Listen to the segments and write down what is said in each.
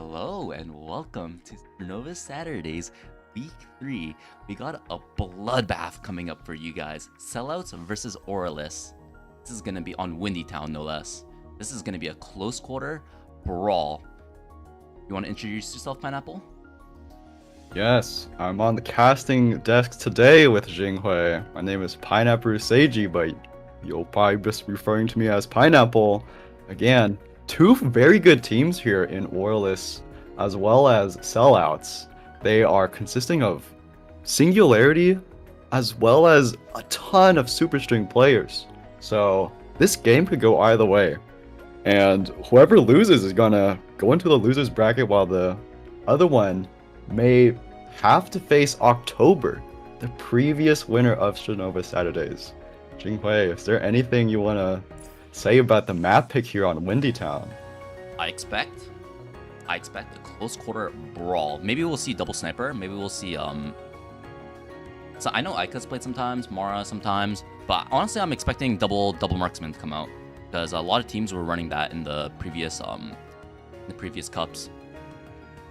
Hello and welcome to Strinova Saturdays, week 3. We got a bloodbath coming up for you guys. Sellouts versus Oralists. This is going to be on Windy Town, no less. This is going to be a close quarter brawl. You want to introduce yourself, Pineapple? Yes, I'm on the casting desk today with Xinghui. My name is Pineapple Seiji, but you'll probably just be referring to me as Pineapple. Again, two very good teams here in Oralists as well as Sellouts. They are consisting of Singularity as well as a ton of Superstring players. So this game could go either way. And whoever loses is gonna go into the losers bracket while the other one may have to face October, the previous winner of Strinova Saturdays. Xinghui, is there anything you want to say about the map pick here on Windy Town? I expect a close quarter brawl. Maybe we'll see double sniper. Maybe we'll see so I know Ika's played sometimes, Mara sometimes, but honestly I'm expecting double marksman to come out because a lot of teams were running that in the previous cups.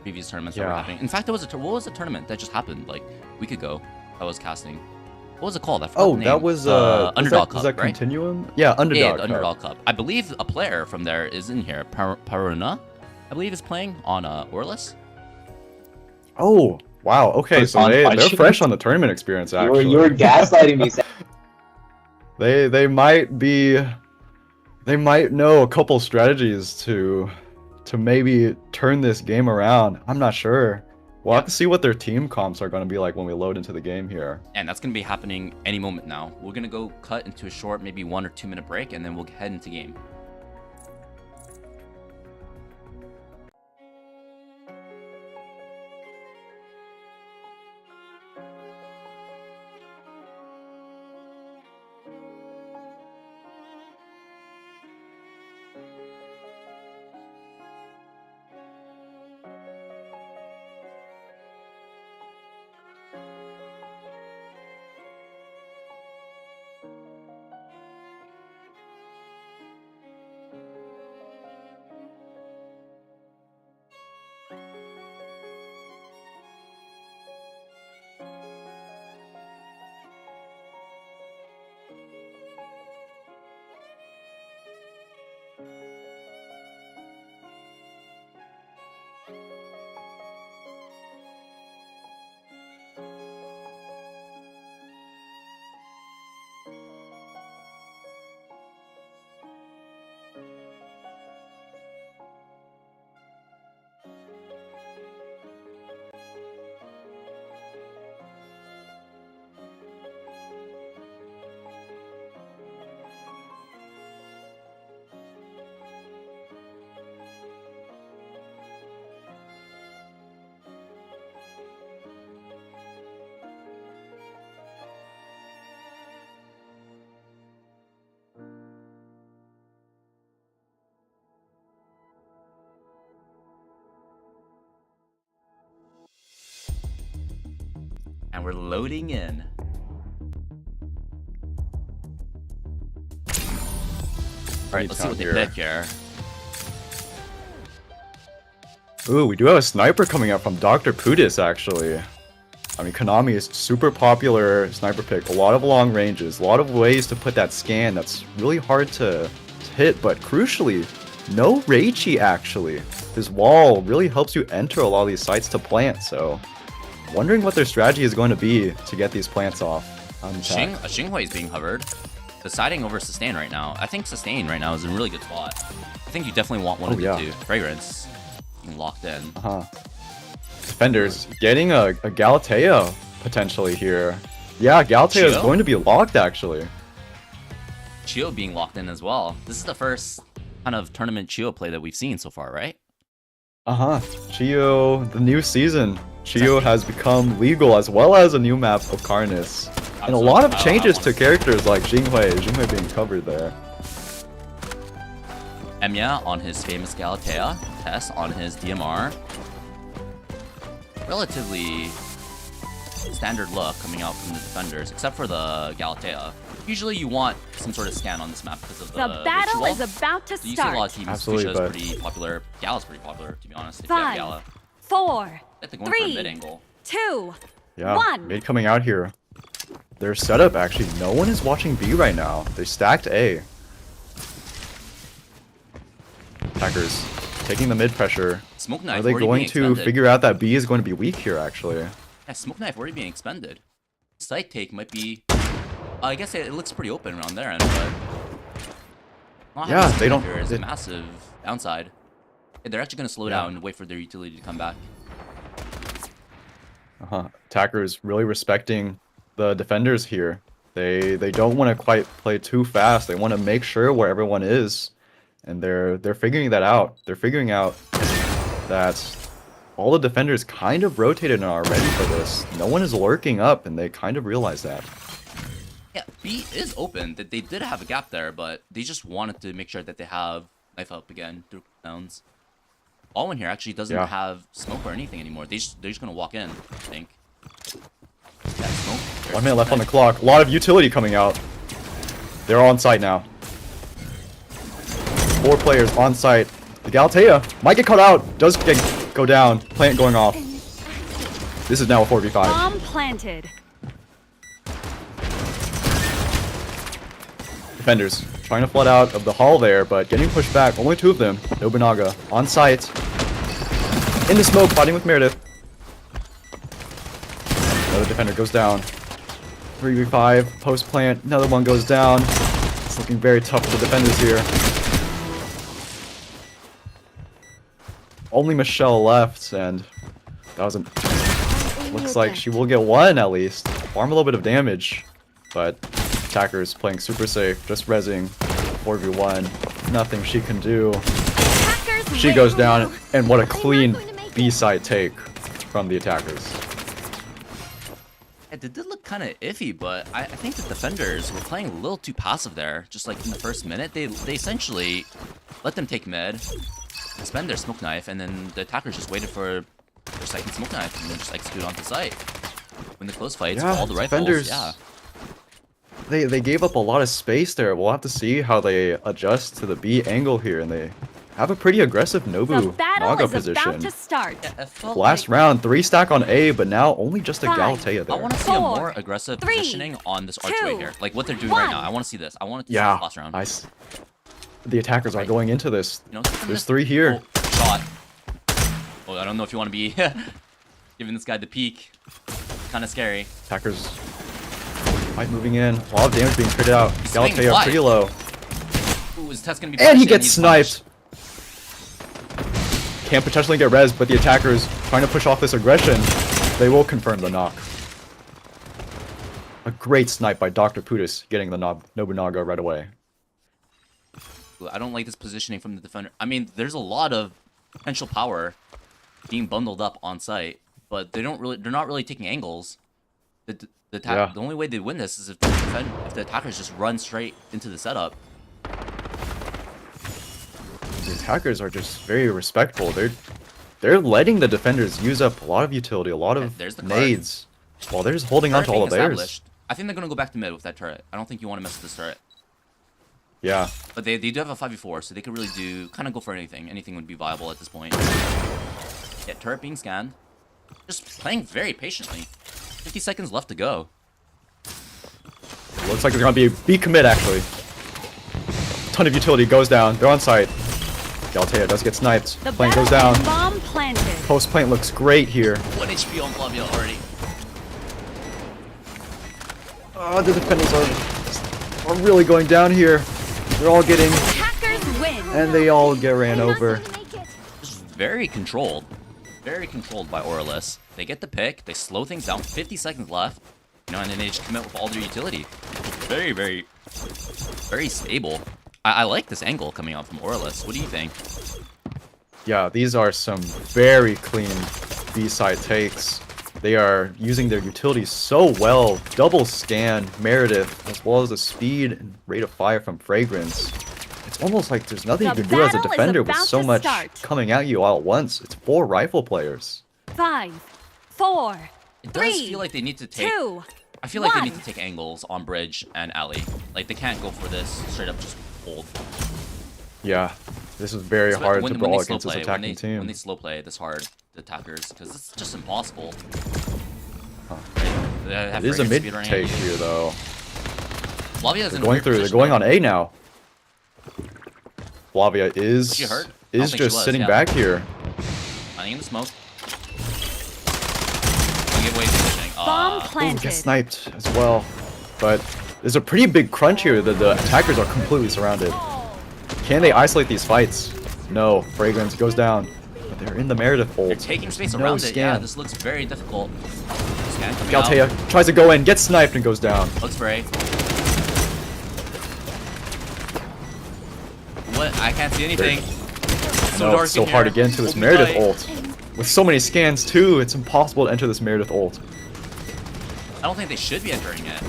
Previous tournaments that were happening. In fact, there was what was a tournament that just happened like a week ago? I was casting. What was it called? I forgot the name. That was Underdog Cup. Was that right? Continuum? Yeah, Underdog. The Underdog Cup. I believe a player from there is in here. Paruna, I believe, is playing on Orlis. Oh wow. Okay, so they're fresh on the tournament experience. Actually, you were gaslighting me. They might know a couple strategies to maybe turn this game around. I'm not sure. We'll have to see what their team comps are going to be like when we load into the game here. And that's going to be happening any moment now. We're going to go cut into a short, maybe 1 or 2 minute break, and then we'll head into game. And we're loading in. Alright, let's see what they pick here. Ooh, we do have a sniper coming up from Dr. Putis, actually. I mean, Konami is super popular sniper pick. A lot of long ranges, a lot of ways to put that scan that's really hard to hit, but crucially, no Reichi, actually. This wall really helps you enter a lot of these sites to plant, so wondering what their strategy is going to be to get these plants off. Xinghui is being hovered. Deciding over Sustain right now. I think Sustain right now is in a really good spot. I think you definitely want one of the two. Fragrance being locked in. Defenders getting a Galatea potentially here. Yeah, Galatea is going to be locked actually. Chio being locked in as well. This is the first kind of tournament Chio play that we've seen so far, right? Chio, the new season. Chio has become legal as well as a new map of Karnas. And a lot of changes to characters like Xinghui being covered there. Emiya on his famous Galatea, Tess on his DMR. Relatively standard look coming out from the defenders, except for the Galatea. Usually you want some sort of scan on this map because of the battle ritual. is about to So you see a lot of start. teams. Absolutely, Fuchsia is but- pretty popular. Gala's pretty popular, to be honest. If you have 5, Gala. 4, I think they're going for a 3, mid angle. 2, Yeah, 1. mid coming out here. Their setup, actually, no one is watching B right now. They stacked A. Attackers taking the mid pressure. Smoke knife. Are they already going being to expended. figure out that B is going to be weak here, actually? Yeah, smoke knife already being expended. Site take might be. I guess it looks pretty open around their end, but. Not Yeah, having they smoke don't- knife here is a it- massive downside. Yeah, they're actually going to slow down and wait for their utility to come back. Attackers really respecting the defenders here. They don't want to quite play too fast. They want to make sure where everyone is, and they're figuring that out. They're figuring out that all the defenders kind of rotated and are ready for this. No one is lurking up, and they kind of realize that. Yeah, B is open. That they did have a gap there, but they just wanted to make sure that they have knife up again through cooldowns. All in here actually doesn't Yeah. have smoke or anything anymore. They're just gonna walk in, I think. Yeah, smoke. 1 minute left on the clock. A lot of utility coming out. They're on site now. 4 players on site. The Galatea might get caught out. Does go down. Plant going off. This is now a 4v5. Bomb planted. Defenders trying to flood out of the hall there, but getting pushed back. Only 2 of them. Nobunaga on site. In the smoke, fighting with Meredith. Another defender goes down. 3v5, post plant. Another one goes down. It's looking very tough for the defenders here. Only Michelle left, and that wasn't. Looks like she will get 1 at least. Farm a little bit of damage, but attackers playing super safe, just rezzing. 4v1, nothing she can do. Attackers She win. goes down, and what a clean B-side take from the attackers. Yeah, it did look kind of iffy, but I think the defenders were playing a little too passive there. Just like in the first minute, they essentially let them take mid, spend their smoke knife, and then the attackers just waited for their second smoke knife and then just execute onto site. Win the close fights, Yeah, all the rifles, defenders- yeah. They gave up a lot of space there. We'll have to see how they adjust to the B angle here, and they have a pretty aggressive The Nobu battle Naga is about position. to start. Yeah, it felt Last like- round, 3 stack on A, but now only just a 5, Galatea I there. want to see a 4, more aggressive 3, positioning on this archway 2, here. Like what they're doing right 1. now. I want to see this. I want to see Yeah, this last round. the attackers are Right. going into this. You know, There's 3 here. Oh, shot. Oh, I don't know if you want to be giving this guy the peek. Kind of scary. Attackers fight moving in. A lot of damage being critted out. Swing Galatea wide. pretty low. Ooh, his test gonna be And he punished, gets he's sniped. punished. Can potentially get res, but the attackers trying to push off this aggression. They will confirm the knock. A great snipe by Dr. Putis, getting the Nobunaga right away. I don't like this positioning from the defender. I mean, there's a lot of potential power being bundled up on site, but they're not really taking angles. The only way they win this is if the attackers just run straight into the setup. The attackers are just very respectful. They're letting the defenders use up a lot of utility, a lot of there's the card. nades, while they're just holding on Turret to all being of theirs. established. I think they're gonna go back to mid with that turret. I don't think you want to mess with this turret. Yeah, But they do have a 5v4, so they could really kind of go for anything. Anything would be viable at this point. Yeah, turret being scanned. Just playing very patiently. 50 seconds left to go. looks like there's gonna be a B commit actually. Ton of utility goes down. They're on site. Galatea does get sniped. The Plant goes battle down. is bomb planted. Post plant looks great here. 1 HP on Flavia already. Oh, the defenders are really going down here. They're all getting, Attackers win. and they all get ran over. Just very controlled. Very controlled by Aurelus. They get the pick, they slow things down, 50 seconds left. You know, and then they just commit with all their utility. Very, very, very stable. I like this angle coming out from Aurelus. What do you think? Yeah, these are some very clean B-side takes. They are using their utilities so well. Double scan Meredith, as well as the speed and rate of fire from Fragrance. It's almost like there's nothing The you can do as a battle is defender with about so to much start. coming at you all at once. It's 4 rifle players. 5, 4, It does 3, feel like they need to take 2, I feel like they One. need to take angles on bridge and alley. Like they can't go for this straight up just hold. Yeah, this is very Especially hard when- to when they brawl slow against this play, attacking team. When they slow play this hard, the attackers, because it's just impossible. Huh. They have It is a very good mid speed running. take here though. Flavia is They're in a going weird through. They're position, going though. on A now. Flavia Was she hurt? I don't is think she just was, sitting yeah. back here. Running in the smoke. Don't give away positioning. Bomb Ooh, planted. gets sniped as well. But there's a pretty big crunch here that the attackers are completely surrounded. Can they isolate these fights? No. Fragrance goes down. But they're in the Meredith They're ult. taking space No around it. Yeah, scan. this looks very difficult. Scan coming out. Galtea tries to go in, gets sniped, and goes down. Looks spray. What? I can't see anything. No, dark it's so in hard to here. get into this Open Meredith night. ult. With so many scans too, it's impossible to enter this Meredith ult. I don't think they should be entering it.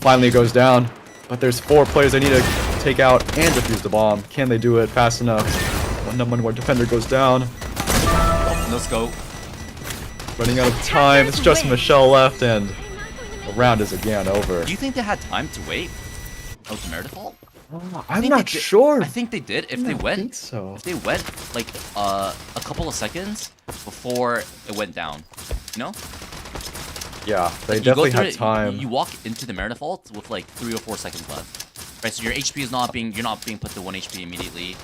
Finally it goes down, but there's 4 players they need to take out and defuse the bomb. Can they do it fast enough? One more defender goes down. No scope. Running out of time, it's just Michelle left, and the round is again over. Do you think they had time to wait? Oh, the Meredith ult? I I'm think not they did- sure. I think they did. If I they don't went, think so. if they went like a couple of seconds before it went down, you know? Yeah, they Like, you go definitely through had it, time. You walk into the Meredith ult with like 3 or 4 seconds left, right? So your HP is not being, you're not being put to 1 HP immediately.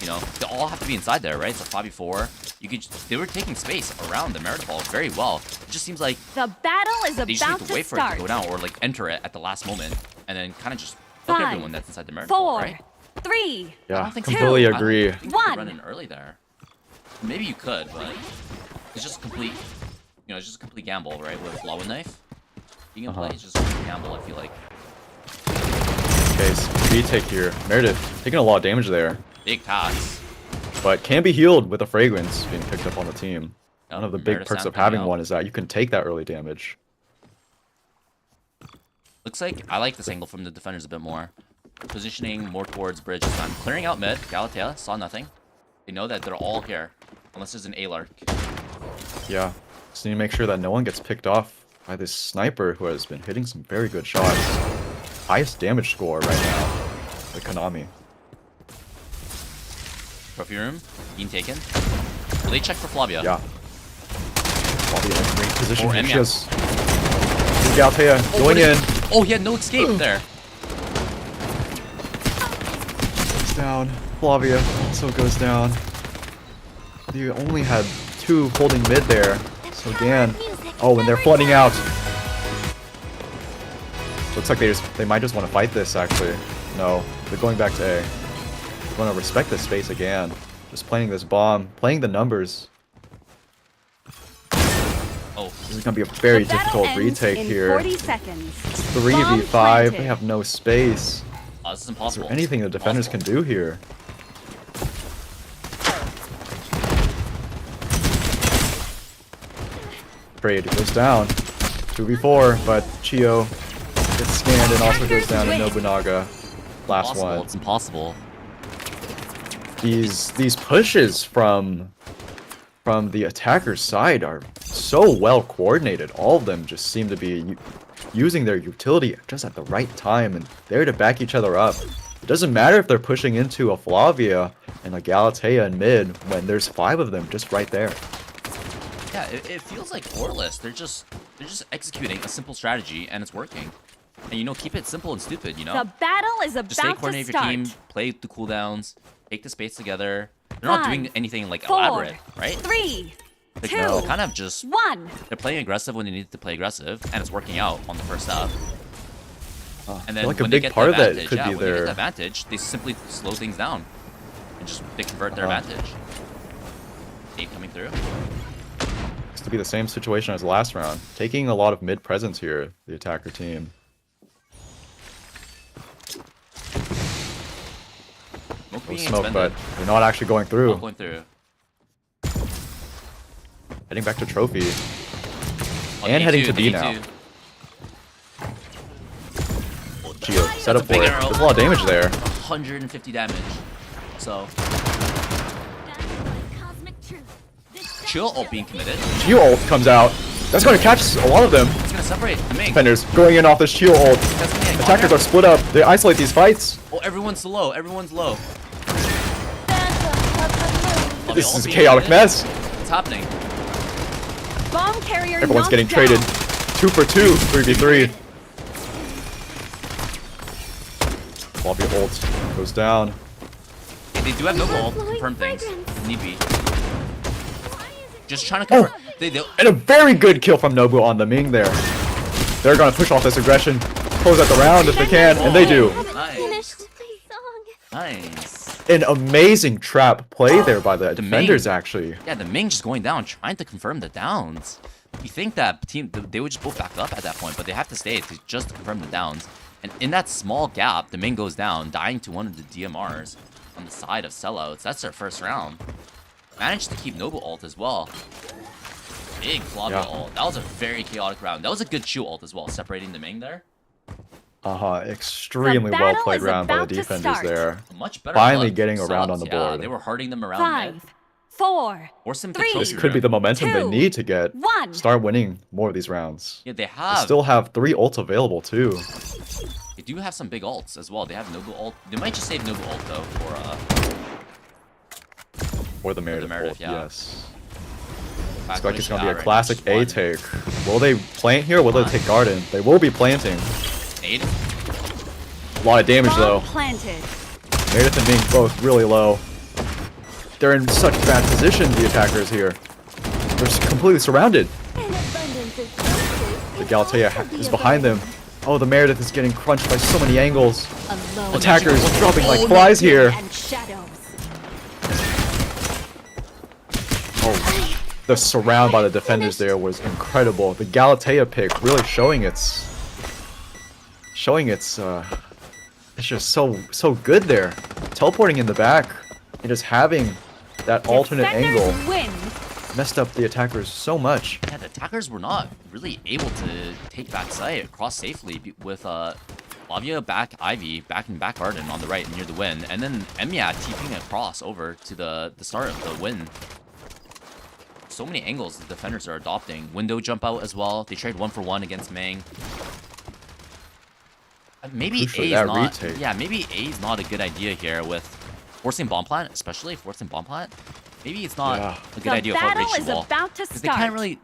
You know, they all have to be inside there, right? It's a 5v4. You could, they were taking space around the Meredith ult very well. It just seems like The battle is they just about need to to wait for it to start. go down or like enter it at the last moment and then kind of just fuck 5, everyone that's inside the Meredith ult, 4, right? 3. I Yeah, don't think so. completely I don't agree. think you could run 1. in early there. Maybe you could, but it's just a complete, you know, it's just a complete gamble, right? With Law with Knife, being in play is just a complete gamble. I feel like Okay, retake here. Meredith taking a lot of damage there, big pass. but can be healed with a fragrance being picked up on the team. One of the big Meredith perks Sam of having coming out. one is that you can take that early damage. Looks like I like this angle from the defenders a bit more. Positioning more towards bridge this time. Clearing out mid. Galatea saw nothing. They know that they're all here, unless there's an A-Lark. Yeah, just need to make sure that no one gets picked off by this sniper who has been hitting some very good shots. Highest damage score right now, the Konami. Trophy room being taken. Will they check for Flavia? Yeah. Bobby in a great position. Or Here. She Enya. has Galtea Oh, going in. Oh, he had no escape there. Goes down. Flavia also goes down. You only had 2 holding mid there. So again, oh, and they're flooding out. Looks like they might just want to fight this actually. No, they're going back to A. They want to respect this space again. Just planting this bomb, playing the numbers. Oh, This is gonna be a very The battle difficult ends retake in here. 40 seconds. 3v5. planted. They have no space. this is Is impossible. there anything the defenders can do here? Trade goes down. 2v4, but Chio gets scanned and also goes down to Nobunaga. Last Impossible. one. It's impossible. These pushes from the attacker's side are so well coordinated. All of them just seem to be using their utility just at the right time and there to back each other up. It doesn't matter if they're pushing into a Flavia and a Galatea in mid when there's 5 of them just right there. Yeah, it feels like Orless. They're just executing a simple strategy and it's working. And you know, keep it simple and stupid. You know, The battle is just stay about to coordinated with your start. team, play the cooldowns, take the space together. They're not 5, doing anything like 4, elaborate, right? 3, Like, 2, they're kind of just 1. they're playing aggressive when they need to play aggressive, and it's working out on the first half. I And feel then like a when they big get part the of that advantage, could yeah, be when they get the their advantage, they simply slow things down and just they convert their advantage. 8 coming through. It's to be the same situation as last round. Taking a lot of mid presence here, the attacker team. Smoke No being smoke, expended. but they're not actually going through. Not going through. Heading back to trophy. On And A2, heading to the B now. A2. Geo, set up That's a big for it. arrow. There's a lot of damage there. 150 damage. So, Chill ult being committed. Geo ult comes out. That's going to catch a lot of them. It's gonna separate the Ming. Defenders going in off the shield ult. That's the Ming. Attackers are split up. They isolate these fights. Oh, everyone's low. Everyone's low. This is a chaotic mess. What's happening? Bomb carrier Everyone's knocked getting down. traded. 2 for 2, 3v3. Lobby ult goes down. They do have no goal. Confirm things. Need be. Just trying to confirm. They And a very good kill from Nobu on the Ming there. They're gonna push off this aggression, close out the round if they can, and they do. Nice. Nice. An amazing trap play there by the defenders, Ming. actually. Yeah, the Ming just going down, trying to confirm the downs. You think that they would just both back up at that point, but they have to stay to just confirm the downs. And in that small gap, the Ming goes down, dying to one of the DMRs on the side of sellouts. That's their first round. Managed to keep Noble ult as well. Big Flavia ult. That was a very chaotic round. That was a good Shu ult as well, separating the Ming there. Extremely well played round by the defenders there. Much better. Finally luck. getting around Sellouts, on the yeah, board. they were hurting them around 5, mid. 4, Force them to 3, kill This you could be the there. momentum they 2, need to get 1. start winning more of these rounds. Yeah, they They have. still have 3 ults available too. They do have some big ults as well. They have Noble ult. They might just save Noble ult though for Or the Meredith, Meredith, ult, yeah. yes. back Looks like it's gonna be a right now, classic just A one. take. Will they plant here or will they take Garden? They will be planting. Nade. A lot of damage though. Bomb planted. Meredith and Ming both really low. They're in such bad position, the attackers here. They're completely surrounded. The Galatea is behind them. Oh, the Meredith is getting crunched by so many angles. Alone. Attackers dropping like Oh, flies here. And shadows. Oh, the surround by the defenders there was incredible. The Galatea pick really showing its it's just so good there. Teleporting in the back and just having that alternate Defenders angle win. messed up the attackers so much. Yeah, the attackers were not really able to take back site across safely with Lavia back Ivy back in back garden on the right near the win, and then Emiya TPing across over to the start of the win. So many angles the defenders are adopting. Window jump out as well. They trade 1-for-1 against Ming. Maybe Crucially, A is that not. retake. Yeah, maybe A is not a good idea here with forcing bomb plant, especially forcing bomb plant. Maybe it's not Yeah. a good The idea for battle Rachel is Wall. about to Because they can't start.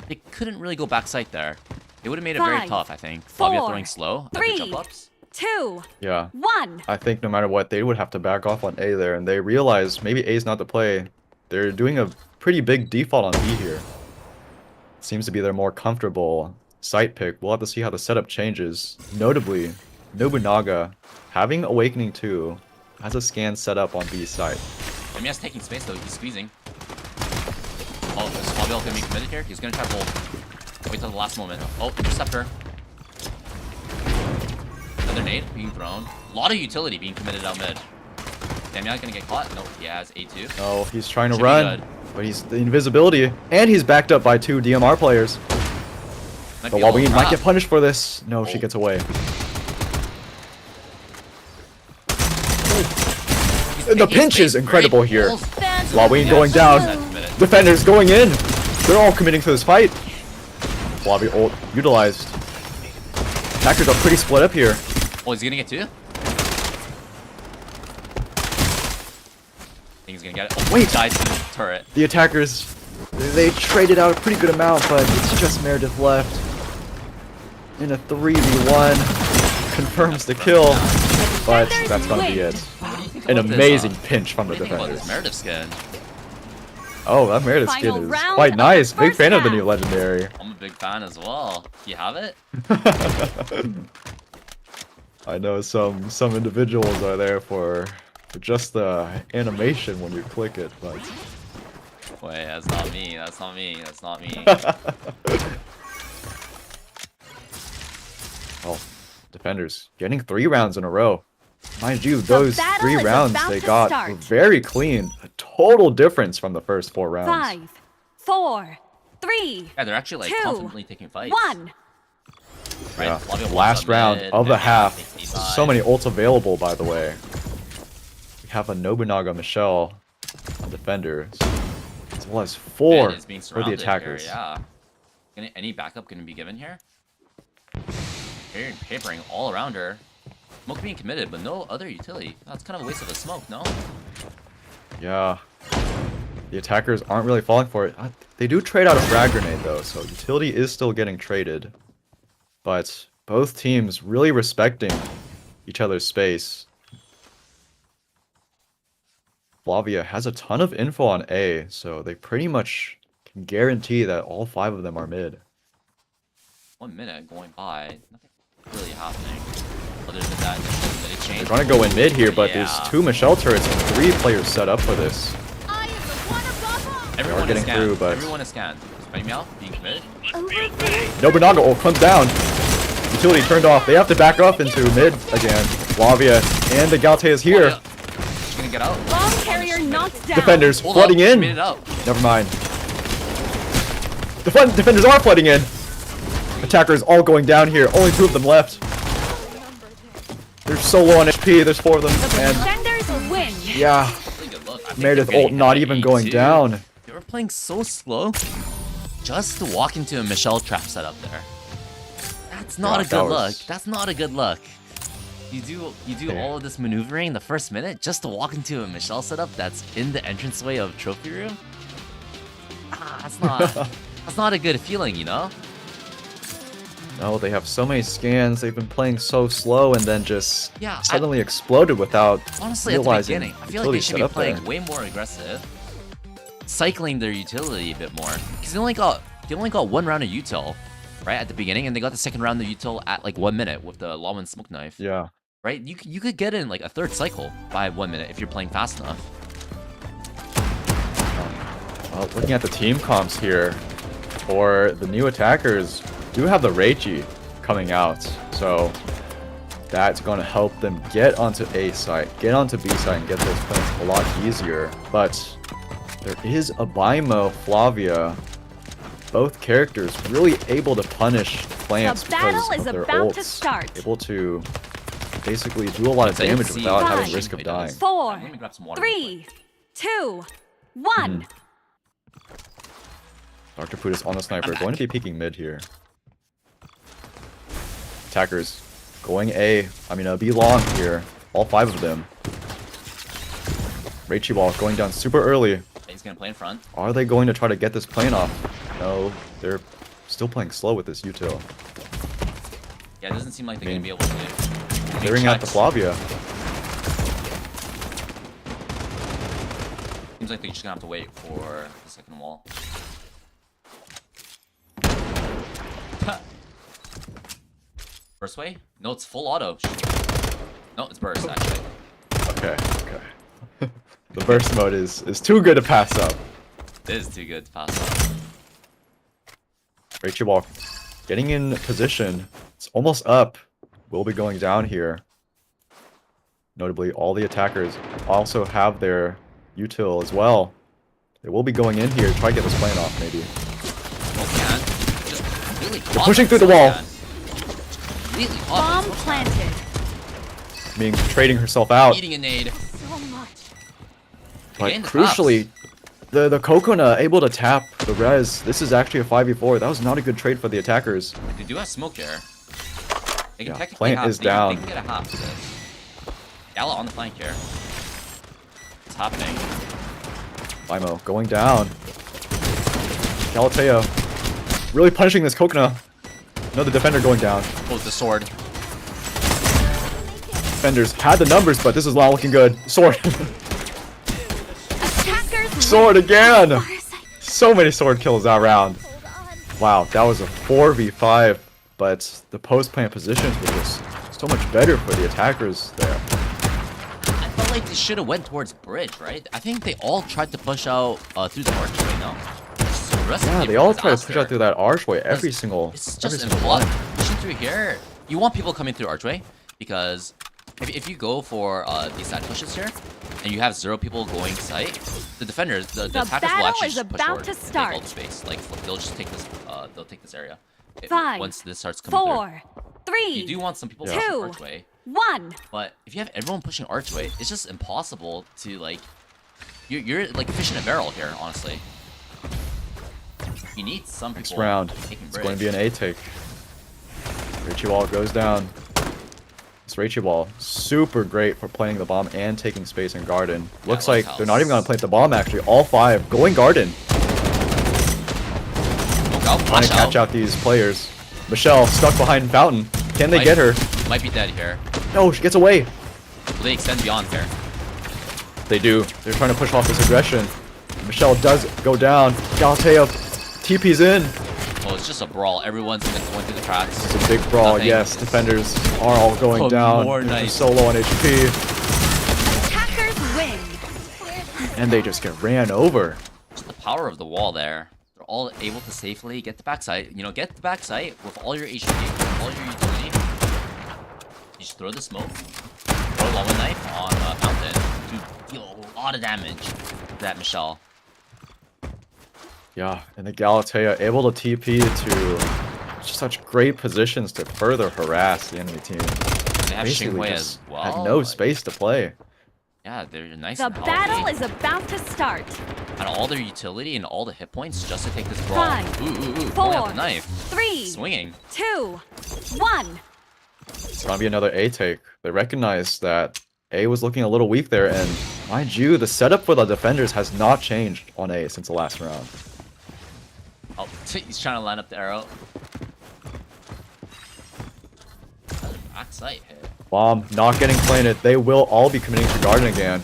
they couldn't really go back site there. They would have made it very 5, tough, I think. Flavia 4, throwing slow after 3, jump ups. 2, Yeah. 1. I think no matter what, they would have to back off on A there, and they realize maybe A is not the play. They're doing a pretty big default on B here. Seems to be their more comfortable site pick. We'll have to see how the setup changes. Notably, Nobunaga, having Awakening 2, has a scan set up on B site. Emiya's taking space though, he's squeezing. Oh, is Flavia gonna be committed here? He's gonna try to hold. Wait till the last moment. Oh, interceptor. Another nade being thrown. A lot of utility being committed out mid. Emiya gonna get caught? Nope, he has A2. Oh, he's trying to Should be run, good. but he's the invisibility, and he's backed up by 2 DMR players. Might But be a little Waween might trap. get punished for this. No, she Oh. gets away. He's The taking pinch space. is incredible Great here. pulls. Waween Yeah, going she's down. not committed. Defenders going in. They're all committing to this fight. Lobby ult utilized. Attackers are pretty split up here. Oh, he's gonna get 2? I think he's gonna get it. Oh, Wait. dies to the turret. The attackers, they traded out a pretty good amount, but it's just Meredith left. In a 3v1. Confirms the kill, but that's gonna be it. What do you think An about this, amazing pinch from the What do you think about this defenders. Meredith skin? Oh, that Meredith Final skin is round quite of nice. the Big first fan of the half. new legendary. I'm a big fan as well. You have it? I know some individuals are there for just the animation when you click it, but Wait, that's not me. That's not me. That's not me. oh, defenders getting 3 rounds in a row. Mind you, those battle 3 is rounds about they to got start. were very clean. A total difference from the first 4 rounds. 5, 4, 3, Yeah, they're actually like 2, confidently taking fights. 1. Right? Yeah. Flavia walks Last up round mid, of the Emiya half. takes the side. So many ults available, by the way. We have a Nobunaga Michelle on defenders, as well as 4 Mid is being for the surrounded here, attackers. yeah. Any backup gonna be given here? papering all around her. Smoke being committed, but no other utility. That's kind of a waste of a smoke, no? Yeah. The attackers aren't really falling for it. They do trade out a frag grenade though, so utility is still getting traded. But both teams really respecting each other's space. Flavia has a ton of info on A, so they pretty much can guarantee that all 5 of them are mid. 1 minute going by, nothing really happening. Other than that, the exchange. They're gonna go in mid here, but Yeah. there's 2 Michelle turrets and 3 players set up for this. I am the one above Everyone getting is scanned. through, but- Everyone is scanned. Fighting me out, being committed. all. Nobunaga comes down. Utility turned off. They have to back up into mid again. Flavia and the Galte is here. Oh, yeah. She's gonna get out. Bomb carrier knocked down. Defenders Hold flooding up. She in. made it out. Never mind. Defenders are flooding in. Attackers all going down here. Only 2 of them left. They're so low on HP. There's 4 of them. And Defenders win. yeah, Really good look. I think Meredith they're ult getting not hit even by going E2. down. They were playing so slow just to walk into a Michelle trap setup there. That's not Yeah, a good that look. was- That's not a good look. You do Yeah. all of this maneuvering the first minute just to walk into a Michelle setup that's in the entranceway of trophy room. That's not a good feeling, you know. No, they have so many scans. They've been playing so slow and then just Yeah, suddenly exploded without Honestly, at the realizing beginning, I feel like utility they should set be up playing there. way more aggressive, cycling their utility a bit more. Because they only got 1 round of util, right at the beginning, and they got the second round of util at like 1 minute with the Lawman smoke knife. Yeah. Right? You could get in like a 3rd cycle by 1 minute if you're playing fast enough. Well, looking at the team comps here, for the new attackers, do have the Reichi coming out, so that's going to help them get onto A site, get onto B site, and get those plants a lot easier. But there is a Baimo, Flavia, both characters really able to punish plants The battle because is of their about to ults, start. able to basically do a lot of So you can damage see without what having Xinghui risk of does. dying. 4, Let me grab some water. 3, 2, 1. Dr. Food is on the sniper, I'm going to be peeking mid here. Attackers going B long here. All 5 of them. Reichi Wall going down super early. He's gonna play in front. Are they going to try to get this plane off? No, they're still playing slow with this util. Yeah, it doesn't seem like they're I gonna mean, be able to. Clearing out the Flavia. Seems like they're just gonna have to wait for the second wall. Burst way? No, it's full auto. No, it's burst actually. Okay. The burst mode is too good to pass up. It is too good to pass up. Reichi Wall getting in position. It's almost up. Will be going down here. Notably, all the attackers also have their util as well. They will be going in here to try to get this plane off, maybe. Oh, man. Just really They're pushing through the wall. Completely Bomb planted. Being trading herself out. Eating a nade. So much. But Again, the crucially, the Kokona able to tap the res. This is actually a 5v4. That was not a good trade for the attackers. They do have smoke there. They can Yeah, technically plant have, is they down. Can, they can get a half to this. Gala on the flank here. It's happening. Limo going down. Galateo really punishing this Kokona. Another defender going down. Oh, the sword. Defenders had the numbers, but this is not looking good. Sword. Attackers Sword again. win. So many sword kills that round. Wow, that was a 4v5, but the post-plant positions were just so much better for the attackers there. I felt like they should have went towards bridge, right? I think they all tried to push out through the archway, no? The rest of the Yeah, game they all was try to disaster. push out through that archway every It's single just in time. blood. Pushing through here, you want people coming through archway because if you go for these side pushes here and you have 0 people going site, the defenders, the attackers will battle actually is just push about forward to and take start. all the space. Like they'll just take this, they'll take this area. 5, Once this starts coming 4, through, you 3, do want some people Yeah. pushing 2, archway. 1. But if you have everyone pushing archway, it's just impossible to like. You're like fish in a barrel here, honestly. You need some people Next round, taking it's going to be bridge. an A take. Reichi wall goes down. This Reichi wall, super great for planting the bomb and taking space in garden. Looks like they're not even going to plant the bomb actually. All 5 going garden. Trying to catch out these players. Michelle stuck behind Fountain. Can they get her? Might be dead here. No, she gets away. Will they extend beyond here? They do. They're trying to push off this aggression. Michelle does go down. Galatea TP's in. Oh, it's just a brawl. Everyone's going through the cracks. It's a big brawl, Nothing. yes. Defenders are all going down. More They're nice. so low on HP. Attackers win. And they just get ran over. Just the power of the wall there. They're all able to safely get the backside. You know, get the backside with all your HP, with all your utility. You just throw the smoke. Throw a lava knife on Fountain to deal a lot of damage to that Michelle. Yeah, and the Galatea able to TP to such great positions to further harass the enemy team. They have Basically Xinghui just as well. had no space to play. Yeah, they're nice The and healthy. battle is about to start. And all their utility and all the hit points just to take this brawl. 5, Ooh, pulling 4, out the knife. 3, Swinging. 2, 1. It's gonna be another A take. They recognize that A was looking a little weak there, and mind you, the setup for the defenders has not changed on A since the last round. Oh, he's trying to line up the arrow. Another backside hit. Bomb not getting planted. They will all be committing to garden again.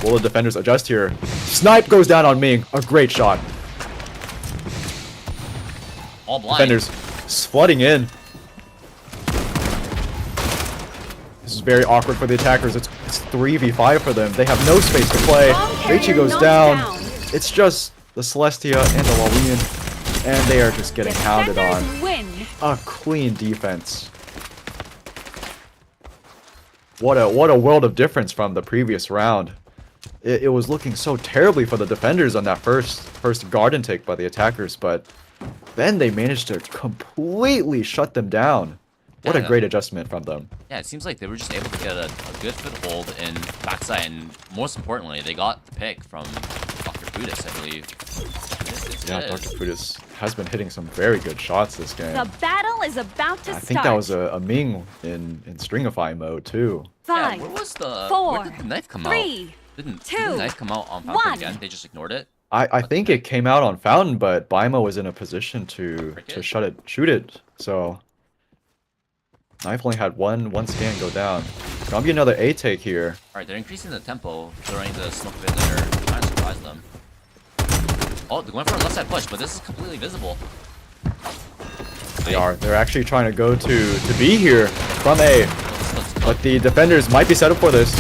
Will the defenders adjust here? Snipe goes down on Ming. A great shot. All blind. Defenders flooding in. This is very awkward for the attackers. It's 3v5 for them. They have no space to play. Reichi goes down. It's just the Celestia and the Lawin, and they are just getting hounded on. Defenders win. A clean defense. What a world of difference from the previous round. It was looking so terribly for the defenders on that first garden take by the attackers, but then they managed to completely shut them down. What a Yeah. great adjustment from them. Yeah, it seems like they were just able to get a good foothold in backside, and most importantly, they got the pick from Dr. Buddhist, I believe. Yeah, Dr. Fudis has been hitting some very good shots this game. The battle is about to I start. think that was a Ming in Stringify mode too. Yeah, 5, where was the... 4, where did the knife come out? 3. Did 2, the knife come out on Fountain 1. again? They just ignored it? I think it came out on Fountain, but Baima was in a position to Frick it. shoot it. So Knife only had one scan go down. It's gonna be another A take here. Alright, they're increasing the tempo, throwing the smoke a bit later, trying to surprise them. Oh, they're going for a left side push, but this is completely visible. They are. They're actually trying to go to B here from A. Let's go. But the defenders might be set up for this.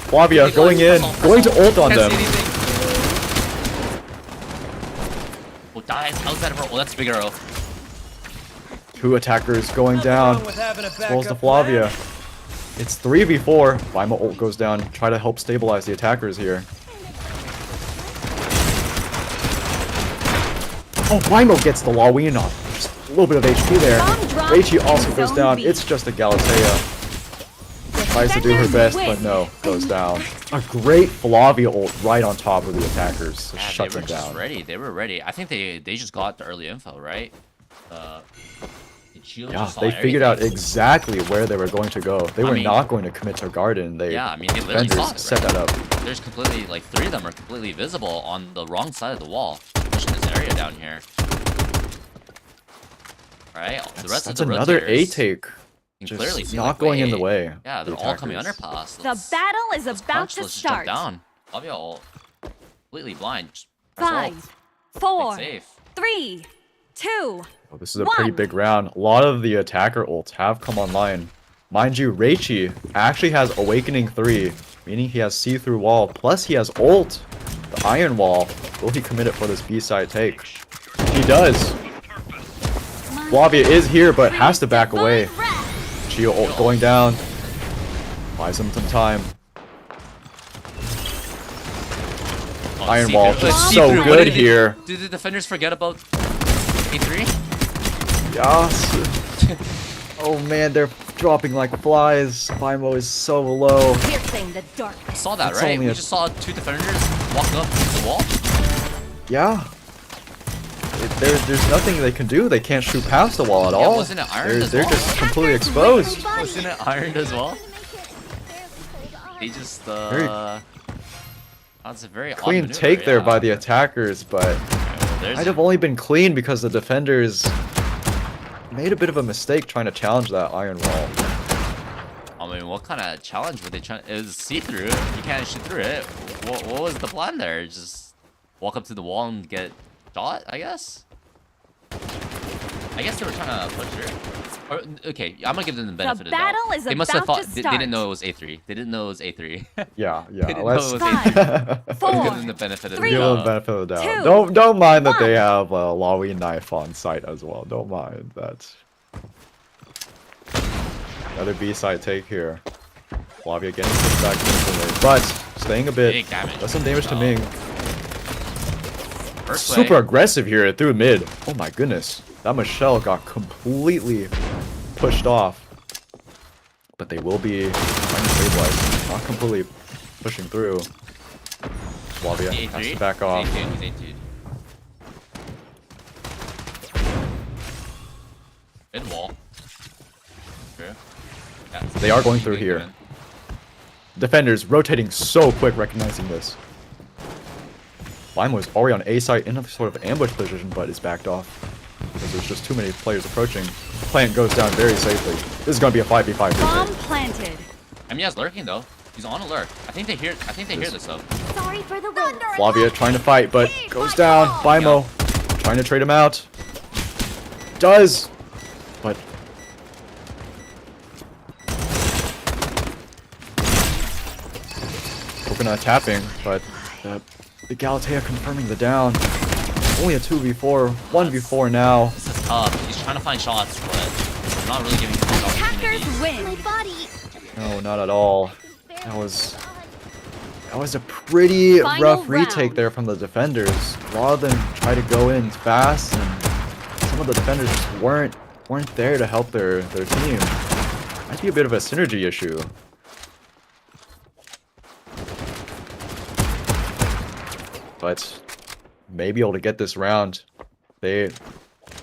Flavia going in, going to ult on them. Can't see anything. Oh, dies outside of her. Oh, that's a big arrow. Two attackers going down. As well as the Flavia. It's 3v4. Lima ult goes down. Try to help stabilize the attackers here. Oh, Limo gets the Lawin off. Just a little bit of HP there. Reichi also goes down. It's just a Galatea. Tries to do her best, but no, goes down. A great Flavia ult right on top of the attackers. To shut They them were just down. ready. They were ready. I think they just got the early info, right? Yeah, they figured out exactly where they were going to go. They were not going to commit to garden. They Yeah, I mean, they literally saw it, set right? that up. There's completely, like, 3 of them are completely visible on the wrong side of the wall, pushing this area down here. Alright, the rest That's of the another A rotators take. can Just clearly see, not like, going in the wait, way. Yeah, they're the all coming attackers. underpass. The battle is about to Let's just jump start. down. Flavia ult. Completely blind. Just press 5, ult. 4, It's safe. 3, 2. Oh, this is a pretty 1. big round. A lot of the attacker ults have come online. Mind you, Reichi actually has Awakening 3, meaning he has see-through wall, plus he has ult, the Iron Wall. Will he commit it for this B-side take? He does. Flavia is here, but has to back away. Chio ult going down. Buys him some time. Oh, Iron see-through. Wall The just see-through, so what good did it- here. Did the defenders forget about A3? Yes. Oh man, they're dropping like flies. Fimo is so low. Piercing the dark. I saw that, It's right? only We a- just saw 2 defenders walk up to the wall. Yeah. there's nothing they can do. They can't shoot past the wall at all. wasn't it ironed as They're well? just completely exposed. Wasn't it ironed as well? They just that's a very odd Clean maneuver, take there yeah. by the attackers, but There's might have only been clean because the defenders made a bit of a mistake trying to challenge that iron wall. I mean, what kind of challenge were they trying? It was see-through. You can't shoot through it. What was the plan there? Just walk up to the wall and get shot, I guess? I guess they were trying to push through. Or, okay, I'm gonna give them the benefit of the doubt. battle is They must have about thought to they start. didn't know it was A3. They didn't know it was A3. Yeah, They yeah. didn't Let's know it was A3. 5, 4, Give them the benefit of the three, give them the doubt. benefit of the doubt. 2, Don't mind that they 1. have a Lawi knife on site as well. Don't mind that. Another B-side take here. Lavia getting pushed back instantly, but staying a bit. Big damage. Does some damage to Oh. Ming. First Super play. aggressive here through mid. Oh my goodness. That Michelle got completely pushed off. But they will be trying to stabilize. Not completely pushing through. Lavia He's has A3. to back off. He's A2. He's A2. Mid wall. True. Yeah, They are going through big here. win. Defenders rotating so quick, recognizing this. Limo is already on A site in a sort of ambush position, but is backed off. Because there's just too many players approaching. Plant goes down very safely. This is going to be a 5v5 Bomb retake. planted. Emiya's lurking though. He's on alert. I think they hear this though. Sorry for the thunder. Lavia trying to fight, but goes down. Bimo trying to trade him out. Does, but Coconut tapping, but the Galatea confirming the down. Only a 2v4, 1v4 now. This is tough. He's trying to find shots, but they're not really giving him the Attackers opportunity. win. body. No, not at all. That was a pretty Final rough retake round. there from the defenders. A lot of them try to go in fast, and some of the defenders just weren't there to help their team. Might be a bit of a synergy issue. But may be able to get this round. It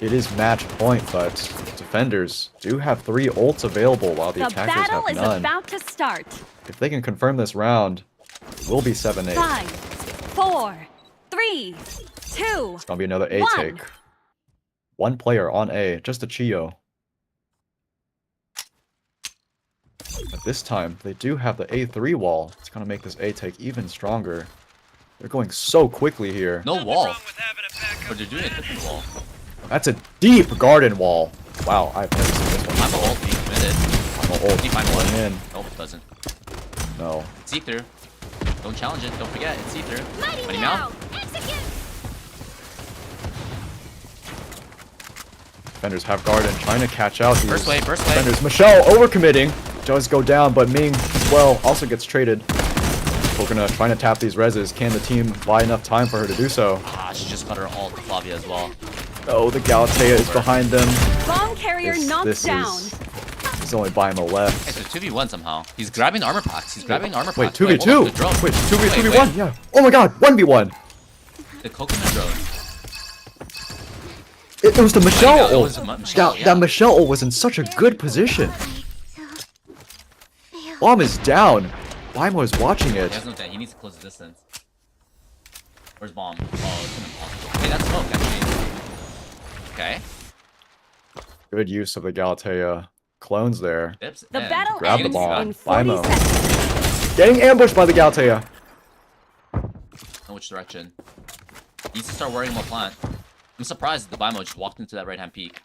is match point, but defenders do have 3 ults available while the The attackers battle have is none. about to start. If they can confirm this round, it will be 7-8. 5, 4, 3, 2. It's gonna be another A 1. take. 1 player on A, just a Chio. But this time, they do have the A3 wall. It's gonna make this A take even stronger. They're going so quickly here. No wall. But they're doing a different wall. That's a deep garden wall. Wow, I've never seen this one. I'm a ult being committed. I'm an ult. He find going one. in. Nope, it doesn't. No. See through. Don't challenge it. Don't forget, it's see through. Mighty Mighty now. Mount. Execute. Defenders have garden, trying to catch out these First wave, first wave. defenders. Michelle overcommitting. Does go down, but Ming as well also gets traded. Coconut trying to tap these reses. Can the team buy enough time for her to do so? Ah, she just got her ult to Flavia as well. Oh, the Galatea is behind them. Bomb carrier knocked down. There's only Bimo left. It's a 2v1 somehow. He's grabbing the armor packs. He's grabbing the armor Wait, packs. 2v2. hold up, the drone. Wait, 2v1, Wait. yeah. Oh my god, 1v1. The coconut drone. It was the Michelle yeah, it ult. was Michelle, yeah. That Michelle ult was in such a good position. Bomb is down. Bimo is watching He it. has no dent. He needs to close the distance. Where's bomb? Oh, it's an impossible. Hey, that's smoke, actually. Okay. Good use of the Galatea clones there. Dips The in. battle Grab the ends ball. in 40 Bimo. seconds. Getting ambushed by the Galatea. Know which direction. He needs to start worrying more plant. I'm surprised the Bimo just walked into that right hand peak.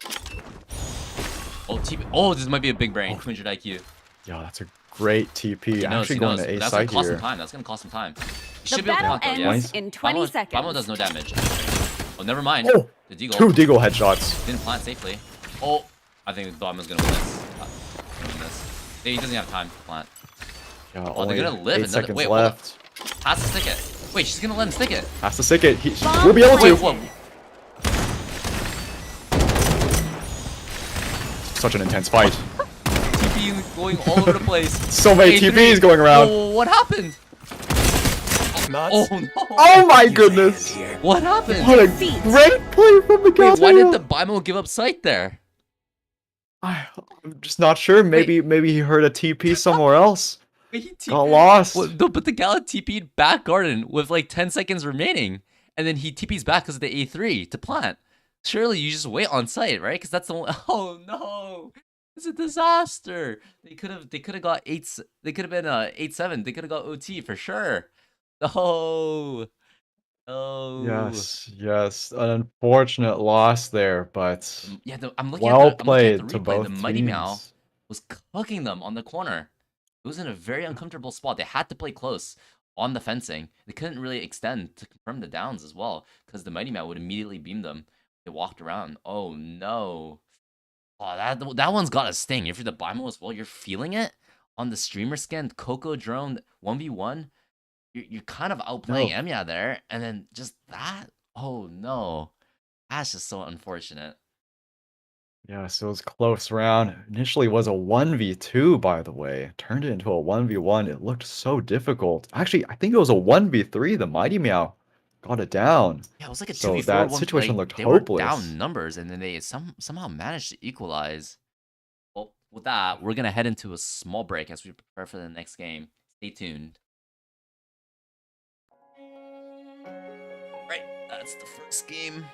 Oh, TP. Oh, this might be a big brain. 200 IQ. Yeah, that's a great TP. He knows, Actually he going knows. to A That's gonna site cost here. some time. That's gonna cost some time. He The should be able to battle plant though, ends yeah. in 20 seconds. Bimo does no damage. Oh, never mind. Oh, The Deagle 2 Deagle headshots. didn't plant safely. Oh, I think Bimo's gonna win this. Win this. He doesn't have time to plant. Yeah, Oh, only they're gonna live 8 another. seconds Wait, hold up. left. Pass the stick it. Wait, she's gonna let him stick it. Has to stick it. Bomb We'll be able to. Wait, whoa. Such an intense fight. TP going all over the place. So many A3. TPs going around. Whoa, what happened? Nuts. Oh no. Oh my goodness. What happened? What a Defeat. great play from the gas Wait, why did panel. the Bimo give up sight there? I'm just not sure. Maybe he heard a TP somewhere else. Wait, he Got TP'd. lost. Well, no, but the Gala TP'd back garden with like 10 seconds remaining, and then he TP's back because of the A3 to plant. Surely you just wait on site, right? Because that's the only. Oh no, it's a disaster. They could have got 8. They could have been 8-7. They could have got OT for sure. No. Oh. Yes, an unfortunate loss there, but Yeah, well I'm looking at the played to replay. The both Mighty Meow teams. was cooking them on the corner. It was in a very uncomfortable spot. They had to play close on the fencing. They couldn't really extend to confirm the downs as well, because the Mighty Meow would immediately beam them. They walked around. Oh no. Oh, that one's got a sting. If you're the Bimo as well, you're feeling it on the streamer skin. Coco drone 1v1. You're kind of outplaying No. Emiya there, and then just that. Oh no. That's just so unfortunate. Yes, it was close round. Initially was a 1v2, by the way. Turned it into a 1v1. It looked so difficult. Actually, I think it was a 1v3. The Mighty Meow got it down. Yeah, it was like a So 2v4 that one. situation Like, looked they were hopeless. down numbers, and then they somehow managed to equalize. Well, with that, we're gonna head into a small break as we prepare for the next game. Stay tuned. Right, that's the first game.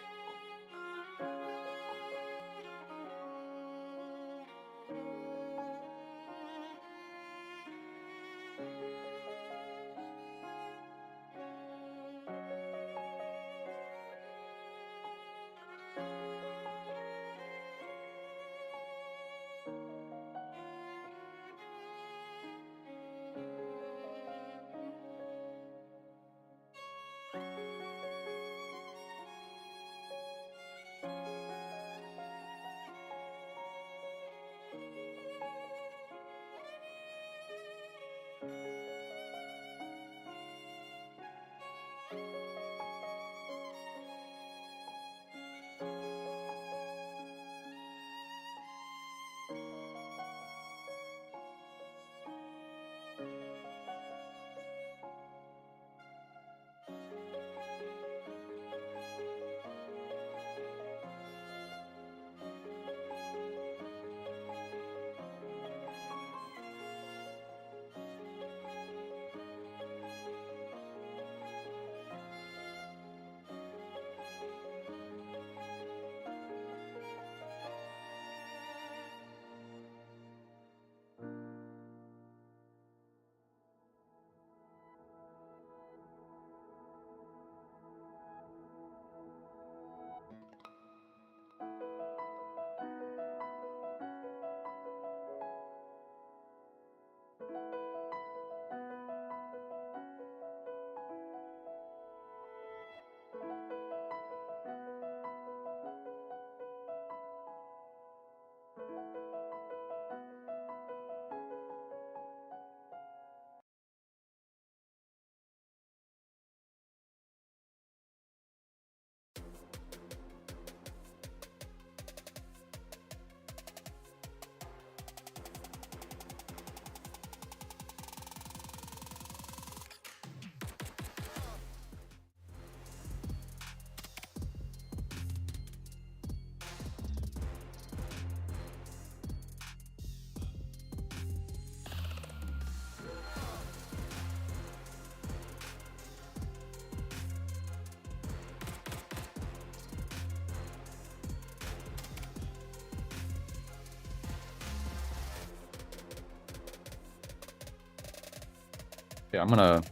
Yeah, I'm gonna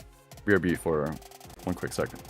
BRB for one quick second.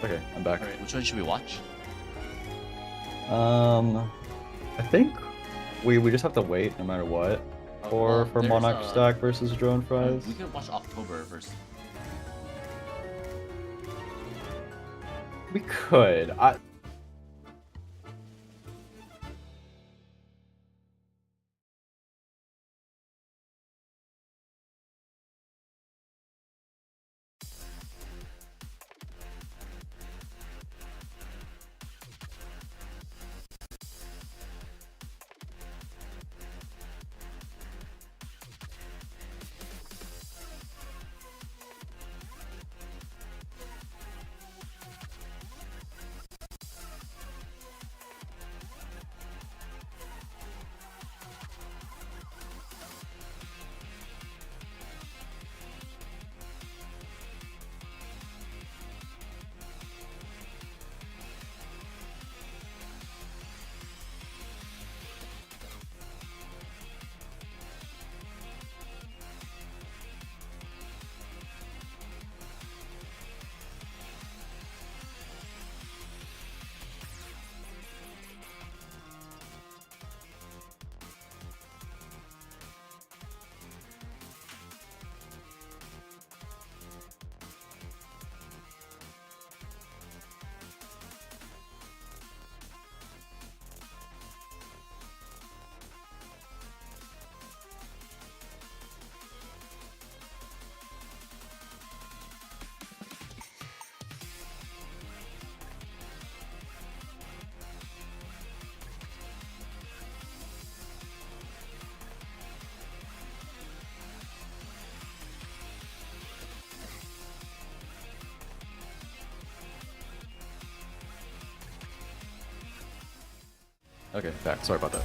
Okay, I'm back. Alright, which one should we watch? I think we just have to wait no matter what for Monarch Stack versus Drone Fries. We could watch October versus. We could. Okay, back. Sorry about that.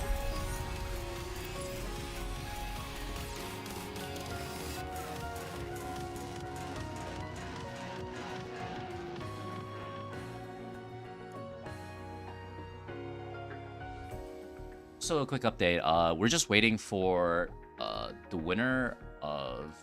So a quick update. We're just waiting for the winner of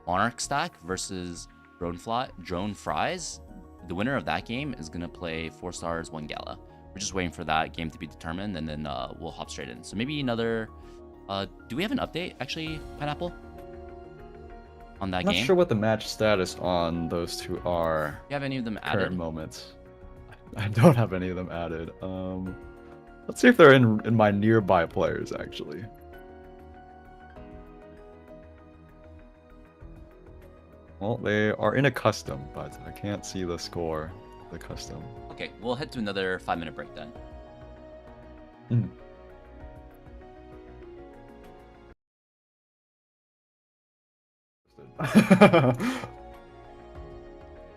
Monarch Stack versus Drone Fries. The winner of that game is gonna play 4 stars 1 gala. We're just waiting for that game to be determined, and then we'll hop straight in. So maybe another. Do we have an update actually, Pineapple? On that I'm game? not sure what the match status on those two are. Do you have any of them Current added? moments. I don't have any of them added. Let's see if they're in my nearby players actually. Well, they are in a custom, but I can't see the score of the custom. Okay, we'll head to another 5-minute break then. Mm.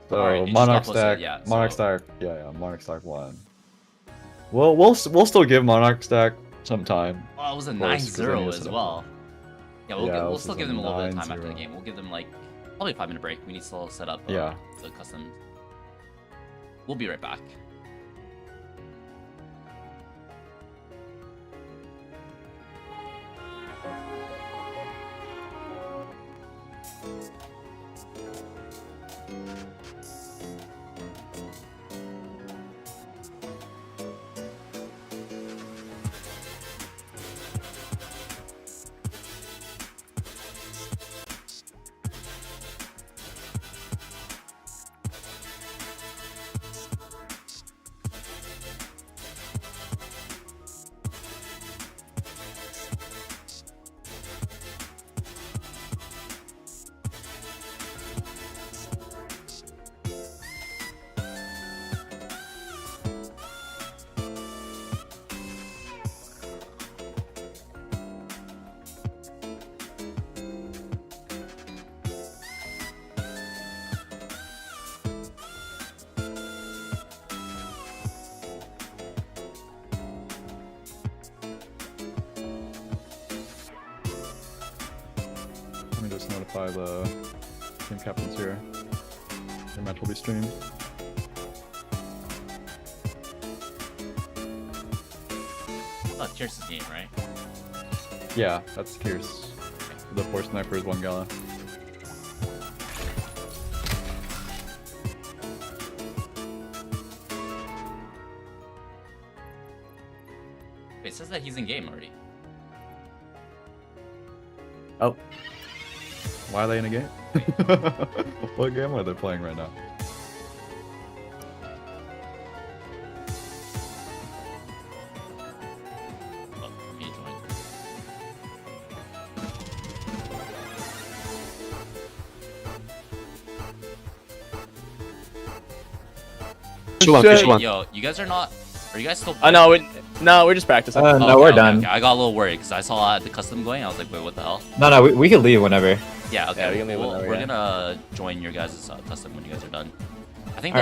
So Alright, Monarch Stack, Stack, yeah, Monarch so- Stack, yeah, Monarch Stack won. We'll still give Monarch Stack some time. Oh, it was a Of course, 'cause they need 9-0 to as set up well. Yeah, we'll Yeah, we'll this still is give a them a little bit of time after the 9-0. game. We'll give them like probably a 5-minute break. We need to still set up Yeah. the custom. We'll be right back. Let me just notify the team captains here. Their match will be streamed. Oh, Tierce's game, right? Yeah, that's Pierce. The 4 snipers, 1 gala. It says that he's in game already. Oh. Why are they in a game? What game are they playing right now? Oh, he joined. Yo, you guys are not. Are you guys still? No, we're just practicing. No, we're done. Okay. I got a little worried because I saw the custom going. I was like, wait, what the hell? No, we can leave whenever. Yeah, okay. Yeah, we can leave whenever, We're yeah. gonna join your guys' custom when you guys are done. I think the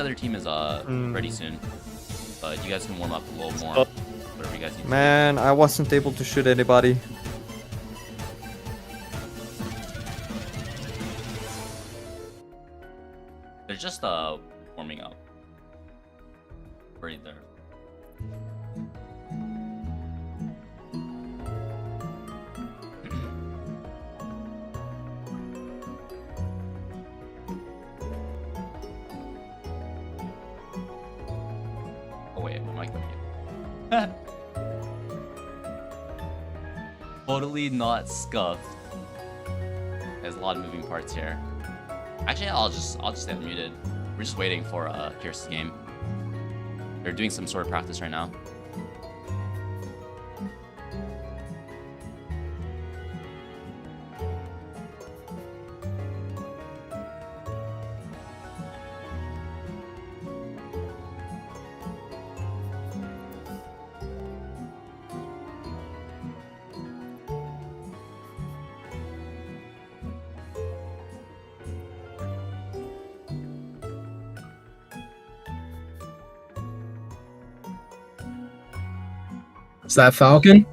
other team is ready soon, but you guys can warm up a little more. Whatever you guys need. Man, I wasn't able to shoot anybody. They're just warming up. Right there. Oh wait, my mic muted. Totally not scuffed. There's a lot of moving parts here. Actually, I'll just stay unmuted. We're just waiting for Pierce's game. They're doing some sort of practice right now. Is that Falcon?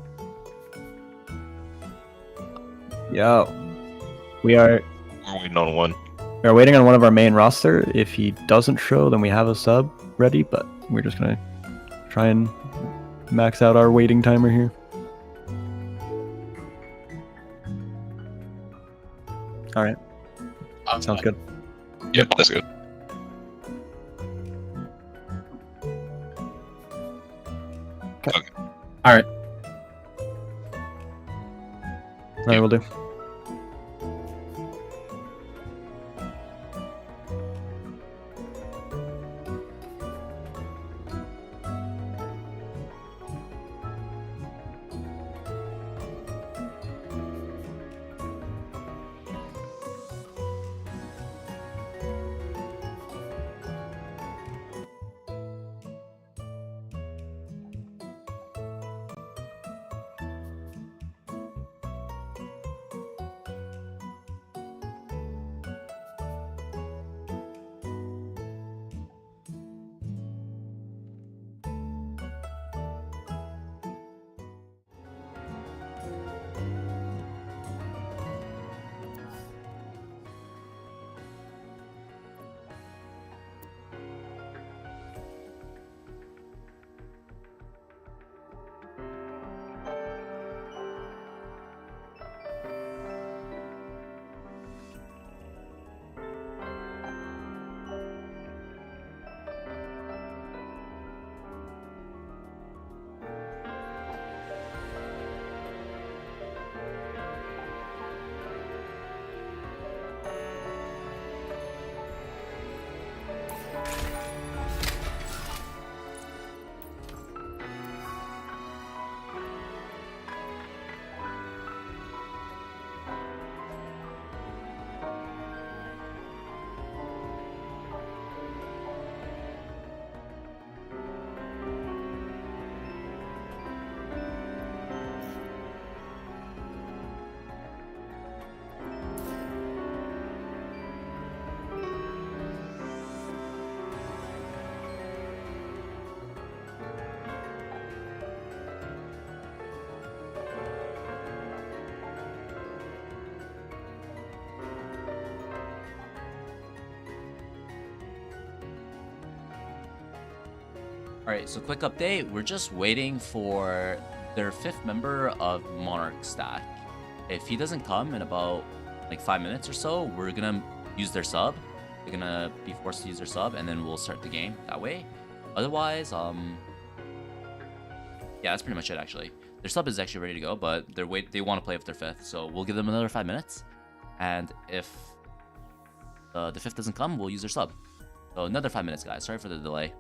Yo, we are waiting on one. waiting on one of our main roster. If he doesn't show, then we have a sub ready, but we're just gonna try and max out our waiting timer here. All right, sounds good. Yep, that's good. All right. All right, we'll do. Alright, so quick update. We're just waiting for their 5th member of Monarch stack. If he doesn't come in about like 5 minutes or so, we're gonna use their sub. They're gonna be forced to use their sub, and then we'll start the game that way. Otherwise, Yeah, that's pretty much it actually. Their sub is actually ready to go, but they want to play with their fifth, so we'll give them another 5 minutes. And if the fifth doesn't come, we'll use their sub. So another 5 minutes, guys. Sorry for the delay.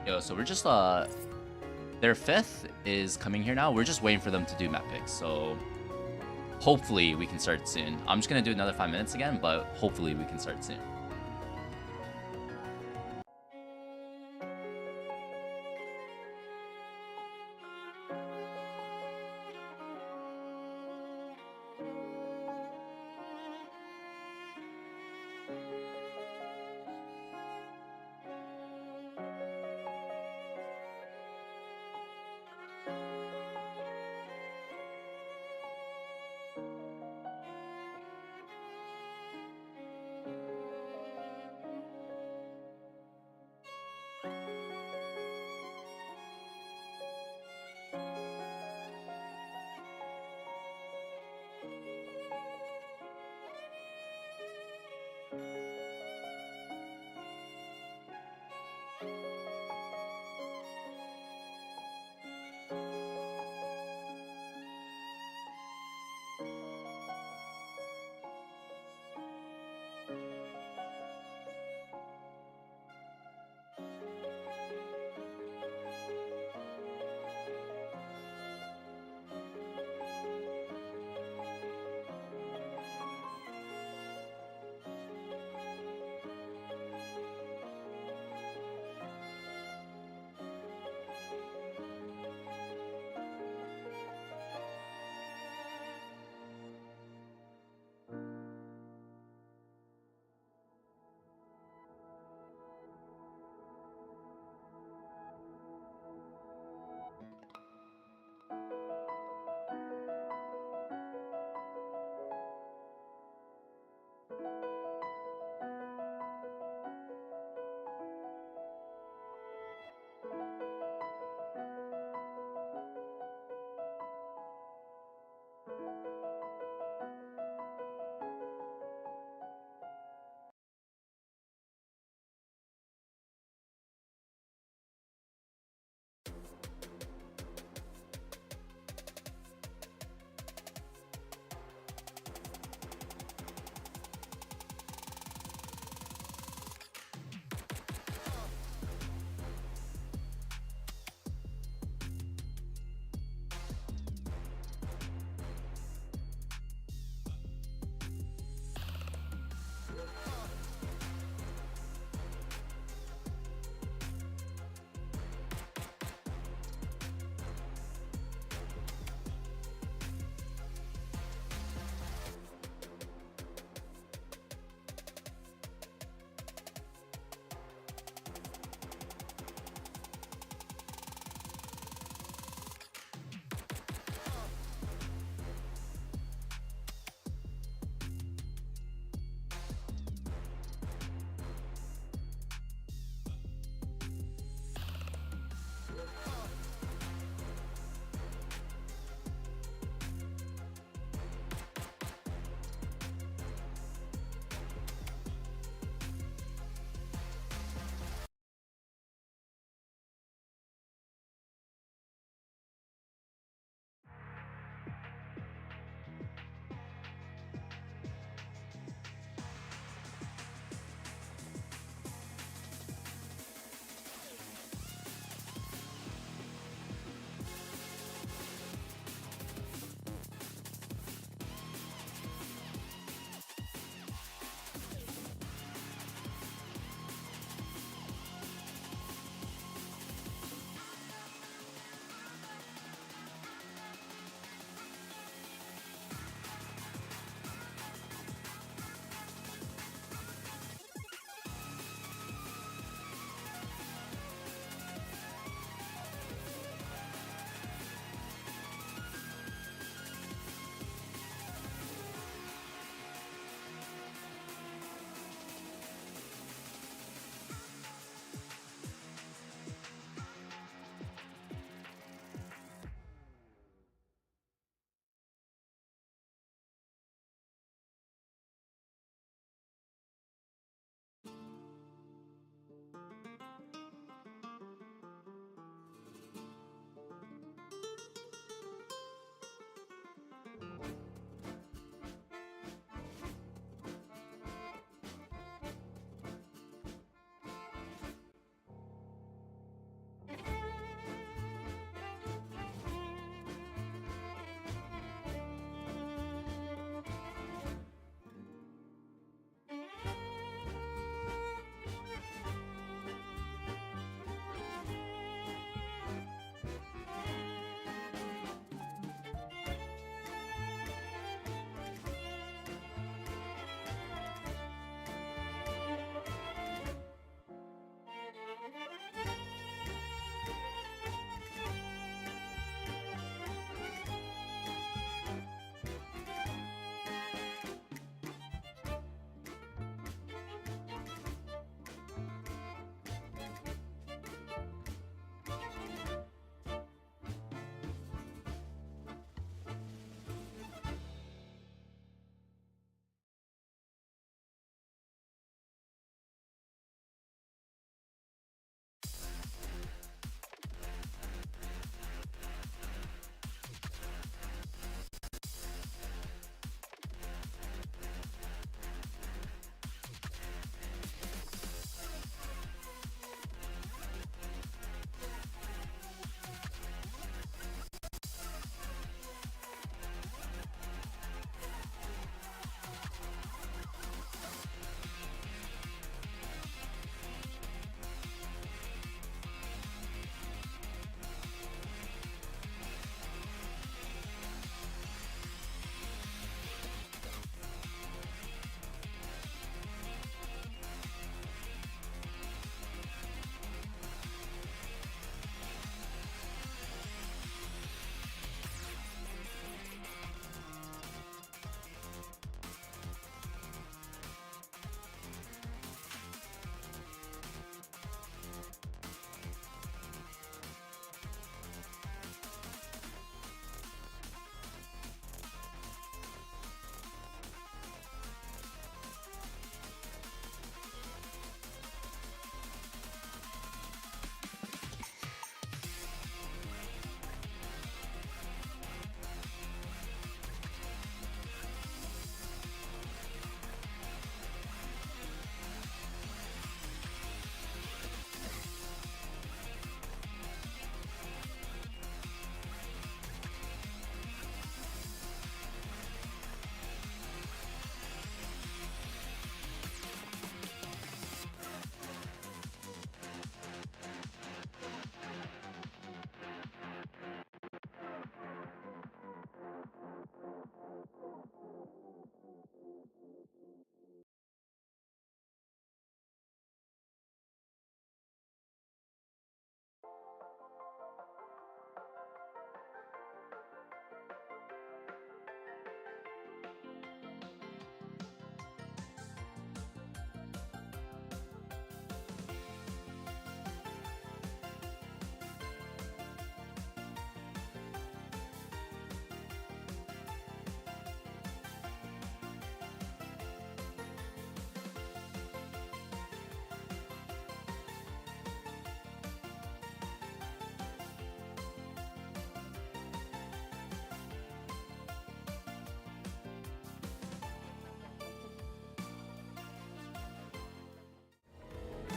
Yo, so we're just their 5th is coming here now. We're just waiting for them to do map picks. So hopefully we can start soon. I'm just gonna do another 5 minutes again, but hopefully we can start soon.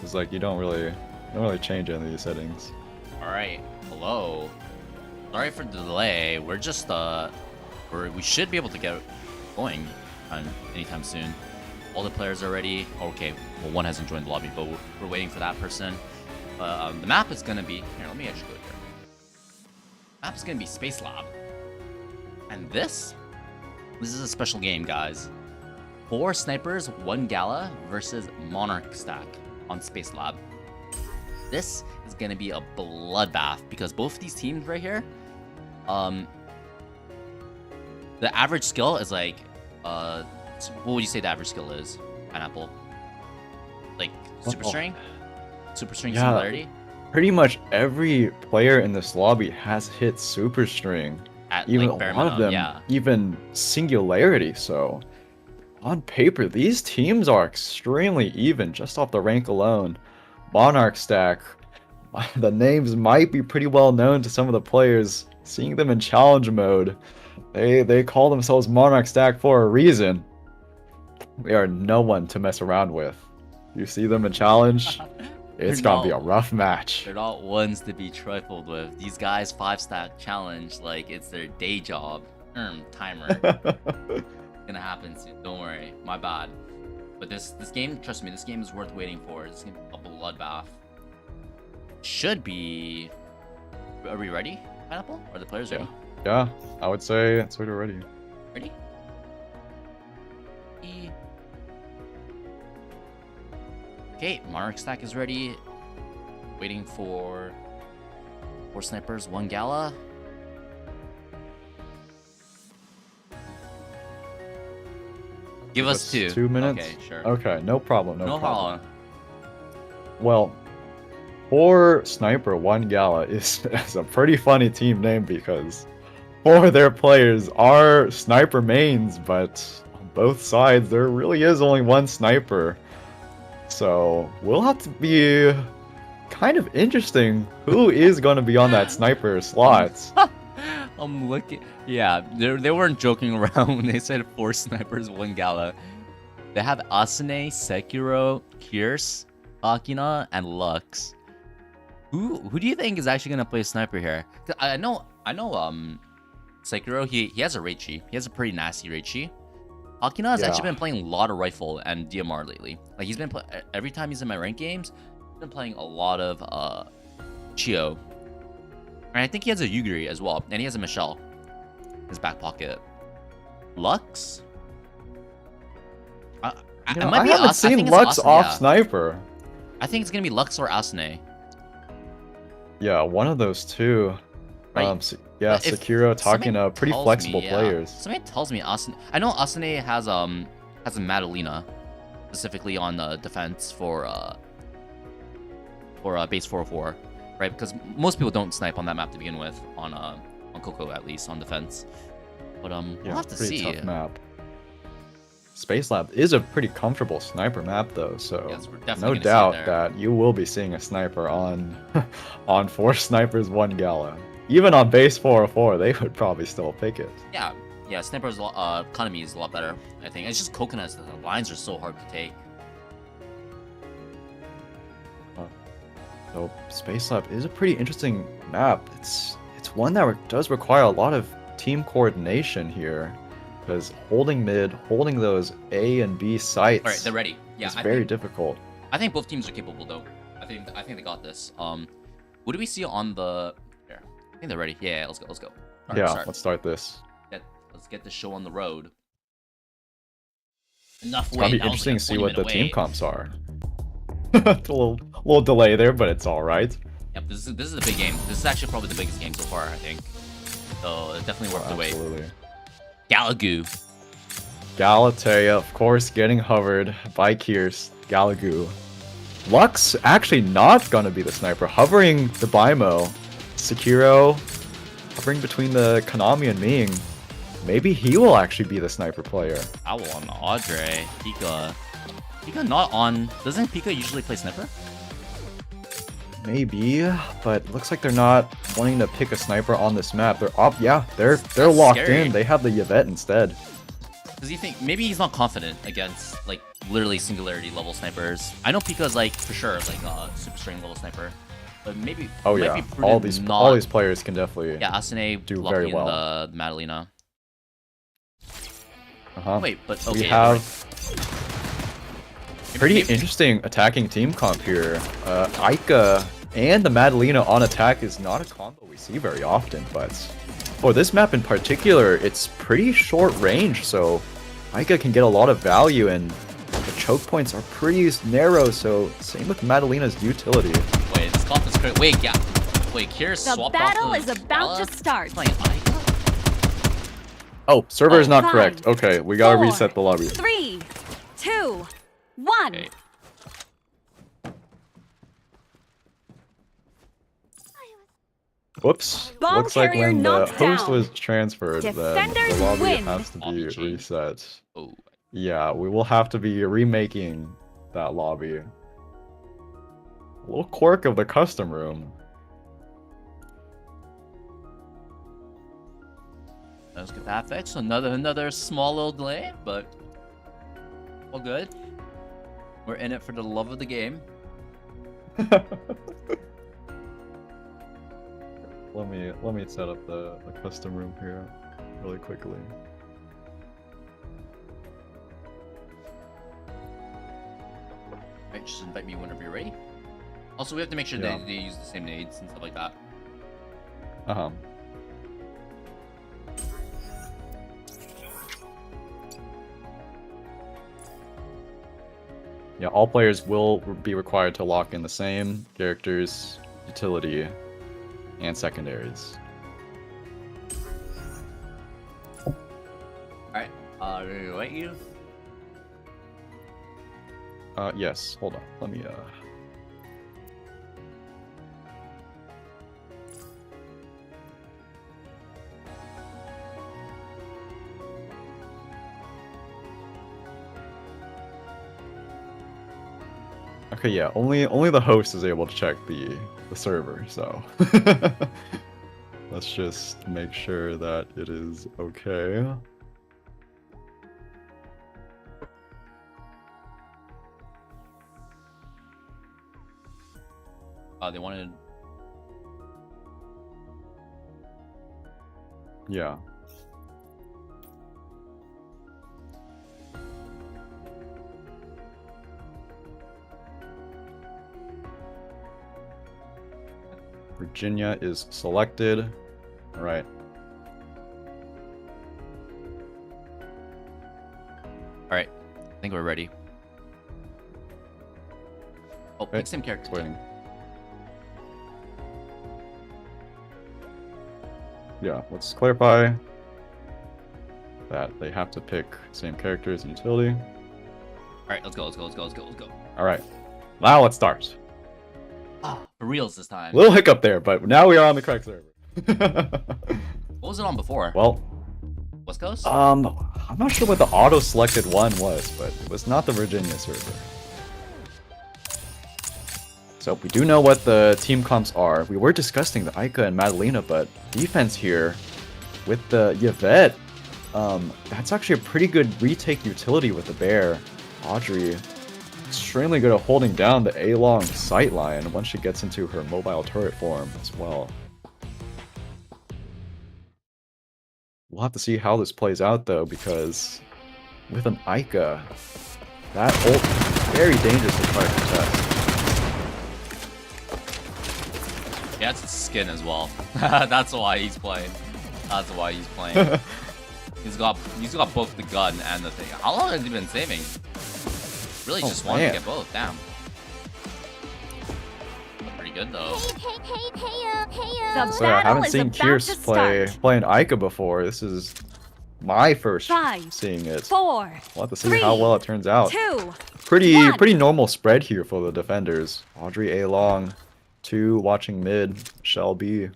It's like you don't really change any of these settings. All right, hello. Sorry for the delay. We're just we should be able to get going anytime soon. All the players are ready. Okay, well, one hasn't joined the lobby, but we're waiting for that person. The map is gonna be here. Let me actually go here. Map is gonna be Space Lab, and this is a special game, guys. 4 snipers, 1 Gala versus Monarch stack on Space Lab. This is gonna be a bloodbath because both of these teams right here, the average skill is like, what would you say the average skill is, Pineapple? Like super string singularity? Pretty much every player in this lobby has hit super string. At Even like, bare a lot of them, minimum, yeah. even singularity. So on paper, these teams are extremely even just off the rank alone. Monarch stack, the names might be pretty well known to some of the players. Seeing them in challenge mode, they call themselves Monarch stack for a reason. We are no one to mess around with. You see them in challenge, it's gonna be a rough match. They're not ones to be trifled with. These guys 5-stack challenge like it's their day job. Timer. Gonna happen soon. Don't worry. My bad. But this game, trust me, this game is worth waiting for. This is gonna be a bloodbath. Should be. Are we ready, Pineapple? Are the players ready? Yeah, I would say it's sort of ready. Ready? Okay, Monarch stack is ready. Waiting for 4 snipers, 1 Gala. Give us 2. 2 minutes? Okay, sure. Okay, no problem, No problem. Well, 4 Sniper, 1 Gala is a pretty funny team name because 4 of their players are Sniper mains, but on both sides there really is only 1 Sniper. So we'll have to be kind of interesting who is going to be on that Sniper slot. I'm looking. Yeah, they weren't joking around when they said 4 snipers, 1 Gala. They have Asune, Sekiro, Kirse, Akina, and Lux. Who do you think is actually gonna play sniper here? 'Cause I know Sekiro, he has a Reichi. He has a pretty nasty Reichi. Akina has actually been playing a lot of rifle and DMR lately. Like he's been every time he's in my ranked games, he's been playing a lot of Chio. And I think he has a Yugiri as well, and he has a Michelle in his back pocket. Lux? I haven't seen Lux off Sniper. I think it's gonna be Lux or Asune. Yeah, one of those two. Right. Sekiro, Takina, pretty flexible players. Somebody tells me Asune. I know Asune has a Madalena, specifically on defense for base 404, right? Because most people don't snipe on that map to begin with, on Coco at least on defense. But we'll have to see. Tough map. Space Lab is a pretty comfortable sniper map though, so yes, we're no doubt that you will be seeing a sniper on on 4 snipers, 1 Gala. Even on base 404, they would probably still pick it. Yeah, sniper's economy is a lot better. I think it's just coconuts. The lines are so hard to take. So Space Lab is a pretty interesting map. It's one that does require a lot of team coordination here, because holding mid, holding those A and B sites. All right, they're ready. Yeah, it's very difficult. I think both teams are capable though. I think they got this. What do we see on the? Here, I think they're ready. Yeah, let's go. All right, let's start this. Let's get the show on the road. Enough It's gonna be interesting to see what the team comps are. It's a little delay there, but it's all right. Yep, this is a big game. This is actually probably the biggest game so far, I think. So it's definitely worth the wait. Absolutely. Galagoo. Galatea, of course, getting hovered by Kirse. Galagoo. Lux actually not gonna be the sniper, hovering the Bimo. Sekiro hovering between the Konami and Ming. Maybe he will actually be the sniper player. Owl on Audrey. Pika not on. Doesn't Pika usually play sniper? Maybe, but looks like they're not wanting to pick a sniper on this map. They're up, yeah, they're locked scary. in. They have the Yvette instead. Does he think maybe he's not confident against like literally singularity level snipers? I know Pika's like for sure like super string level sniper, but maybe Oh it might yeah, be prudent all these players can definitely yeah Asune do blocking very well. the Madalena. Wait, but okay. We have maybe- pretty maybe- interesting attacking team comp here. Aika and the Madalena on attack is not a combo we see very often, but for this map in particular, it's pretty short range, so Aika can get a lot of value, and the choke points are pretty narrow, so same with Madalena's utility. Wait, this comp is crazy. Wait, yeah. Wait, Kira's The swapped battle off is about to start. Playing Aika? Oh, server is not 5, correct. Okay, we gotta 4, reset the lobby. 3, 2, 1. Okay. Whoops. Bomb Looks like carrier when the knocked host down. was transferred, then Defenders the lobby win. has to be Lobby change. reset. Oh. Yeah, we will have to be remaking that lobby. A little quirk of the custom room. Let's get that fixed. Another small little delay, but all good. We're in it for the love of the game. Let me set up the custom room here really quickly. Right, just invite me whenever you're ready. Also, we have to make sure Yeah. they use the same nades and stuff like that. Uh-huh. Yeah, all players will be required to lock in the same characters, utility, and secondaries. Alright, invite you. Yes, hold on. Let me, Okay, yeah, only the host is able to check the server, so let's just make sure that it is okay. They wanted. Yeah. Virginia is selected. All right. Alright, I think we're ready. Oh, Okay, pick same character. Waiting. Yeah, let's clarify that they have to pick same characters and utility. Alright, let's go. All right. Now let's start. Ah, for reals this time. Little hiccup there, but now we are on the correct server. What was it on before? Well, West Coast? I'm not sure what the auto-selected one was, but it was not the Virginia server. So we do know what the team comps are. We were discussing the Aika and Madalena, but defense here with the Yvette, that's actually a pretty good retake utility with the bear. Audrey, extremely good at holding down the A-long sightline once she gets into her mobile turret form as well. We'll have to see how this plays out though, because with an Aika, that ult is very dangerous to try to protect. Yeah, it's his skin as well. That's why he's playing. He's got both the gun and the thing. How long has he been saving? Really just wanted to get both. Damn. Pretty good though. The So I battle haven't is seen about Kier's to play start. an Aika before. This is my first 5, seeing it. 4, We'll have to see how well it turns out. 2, Pretty 1. pretty normal spread here for the defenders. Audrey A long, 2 watching mid, Shell B.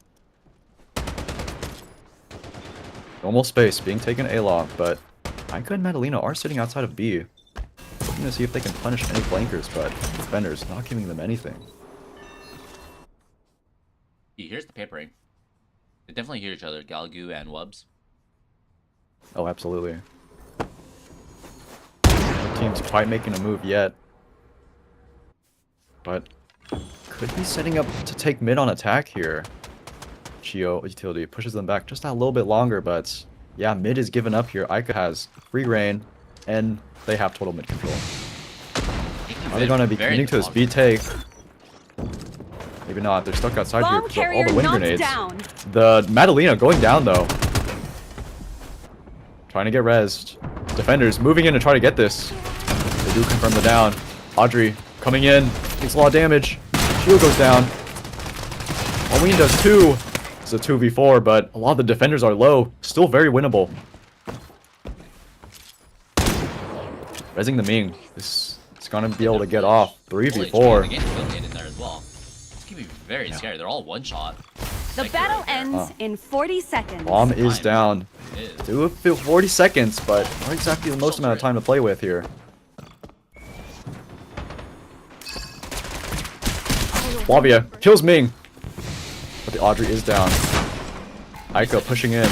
Normal space being taken A long, but Aika and Madalena are sitting outside of B. Looking to see if they can punish any flankers, but defenders not giving them anything. Here's the papering. They definitely hear each other, Galgu and Wubs. Oh, absolutely. seems quite making a move yet. But could be setting up to take mid on attack here. Chio utility pushes them back just a little bit longer, but yeah, mid is given up here. Ica has free reign, and they have total mid control. Are they going to be committing to this B take? Maybe not. They're stuck outside here because of all the wind grenades. Down. The Madalena going down though. Trying to get rezzed. Defenders moving in to try to get this. They do confirm the down. Audrey coming in. Takes a lot of damage. Shield goes down. Halloween does too. It's a 2v4, but a lot of the defenders are low. Still very winnable. Rezzing the Ming. This is going to be able to get off. 3v4. Very scary. They're all one shot. The battle ends in 40 seconds. Bomb is down. Do it feel 40 seconds, but not exactly the most amount of time to play with here. Flavia kills Ming, but the Audrey is down. Ica pushing in.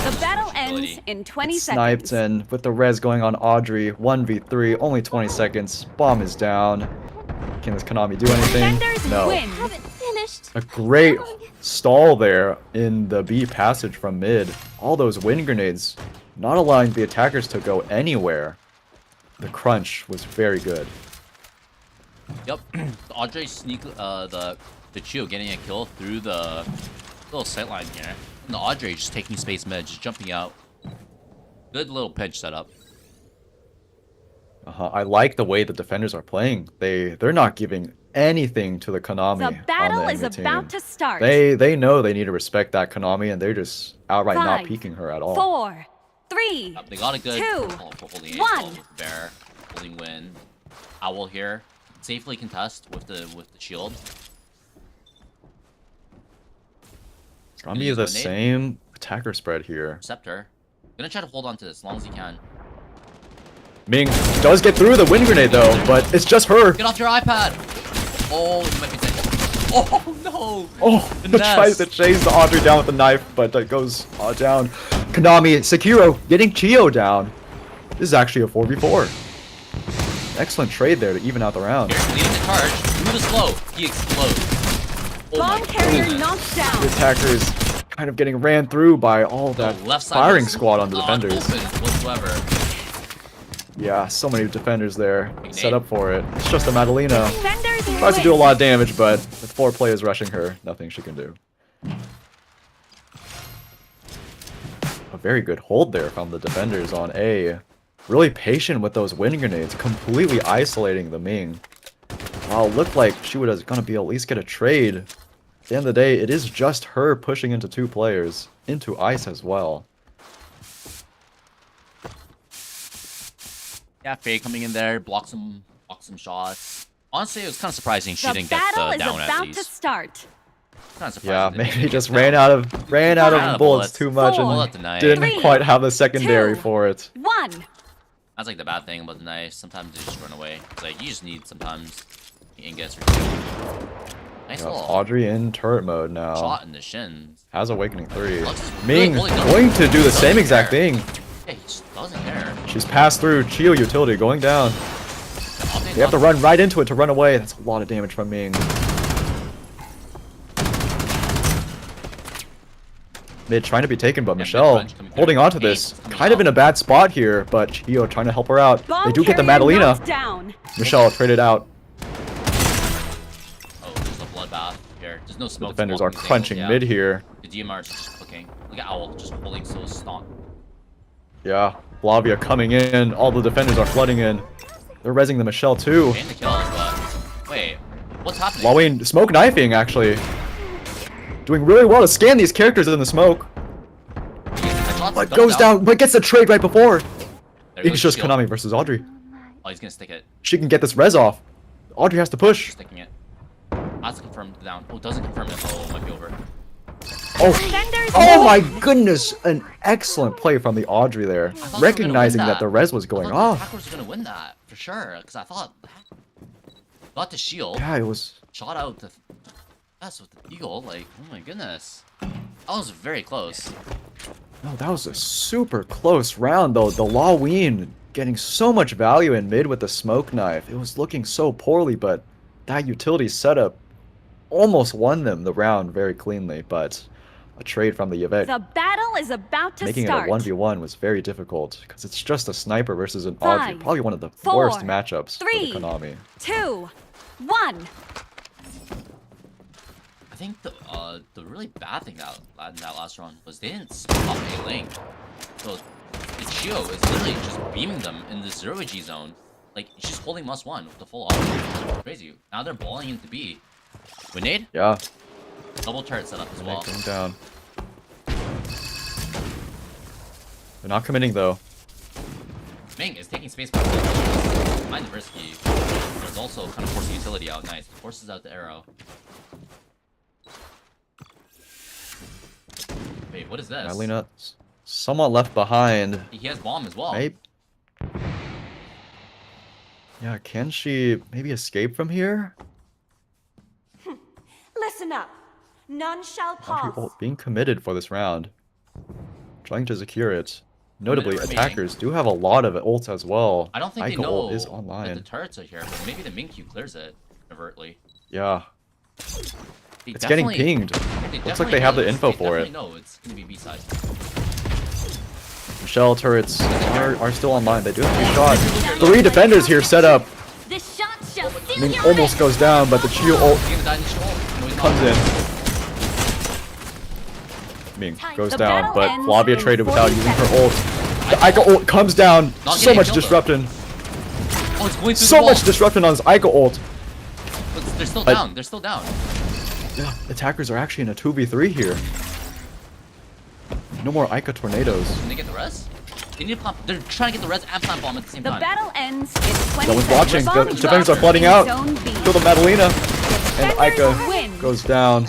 The battle ends in 20 Sniped, seconds. and with the res going on Audrey, 1v3, only 20 seconds. Bomb is down. Can this Konami do anything? Defenders No. win. A great stall there in the B passage from mid. All those wind grenades not allowing the attackers to go anywhere. The crunch was very good. Yep. Audrey sneak the Chio getting a kill through the little sightline here. And the Audrey just taking space mid, just jumping out. Good little pinch setup. I like the way the defenders are playing. They're not giving anything to the Konami. The battle on the is enemy about team. to start. They know they need to respect that Konami, and they're just outright not 5, peeking her at all. 4, 3, They got a good 2, for holding 1. with Bear, holding win. Owl here, safely contest with the shield. It's gonna be the same attacker spread here. Scepter. Gonna try to hold on to this as long as he can. Ming does get through the wind grenade though, but it's just her. Get off your iPad! Oh, you might be dead. Oh no! Oh, The tries to nest. chase the Audrey down with the knife, but that goes down. Konami, Sekiro getting Chio down. This is actually a 4v4. Excellent trade there to even out the round. Here's leading the charge. Through the slow. He explodes. Oh my Bomb carrier goodness. knocked down. The attackers kind of getting ran through by all that The left side firing was squad on the not defenders. open whatsoever. Yeah, so many defenders there Big set nade. up for it. It's just a Madalena. Defenders Tries to win. do a lot of damage, but with 4 players rushing her, nothing she can do. A very good hold there from the defenders on A. Really patient with those wind grenades, completely isolating the Ming. Wow, looked like she was gonna be at least get a trade. At the end of the day, it is just her pushing into 2 players, into ice as well. Yeah, Faye coming in there, block some shots. Honestly, it was kind of surprising she The didn't get battle the is down at about to least. start. Kind of surprising. Yeah, they maybe didn't he get just down. ran out of Ran out of bullets bullets. too much Four, Bullet and the knife. didn't Three, quite have the secondary 2, for it. 1. That's like the bad thing about the knife. Sometimes they just run away. It's like you just need sometimes ingots. Nice Yeah, little Audrey in turret mode now. shot in the shins. Has Awakening 3. Lux is Ming really holding going down. to do the same Doesn't exact care. thing. Yeah, he just doesn't care. She's passed through Chio utility going down. Optic You have to not- run right into it to run away. That's a lot of damage from Ming. Mid trying to be taken, but Michelle mid-range coming holding through. on to this. Kind of in a bad spot here, but Chio trying to help her out. Bomb They do get the carrier Madalena. knocked down. Michelle traded out. Oh, there's a bloodbath here. There's no The smoke. defenders from are both these crunching angles, mid here. Yeah. The DMR is just clicking. Look at Owl just holding so stomp. Yeah, Flavia coming in. All the defenders are flooding in. They're rezzing the Michelle too. Getting the kills, but wait, what's happening? Wawin smoke knifing actually. Doing really well to scan these characters in the smoke. But goes down, but gets the trade right before. There It's goes just shield. Konami versus Audrey. Oh, he's gonna stick it. She can get this res off. Audrey has to push. Sticking it. That's confirmed down. Oh, doesn't confirm it. Oh, it might be over. Oh, Defenders oh win. my goodness. An excellent play from the Audrey there. I thought they were gonna Recognizing win that the res was going I thought off. the Packers were gonna win that for sure, because I thought got the shield, Yeah, it was. shot out the that's with the eagle. Like, oh my goodness, that was very close. No, that was a super close round though. The Laween getting so much value in mid with the smoke knife. It was looking so poorly, but that utility setup almost won them the round very cleanly, but a trade from the Yvette The battle is about to making start. it a 1v1 was very difficult because it's just a sniper versus an Audrey. 5, Probably one of the 4, worst matchups 3, for the Konami. 2, 1. I think the really bad thing that in that last round was they didn't stop a link. So the Chio is literally just beaming them in the 0G zone. Like, she's holding must one with the full Audrey. Crazy. Now they're balling into B. Grenade? Yeah. Double turret setup as well. Going down. They're not committing though. Ming is taking space by behind the Brisky. There's also kind of forcing utility out. Nice. Forces out the arrow. Wait, what is this? Adelina somewhat left behind. He has bomb as well. Maybe. Yeah, can she maybe escape from here? Listen up. None shall Audrey pause. ult being committed for this round. Trying to secure it. Notably, remaining. attackers do have a lot of ults as well. I don't think they Ico know ult is that online. the turrets are here, but maybe the Ming Q clears it overtly. Yeah, They it's getting definitely- pinged. they Looks like they have the definitely info knows- for they it. definitely know it's gonna be B side. Michelle turrets are still online. They do have to be shot. 3 defenders here set up. This shot shall seal Ming your almost fate. goes down, but the Chio ult He's gonna die initial ult. No, he's not. comes in. Ming goes The down, battle but ends Flavia in traded without 40 using her ult. The Ico ult comes down. Not So getting much killed, though. disruption. Oh, it's going through So the wall. much disruption on his Ico ult. But they're still I- down. They're still down. Yeah, attackers are actually in a 2v3 here. No more Ica tornadoes. Can they get the res? They need to plant. They're trying to get the res and plant bomb at the same The time. battle ends in 20 No one's seconds. watching. Bomb The defenders are drops flooding in out. Zone B. Kill the Madalena. And Defenders Ica win. goes down.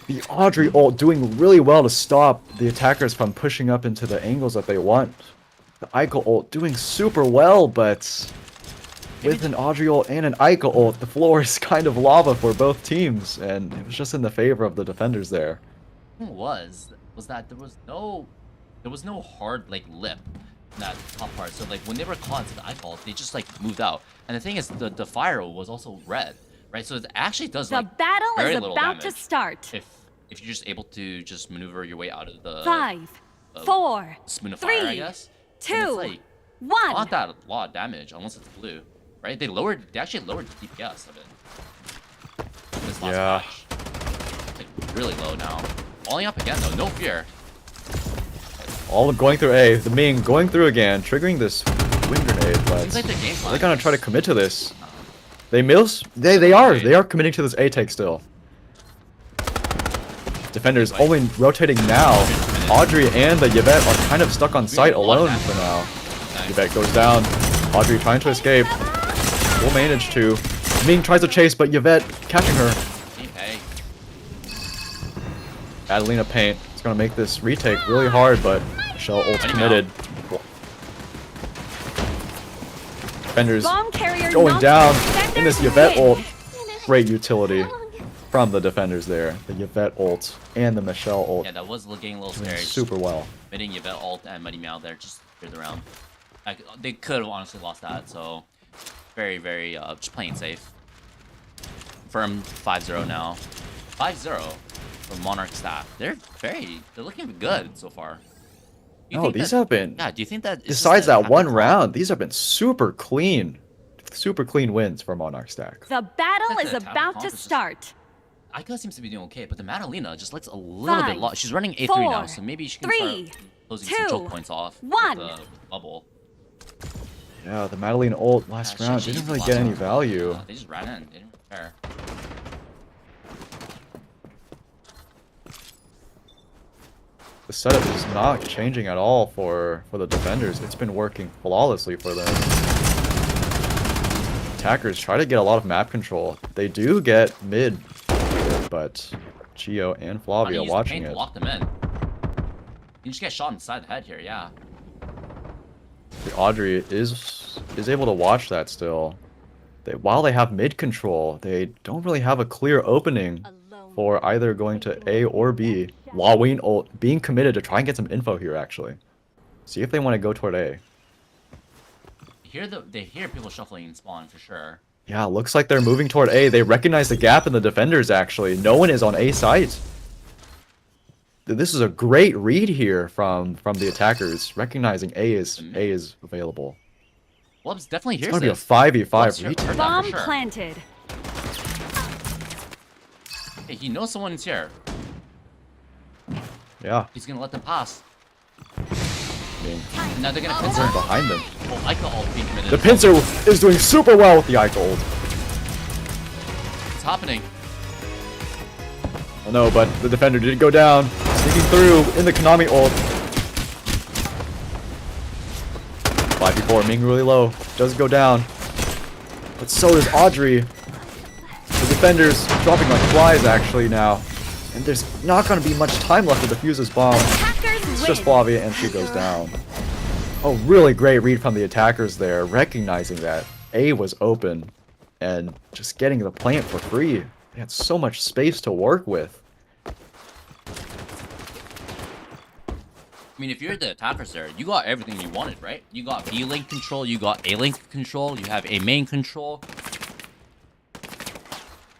The Audrey ult doing really well to stop the attackers from pushing up into the angles that they want. The Ica ult doing super well, but with an Audrey ult and an Ica ult, the floor is kind of lava for both teams, and it was just in the favor of the defenders there. The thing was that there was no hard like lip in that top part. So like when they were caught into the eyeball, they just like moved out. And the thing is, the fire was also red, right? So it actually does The like battle very is little about to damage start. if you're just able to just maneuver your way out of the 5, 4, spoon of fire, I 3, guess. 2, And it's like 1. not that a lot of damage unless it's blue, right? They actually lowered the DPS of it. This last Yeah. match. It's like really low now. Falling up again though, no fear. All going through A. The Ming going through again, triggering this wind grenade, but Seems like their game plan. they're gonna try to commit to this. They are committing to this A take still. Defenders only rotating now. Audrey and the Yvette are kind of stuck on site alone for now. Yvette goes down. Audrey trying to escape. Will manage to. Ming tries to chase, but Yvette catching her. Okay. Adelina paint. It's gonna make this retake really hard, but Michelle ult's Ready committed. Defenders Bomb carrier going knocks down defenders in this Yvette win. ult. Great utility from the defenders there. The Yvette ult and the Michelle ult Yeah, that was getting a little doing scary. super well. Hitting Yvette ult and Muddy Meow there just cleared the round. Like, they could have honestly lost that, so very, very just playing safe. Firm 5-0 now. 5-0 for Monarch staff. They're looking good so far. Do you No, think these that- have been. Yeah, do you think that it's just Besides that one tactical? round, these have been super clean wins for Monarch Stack. The battle Look at is the tab about to conferences. start. Ica seems to be doing okay, but the Madalena just looks a little bit 5, lost. She's running A3 now, 4, so maybe she can 3, start closing some 2, choke points off 1. with the bubble. Yeah, the Madalena ult last Yeah, round she didn't used really the get last any round. value. They just ran in. They didn't care. The setup is not changing at all for the defenders. It's been working flawlessly for them. Attackers try to get a lot of map control. They do get mid, but Chio and How do you Flavia use the watching paint to it. lock them in? You just get shot inside the head here, yeah. The Audrey is able to watch that still. While they have mid control, they don't really have a clear opening for either going to A or B. Laween ult being committed to try and get some info here, actually. See if they want to go toward A. They hear people shuffling in spawn for sure. Yeah, looks like they're moving toward A. They recognize the gap in the defenders, actually. No one is on A site. This is a great read here from the attackers, recognizing A is available. Lubs definitely It's hears going to be a this. 5v5 Lubs retake. heard that Bomb for sure. planted. Hey, he knows someone's here. Yeah, He's gonna let them pass. I mean, And now they're gonna they're pincer. behind them. Oh, Ica ult being committed. The pincer is doing super well with the Ica ult. It's happening. Oh no, but the defender did go down. Sneaking through in the Konami ult. 5v4, Ming really low. Does go down. But so does Audrey. The defenders dropping like flies actually now. And there's not going to be much time left to defuse this bomb. Attackers It's win. just Flavia and she goes down. Oh, really great read from the attackers there, recognizing that A was open and just getting the plant for free. They had so much space to work with. I mean, if you're the attackers there, you got everything you wanted, right? You got B link control, you got A link control, you have a main control.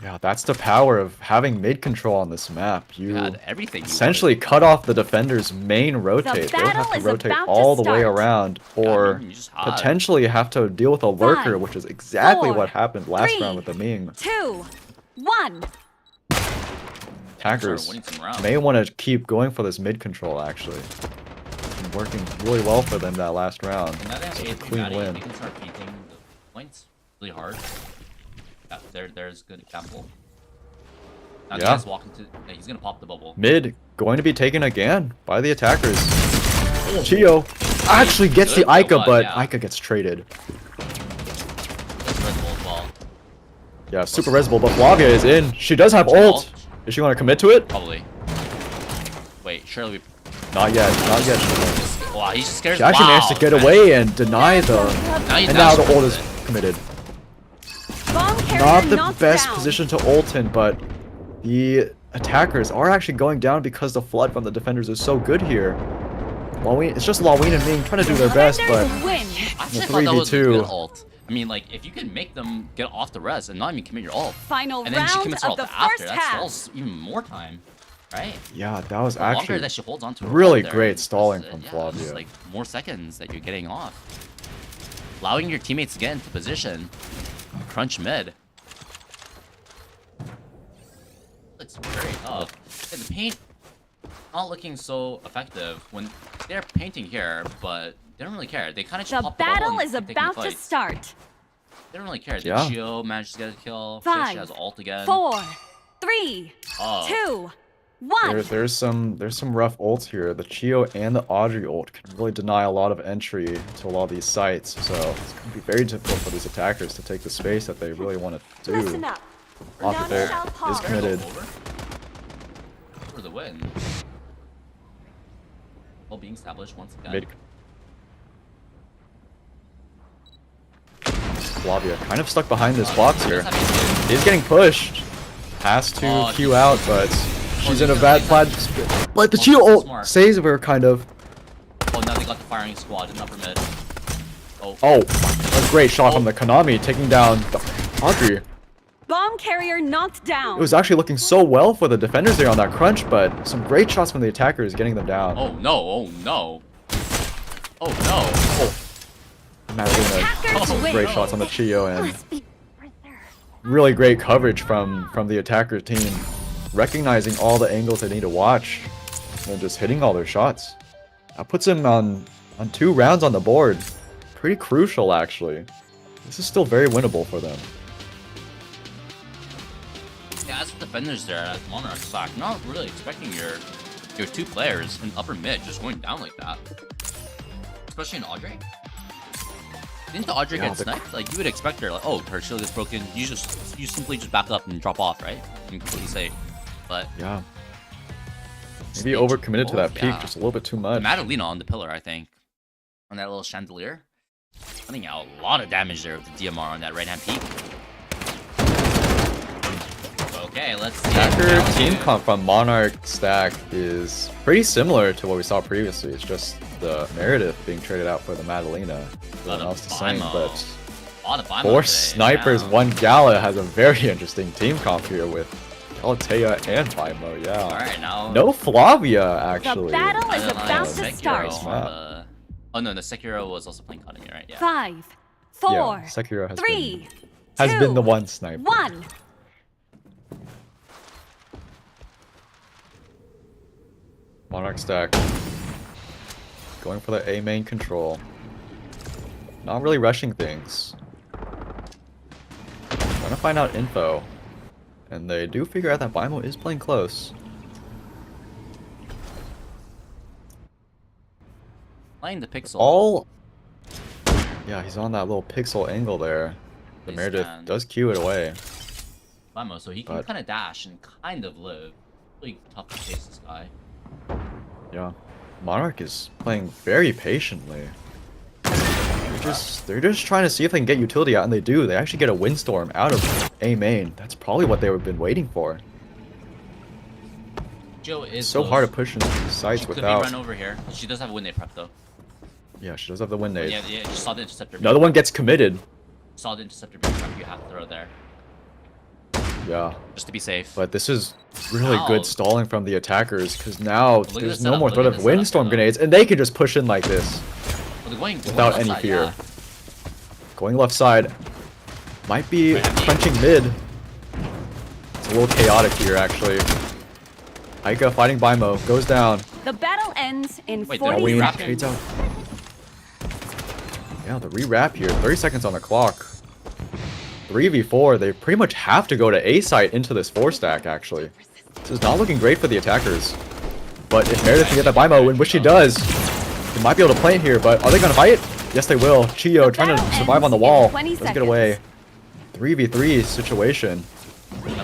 Yeah, that's the power of having mid control on this map. You You had everything. You essentially cut off the defender's main rotate. They don't have battle to is rotate about to all the way start. around, wanted. or You just had. potentially have to deal with a lurker, 5, which is exactly 4, what happened last 3, round with the Ming. 2, 1. Attackers Started winning some rounds. may want to keep going for this mid control, actually. Been working really well for them that last round. And now they have It's a A3 clean Maddie, win. they can start painting the points really hard. Yeah, there's a good example. Now the Yeah. guy's walking to. Yeah, he's gonna pop the bubble. Mid going to be taken again by the attackers. Chio actually gets the Good, but Ica, what? but Yeah. Ica gets traded. There's Red Bull as well. Yeah, super resible, but Flavia is in. She does have She ult. ult. Is she going to commit to it? Probably. Wait, surely we. Not yet, not yet. Wow, he scares. She actually managed to get away and deny the... Now he's And now the actually ult is committed. committed. Bomb carrier Not the knocked best down. position to ult in, but the attackers are actually going down because the flood from the defenders is so good here. Laween, it's just Laween and Ming trying to do their best, but Defenders win. I actually the thought that was a 3v2. good ult. I mean, like, if you can make them get off the res and not even commit your ult, Final and then she round commits her of ult the after, first that half. stalls even more time, right? yeah, that was The longer actually that she holds on to her really ult there, great it's stalling just, from yeah, Flavia. it's like more seconds that you're getting off. Allowing your teammates to get into position. Crunch mid. Looks very tough. Yeah, the paint not looking so effective when they're painting here, but they don't really care. They kind of just The pop the bubble battle and is keep taking about to fights. start. They don't really care. The Yeah. Chio managed to get a kill. 5, Fish has ult again. 4, 3, Oh. 2, 1. there's some rough ults here. The Chio and the Audrey ult can really deny a lot of entry to a lot of these sites, so it's going to be very difficult for these attackers to take the space that they really want to do. Listen up. Off of there shall is pause. committed. Over. For the win. All being established once again. Mid. Flavia kind of stuck behind this box here. He's getting pushed. Has to Oh, queue he's- out, but she's in a he's bad gonna spot. But the Oh, Chio this is ult smart. saves her kind of. Oh, now they got the firing squad in upper mid. Oh, Oh, a great shot from the Konami taking down the Audrey. Bomb carrier knocked down. It was actually looking so well for the defenders there on that crunch, but some great shots from the attackers getting them down. oh no, oh no. Oh no. Madalena, Attackers some win. great shots on the Chio and really great coverage from the attacker team, recognizing all the angles they need to watch and just hitting all their shots. That puts him on 2 rounds on the board. Pretty crucial, actually. This is still very winnable for them. Yeah, as for defenders there at Monarch Slack, not really expecting your 2 players in upper mid just going down like that. Especially in Audrey. Didn't the Audrey Yeah, get the- sniped? Like, you would expect her, like, oh, her shield is broken. You simply just back up and drop off, right? You completely safe. But Yeah. Maybe overcommitted to that peak yeah. just a little bit too much. Madalena on the pillar, I think. On that little chandelier. Running out a lot of damage there with the DMR on that right hand peak. Okay, let's see. Attacker team comp from Monarch stack is pretty similar to what we saw previously. It's just the Meredith being traded out for the Madalena. Everyone else the same, but A lot of Bimo 4 today, snipers, yeah. 1 Gala has a very interesting team comp here with Galatea and Bimo, yeah. Alright, now. No Flavia, actually. The battle is I don't about know, to Sekiro start. on the- Oh no, the Sekiro was also playing Kanami, right? Yeah. 5, Yeah, 4, Sekiro has 3, been the 2, one sniper. 1. Monarch stack. Going for the A main control. Not really rushing things. Trying to find out info. And they do figure out that Bimo is playing close. Playing the pixel. All... Yeah, he's on that little pixel angle there. The He's Meredith can- does cue it away. Bimo, so he can But- kind of dash and kind of live. Really tough to chase this guy. Yeah. Monarch is playing very patiently. They're just trying to see if they can get utility out, and they do. They actually get a windstorm out of A main. That's probably what they've been waiting for. Joe is It's so close. hard to push into these sites She could be without... run over here. She does have a wind nade prep though. Yeah, she does have the wind nade. Yeah, just saw the interceptor. Another one gets committed. Saw the interceptor being prep. You have to throw there. Yeah, Just to be safe. but this is really Ow. good stalling from the attackers, because now at there's the no setup, more look threat at of the setup, windstorm though. grenades, and they can just push in like this Well, they're going without left any side, fear. yeah. Going left side. Might be Right, crunching mid. It's a little chaotic here, actually. Aika fighting Bimo. Goes down. The battle ends in Wait, 40 they're Wayne rewrapping? trades out. Yeah, the rewrap here. 30 seconds on the clock. 3v4. They pretty much have to go to A site into this 4-stack, actually. This is not looking great for the attackers. But if Meredith can get that Bimo, and which she does, they might be able to play it here, but are they going to fight? Yes, they will. Chio trying to battle survive on the ends wall. in 20 Let's get seconds. away. 3v3 situation.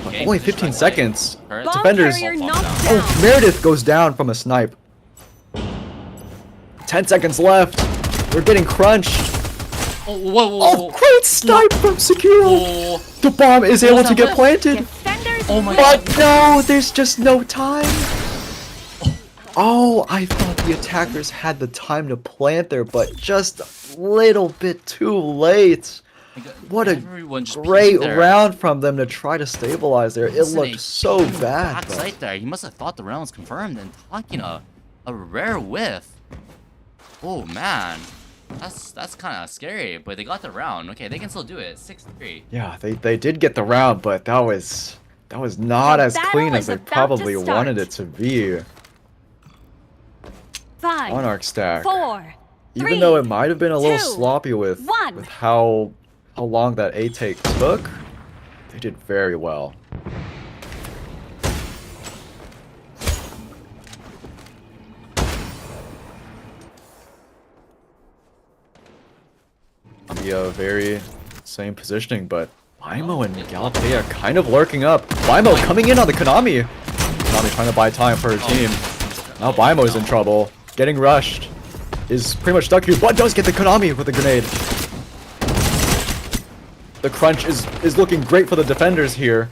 Okay, Only just 15 right seconds. away. Hurt. Bomb Defenders- carrier Oh, knocked fuck, down. Oh, Meredith goes down from a snipe. 10 seconds left. We're getting crunched. Oh, whoa, whoa, Oh, whoa. great snipe from Sekiro. Oh, The bomb is able was to that get whiff? planted. Defenders Oh my win. But no, there's just no time. Oh, I thought the attackers had the time to plant there, but just a little bit too late. What a everyone just great peeked there. round from them to try to stabilize there. It Listen, looked he so came bad. Back but- sight there. He must have thought the round was confirmed and talking a rare whiff. Oh man, that's kind of scary. But they got the round. Okay, they can still do it. 6-3. Yeah, they did get the round, but that was not The as clean battle as is they about to probably start. wanted it to be. 5, Monarch stack. 4, Even though it 3, might have been a little 2, sloppy with 1. how long that A take took, they did very well. The very same positioning, but Bimo and Galatea kind of lurking up. Bimo coming in on the Konami. Konami trying to buy time for her team. Now Bimo is in trouble. Getting rushed. Is pretty much stuck here, but does get the Konami with the grenade. The crunch is looking great for the defenders here.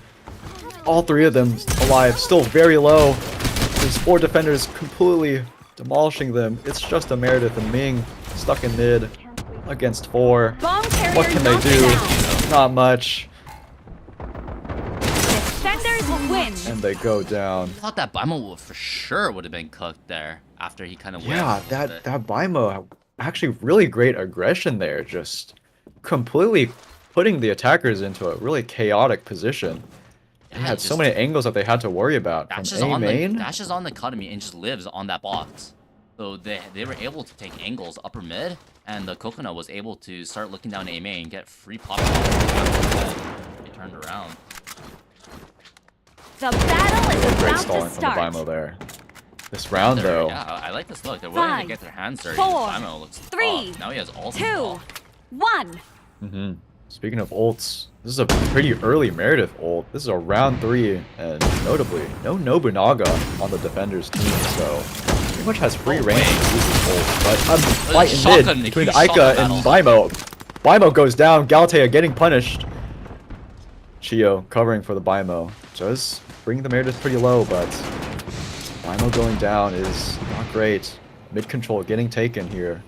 All 3 of them alive, still very low. There's 4 defenders completely demolishing them. It's just a Meredith and Ming stuck in mid against 4. Bomb carrier What can they knocked do? down. Not much. Defenders win. And they go down. I thought that Bimo for sure would have been cooked there after he kind of Yeah, that Bimo, actually really great aggression there. Just completely putting the attackers into a really chaotic position. They had so many angles that they had to worry about. From dashes A on main. the dashes on the Academy and just lives on that box. So they were able to take angles upper mid, and the Coconut was able to start looking down A main and get free pop. They turned around. The battle is Great about stalling to from the start. Bimo there. This round though, Yeah, I like this look. They're willing to 5, get their hands dirty. 4, Bimo looks 3, off. Now he has all 2, 1. Speaking of ults, this is a pretty early Meredith ult. This is a round 3, and notably, no Nobunaga on the defenders team, so pretty much has free reign to use this ult. But I'm fighting shotgun, mid a between huge Aika shotgun and Bimo. Bimo goes down, Galatea getting punished. Chio covering for the Bimo. does bring the Meredith pretty low, but Limo going down is not great. Mid control getting taken here.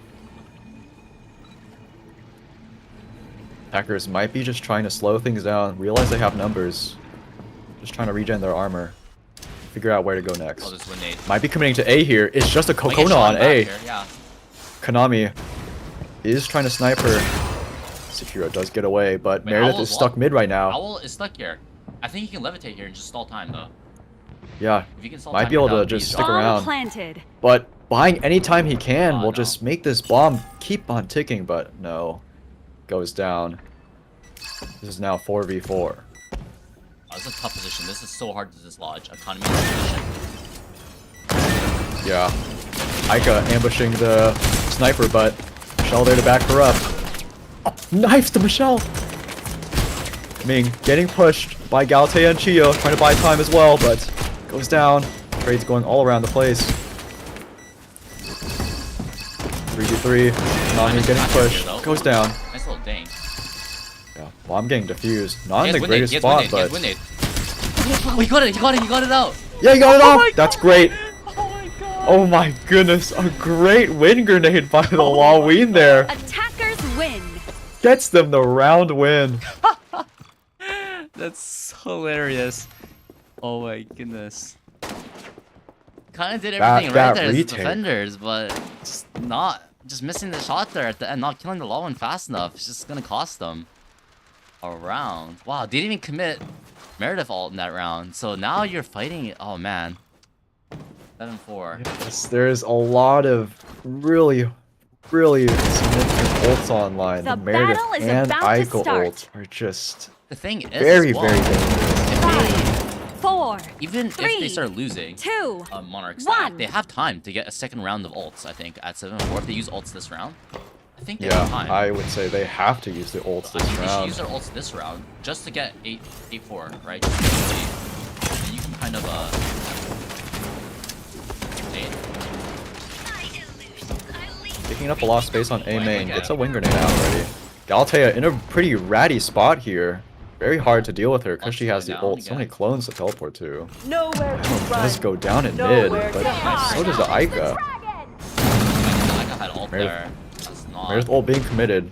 Attackers might be just trying to slow things down, realize they have numbers. Just trying to regen their armor. Figure out where to go next. Oh, this is when Nate. Might be committing to A here. It's just a Might get Kokona shot on back A. here, yeah. Konami is trying to snipe her. Sekiro does get away, but Wait, Meredith Owl is is stuck mid right now. Owl is stuck here. I think he can levitate here and just stall time though. Yeah, If you can stall might time be able here, that to would be just his stick job. around. planted. But buying any time he can Oh, will no. just make this bomb keep on ticking, but no. Goes down. This is now 4v4. Oh, this is a tough position. This is so hard to dislodge. Economy position. Yeah. Aika ambushing the sniper, but Michelle there to back her up. Oh, knife to Michelle! Ming getting pushed by Galatea and Chio, trying to buy time as well, but goes down. Trades going all around the place. 3v3. Nani getting pushed. Goes down. Nice little dang. Yeah, bomb getting defused. Not in He the has win greatest nade, spot, he has but win nade. Oh, he got it, he got it, he got it out! yeah, he got it Oh off. my That's God. great. Oh my god! Oh my goodness, a great wind grenade by the Lawween there. Attackers win. Gets them the round win. That's hilarious. Oh my goodness. Kind of did That- everything right that there as retake. defenders, but just missing the shot there at the end, not killing the low one fast enough. It's just gonna cost them a round. Wow, they didn't even commit Meredith ult in that round. So now you're fighting. Oh man, 7-4. Yes, there's a lot of really significant ults online. The The Meredith battle is and about to Aiko start. ults are just The thing is, very, as well, very dangerous. 5, 4, even if 3, they start losing 2. Monarch's one. side, they have time to get a second round of ults. I think at 7-4, if they use ults this round, I think they have Yeah, time. I would say they have to use the ults I this think they should round. use their ults this round just to get 8-4, right? Just to see. And you can kind of nade. Picking up a lot of space on A main, Yeah. gets a wing grenade out already. Galatea in a pretty ratty spot here. Very hard to deal with her because she has the Down ult. So again. many clones to teleport to. Nowhere to Does go down in mid, but so does the Aika. I got that ult Meredith. there. That's not. Meredith ult being committed.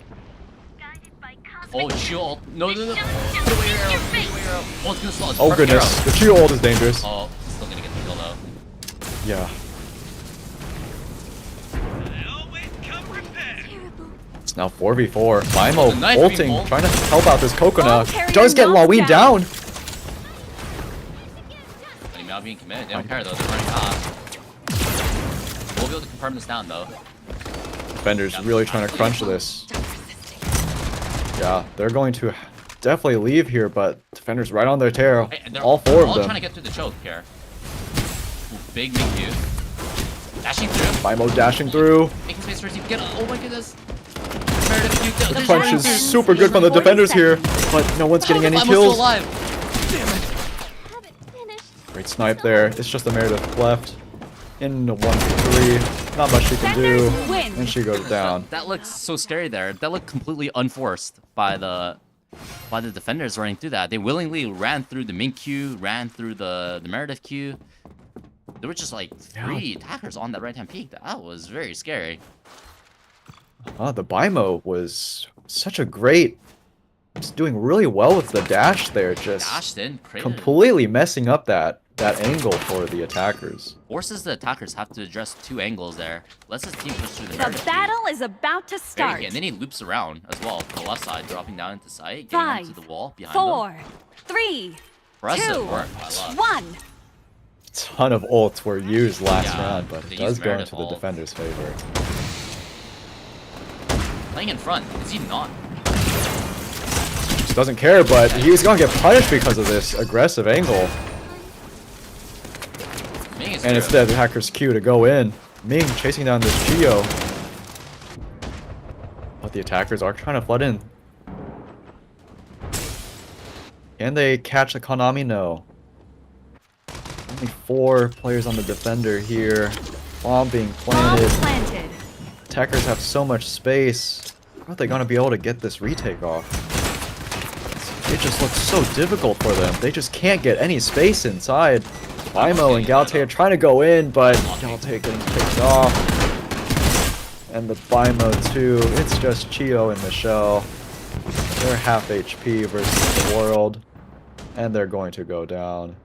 Oh, shield ult. No. Put away your arrow. Put away your arrow. Oh, it's gonna slow. It's Oh perfect goodness, arrow. the Chio ult is dangerous. Oh, still gonna get the kill though. Yeah. It's now 4v4. Limo The knife being ulting, pulled. trying to help out this Ball Coconut. carrier Does get knocked Lawween down. down. But now being committed. They don't care though. They're running fast. We'll be able to confirm this down though. Defenders really trying to crunch this. Yeah, they're going to definitely leave here, but defenders right on their tail. Hey, and they're All four of all them. trying to get through the choke here. Ooh, big Minkyu. Dashing through. Limo dashing through. Making space for his team. Get oh my goodness. Meredith, you The there's crunch no- is super good from the defenders here, but no one's getting any Limo's still kills. alive. Great snipe there. It's just the Meredith left. In the 1v3. Not much she can do. Defenders win. And she goes down. That looks so scary there. That looked completely unforced by the defenders running through that. They willingly ran through the Mink queue, ran through the Meredith queue. There were just like 3 attackers on that right-hand peak. That was very scary. The Bimo was such a great... Just doing really well with the dash there. Just Dashed in, created, completely messing up that angle for the attackers. forces the attackers have to address 2 angles there. Lets his team push through the The Meredith queue. battle is about to Very start. good. And then he loops around as well to the left side, dropping down into sight, getting 5, onto the wall behind them. 4, 3, Impressive 2, work by Love. 1. Ton of ults were used last Yeah, round, but they it does used go Meredith into the ult. defender's favor. Playing in front. Is he not? Just doesn't care, but he's gonna get punished because of this aggressive angle. Ming is And it's through. the attacker's cue to go in. Ming chasing down this Geo. But the attackers are trying to flood in. Can they catch the Konami? No. Only 4 players on the defender here. Bomb being Bomb planted. planted. Attackers have so much space. How are they gonna be able to get this retake off? it just looks so difficult for them. They just can't get any space inside. Bimo and Galatea trying to go in, but Galatea getting picked off. And the Bimo too. It's just Chio and Michelle. They're half HP versus the world. And they're going to go down.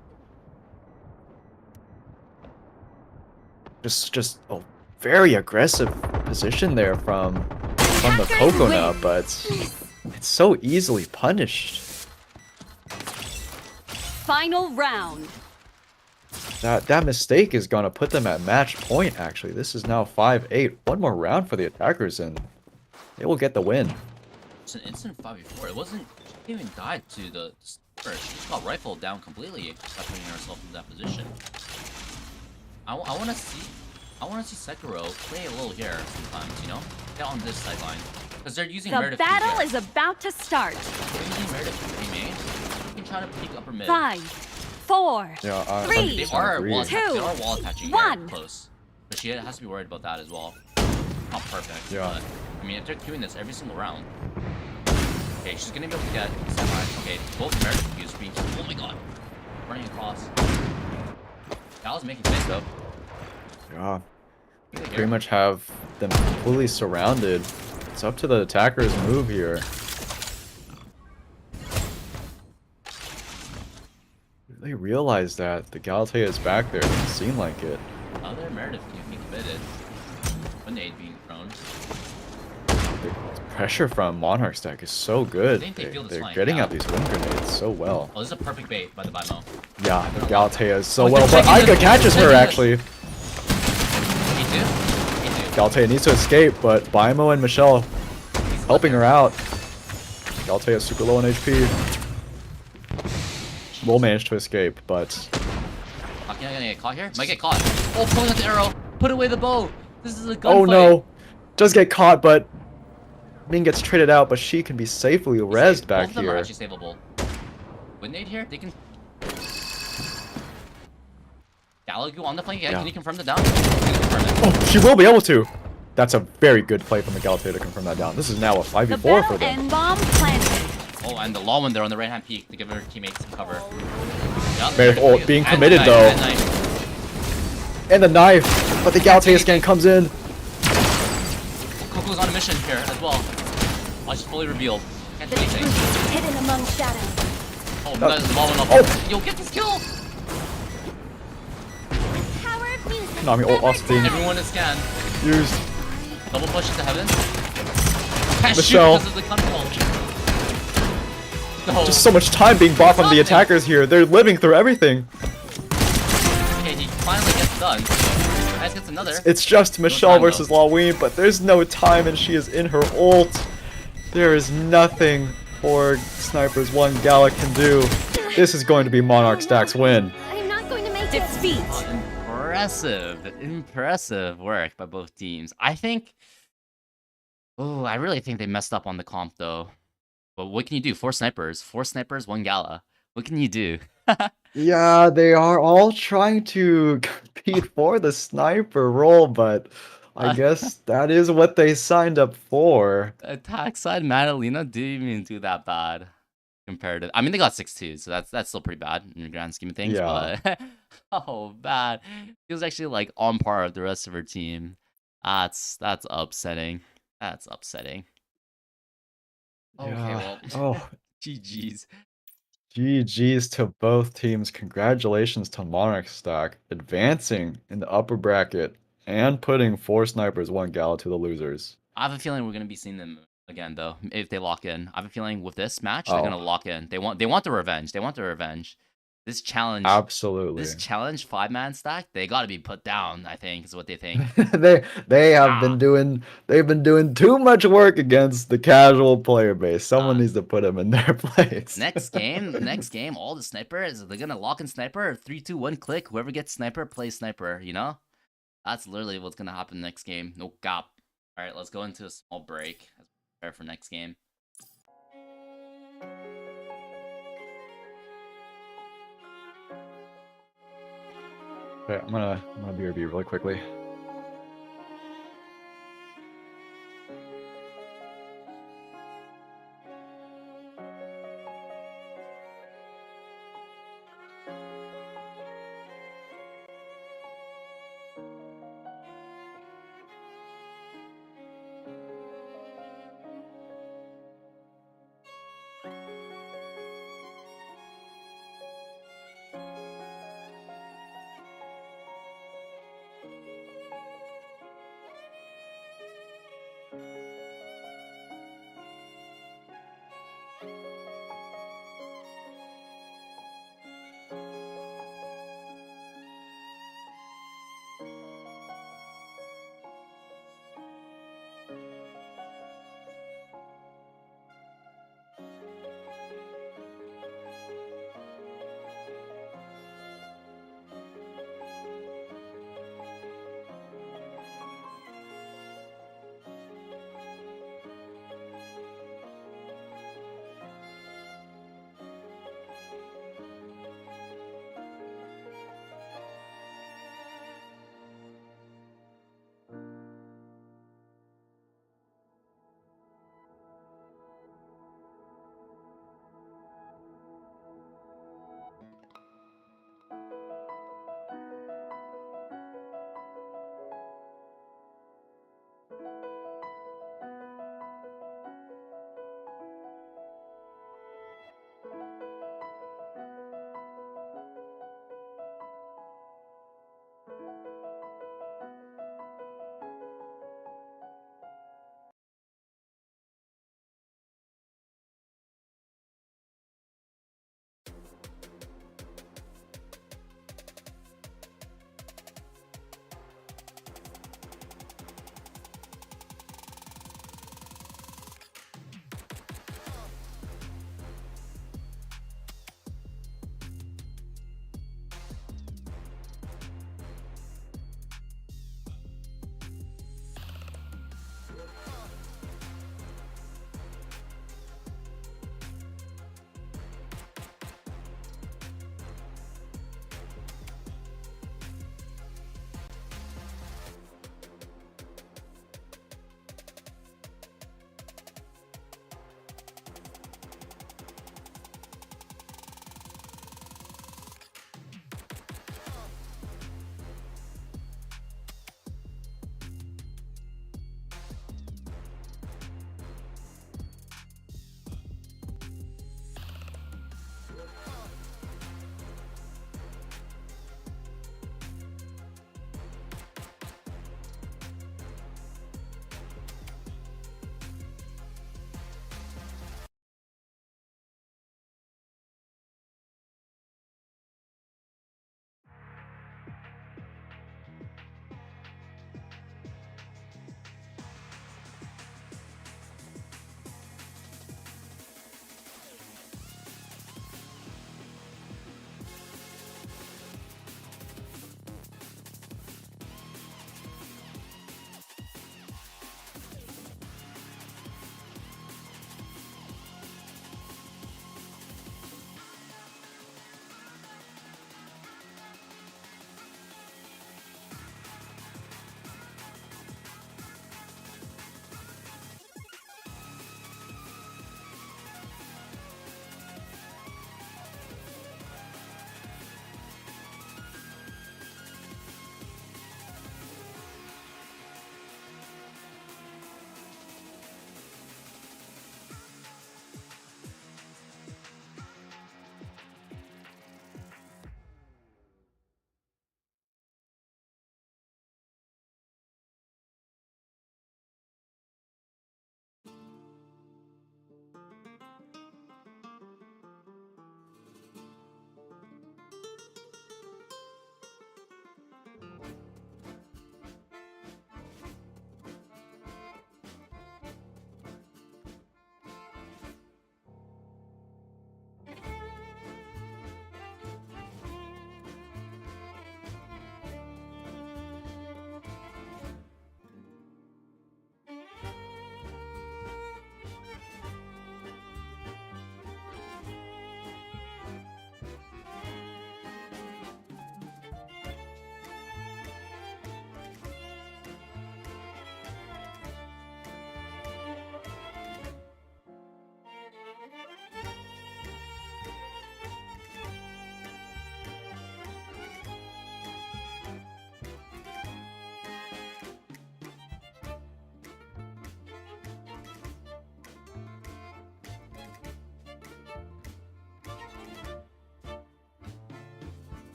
Just a very aggressive position there from the Coconut, but it's so easily punished. Final round. That mistake is gonna put them at match point. Actually, this is now 5-8. One more round for the attackers, and they will get the win. It's an instant 5v4. It wasn't. She didn't even die to the first. She just got rifled down completely by putting herself in that position. I want to see Sekiro play a little here sometimes. You know, get on this sideline because they're using The Meredith. battle is about to start. They're using Meredith to be main. You can try to peek upper mid. 5, 4, Yeah, 3, They are wall attaching. They are 2, wall attaching 1. here, close. But she has to be worried about that as well. Not perfect. Yeah. But, I mean, if they're doing this every single round. Okay, she's gonna be able to get semi. Okay, both Meredith use being. Oh my god, running across. That was making sense though. Yeah. Pretty much have them completely surrounded. It's up to the attackers' move here. They realize that the Galatea is back there. It doesn't seem like it. Other Meredith can be committed. Grenade being thrown. The pressure from Monarch's deck is so good. I think they feel this They're flying getting out. out these wind grenades so well. Oh, this is a perfect bait by the Bimo. Yeah, the Galatea is so Oh, well, they're but taking Aika it. catches They're her taking it. actually. Me too. Galatea needs to escape, but Bimo and Michelle helping her out. Galatea is super low on HP. Will manage to escape, but I'm gonna get caught here. Might get caught. Oh, pulling out the arrow. Put away the bow. This is a gunfight. oh no, does get caught, but Ming gets traded out, but she can be safely rezzed back Both of them are here. actually savable. Grenade here. They can. Galagu on the flank. Yeah, Yeah. can you confirm the down? Can you confirm it? Oh, she will be able to. That's a very good play from the Galatea to confirm that down. This is now a The 5v4 for battle them. and bomb planted. Oh, and the long one there on the right hand peak to give her teammates some cover. Yep, Meredith ult being and committed, the though. knife, and knife. And the knife, but the Galatea scan comes in. Coco's on a mission here as well. Oh, she's fully revealed. Can't do anything. Hidden among shadows. Oh, that's long enough. Oh. Yo, get this kill! Power of music. Konami ult also being Everyone is scanned. used. Double push into heaven. Can't Michelle. shoot because of the control. No. Just so much time being bought from the attackers here. They're living through everything. Okay, he finally gets done. Nice gets another. It's just Michelle time, versus Laween, but there's no time and she is in her ult. There is nothing poor Snipers 1 Gala can do. This is going to be Monarch Stack's win. I'm not going to make defeat. Impressive work by both teams. I think. Oh, I really think they messed up on the comp though. But what can you do? 4 snipers, 1 Gala. What can you do? Yeah, they are all trying to compete for the sniper role, but I guess that is what they signed up for. Attack side Madalena didn't even do that bad compared to. I mean, they got 6-2, so that's still pretty bad in the grand scheme of things. Yeah. But oh, bad. She was actually like on par with the rest of her team. That's upsetting. That's upsetting. Okay, Yeah. well, Oh, GG's. GG's to both teams. Congratulations to Monarch Stack advancing in the upper bracket and putting 4 snipers, 1 Gala to the losers. I have a feeling we're gonna be seeing them again though if they lock in. I have a feeling with this match they're Oh. gonna lock in. They want the revenge. They want the revenge. This challenge. Absolutely. This challenge 5-man stack, they gotta be put down, I think, is what they think. they have been doing too much work against the casual player base. Someone needs to put them in their place. next game, all the snipers, they're gonna lock in sniper, 3-2-1 click, whoever gets sniper plays sniper, you know? That's literally what's gonna happen next game. No gap. Alright, let's go into a small break as we prepare for next game. Okay, I'm gonna BRB really quickly.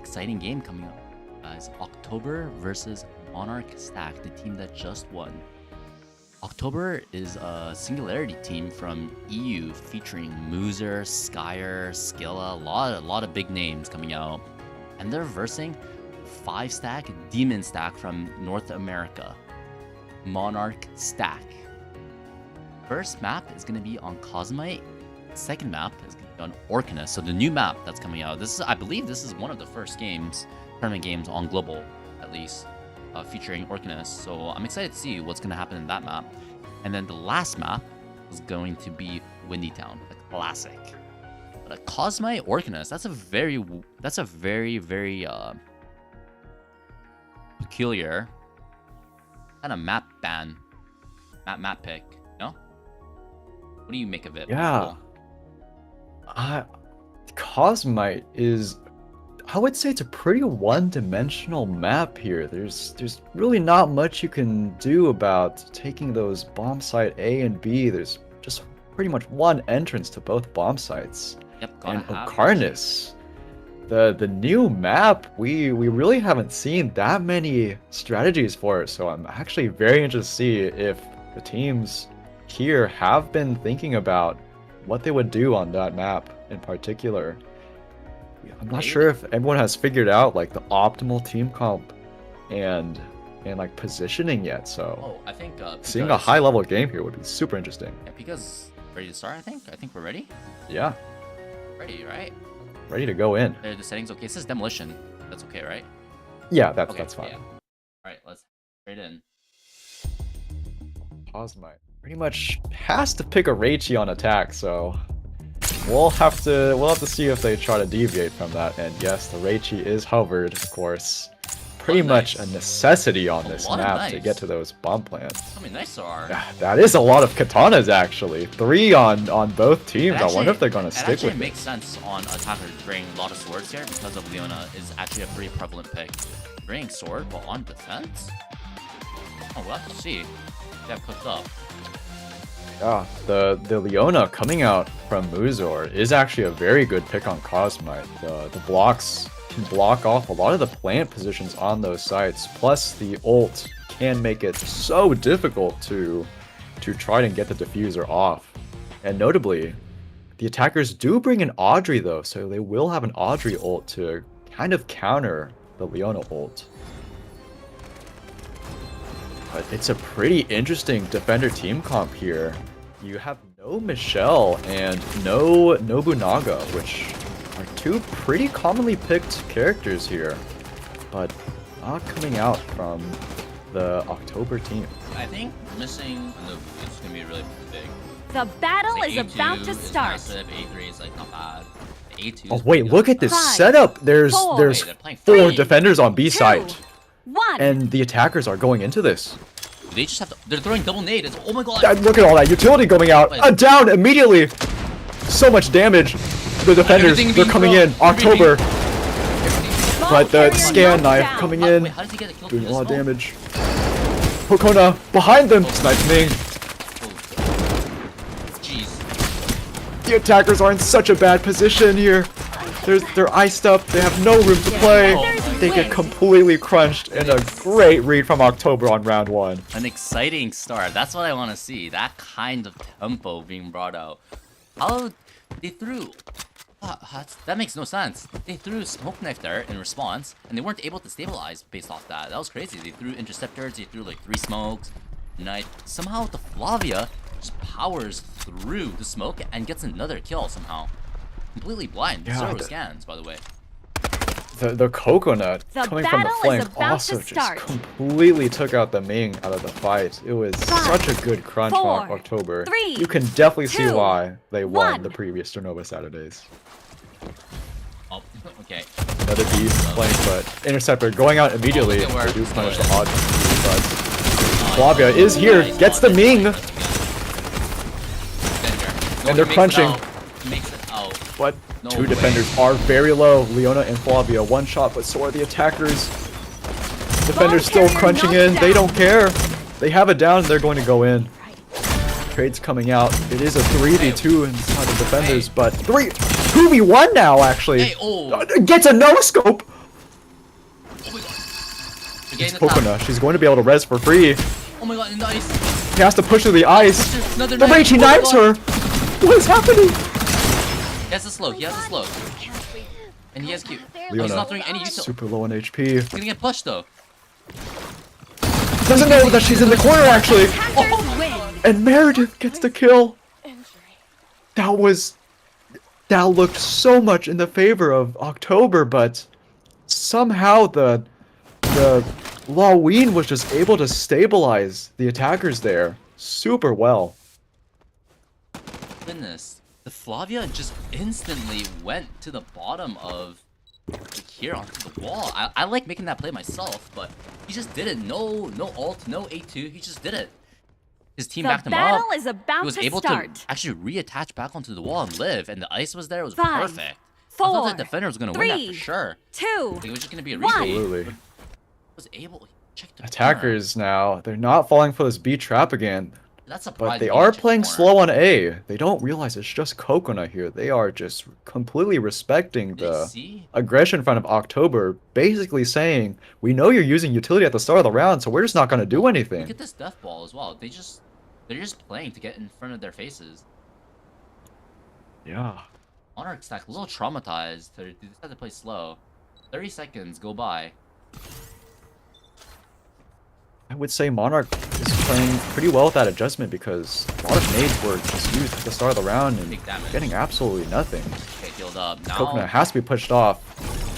exciting game coming up, guys. October versus Monarch Stack, the team that just won. October is a Singularity team from EU featuring Moozer, Skyer, Skilla, a lot of big names coming out. And they're versing 5-stack Demon Stack from North America, Monarch Stack. First map is going to be on Cosmite. Second map is going to be on Orcanus. So the new map that's coming out. This is, I believe, this is one of the first tournament games on global, at least, featuring Orcanus. So I'm excited to see what's going to happen in that map. And then the last map is going to be Windy Town, the classic. But a Cosmite Orcanus, that's a very peculiar kind of map pick. No? What do you make of it? Yeah. Cosmite is, I would say it's a pretty one-dimensional map here. There's really not much you can do about taking those bomb site A and B. There's just pretty much one entrance to both bomb sites. Yep, And Ocarnis, the new map, we really haven't seen that many strategies for it. So I'm actually very interested to see if the teams here have been thinking about what they would do on that map in particular. I'm not sure if everyone has figured out like the optimal team comp and like positioning yet. So I think seeing a high level game here would be super interesting. Yeah, because ready to start. I think we're ready. Yeah, Ready, right? ready to go in. The settings okay. It says demolition. That's okay, right? Yeah, that's fine. Yeah. All right, let's straight in. Cosmite pretty much has to pick a Reichi on attack, so we'll have to see if they try to deviate from that. And yes, the Reichi is hovered, of course. Pretty much a necessity on this map to get to those bomb plants. How many knights there are? That is a lot of katanas actually. 3 on both teams. I wonder if they're gonna stick with it. It makes sense on attacker to bring a lot of swords here because of Leona is actually a pretty prevalent pick. Bring sword, but on defense? Oh, we'll have to see. They have cooked up. Yeah, the Leona coming out from Muzor is actually a very good pick on Cosmite. The blocks can block off a lot of the plant positions on those sites. Plus, the ult can make it so difficult to try and get the diffuser off. And notably, the attackers do bring an Audrey though, so they will have an Audrey ult to kind of counter the Leona ult. But it's a pretty interesting defender team comp here. You have no Michelle and no Nobunaga, which are 2 pretty commonly picked characters here, but not coming out from the October team. I think missing Nobu is gonna be really big. The battle is A2 about to start. Massive, A3 is like not bad. A2. Oh wait, look at this 5, setup. There's 4, there's They're playing 4 3, defenders on B 2, site, 1. and the attackers are going into this. They just have to. They're throwing double nade. It's, oh my god. Look at all that utility going out. Down immediately. So much damage. The defenders, Everything they're being coming thrown. in. October. Small But the carrier scan knocked knife down. coming Wait, in. how does he get a kill Doing from a lot of this? damage. Hokona behind them. Sniping. Jeez. The attackers are in such a bad position here. They're iced up. They have no room to play. They get completely crunched in a great read from October on round 1. An exciting start. That's what I want to see. That kind of tempo being brought out. How they threw. That makes no sense. They threw smoke knife there in response, and they weren't able to stabilize based off that. That was crazy. They threw interceptors. They threw like 3 smokes. Knife. Somehow the Flavia just powers through the smoke and gets another kill somehow. Completely blind. Yeah, 0 scans, by the way. The coconut The coming from the battle is flank about also to just start. completely took out the Ming out of the fight. It was 5, such a good crunch 4, from October. 3, You can definitely see 2, why they won 1. the previous Strinova Saturdays. Oh, okay. Another beast flank, but Interceptor going out immediately. look at where They do it's punish going. the odd, but Flavia is here, Nice. gets the Ming, Danger. No, and they're he makes it crunching. out. He makes it out. But No 2 way. defenders are very low. Leona and Flavia, 1 shot, but so are the attackers. Defenders still carrier crunching knocked in. They down. don't care. They have it down. They're going to go in. Trades coming out. It is a 3v2 inside the defenders, but 2v1 now actually. Hey, oh. Gets a no scope. Getting It's the top. Kokona. She's going to be able to res for free. Oh my god, in the ice. He has to push through the ice. Another The knife. Raichi Oh my knives god. her. What is happening? He has a slow. He has a slow. And he has Q. Oh, he's Leona, not throwing any use. He's super low on HP. gonna get pushed though. Doesn't know that she's in the corner actually. Attackers win. And Meredith gets the kill. That looked so much in the favor of October, but somehow the Laween was just able to stabilize the attackers there super well. Goodness. The Flavia just instantly went to the bottom of here onto the wall. I like making that play myself, but he just did it. No ult, no A2. He just did it. His team The backed him up. battle is about He was to able start. to actually reattach back onto the wall and live, and the ice was there. It was 5, perfect. I thought 4, that defender was gonna win that for 3, sure. 2, It was just gonna be a 1. retake. Absolutely. He was able to check the corner. Attackers now, they're not falling for this B trap again, That's a but they are playing slow on A. They don't realize it's just Kokona here. They are just completely respecting the See? aggression in front of October, basically saying, we know you're using utility at the start of the round, so we're just not going to do Look anything. at this death ball as well. They're just playing to get in front of their faces. Yeah. Monarch stack a little traumatized. They decided to play slow. 30 seconds go by. I would say Monarch is playing pretty well with that adjustment because a lot of nades were just used at the start of the round and Big damage. getting absolutely nothing. Okay, healed up. Now Kokona has to be pushed off.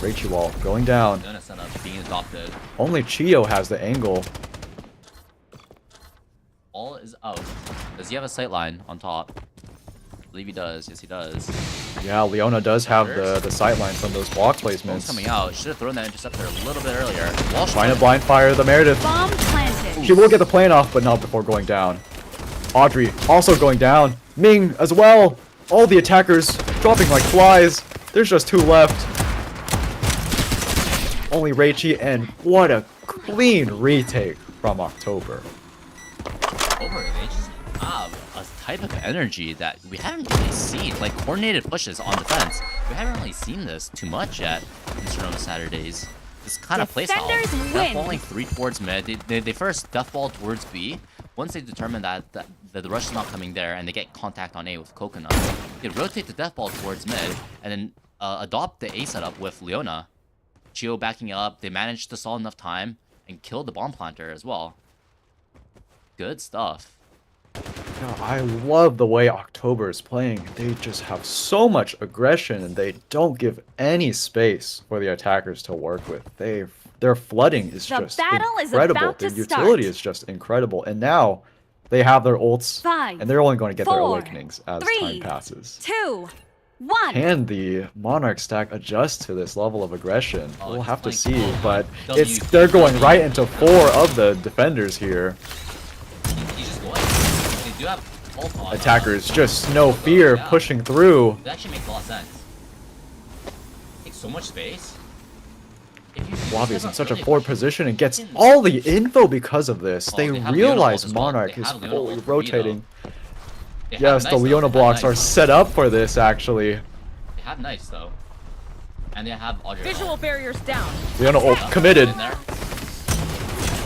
Raichi wall going down. Leona set up being adopted. Only Chio has the angle. All is out. Does he have a sight line on top? I believe he does. Yes, he does. Yeah, Leona does have the sightline from those block Bone's placements. coming out. Should have thrown that interceptor a little bit earlier. Wall Trying to blind fire the Meredith. Bomb planted. She will get the plane off, but not before going down. Audrey also going down. Ming as well. All the attackers dropping like flies. There's just 2 left. Only Raichi, and what a clean retake from October. over. They just have a type of energy that we haven't really seen. Like coordinated pushes on defense. We haven't really seen this too much yet in Strinova Saturdays. This kind of playstyle. Defenders They're win. falling 3 towards mid. They first death ball towards B. Once they determine that the rush is not coming there and they get contact on A with Coconut, they rotate the death ball towards mid and then adopt the A setup with Leona. Chio backing up. They managed to stall enough time and kill the bomb planter as well. Good stuff. I love the way October is playing. They just have so much aggression and they don't give any space for the attackers to work with. Their flooding is The just battle is incredible. about Their to utility start. is just incredible. And now they have their ults 5, and they're only going to get their 4, awakenings as 3, time passes. 2, 1. Can the Monarch stack adjust to this level of aggression? Oh, We'll it's have to like- see, oh, but W, they're going W. right into 4 of the defenders here. He's just going. They do have ult on. Attackers just no fear Yeah. pushing through. That actually makes a lot of sense. Takes so much space. Wabi's in such a forward position and gets all the info because of this. Oh, They they have realize Leona ult as well. Monarch They is have Leona fully ult for me, though. rotating. Yes, the Leona blocks are set up for this actually. They have nice though. And they have Audrey. Visual barriers down. Leona ult committed, In there.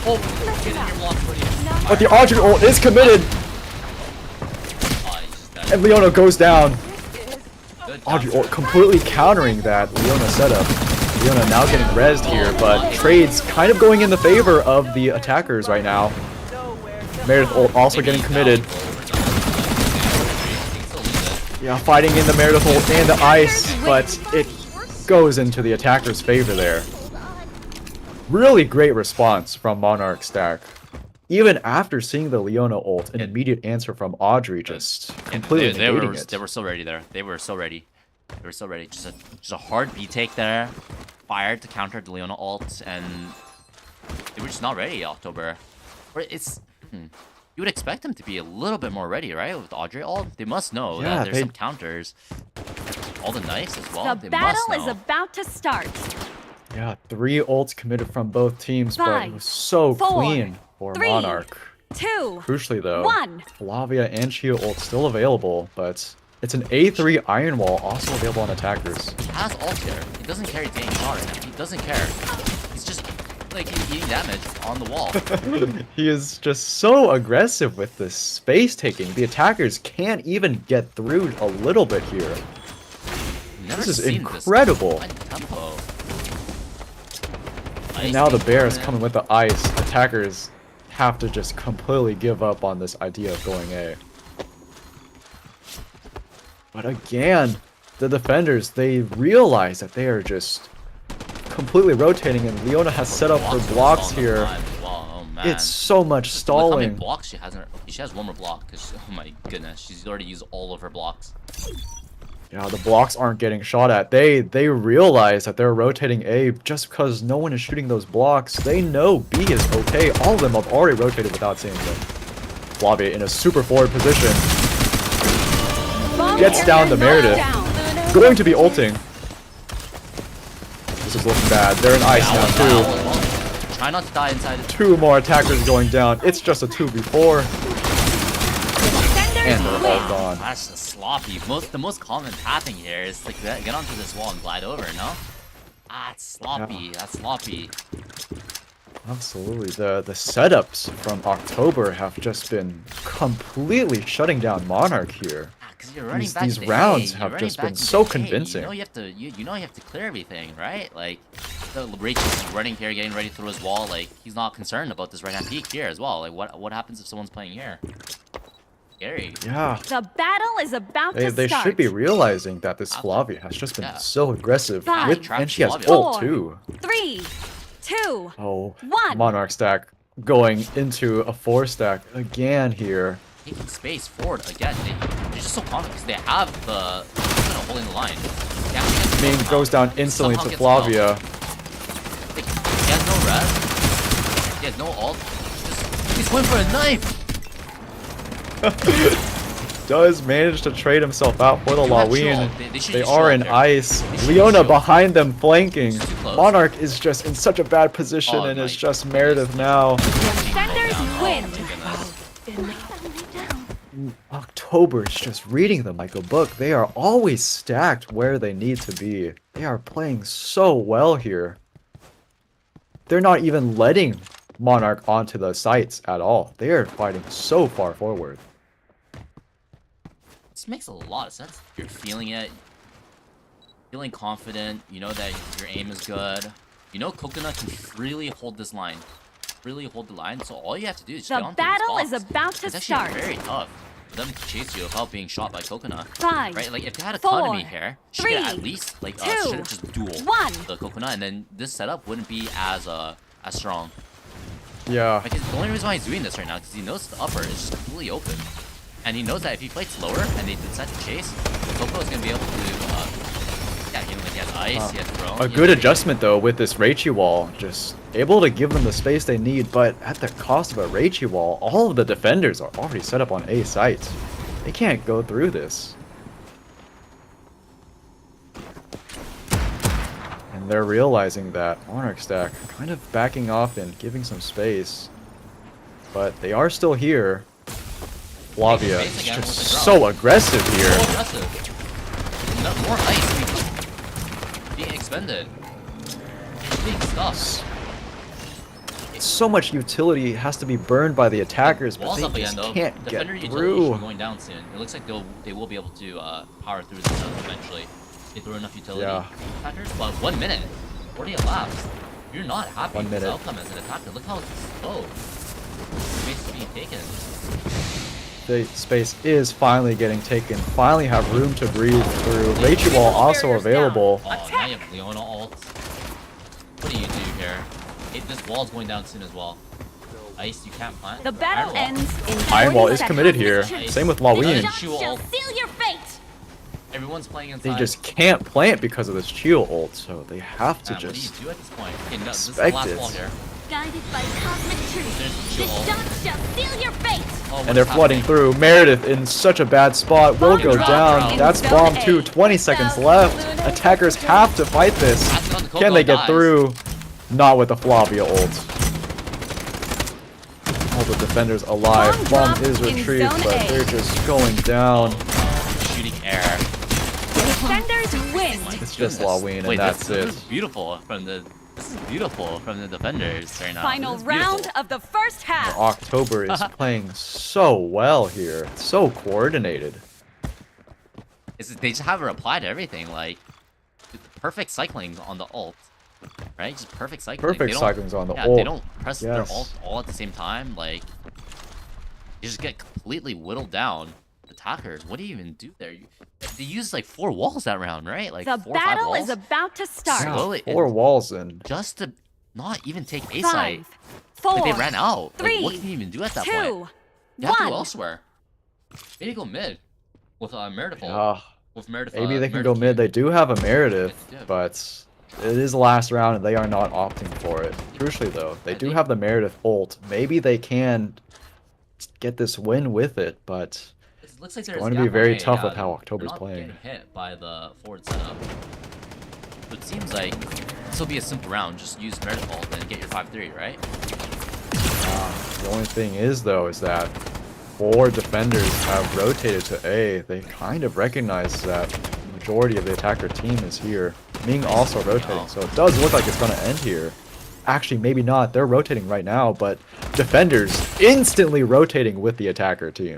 Oh, get in your block for you. but the Audrey ult is committed Oh, he's just dead. and Leona goes down. Good Audrey counter. ult completely countering that Leona setup. Leona now getting rezzed here, but trades kind of going in the favor of the attackers right now. Meredith ult also getting committed. Yeah, fighting in the Meredith ult and the ice, but it goes into the attacker's favor there. Really great response from Monarch stack. Even after seeing the Leona ult, an immediate answer from Audrey just completely They were negating it. they were so ready there. They were so ready. They were so ready. Just a hard B take there. Fired to counter the Leona ult, and they were just not ready. October. Or it's you would expect them to be a little bit more ready, right? With Audrey ult, they must know Yeah, that there's they- some counters. All the knights as well. The They battle must is know. about to start. Yeah, 3 ults committed from both teams, but 5, it was so 4, clean for 3, Monarch. 2, Crucially though, 1. Flavia and Chio ult still available, but it's an A3 Iron Wall also available on attackers. He has ult here. He doesn't care he's getting shot right now. He doesn't care. He's just like he's eating damage on the wall. He is just so aggressive with this space taking. The attackers can't even get through a little bit here. Never This is seen incredible. This tempo. And now the bear is coming with the ice. Attackers have to just completely give up on this idea of going A. But again, the defenders, they realize that they are just completely rotating, and Leona has set up her blocks here. Oh, man. It's so much Look how many stalling. blocks she has. She has one more block. Cause oh my goodness, she's already used all of her blocks. Yeah, the blocks aren't getting shot at. They realize that they're rotating A just because no one is shooting those blocks. They know B is okay. All of them have already rotated without seeing them. Flavia in a super forward position. Gets down to Meredith. Going to be ulting. This is looking bad. They're in ice now too. Try not to die inside it. 2 more attackers going down. It's just a 2v4. And they're all gone. That's just sloppy. The most common pathing here is like get onto this wall and glide over, no? Ah, it's sloppy. Yeah. That's sloppy. Absolutely. The setups from October have just been completely shutting down Monarch here. Because you're running back These to rounds A, have you're just running been back so into A. convincing. You know you have to clear everything, right? Like the Rachel's just running here, getting ready to throw his wall. Like he's not concerned about this right hand peak here as well. Like what happens if someone's playing here? Scary. Yeah. The battle is about to They start. should be realizing that this Flavia has just been Yeah. so aggressive. Five, And she has Flavia. ult 4, too. 3, 2, Oh, 1. Monarch stack going into a 4 stack again here. Taking space forward again. They're just so confident because they have the holding the line. They actually get the Ming kill goes now. down instantly Somehow to gets the kill. Flavia. Like, he has no res. He has no ult. He's going for a knife. Does manage to trade himself out for the You have Laween. shield. They should They use are shield in here. ice. They should Leona use shield. behind them flanking. It's too close. Monarch is just in such a bad position, Oh and my it's just Meredith now. Defenders win. October is just reading them like a book. They are always stacked where they need to be. They are playing so well here. They're not even letting Monarch onto the sites at all. They are fighting so far forward. This makes a lot of sense. You're feeling it. Feeling confident. You know that your aim is good. You know Coconut can freely hold this line. Really hold the line. So all you have to do is just get The onto battle this is box. about to It's actually start. very tough for them to chase you without being shot by Coconut. 5, Right? Like if they had 4, economy here, she could at 3, least like 2, should have just duel 1. the Coconut, and then this setup wouldn't be as strong. Yeah. Like the only reason why he's doing this right now is because he knows the upper is just completely open, and he knows that if he fights lower and they decide to chase, Coco is gonna be able to. Yeah, he has ice, he has drone. A good adjustment though with this Reichi wall, just able to give them the space they need, but at the cost of a Reichi wall, all of the defenders are already set up on A sites. They can't go through this. And they're realizing that Monarch stack kind of backing off and giving some space. But they are still here. Flavia Space is again just with the drone. so aggressive So here. aggressive. No, more ice being expended. Being stuffed. So much utility has to be burned by the attackers, but Walls they up again just though. can't Defender get utility should through. be going down soon. It looks like they will be able to power through this eventually. They throw enough utility. Yeah. Attackers, but 1 minute. 40 elapsed. You're not happy 1 with this minute. outcome as an attacker. Look how slow. Space is being taken. The space is finally getting taken. Finally have room to breathe through. Reichi wall also available. Oh, now you have Leona ult. What do you do here? This wall's going down soon as well. Ice, you can't plant. The battle Iron wall. ends in Iron wall 40 is committed here. seconds. Same with This Laween. shot Chio shall ult. seal your fate. Everyone's playing inside. They just can't plant because of this Chio ult, so they have to What do you just... do at this point? Okay, no, this is the respect last it. wall here. Guided by cosmic truth. There's This Chio shot ult. shall seal your fate. Oh, what And they're is flooding happening? through. Meredith in such a bad spot. Will go Drop, down. drop. That's bomb 2. 20 seconds left. Attackers have to fight this. That's not the Coco Can they get dies. through? Not with the Flavia ult. All the defenders alive. Bomb Bomb is drop in retrieved, zone but A. they're just going down. Shooting air. Defenders win. It's just Goodness. Laween, and Wait, that's this it. is beautiful from the This is beautiful from the defenders right now. Final This is beautiful. round of the first half. October is playing so well here. It's so coordinated. They just have a reply to everything, like perfect cycling on the ult, right? Just perfect cycling. Perfect They don't- cycling's on the yeah, ult. they don't press their Yes. ult all at the same time. Like, you just get completely whittled down. Attackers, what do you even do there? They used like 4 walls that round, right? Like The 4 or 5 battle walls. is about to start. Yeah. Slowly- 4 walls in. Just to not even take A site. 5, 4, Like, they ran out. Like, 3, what can you even do at that 2, point? You have to go 1. elsewhere. Maybe go mid with Meredith. Ah, With Meredith. maybe they can Meredith go mid. They do have a Meredith, Yes, they do. but it is the last round and they are not opting for it. Crucially though, they do have the Meredith ult. Maybe they can get this win with it, but It looks like there's going to a be gap very on A, tough yeah, with how they're October's not playing. Getting hit by the forward setup. So it seems like this will be a simple round. Just use Meredith ult and get your 5-3, right? The only thing is though is that 4 defenders have rotated to A. They kind of recognize that the majority of the attacker team is here. Ming also rotating, so it does look like it's going to end here. Actually, maybe not. They're rotating right now, but defenders instantly rotating with the attacker team.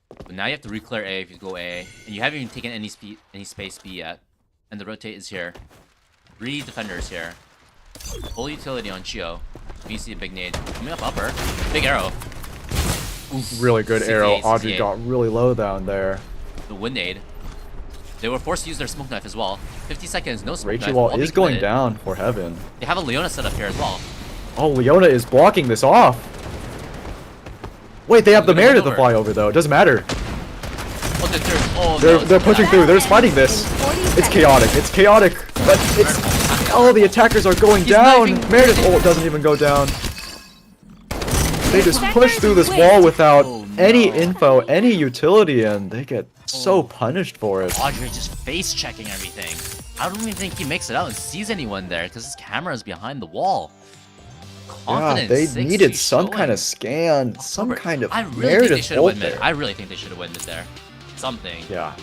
But now you have to re-clear A if you go A, and you haven't even taken any space B yet. And the rotate is here. 3 defenders here. Full utility on Chio. You see a big nade coming up upper. Big arrow. Really good 68, arrow. Audrey 68. got really low down there. The wind nade. They were forced to use their smoke knife as well. 50 seconds, no smoke knife. Rachel Wall all is being going committed. down for heaven. They have a Leona set up here as well. Oh, Leona is blocking this off. Wait, they have the Leona's Meredith to over. fly over though. It doesn't matter. Oh, They're pushing through. They're fighting this. It's chaotic. It's chaotic. But it's oh, the attackers are going down. knifing. Meredith ult doesn't even go down. They just push through this wall without Oh, any no. info, any utility, and they get so punished for it. Audrey just face checking everything. I don't even think he makes it out and sees anyone there because his camera is behind the wall. Yeah, Confidence, they 60 needed some showing. kind of scan, some October. kind of I really think they Meredith should have ult won it. there. I really think they should have won it there. Something. Yeah,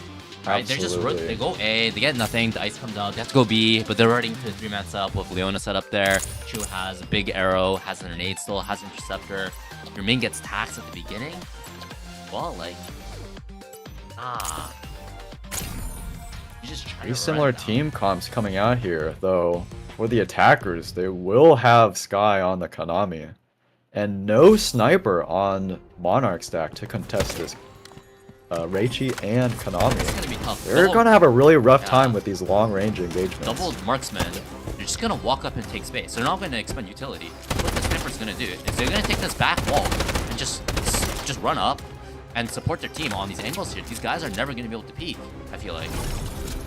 Right, they're just absolutely. they go A, they get nothing, the ice comes out, they have to go B, but they're already into a 3-man setup with Leona set up there. Chu has a big arrow, has a grenade still, has an interceptor. Your main gets taxed at the beginning. Well, like, you just try Pretty to similar run down. team comps coming out here, though. For the attackers, they will have Sky on the Konami, and no sniper on Monarch stack to contest this. Reichi and It's Konami. gonna be tough. They're gonna have a really rough time with these long-range engagements. Double marksman. You're just gonna walk up and take space. They're not gonna expend utility. What the sniper's gonna do is they're gonna take this back wall and just run up and support their team on these angles here. These guys are never gonna be able to peek, I feel like.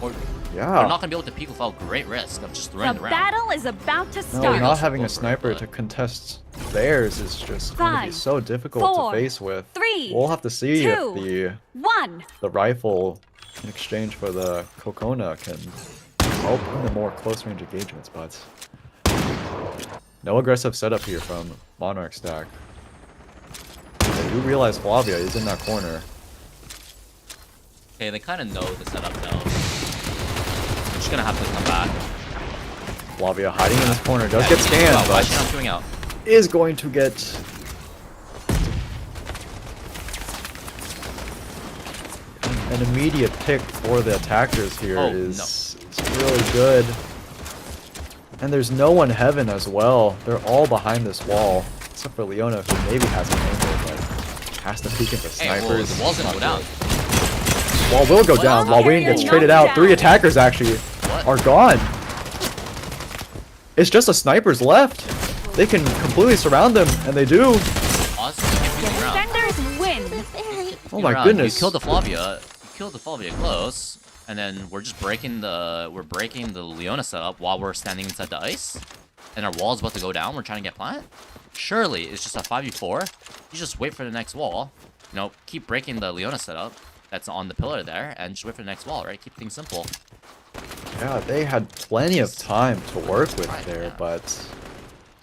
Or they're Yeah. not gonna be able to peek without great risk of just The throwing around. battle is about to No, start. not having a Over, sniper but- to contest theirs is just going to be 5, so difficult 4, to face with. 3, We'll have to see 2, if 1. the rifle in exchange for the Kokona can help in the more close-range engagements, but no aggressive setup here from Monarch stack. They do realize Flavia is in that corner. Okay, they kind of know the setup though. They're just gonna have to come back. Flavia hiding in this corner does get scanned, Why is she not but showing out? is going to get an immediate pick for the attackers here Oh, is really good. And there's no one heaven as well. They're all behind this wall, except for Leona, who maybe has an angle, but has to peek into Hey, well, snipers. the wall's gonna go down. Wall will go down while Wayne gets traded out. 3 attackers actually are gone. It's just a snipers left. They can completely surround them, and they do. Awesome. Keep around. Defenders win. Oh my Around. goodness. You killed the Flavia. You killed the Flavia close, and then we're just breaking the Leona setup while we're standing inside the ice, and our wall's about to go down. We're trying to get plant. Surely it's just a 5v4. You just wait for the next wall. You know, keep breaking the Leona setup that's on the pillar there, and just wait for the next wall. Right? Keep things simple. Yeah, they had plenty of time to work with there, but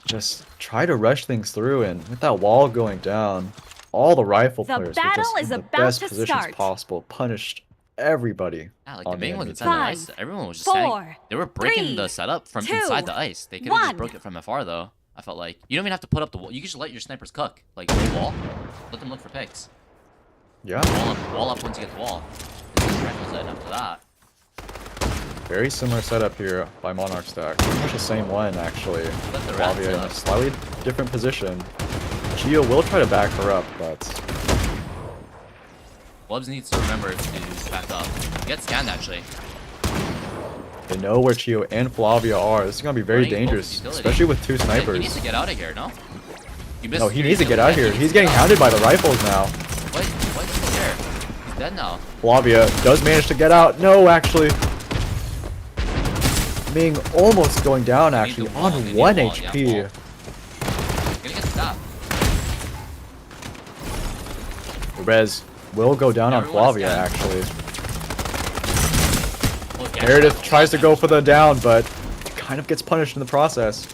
just try to rush things through, and with that wall going down, all the rifle The players were battle just is in the about best to positions start. possible, punished everybody. Yeah, like on the main was enemy inside the Five, ice. Everyone was just four, standing. They were breaking three, the setup from two, inside the ice. They could have just one. broke it from afar though. I felt like you don't even have to put up the wall. You can just let your snipers cook. Like the wall, let them look for picks. Yeah, Wall up once you get the wall. And then rifles it after that. very similar setup here by Monarch Stack. Pretty much the same one actually. Let the Flavia in a rats slightly different position. Gio will try to back her up, but Wubs needs to remember to back up. Get scanned actually. they know where Chio and Flavia are. This is gonna be very Running dangerous, utility. especially with two He snipers. needs to get out of here, no? You missed No, he your needs to get out utility. here. He He's needs to getting get out. hounded by the rifles now. Why is he still here? He's dead now. Flavia does manage to get out. No, actually. Ming almost going down actually wall, on they need 1 the wall, HP. yeah, wall. Gonna get stopped. The res will go down on Everyone is Flavia down. actually. Oh, yeah, Meredith shot. tries to go for the down, but kind of gets punished in the process.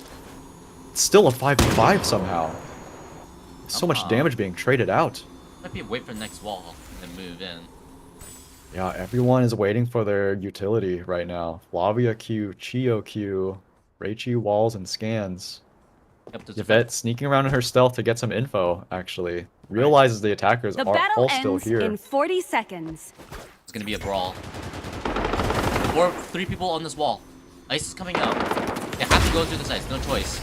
It's still a 5v5 somehow. So much damage being traded out. Might be wait for the next wall and then move in. Yeah, everyone is waiting for their utility right now. Flavia Q, Chio Q, Reichi walls and scans. Yep, there's a Yvette sneaking around in her stealth to get some info, actually. Realizes the attackers The are battle all still ends here. in 40 seconds. It's gonna be a brawl. 3 people on this wall. Ice is coming out. They have to go through this ice. No choice.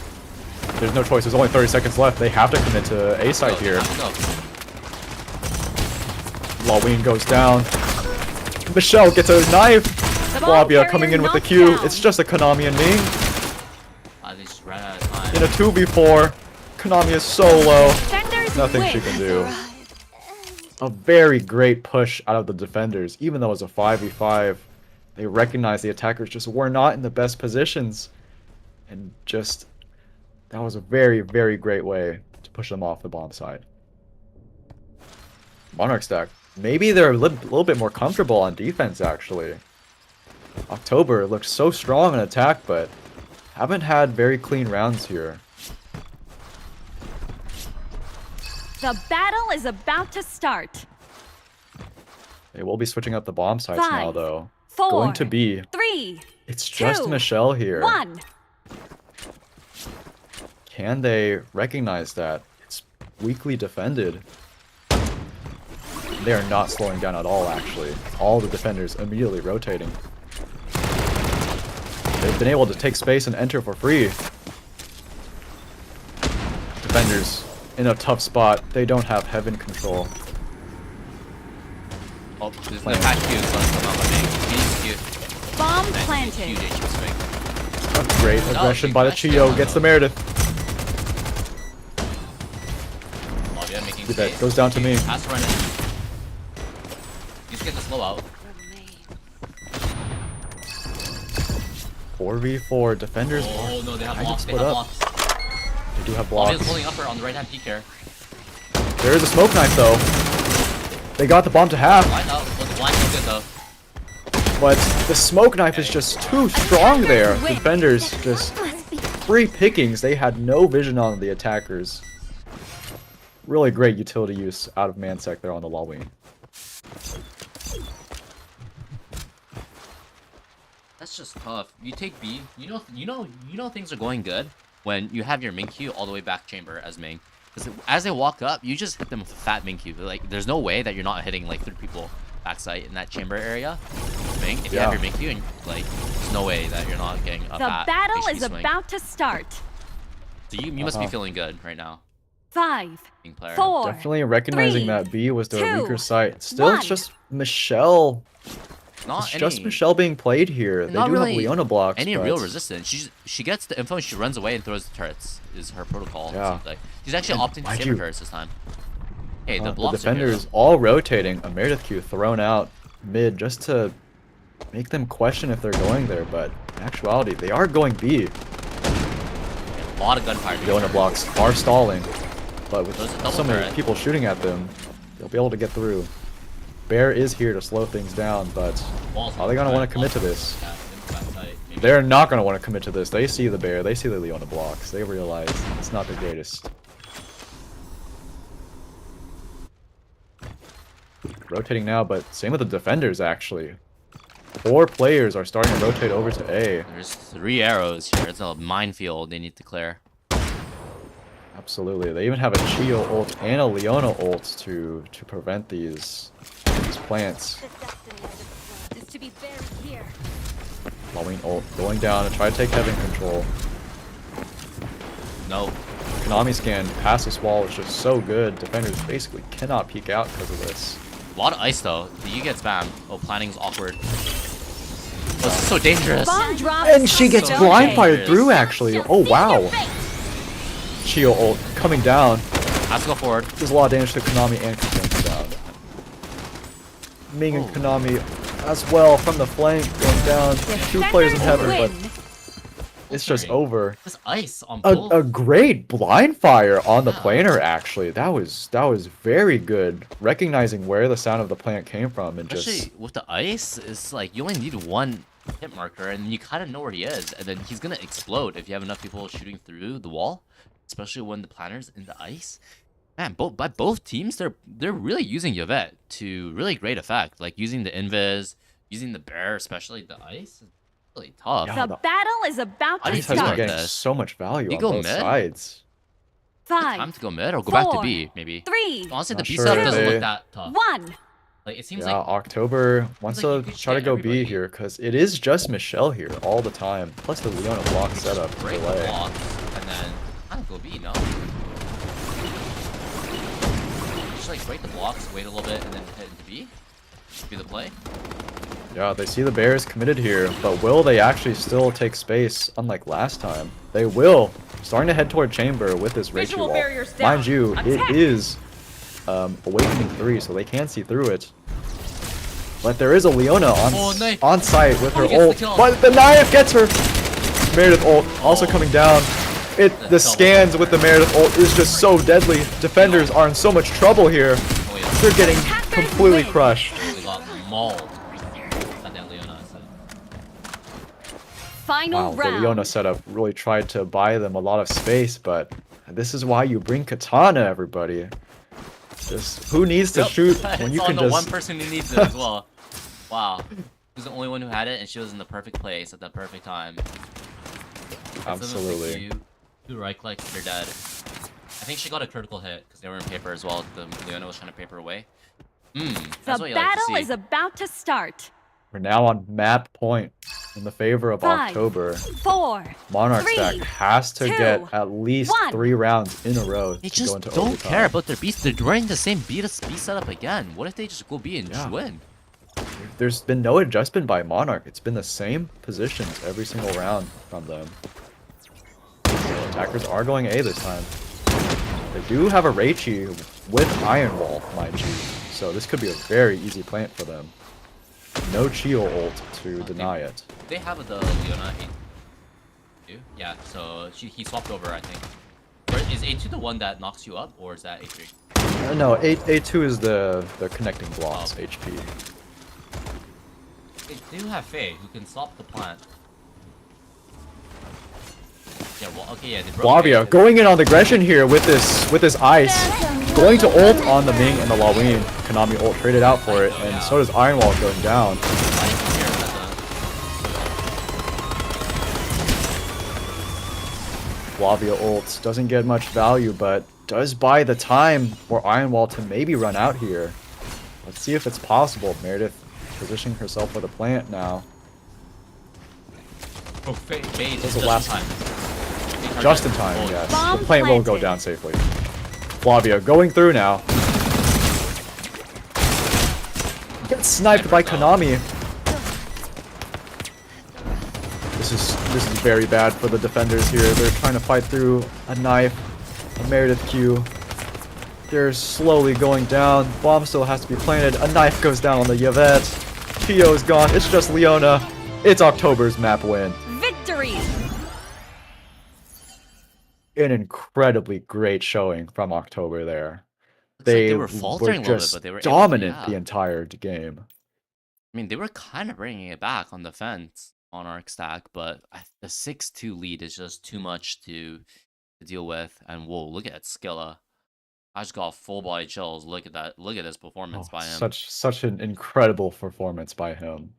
There's no choice. There's only 30 seconds left. They have to commit to A side Go, they here. have to go. Laween goes down. Michelle gets a knife. The ball Flavia carrier coming in with the knocked Q. down. It's just a Konami and Ming. They just ran out of time. In a 2v4. Konami is so low. Defenders Nothing win. she can do. A very great push out of the defenders. Even though it was a 5v5, they recognized the attackers just were not in the best positions. And just, that was a very, very great way to push them off the bomb side. Monarch Stack. Maybe they're a little bit more comfortable on defense, actually. October looked so strong in attack, but haven't had very clean rounds here. The battle is about to start. They will be switching up the bomb sites now, 5, though. 4, Going to be. 3, It's just 2, Michelle here. 1. Can they recognize that? It's weakly defended. They are not slowing down at all, actually. All the defenders immediately rotating. They've been able to take space and enter for free. Defenders in a tough spot. They don't have heaven control. Oh, there's no patch Q, so it's not letting me. Q. Bomb Huge planted. HP swing. A great aggression by the aggression. Chio. Gets the Meredith. Flavia making Yvette space. goes down to me. Has to run in. Just get the slow out. 4v4. Defenders Oh are no, they have kind of blocks. They split have up. blocks. They do have Flavia's blocks. holding upper on the right hand peak here. There is a smoke knife, though. They got the bomb to half. Blind out. Well, the blind no good though. But the smoke knife is just too strong there. Win. Defenders just free pickings. They had no vision on the attackers. Really great utility use out of Mansec there on the wall wing. That's just tough. You take B. You know things are going good when you have your Ming Q all the way back chamber as Ming. Because as they walk up, you just hit them with a fat Ming Q. Like, there's no way that you're not hitting like 3 people backside in that chamber area. Ming, if you have your Ming Q, and like, there's no way that you're not getting a The fat battle HP is swing. about to start. So you must be feeling good right now, 5, being player. 4, Definitely recognizing 3, that B was their 2, weaker site. Still, 1. it's just Michelle. Not It's any, just Michelle being played here. They not do really have Leona blocks. any but real resistance. She gets the info and she runs away and throws the turrets. Is her protocol. Yeah. Seems like. She's actually And opting to mind save you, her turrets this time. Hey, the the blocks are here, defenders though. all rotating. A Meredith Q thrown out mid just to make them question if they're going there. But in actuality, they are going B. A lot of gunfire. Leona blocks are stalling. But with Those are double so many turret. people shooting at them, they'll be able to get through. Bear is here to slow things down, but Walls are they going to want to commit to walls. this? Yeah, backside, maybe. They're not going to want to commit to this. They see the Bear, they see the Leona blocks. They realize it's not the greatest. rotating now, but same with the defenders actually. 4 players are starting to rotate over to A. There's 3 arrows here. It's a minefield they need to clear. Absolutely. They even have a Chio ult and a Leona ult to prevent these plants. The destiny of this plant is to be buried here. Halloween ult going down to try to take heaven control. No. Konami scan past this wall is just so good. Defenders basically cannot peek out because of this. A lot of ice though. You get spammed. Oh, planning's awkward. Oh, this is so dangerous. Bomb drop. And she gets So blind fired dangerous. through actually. Oh wow. Chio ult coming down. Has to go forward. There's a lot of damage to Konami and Konami down. Ming and Oh. Konami as well from the flank going down. 2 players in heaven, but it's just over. This ice on both. A great blind fire on the planer actually. That was very good. Recognizing where the sound of the plant came from and just Especially with the ice, it's like you only need 1 hit marker and you kind of know where he is, and then he's gonna explode if you have enough people shooting through the wall. Especially when the planner's in the ice. Man, both teams, they're really using Yvette to really great effect. Like using the invis, using the bear, especially the ice. It's really tough. Yeah. The battle is about I to need These to guys are start. start. getting so much value You on go both mid? sides. Time 5, to go mid or go back to 4, B, maybe. 3, Honestly, the Not B sure setup if doesn't they- look that tough. 1. Like it seems Yeah, like October wants like you to could try to get go everybody. B here because it is just Michelle here all the time. Plus the Leona block setup break the delay. blocks and then kind of go B, no? Just like break the blocks, wait a little bit, and then head into B. Be the play. Yeah, they see the Bears committed here, but will they actually still take space unlike last time? They will. Starting to head toward chamber with this Reiki Visual wall. barriers down. Mind you, Attack! it is Awakening 3, so they can see through it. But there is a Leona Oh, knife. on site with her He gets the ult. kill. But the knife gets her! Meredith ult also coming down. The scans with the Meredith ult is just so deadly. Defenders are in so much trouble here. Oh yeah, They're getting Attackers completely win. crushed. they got mauled. At that Leona. So. Final Wow, the round. Leona setup really tried to buy them a lot of space, but this is why you bring Katana, everybody. Just who needs to shoot when It's you on can the just one person who needs it as well. Wow. She was the only one who had it, and she was in the perfect place at the perfect time. absolutely. Two right clicks, they're dead. I think she got a critical hit because they were in paper as well. The Leona was trying to paper away. That's The what you like to battle see. is about to start. We're now on map point in the favor of 5, October. 4. Monarch 3, stack has to 2, get at least 1. 3 rounds in a row They to go just into don't overtime. care about their beast. They're running the same B setup again. What if they just go B and just Yeah. win? There's been no adjustment by Monarch. It's been the same positions every single round from them. So attackers are going A this time. They do have a Reichi with Iron Wall, mind you. So this could be a very easy plant for them. No Chio ult to deny it. They have the Leona A2. Yeah, so he swapped over, I think. Or is A2 the one that knocks you up, or is that A3? No, A2 is the connecting blocks Oh. HP. They do have Faye, who can stop the plant. Yeah, well, okay, yeah, they broke Flavia it. going in on the aggression here with this ice. Going to ult on the Ming and the Laween. Konami ult traded out for it, and so does Iron Wall going down. Flavia ult doesn't get much value, but does buy the time for Iron Wall to maybe run out here. Let's see if it's possible. Meredith positioning herself for the plant now. Oh, Faye This is is the last time. Just in time, yes. Bomb The plant will go planted. down safely. Flavia going through now. Gets sniped by Konami. This is very bad for the defenders here. They're trying to fight through a knife, a Meredith Q. They're slowly going down. Bomb still has to be planted. A knife goes down on the Yvette. Pio is gone. It's just Leona. It's October's map win. Victory. An incredibly great showing from October there. Looks like They, they were faltering a little bit, just but they were dominant able, the yeah. entire game. I mean, they were kind of bringing it back on defense on Arc Stack, but the 6-2 lead is just too much to deal with. And whoa, look at Skilla. I just got full body chills. Look at that. Look at this performance Oh, by him. such an incredible performance by him.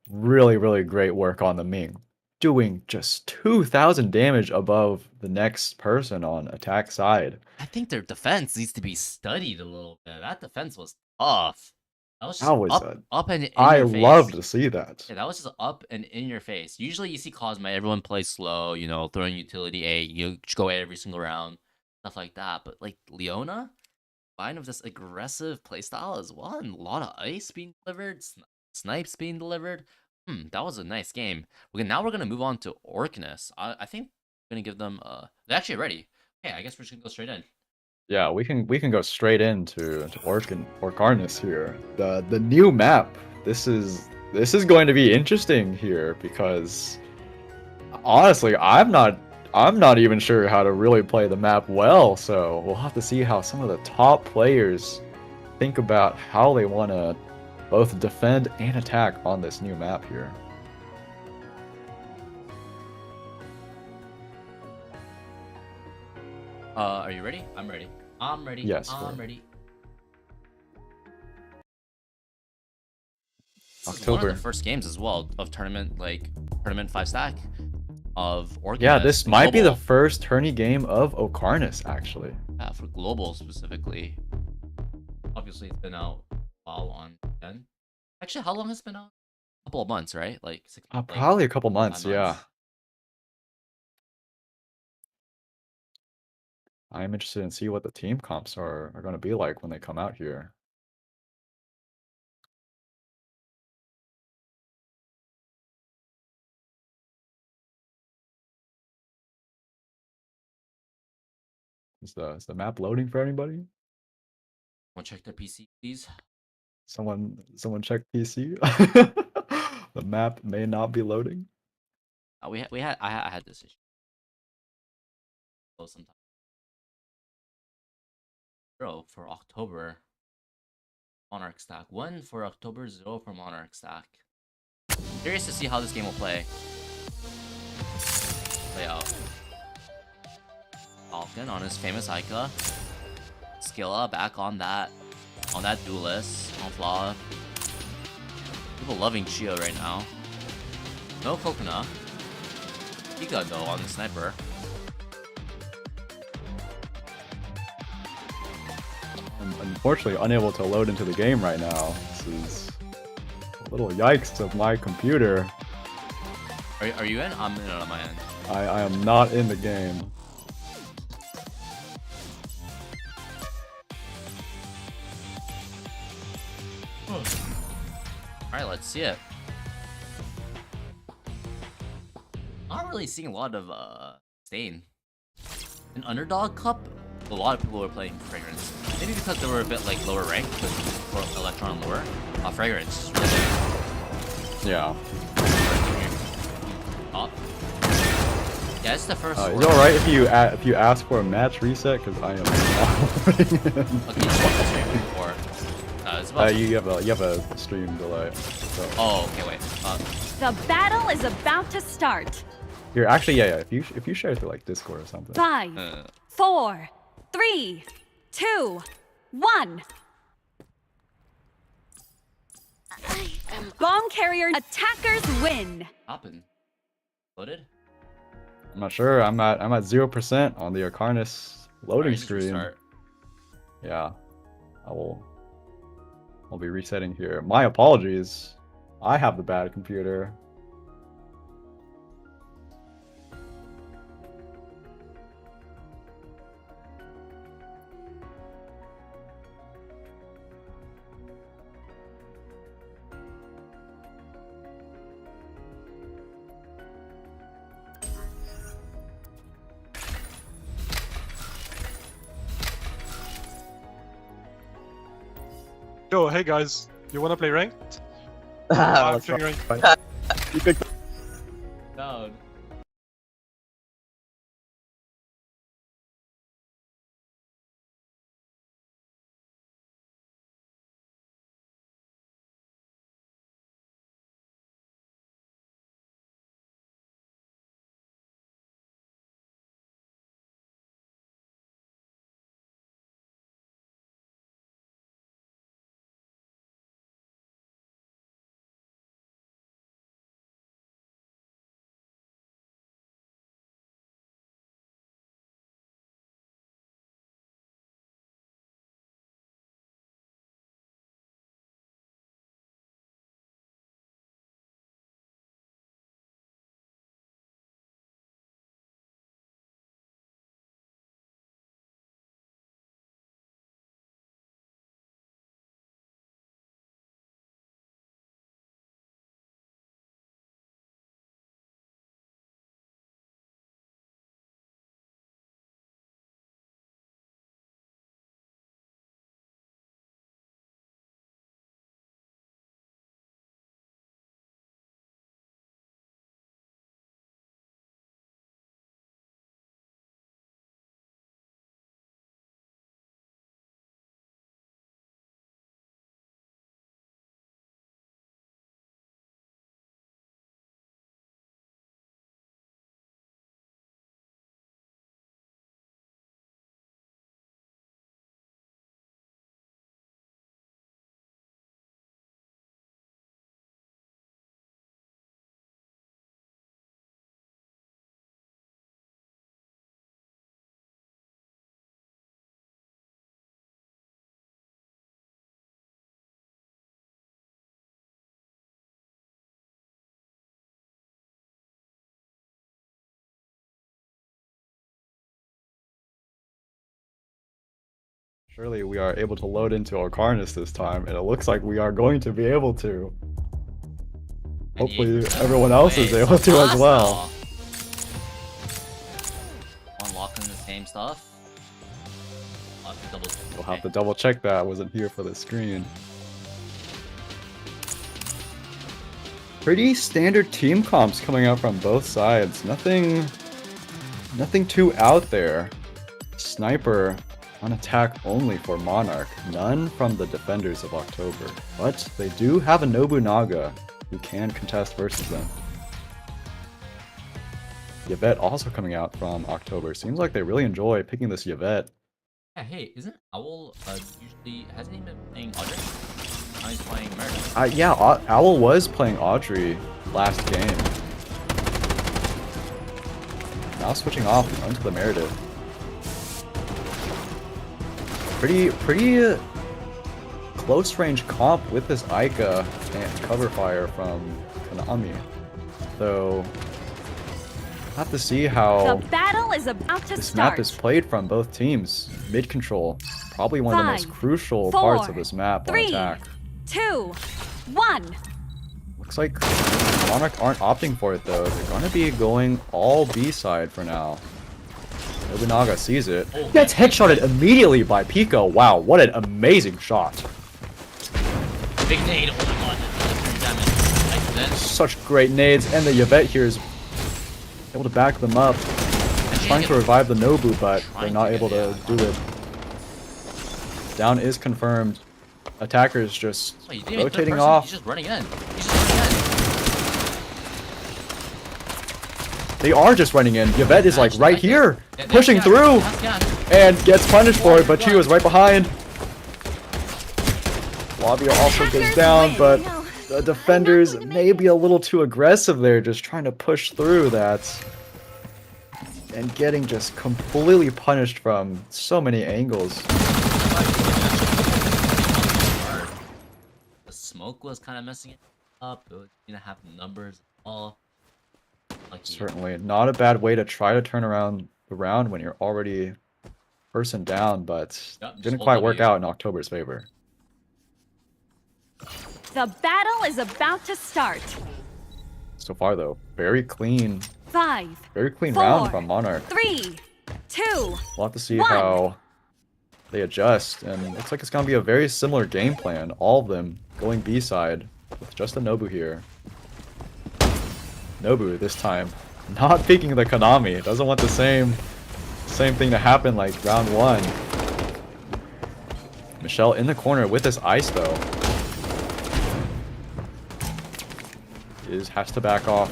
Really, really great work on the Ming. Doing just 2,000 damage above the next person on attack side. I think their defense needs to be studied a little bit. That defense was tough. That was just That was up and in I your love face. to see that. Yeah, that was just up and in your face. Usually you see Cosmo, everyone plays slow, you know, throwing utility A, you just go A every single round, stuff like that. But like Leona, fine with this aggressive playstyle as well, and a lot of ice being delivered, snipes being delivered. That was a nice game. Okay, now we're gonna move on to Orcanus. I think we're gonna give them they're actually ready. Okay, I guess we're just gonna go straight in. Yeah, we can go straight into Orcarnus here. The new map. This is going to be interesting here because honestly, I'm not even sure how to really play the map well, so we'll have to see how some of the top players think about how they want to both defend and attack on this new map here. Are you ready? I'm ready. I'm ready. Yes, I'm we're- ready. This is one of October. the first games as well of tournament 5 stack of Orcanus. Yeah, this might be the global. first tourney game of Ocarnus, actually. For global specifically. Obviously, it's been out a while on 10. Actually, how long has it been out? A couple of months, right? Like 6 months. like, Probably a couple months, 5 yeah. months. I'm interested in see what the team comps are going to be like when they come out here. Is the map loading for anybody? Want to check their PC, please? Someone check PC. The map may not be loading. I had this issue. Sometime. Zero for October. Monarch stack. 1 for October, 0 for Monarch stack. Curious to see how this game will play out. Falcon on his famous Ica. Skilla back on that duelist on Flaw. People loving Chio right now. No Coconut. Giga though on the sniper. I'm unfortunately unable to load into the game right now. This is a little yikes of my computer. Are you in? I'm in on my end. I am not in the game. Alright, let's see it. Not really seeing a lot of Stain. In Underdog Cup, a lot of people were playing Fragrance. Maybe because they were a bit like lower ranked, because for Electron and Lure. Fragrance really Yeah. up. Yeah, it's the first. Is it alright if you ask for a match reset? Because I am not loading in. Okay, what's the stream for? It's about You have a stream delay. So. Oh, okay, wait. The battle is about to start. Here, actually, yeah. If you share it to like Discord or something. 5, 4, 3, 2, 1. Bomb carrier attackers win. Hoppin'. Loaded? I'm not sure. I'm at 0% on the Arcarnus loading Alright, just screen. restart. Yeah, I'll be resetting here. My apologies. I have the bad computer. Yo, hey guys, you wanna play ranked? Ah, I'm let's playing try. ranked. Down. Surely we are able to load into our Carnus this time, and it looks like we are going to be able to. Hopefully everyone else is able to as well. Unlocking the same stuff. We'll have to double check that. I wasn't here for the screen. Pretty standard team comps coming out from both sides. Nothing too out there. Sniper on attack only for Monarch. None from the Defenders of October. But they do have a Nobunaga who can contest versus them. Yvette also coming out from October. Seems like they really enjoy picking this Yvette. Yeah, hey, isn't Owl usually hasn't he been playing Audrey? Now he's playing Meredith. Yeah, Owl was playing Audrey last game. Now switching off onto the Meredith. Pretty close range comp with this Aika and cover fire from Konami. Though have to see how The battle is about to this start. map is played from both teams. Mid control, probably one of the most 5, crucial 4, parts of this map on 3, attack. 2, 1. Looks like Monarch aren't opting for it though. They're gonna be going all B side for now. Nobunaga sees it. Gets headshotted immediately by Pico. Wow, what an amazing shot. Big nade, oh my god, that's 3 damage. Nice. Such great nades, and the Yvette here is able to back them up. Trying to revive the Nobu, but they're not able to do it. Down is confirmed. Attackers just rotating off. He's just running in. He's just running in. They are just running in. Yvette is like right here, Yeah, pushing through, and gets punished for it, but she was right behind. Flavia also goes down, but the defenders may be a little too aggressive there, just trying to push through that. And getting just completely punished from so many angles. The smoke was kind of messing it up. It was gonna have numbers all. Certainly not a bad way to try to turn around the round when you're already person down, but didn't quite work out in October's favor. The battle is about to start. So far though, very clean 5, round from Monarch. 3, 2. We'll have to see 1. how they adjust, and looks like it's gonna be a very similar game plan. All of them going B side with just a Nobu here. Nobu this time not picking the Konami. Doesn't want the same thing to happen like round 1. Michelle in the corner with this ice though. Has to back off.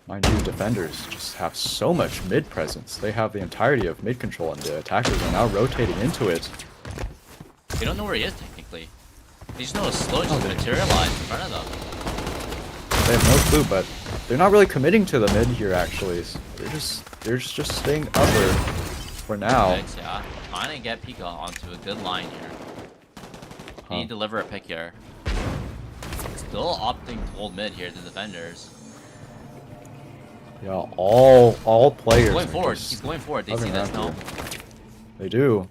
Mind you, defenders just have so much mid presence. They have the entirety of mid control, and the attackers are now rotating into it. They don't know where he is technically. They just know a slow just materialized in front of them. They have no clue, but they're not really committing to the mid here actually. They're just staying upper for now. Yeah, trying to get Pika onto a good line here. They need to deliver a pick here. Still opting to hold mid here, the defenders. Yeah, all players. He's going forward. He's going forward. They see this now. They do.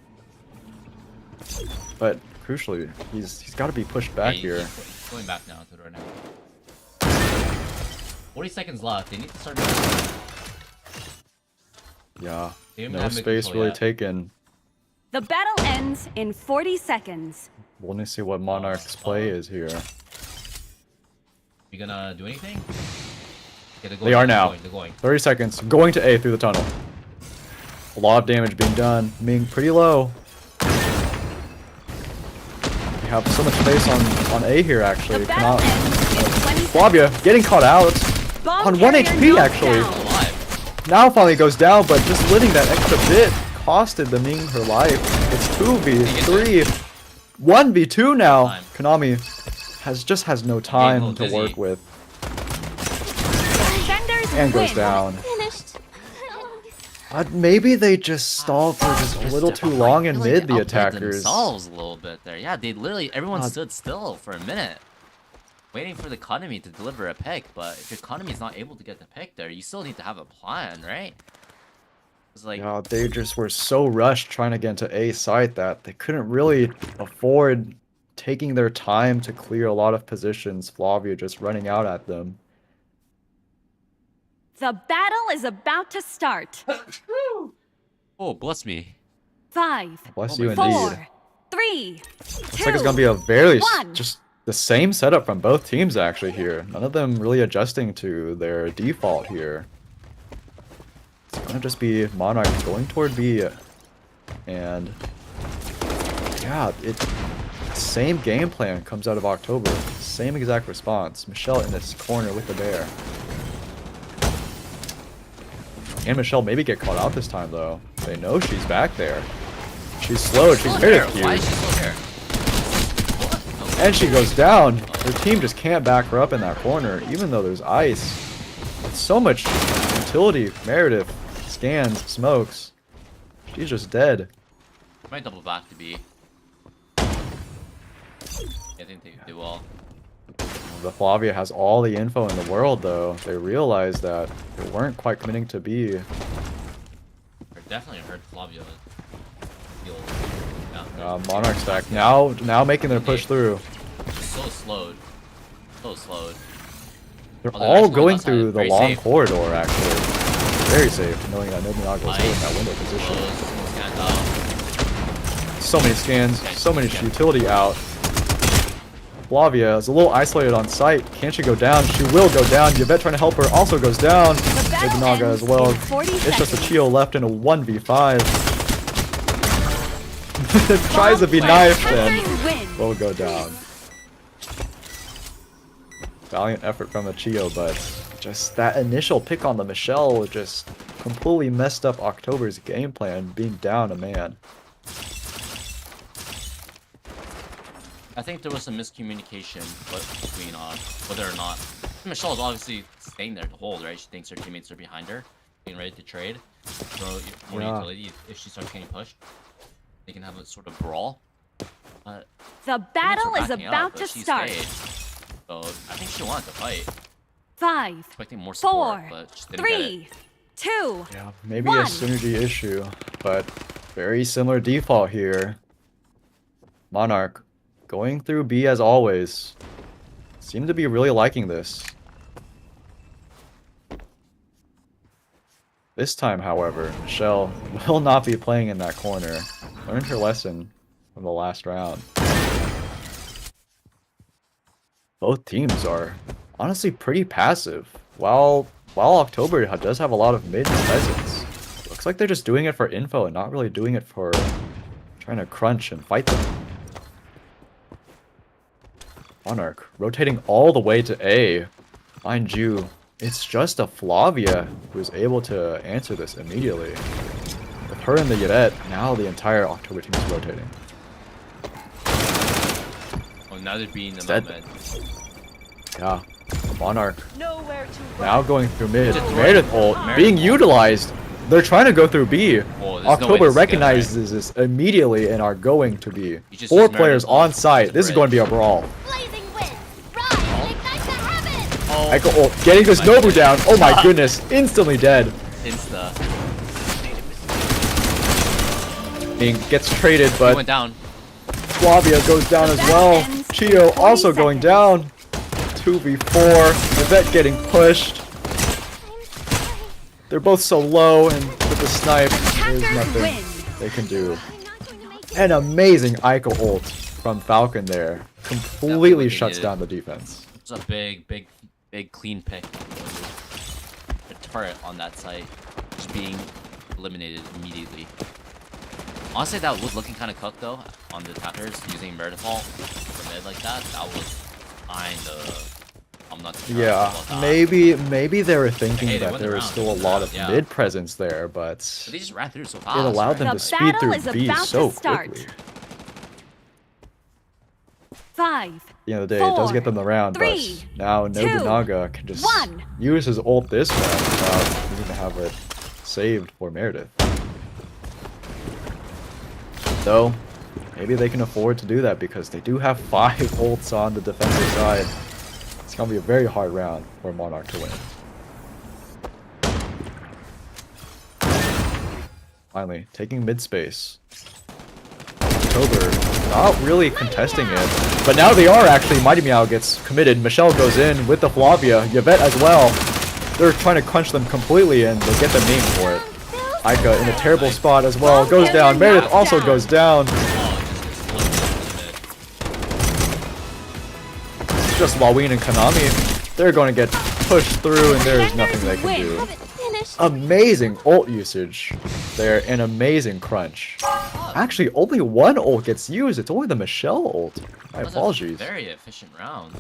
But crucially, he's got to be pushed back here. He's going back now to the right now. 40 seconds left. They need to start moving. Yeah, They no space really taken. The battle ends in 40 seconds. We'll need to see what Monarch's play is here. You gonna do anything? Okay, They are now. They're going. 30 seconds. Going to A through the tunnel. A lot of damage being done. Ming pretty low. We have so much space on A here actually. The battle ends in 20 Flavia getting caught out. Bomb On 1 carrier HP knocked actually. down. Now finally goes down, but just living that extra bit costed the Ming her life. It's 2v3. 1v2 now. Konami has no time to work with. Defenders And goes win. down. Finished. Maybe they just stalled for just a little too long in mid, the Outplayed attackers. themselves a little bit there. Yeah, they literally everyone stood still for a minute. waiting for the economy to deliver a pick, but if your economy is not able to get the pick there, you still need to have a plan, right? It's like, Yeah, they just were so rushed trying to get into A site that they couldn't really afford taking their time to clear a lot of positions. Flavia just running out at them. The battle is about to start. oh, bless me. 5, Bless you indeed. 4, 3, 2, Looks like it's gonna be a very one. just the same setup from both teams actually here. None of them really adjusting to their default here. It's gonna just be Monarch going toward B, and yeah, same game plan comes out of October. Same exact response. Michelle in this corner with the bear. Can Michelle maybe get caught out this time though? They know she's back there. She's slowed. She's very cute. Why is she still there? And she goes down. Her team just can't back her up in that corner, even though there's ice. So much utility, Meredith, scans, smokes. She's just dead. Might double back to B. I think they do well. The Flavia has all the info in the world, though. They realized that they weren't quite committing to B. I definitely heard Flavia. Monarch stack now making their push through. So slowed. So slowed. They're Oh, they're all actually going left through side. the Very long safe. corridor, actually. Very safe, knowing that Nobunaga was holding that window position. Scans out. So many scans, so many utility out. Flavia is a little isolated on site. Can she go down? She will go down. Yvette trying to help her also goes down. battle Nobunaga as ends well. in 40 It's just a seconds. Chio left in a 1v5. Tries to be knifed and win. will go down. Valiant effort from the Chio, but just that initial pick on the Michelle just completely messed up October's game plan, being down a man. I think there was some miscommunication between whether or not Michelle's obviously staying there to hold, right? She thinks her teammates are behind her, being ready to trade. Throw more utility if she starts getting pushed. They can have a sort of brawl. The Teammates battle were is backing about up, but to she start. stayed. So I think she wanted to fight. 5, Expecting more support, 4, but just didn't get it. 3, 2, Yeah, maybe One. a synergy issue, but very similar default here. Monarch going through B as always. Seem to be really liking this. This time, however, Michelle will not be playing in that corner. Learned her lesson from the last round. Both teams are honestly pretty passive. While October does have a lot of mid presence, looks like they're just doing it for info and not really doing it for trying to crunch and fight them. Monarch rotating all the way to A. Mind you, it's just a Flavia who's able to answer this immediately. With her and the Yvette, now the entire October team is rotating. Well, now they're being the Dead. moment. Yeah, Monarch Nowhere to now going through mid. Just Meredith ult being utilized. They're trying to go through B. Oh, there's no way October this is recognizes this immediately and are going to B. You just 4 use players Meredith ult on site. to This is bridge. going to be a brawl. blazing wind. Rise, ignite the heavens. Oh, Echo ult getting this Nobu down. Oh my goodness, instantly dead. Insta. Gets traded, He but went down. Flavia goes down as well. Chio also going down. 2v4. Yvette getting pushed. They're both so low, and with the snipe, there's nothing they can do. An amazing Ico ult from Falcon there. Completely they shuts needed. down the defense. It's a big clean pick. The turret on that site just being eliminated immediately. Honestly, that was looking kind of cooked though on the attackers using Meredith ult for mid like that. That was kind of. I'm not sure Yeah, about that. maybe they were thinking Hey, they that won there the was round. still a lot of Yeah. mid presence there, but But they just ran through so fast. it allowed them The to speed battle through is B about so to start. quickly. 5, At the end of the day, it does get them the round, but 3, now 2, Nobunaga can just 1. use his ult this round without needing to have it saved for Meredith. Though, maybe they can afford to do that because they do have 5 ults on the defensive side. gonna be a very hard round for Monarch to win. Finally, taking mid space. October, not really contesting it, but now they are actually. Mighty Meow gets committed. Michelle goes in with the Flavia. Yvette as well. They're trying to crunch them completely, and they get the name for it. Aika in a terrible spot as well. Goes down. Meredith also goes down. Just Laween and Konami. They're going to get pushed through, and there is nothing they can do. Amazing ult usage there, and amazing crunch. Actually, only one ult gets used. It's only the Michelle ult. My apologies. Very efficient round.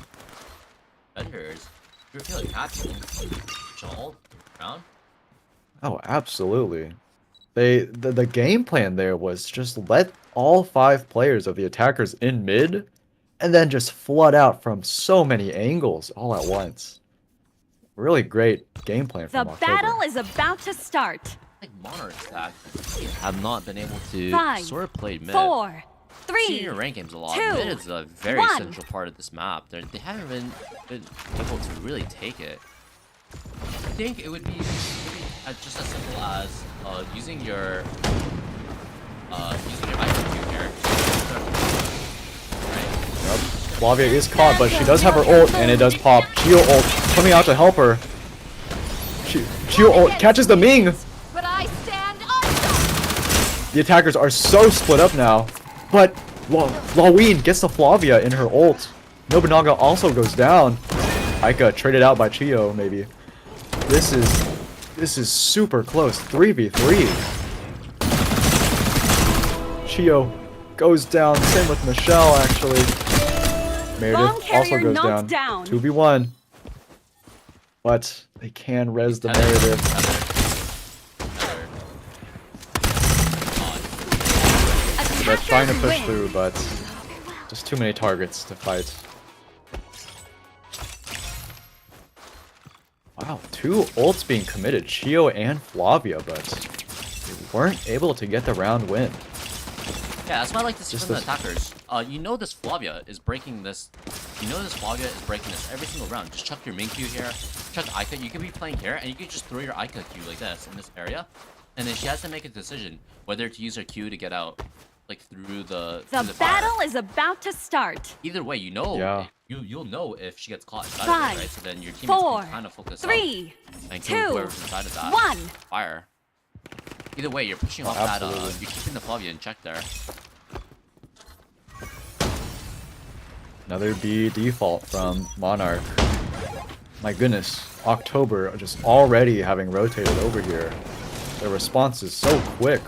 Vendors, you're feeling happy. Michelle round. Oh, absolutely. The game plan there was just let all 5 players of the attackers in mid, and then just flood out from so many angles all at once. Really great game plan from October. The battle is about to start. I think Monarch's attack have not been able to 5, sort of play mid. 4, 3, Senior rank games a lot. 2, Mid is a very 1. essential part of this map. They haven't been able to really take it. I think it would be just as simple as using your IQ here. Yep. Flavia is caught, but she does have her ult, and it does pop. Chio ult coming out to help her. Chio ult catches the Ming! But I stand on. The attackers are so split up now, but Laween gets the Flavia in her ult. Nobunaga also goes down. Aika traded out by Chio, maybe. This is super close. 3v3. Chio goes down. Same with Michelle, actually. Meredith also goes down. 2v1. But they can res the Meredith. They're trying to push through, but just too many targets to fight. Wow, 2 ults being committed, Chio and Flavia, but they weren't able to get the round win. Yeah, that's what I like to see from the attackers. You know this Flavia is breaking this. You know this Flavia is breaking this every single round. Just chuck your main Q here, chuck Ica. You could be playing here, and you could just throw your Ica Q like this in this area, and then she has to make a decision whether to use her Q to get out, like through the. The battle is about to start. Either way, you know. Yeah. You'll know if she gets caught inside 5, of it, right? So then your teammates 4, can kind of focus 3, on and 2, kill whoever's inside of that 1. fire. Either way, you're pushing off that. You're keeping the Flavia in check there. Another B default from Monarch. My goodness, October just already having rotated over here. Their response is so quick.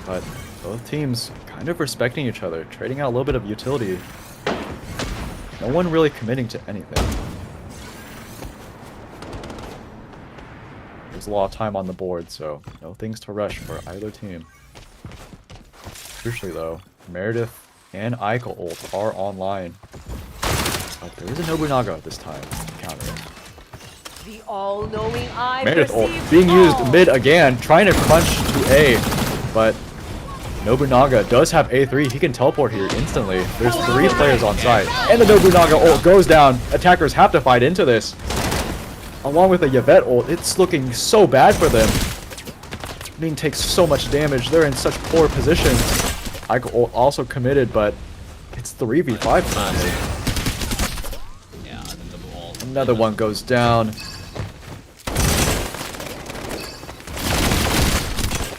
But both teams kind of respecting each other, trading out a little bit of utility. No one really committing to anything. There's a lot of time on the board, so no things to rush for either team. Crucially though, Meredith and Aika ult are online. But there is a Nobunaga this time to counter it. The all-knowing eye Meredith ult being used mid again, trying to crunch to A, but Nobunaga does have A3. He can teleport here instantly. There's 3 players on site, and the Nobunaga ult goes down. Attackers have to fight into this. Along with the Yvette ult, it's looking so bad for them. Ming takes so much damage. They're in such poor position. Aika ult also committed, but it's 3v5 finally. Yeah, Another one goes down.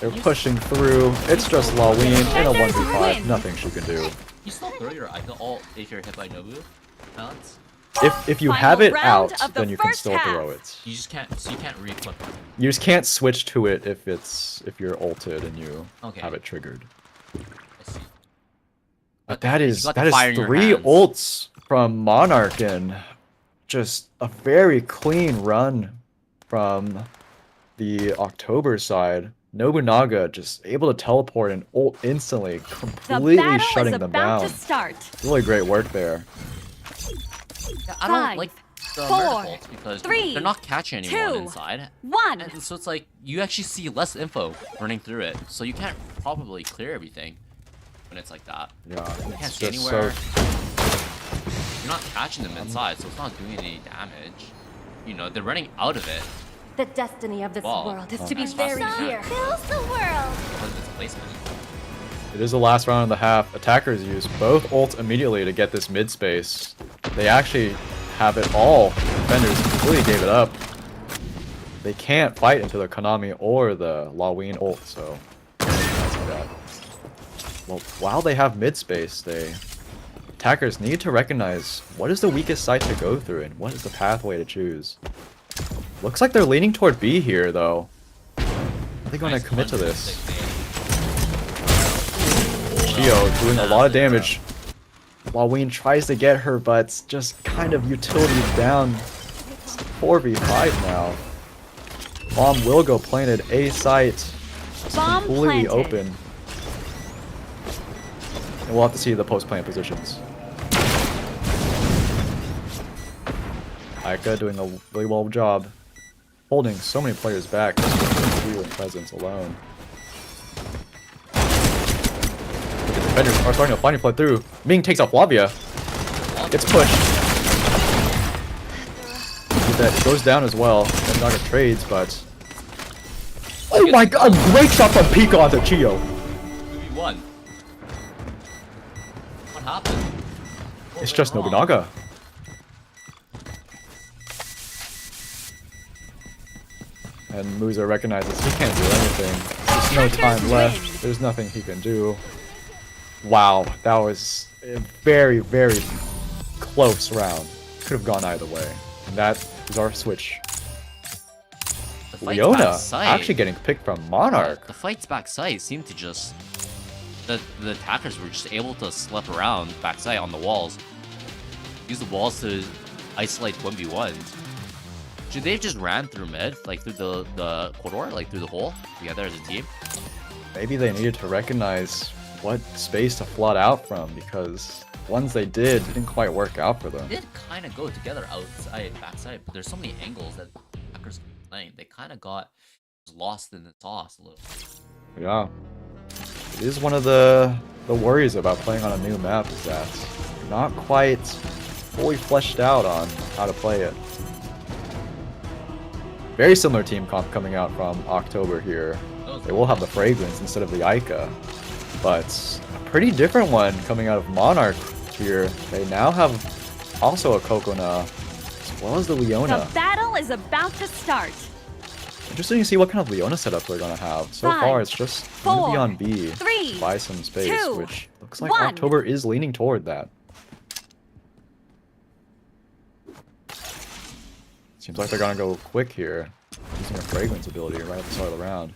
They're pushing through. It's just Laween in a 1v5. Nothing she can do. You still throw your Ica ult if you're hit by Nobu, Alex? If you have it out, then you can still throw it. You just can't. So you can't re-equip it. You just can't switch to it if you're ulted and you have it triggered. I see. But that is You got the fire in your 3 hands. ults from Monarch, and just a very clean run from the October side. Nobunaga just able to teleport and ult instantly, completely shutting them down. Really great work there. Yeah, I don't like the Meredith ults because they're not catching anyone inside. 1. And so it's like you actually see less info running through it, so you can't probably clear everything when it's like that. Yeah, You can't it's see just anywhere. so You're not catching them inside, so it's not doing any damage. You know, they're running out of it. The destiny of this Well, world is to be that's buried possible. here. Fills the world. Because of its placement. It is the last round of the half. Attackers use both ults immediately to get this mid space. They actually have it all. Defenders completely gave it up. They can't fight into the Konami or the Laween ult, so well, while they have mid space, attackers need to recognize what is the weakest site to go through and what is the pathway to choose. Looks like they're leaning toward B here, though. Are they going to commit to this? Chio doing a lot of damage. Laween tries to get her, but it's just kind of utility down. It's 4v5 now. Bomb will go planted. A site is Bomb completely planted. open. And we'll have to see the post-plant positions. Aika doing a really well job holding so many players back just with her presence alone. The defenders are starting to finally flood through. Ming takes out Flavia. Gets pushed. That goes down as well. And Naga trades, but oh my god! Great shot from Pika onto Chio. 2v1. What happened? It's just Nobunaga. And Musa recognizes he can't do anything. There's no time left. There's nothing he can do. Wow, that was a very, very close round. Could have gone either way. And that is our switch. The fight's Leona backside. actually getting picked from Monarch. The fight's backside seemed to just... The attackers were just able to slip around backside on the walls. Use the walls to isolate 1v1s. Should they have just ran through mid? Like through the corridor? Like through the hole? Together as a team? Maybe they needed to recognize what space to flood out from, because ones they didn't quite work out for them. They did kind of go together outside, backside, but there's so many angles that attackers can be playing. They kind of got lost in the sauce a little. Yeah. It is one of the worries about playing on a new map, is that you're not quite fully fleshed out on how to play it. Very similar team comp coming out from October here. They will have the Fragrance instead of the Ica. But a pretty different one coming out of Monarch here. They now have also a Kokona, as well as the Leona. The battle is about to start. Interesting to see what kind of Leona setup they're going to have. So far, it's just going to be on B. 3, Buy some space, 2, which looks like 1. October is leaning toward that. Seems like they're going to go quick here, using a Fragrance ability right at the start of the round.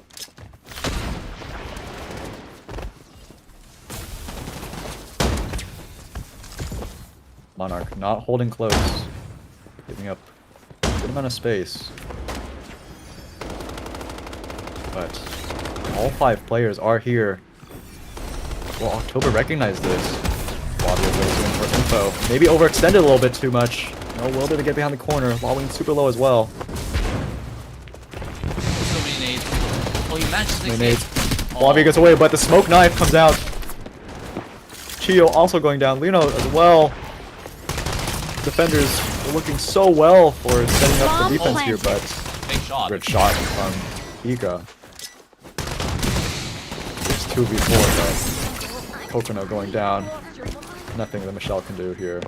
Monarch not holding close, giving up a good amount of space. But all 5 players are here. Will October recognize this? Flavia goes in for info. Maybe overextended a little bit too much. No Wilder to get behind the corner. Lawing super low as well. So many nades. Oh, he managed to Nades. Flavia gets away, but the smoke knife comes out. Chio also going down. Lino as well. Defenders are looking so well for setting up the defense here, but big shot. good shot from Pika. It's 2v4, but Kokono going down. Nothing that Michelle can do here.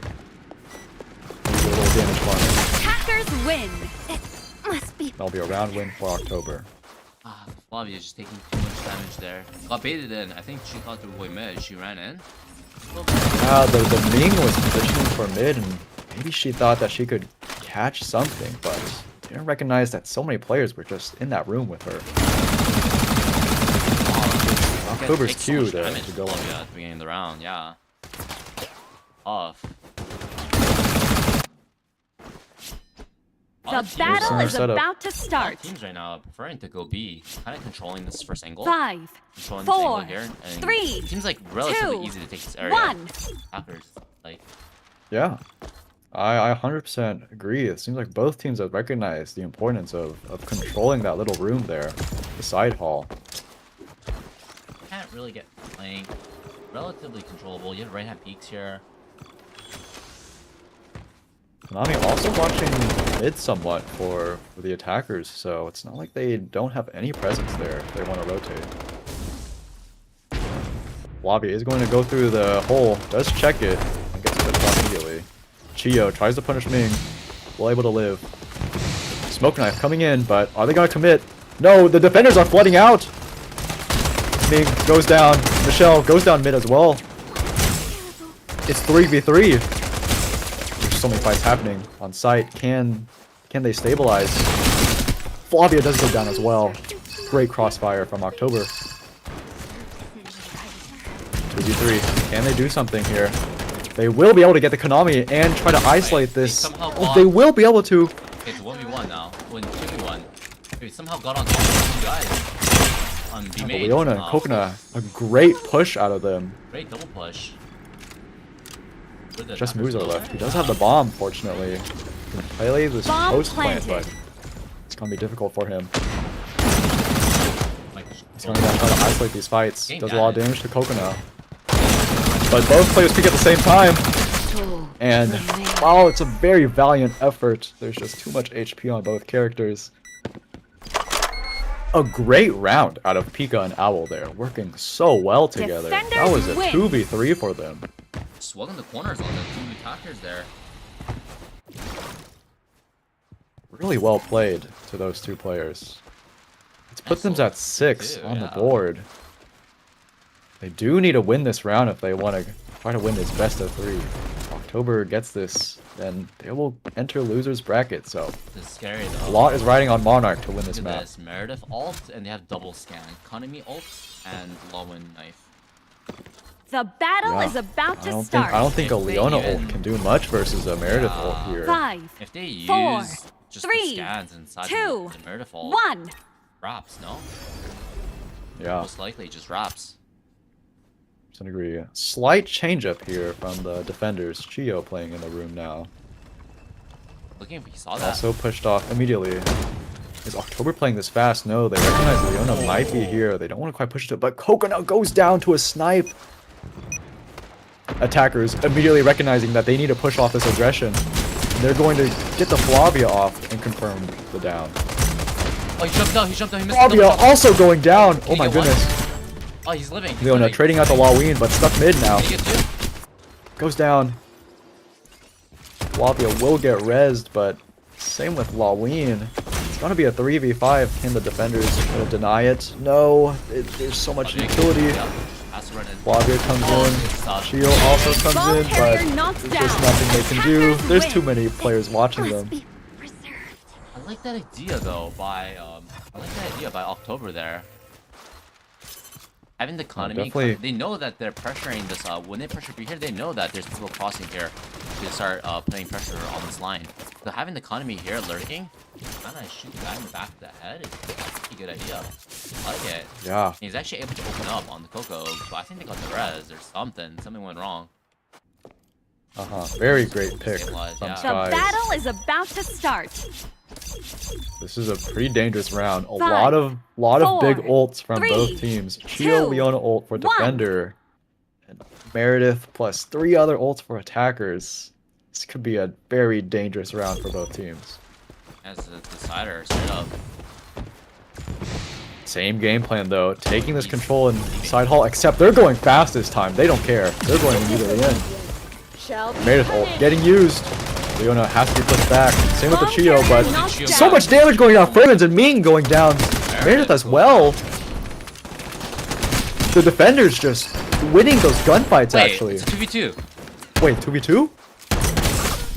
Maybe a little damage farming. Hackers win. It must be. That'll be a round win for October. Flavia's just taking too much damage there. Got baited in. I think she thought to avoid mid. She ran in. The Ming was positioning for mid, and maybe she thought that she could catch something, but didn't recognize that so many players were just in that room with her. October's Q there to go in. At the beginning of the round, yeah. Off. The battle is about to start. Teams right now are preferring to go B, kind of controlling this first angle. 5, Controlling this angle 4, here, and 3, it seems like relatively 2, easy to take this area. 1. Hackers, like. Yeah, I 100% agree. It seems like both teams have recognized the importance of controlling that little room there, the side hall. Can't really get playing. Relatively controllable. You have right hand peaks here. Konami also watching mid somewhat for the attackers, so it's not like they don't have any presence there if they want to rotate. Lobby is going to go through the hole, does check it, and gets pushed off immediately. Chio tries to punish Ming, well able to live. Smoke knife coming in, but are they going to commit? No, the defenders are flooding out! Ming goes down, Michelle goes down mid as well. It's 3v3. There's so many fights happening on site. Can they stabilize? Flavia does go down as well. Great crossfire from October. 2v3. Can they do something here? They will be able to get the Konami and try to isolate this. Oh, they will be able to. It's 1v1 now. 2v1. They somehow got on top of two guys. On B main. Leona and Coconut, a great push out of them. Great double push. Just moves are left. He does have the bomb, fortunately. He can play this post plant, but it's gonna be difficult for him. He's gonna try to isolate these fights. Does a lot of damage to Coconut. But both players peek at the same time. And while it's a very valiant effort, there's just too much HP on both characters. A great round out of Pika and Owl there, working so well together. That was a 2v3 for them. Swung in the corners on the two attackers there. Really well played to those two players. Let's put them at 6 on the board. They do need to win this round if they want to try to win this best of 3. If October gets this, then they will enter loser's bracket. So this is scary though. A lot is riding on Monarch to win this map. This Meredith ult, and they have double scan. Konami ult and Lawin knife. The battle is about to start. I don't think a Leona ult can do much versus a Meredith ult here. 5, if they use 4, just 3, the scans inside 2, the Meredith ult, 1. wraps, no? Yeah. Most likely just wraps. To an degree. Slight change up here from the defenders. Chio playing in the room now. Looking if he saw that. Also pushed off immediately. Is October playing this fast? No, they recognize Leona might be here. They don't want to quite push it, but Coconut goes down to a snipe. Attackers immediately recognizing that they need to push off this aggression. They're going to get the Flavia off and confirm the down. Oh, he jumped out, he missed Flavia also going down. Oh my goodness. Oh, he's living. Leona trading out the Lawin, but stuck mid now. Goes down. Flavia will get rezzed, but same with Lawin. It's gonna be a 3v5. Can the defenders deny it? No. There's so much utility. Flavia comes in. Chio also comes in, but there's nothing they can do. There's too many players watching them. I like that idea though by October there. Having the economy, they know that they're pressuring this. When they pressure here, they know that there's people crossing here to start putting pressure on this line. So having the economy here lurking, kind of shoot the guy in the back of the head is a pretty good idea. I like it. Yeah. He's actually able to open up on the Coco, but I think they got the res or something. Something went wrong. Very great pick from The Skies. battle is about to start. This is a pretty dangerous round. A lot of big ults from both teams. Chio Leona ult for defender, and Meredith plus 3 other ults for attackers. This could be a very dangerous round for both teams. As a decider, straight up. Same game plan though, taking this control in side hall, except they're going fast this time. They don't care. They're going immediately in. Meredith ult getting used. Leona has to be pushed back. Same with the Chio, but so much damage going down. Freeman's and Ming going down. Meredith as well. The defenders just winning those gunfights actually. It's a 2v2. Wait, 2v2?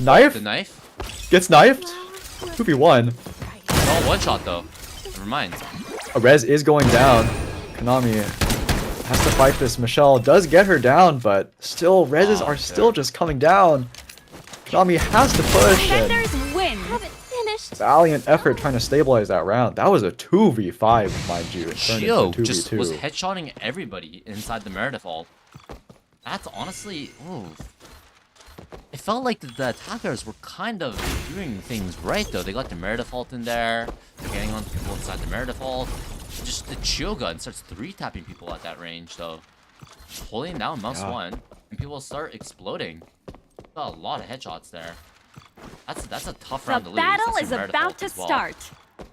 Knife? The knife? Gets knifed? 2v1. Oh, one shot though. Never mind. A res is going down. Konami has to fight this. Michelle does get her down, but still, reses are still just coming down. Konami has to push. Defenders win. Haven't finished. Valiant effort trying to stabilize that round. That was a 2v5, mind you. It turned Chio into 2v2. just was headshotting everybody inside the Meredith ult. That's honestly, ooh. It felt like the attackers were kind of doing things right though. They got the Meredith ult in there. They're getting on people inside the Meredith ult. Just the Chio gun starts 3-tapping people at that range though. Holding down mouse 1 and people start exploding. Got a lot of headshots there. That's a tough The round to lose. battle That's is a Meredith about ult to as well. start.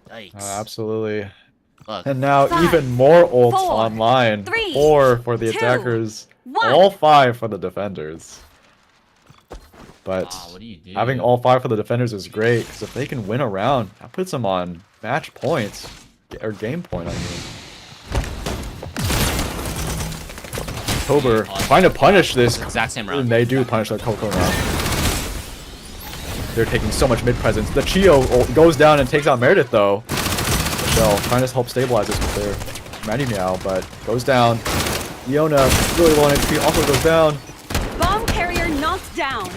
Yikes. Absolutely. Look, And now 5, even more ults 4, online. 3, 4 for the 2, attackers, 1. all 5 for the defenders. But what do you do? having all 5 for the defenders is great, because if they can win a round, that puts them on match points. Or game point, I mean. October trying to punish this. Exact same round. And they do punish the Coco now. They're taking so much mid presence. The Chio goes down and takes out Meredith though. Michelle trying to help stabilize this with their Mighty Meow, but goes down. Leona really low on HP, also goes down. Bomb carrier knocked down.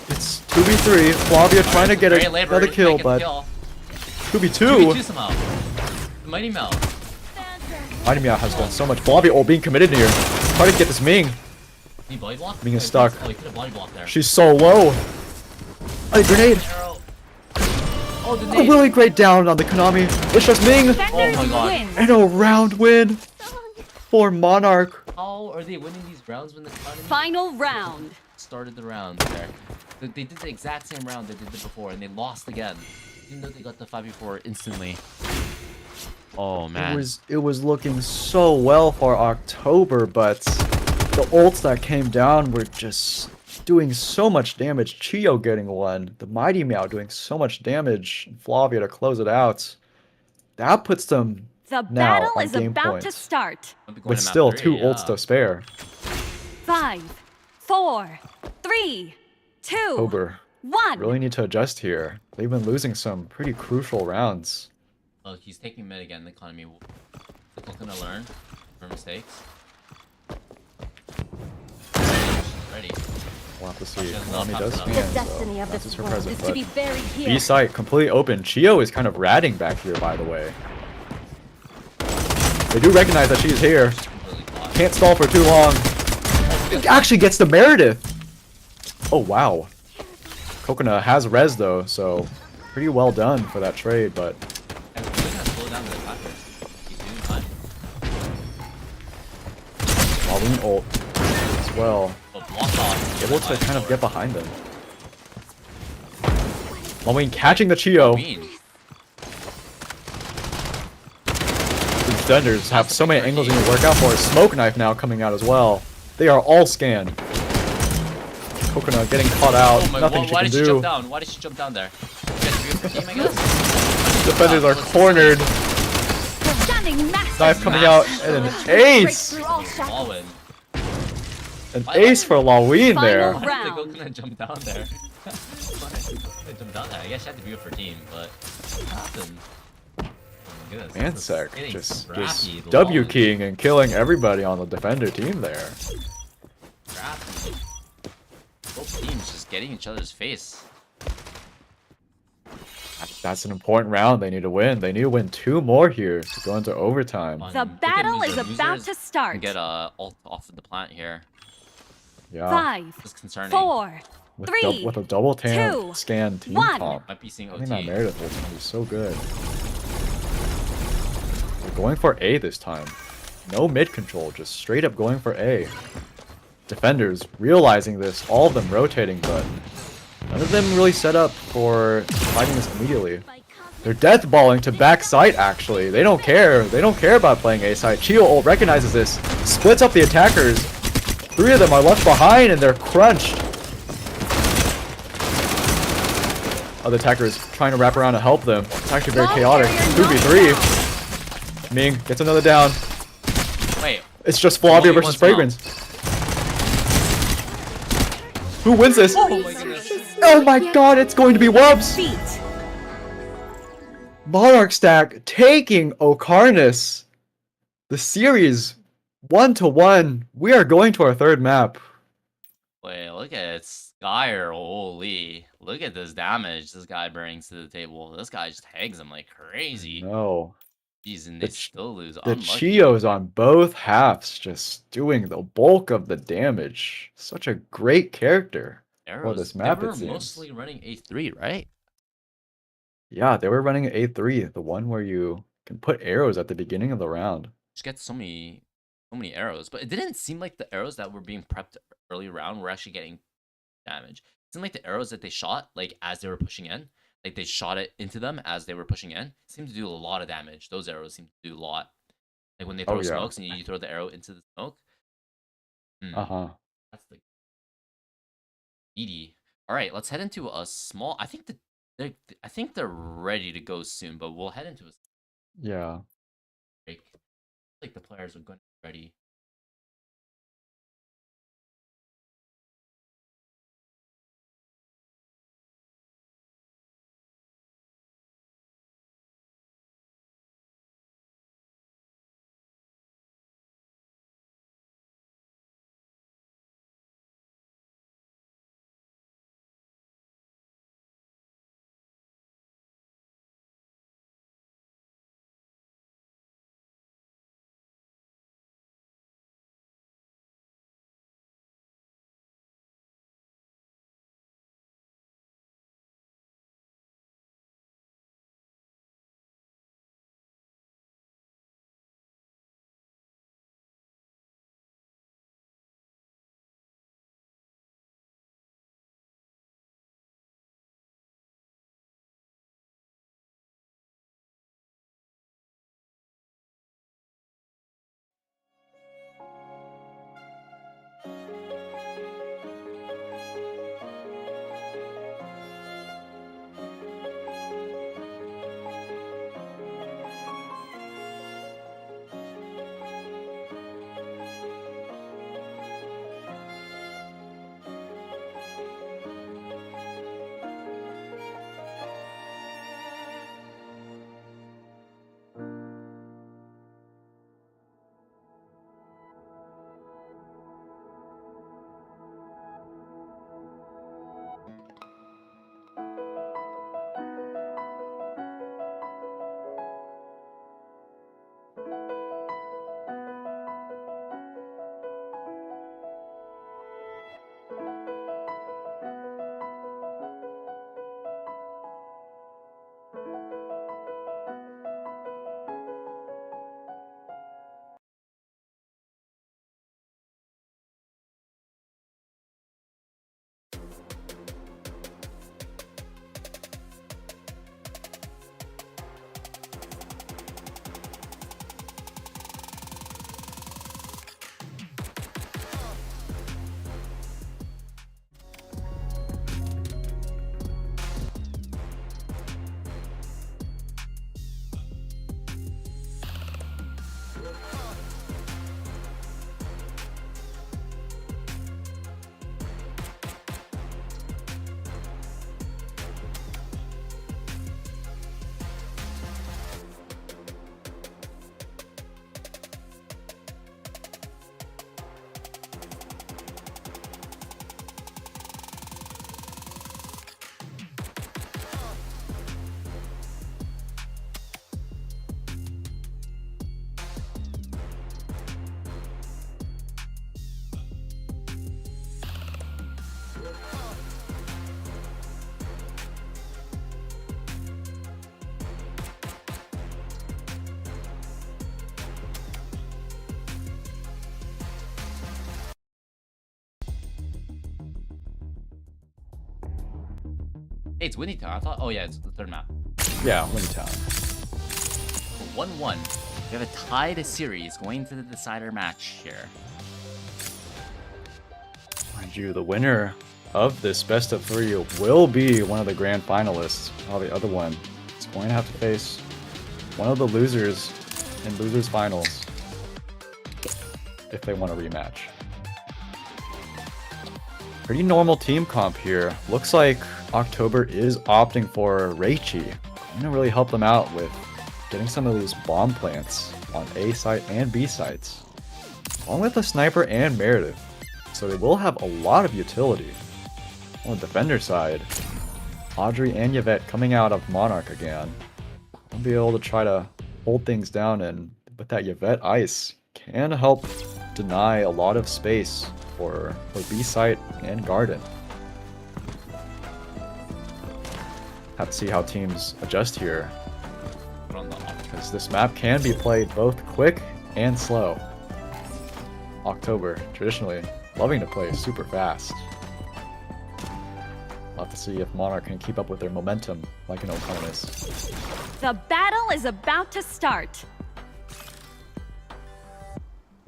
It's 2v3. Flavia trying to get Very late, another Bird. kill, Making but kill. 2v2. 2v2 somehow. The Mighty Mel. Mighty Meow has done so much. Flavia being committed here. Trying to get this Ming. He bloody blocked? Ming is stuck. Oh, he could have bloody blocked there. She's so low. A grenade. Arrow. Oh, the A really great down on the Konami. It's just Ming. Defenders my God. win. And a round win for Monarch. How are they winning these rounds when the economy Final round. started the round there? They did the exact same round they did before, and they lost again. Even though they got the 5v4 instantly. Oh man. It was looking so well for October, but the ults that came down were just doing so much damage. Chio getting one, the Mighty Meow doing so much damage, and Flavia to close it out. That puts them The now battle on is game about points, to start. I'll be going with to map still 3, 2 yeah. ults to spare. 5, 4, 3, 2, October 1. really need to adjust here. They've been losing some pretty crucial rounds. Oh, he's taking mid again. The economy. They're looking to learn from mistakes. Ready. We'll have to see. She has Konami no does confidence. scan, The destiny so of that's this just her world present. is to But be buried here. B site completely open. Chio is kind of ratting back here, by the way. They do recognize that she's here. Completely caught. Can't stall for too long. Actually gets the Meredith. Oh wow. Coconut has res though, so pretty well done for that trade, but And we're gonna slow down the attackers. He's doing fine. Walloon ult as well. But block off. Able to kind of get behind them. Walloon catching the Chio. Queen. These defenders have so many angles they can work out for. Smoke knife now coming out as well. They are all scanned. Coconut getting caught out. Oh my Nothing God, she why can did she do. jump down? Why did she jump down there? You guys agree with the team, I guess? Defenders are Let's- cornered. Stunning massive. Knife coming out and an ace. All in. An ace for Laween there. Final Why did the round. coconut jump down there? Why did the coconut jump down there? I guess she had to be with her team, but what happened? Oh my goodness, this is Ansec getting just scrappy, W long. keying and killing everybody on the defender team there. Scrappy. Both teams just getting each other's face. That's an important round they need to win. They need to win 2 more here to go into overtime. The battle is Loser. about Losers to start. can get ult off of the plant here. Yeah, 5, This is concerning. 4, with, 3, with a double 2, scan team 1. comp. Might be seeing I think that OT. Meredith will be so good. They're going for A this time. No mid control, just straight up going for A. Defenders realizing this, all of them rotating, but none of them really set up for fighting this immediately. They're death balling to back site actually. They don't care. They don't care about playing A site. Chio ult recognizes this, splits up the attackers. 3 of them are left behind and they're crunched. Other attackers trying to wrap around to help them. It's actually very chaotic. 2v3. Ming gets another down. Wait, It's just Flavia Only versus one smell. Fragrance. Who wins this? oh my goodness. Oh my god, it's going to be Wubs! Feet. Monarch stack taking Ocarnis. The series 1-1. We are going to our 3rd map. Wait, look at Skyer. Holy. Look at this damage this guy brings to the table. This guy just tags him like crazy. No. Jeez, and The they Ch- still lose. The Unlucky. Chios on both halves just doing the bulk of the damage. Such a great character. Arrows. this map, they it were seems. mostly running A3, right? Yeah, they were running A3, the one where you can put arrows at the beginning of the round. Just get so many arrows, but it didn't seem like the arrows that were being prepped early round were actually getting damage. seemed like the arrows that they shot, like as they were pushing in, like they shot it into them as they were pushing in, seemed to do a lot of damage. Those arrows seem to do a lot. Like when they throw Oh, yeah. smokes and you throw the arrow into the smoke. Uh-huh. That's the ED. All right, let's head into a small. I think they're ready to go soon, but we'll head into a Yeah. break. Like the players are going to be ready. Hey, it's Windy Town. I thought. Oh yeah, it's the third map. Yeah, Windtown. 1-1. We have a tied series going to the decider match here. Mind you, the winner of this best of 3 will be one of the grand finalists, while the other one is going to have to face one of the losers in losers finals if they want a rematch. Pretty normal team comp here. Looks like October is opting for Reichi. Going to really help them out with getting some of these bomb plants on A site and B sites, along with the sniper and Meredith. So they will have a lot of utility. On the defender side, Audrey and Yvette coming out of Monarch again. I'll be able to try to hold things down, and with that Yvette ice can help deny a lot of space for B site and Garden. Have to see how teams adjust here, because this map can be played both quick and slow. October, traditionally loving to play super fast. About to see if Monarch can keep up with their momentum like an Oconus. The battle is about to start.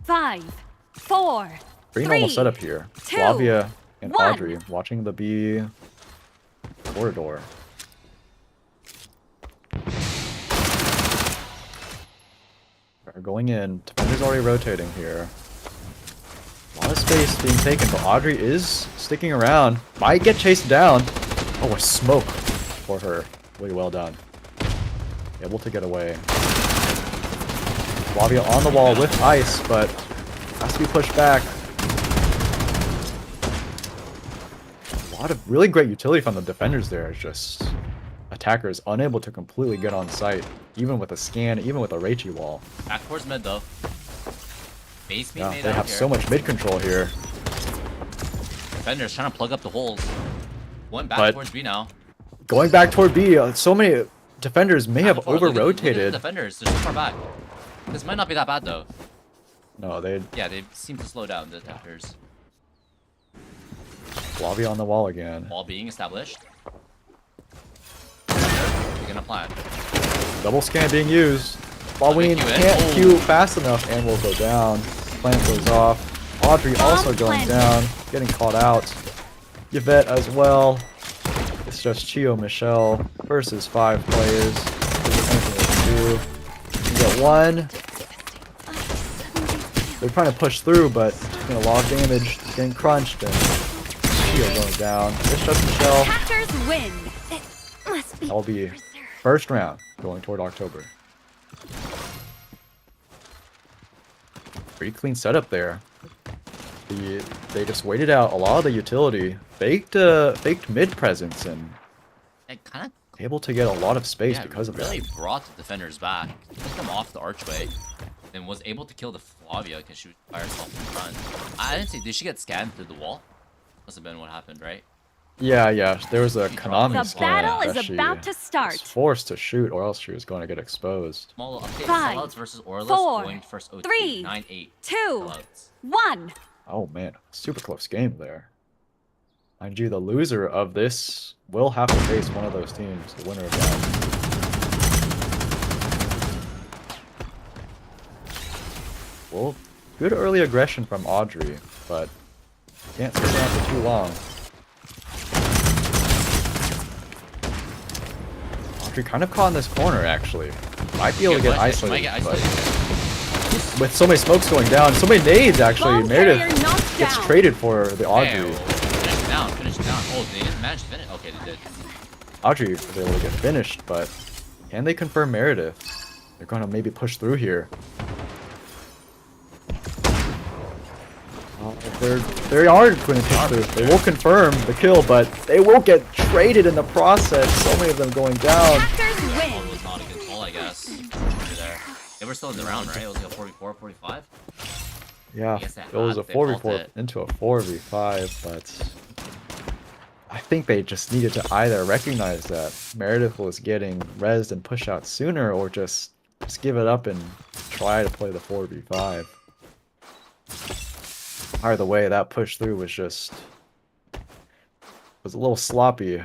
5, 4, Pretty normal 3, setup here. 2, Flavia and 1. Audrey watching the B corridor. They're going in. Defender's already rotating here. A lot of space being taken, but Audrey is sticking around. Might get chased down. Oh, a smoke for her. Really well done. Able to get away. Flavia on the wall with ice, but has to be pushed back. A lot of really great utility from the defenders there. It's just attackers unable to completely get on site, even with a scan, even with a Reichi wall. Back towards mid though. Base mid Yeah, made they out have here. so much mid control here. Defenders trying to plug up the holes. Went back But- towards B now. Going back toward B, so many defenders may have Look at the- look at the over-rotated. defenders, they're so far back. This might not be that bad though. No, they Yeah, they seem to slow down the detectors. Flavia on the wall again. Wall being established. They're gonna plant. Double scan being used. Ballween Queue in. can't Oh. queue fast enough and will go down. Plant goes off. Audrey also going down, getting caught out. Yvette as well. It's just Chio Michelle versus 5 players. There's anything they can do. You get one. They're trying to push through, but taking a lot of damage, getting crunched, and Chio going down. It's just Michelle. Attackers win. It must be. That'll be first round going toward October. Pretty clean setup there. They just waited out a lot of the utility, faked mid presence, and It kind of able to get a lot of space because of really that. brought the defenders back. Took them off the archway. And was able to kill the Flavia because she was by herself in front. I didn't see. Did she get scanned through the wall? Must have been what happened, right? Yeah, there was a The Konami The scan battle that is she about to was start. forced to shoot, or else she was going to get exposed. Small update. 5, Sellouts versus Orless 4, going first OT. 3, 9-8. 2, Sellouts. 1. Oh man, super close game there. Mind you, the loser of this will have to face one of those teams, the winner of that. Well, good early aggression from Audrey, but can't stick around for too long. Audrey kind of caught in this corner, actually. Might be able to get Might isolated, get but isolated. with so many smokes going down, so many nades actually, Ball carrier Meredith knocked gets down. traded for the Audrey. Hey, finish it down. Finish it down. Oh, they didn't manage to finish. Okay, they did. Audrey was able to get finished, but can they confirm Meredith? They're gonna maybe push through here. They are going to push through. They will confirm the kill, but they will get traded in the process. So many of them going down. Attackers Well, win. it was not a good call, I guess. There. They were still in the round, right? It was like a 4v4, 45. Yeah, I guess they it was a had- they felt 4v4 it. into a 4v5, but I think they just needed to either recognize that Meredith was getting rezzed and pushed out sooner, or just give it up and try to play the 4v5. Either way, that push through was just a little sloppy.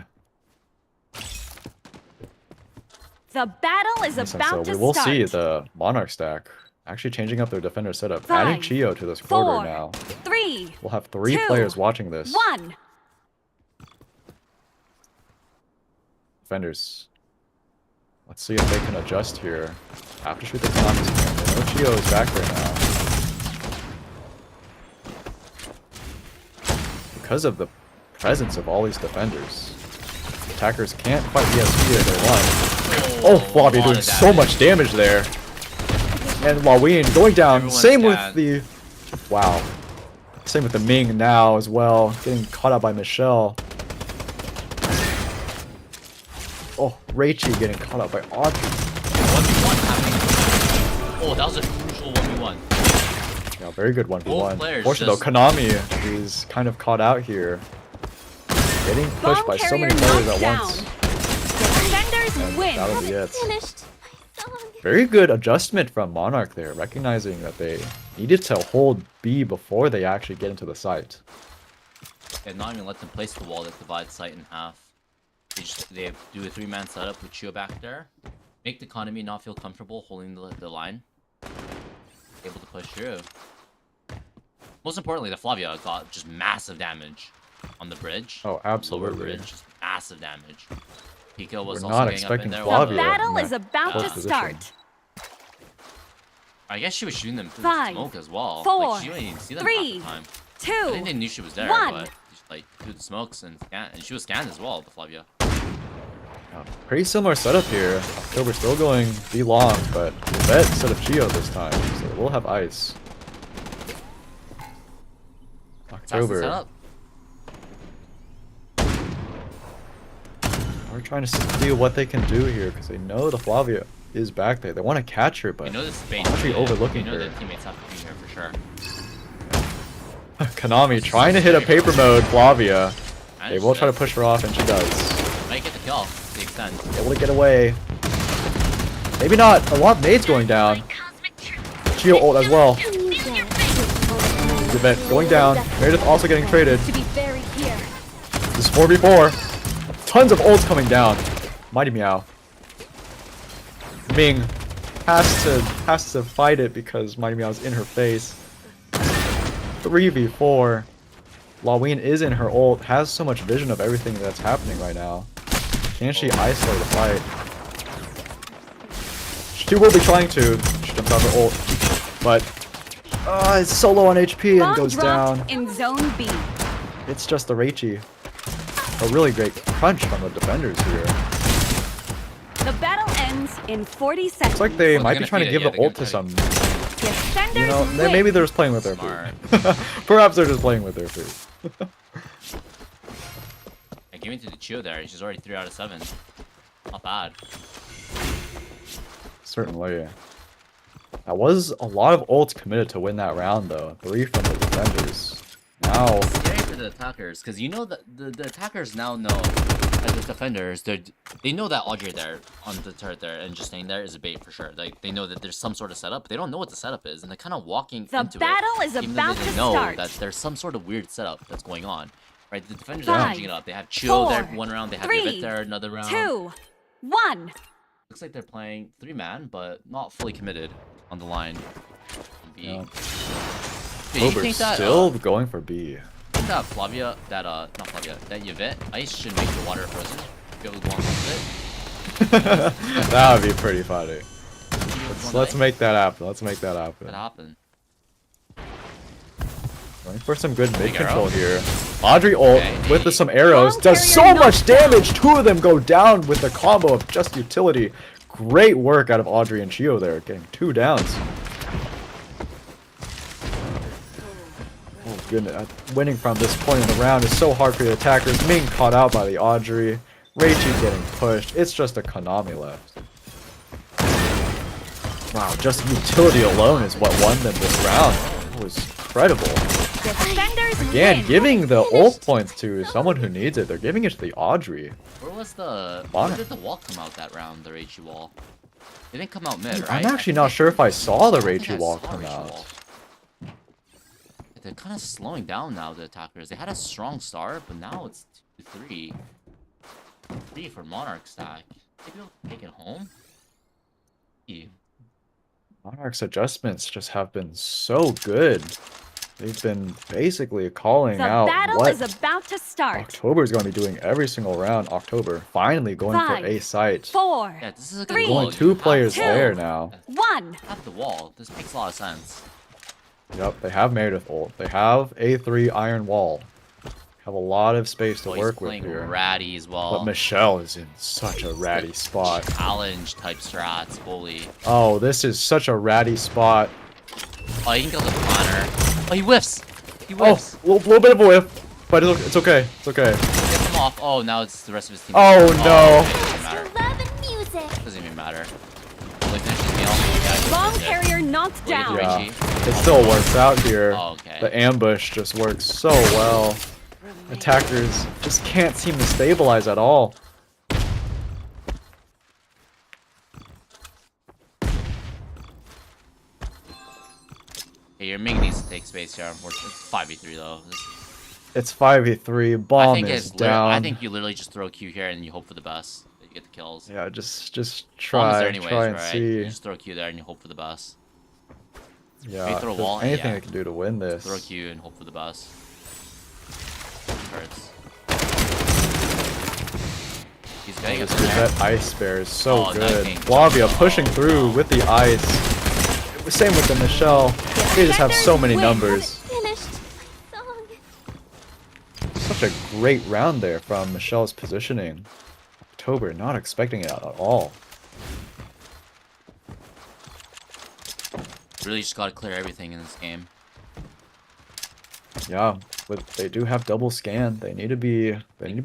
The battle is And so about to we will start. see the Monarch stack actually changing up their defender setup, 5, adding Chio to this 4, quarter now. 3, We'll have 3 2, players watching this. 1. Defenders. Let's see if they can adjust here. Have to shoot the Konami scan. They know Chio is back right now. Because of the presence of all these defenders, attackers can't quite BSP as they want. Oh, Flavia doing so much damage there. And Wawin going down. Everyone's Same with dead. the... Wow. Same with the Ming now as well. Getting caught out by Michelle. Oh, Reichi getting caught out by Audrey. 1v1 happening. Oh, that was a crucial 1v1. Yeah, very good 1v1. Both players Unfortunately though, Konami is kind of caught out here. Getting pushed by so many players at once. Defenders And win. that'll be it. Finished my song. Very good adjustment from Monarch there, recognizing that they needed to hold B before they actually get into the site. And not even let them place the wall that divides site in half. They do a 3-man setup with Chio back there. Make the economy not feel comfortable holding the line. Able to push through. Most importantly, the Flavia got just massive damage on the bridge. Oh, absolutely. Lower bridge, just massive damage. Pico was We're also not getting up in expecting there. Flavia. The battle in is that about close to position. start. I guess she was shooting them through 5, the smoke as well. 4, like, she didn't even see them 3, half the time. 2, I think they knew she was there, 1. but just, like through the smokes and she was scanned as well, the Flavia. Pretty similar setup here. October still going B long, but Yvette instead of Chio this time, so we'll have ice. October. Setup. We're trying to see what they can do here because they know the Flavia is back there. They want to catch her, but You know this space. Audrey overlooking you know her. the teammates have to be here for sure. Konami trying to hit a paper mode Flavia. They will try to Managed push her off, and she does. Might get the kill to the extent. Able to get away. Maybe not. A lot of nades going down. Chio ult as well. Yvette going down. Meredith also getting traded. To be buried here. This is 4v4. Tons of ults coming down. Mighty Meow. Ming has to fight it because Mighty Meow's in her face. 3v4. Laween is in her ult, has so much vision of everything that's happening right now. Can she isolate the fight? She will be trying to. She jumps out her ult. But it's solo on HP and Bomb goes dropped down. in zone B. It's just the Reichi. A really great crunch from the defenders here. The battle ends in 40 seconds. Looks like they Well, might they're be gonna trying to feed give it, the yeah, ult they're to gonna some. Defenders You know, win. maybe they're just playing with their Smart. food. Perhaps they're just playing with their food. I gave it to the Chio there. She's already 3 out of 7. Not bad. Certainly. That was a lot of ults committed to win that round, though. 3 from the defenders. Now, Scary for the attackers, because you know that the attackers now know, as the defenders, they know that Audrey there on the turret there and just staying there is a bait for sure. Like they know that there's some sort of setup, but they don't know what the setup is, and they're kind of walking The into battle it. is even about though they to know start. that there's some sort of weird setup that's going on. Right, the defenders 5, are changing it up. They have Chio there 4, one round, they have 3, Yvette there another round. 2, 1. Looks like they're playing 3-man, but not fully committed on the line. Yeah. Dude, you October think that, still going for B. that Flavia, not Flavia, that Yvette ice should make the water frozen? Be able to go on with it? That would be pretty funny. One Let's night? make that happen. Let's make that happen. That happened. Going for some good mid Big arrow. control here. Audrey ult Okay. with some arrows Long does so carrier much knocked down. damage. 2 of them go down with the combo of just utility. Great work out of Audrey and Chio there, getting 2 downs. Oh goodness, winning from this point in the round is so hard for the attackers. Ming caught out by the Audrey. Reichi getting pushed. It's just a Konami left. Wow, just utility alone is what won them this round. It was incredible. Defenders Again, win. giving the ult points to someone who needs it. They're giving it to the Audrey. Where was the... Bonner. Where did the wall come out that round, the Reichi wall? It didn't come out mid, right? I'm actually not sure if I saw the I think I Reichi wall saw come Reichi out. wall. They're kind of slowing down now, the attackers. They had a strong start, but now it's 2-3. 3 for Monarch stack. Maybe they'll take it home? Yeah. Monarch's adjustments just have been so good. They've been basically calling The out battle what is about to start. October is going to be doing every single round. October finally going 5, for a site. 4, Yeah, this is a good 3, goal. Only 2 players 2, there now. 1. Have the wall. This makes a lot of sense. Yep, they have Meredith ult. They have A3 Iron Wall. Have a lot of space to Oh, work he's with playing here. ratty as well. But Michelle is in such a ratty spot. Challenge type strats, holy. Oh, this is such a ratty spot. Oh, he can kill the planner. Oh, he whiffs. He Oh, whiffs. a little bit of a whiff, but it's okay. It's okay. Gets him off. Oh, now it's the rest of his team. Oh, okay, no. doesn't matter. Doesn't even matter. Like, finishes me off. Yeah, Long he finishes it. carrier knocked Wait, down. Yeah, Reichi. it still works out here. Oh, okay. The ambush just works so well. Attackers just can't seem to stabilize at all. Hey, your Ming needs to take space here. Unfortunately, it's 5v3 though. It's 5v3. I Bomb think is it's down. I think you literally just throw Q here and you hope for the best. That you get the kills. Yeah, just Bomb is try, there anyways, try and right? see. You just throw Q there and you hope for the best. Yeah, you throw a if there's wall, anything yeah. I can do to win this. Throw Q and hope for the best. Hurts. He's getting us This in there. Yvette Ice Bear is so Oh, good. nothing. Flavia pushing Oh, through no. with the ice. Same with the Michelle. They just have so many numbers. Finished my song. Such a great round there from Michelle's positioning. October not expecting it at all. Really just gotta clear everything in this game. Yeah, but they do have double scan. They need to be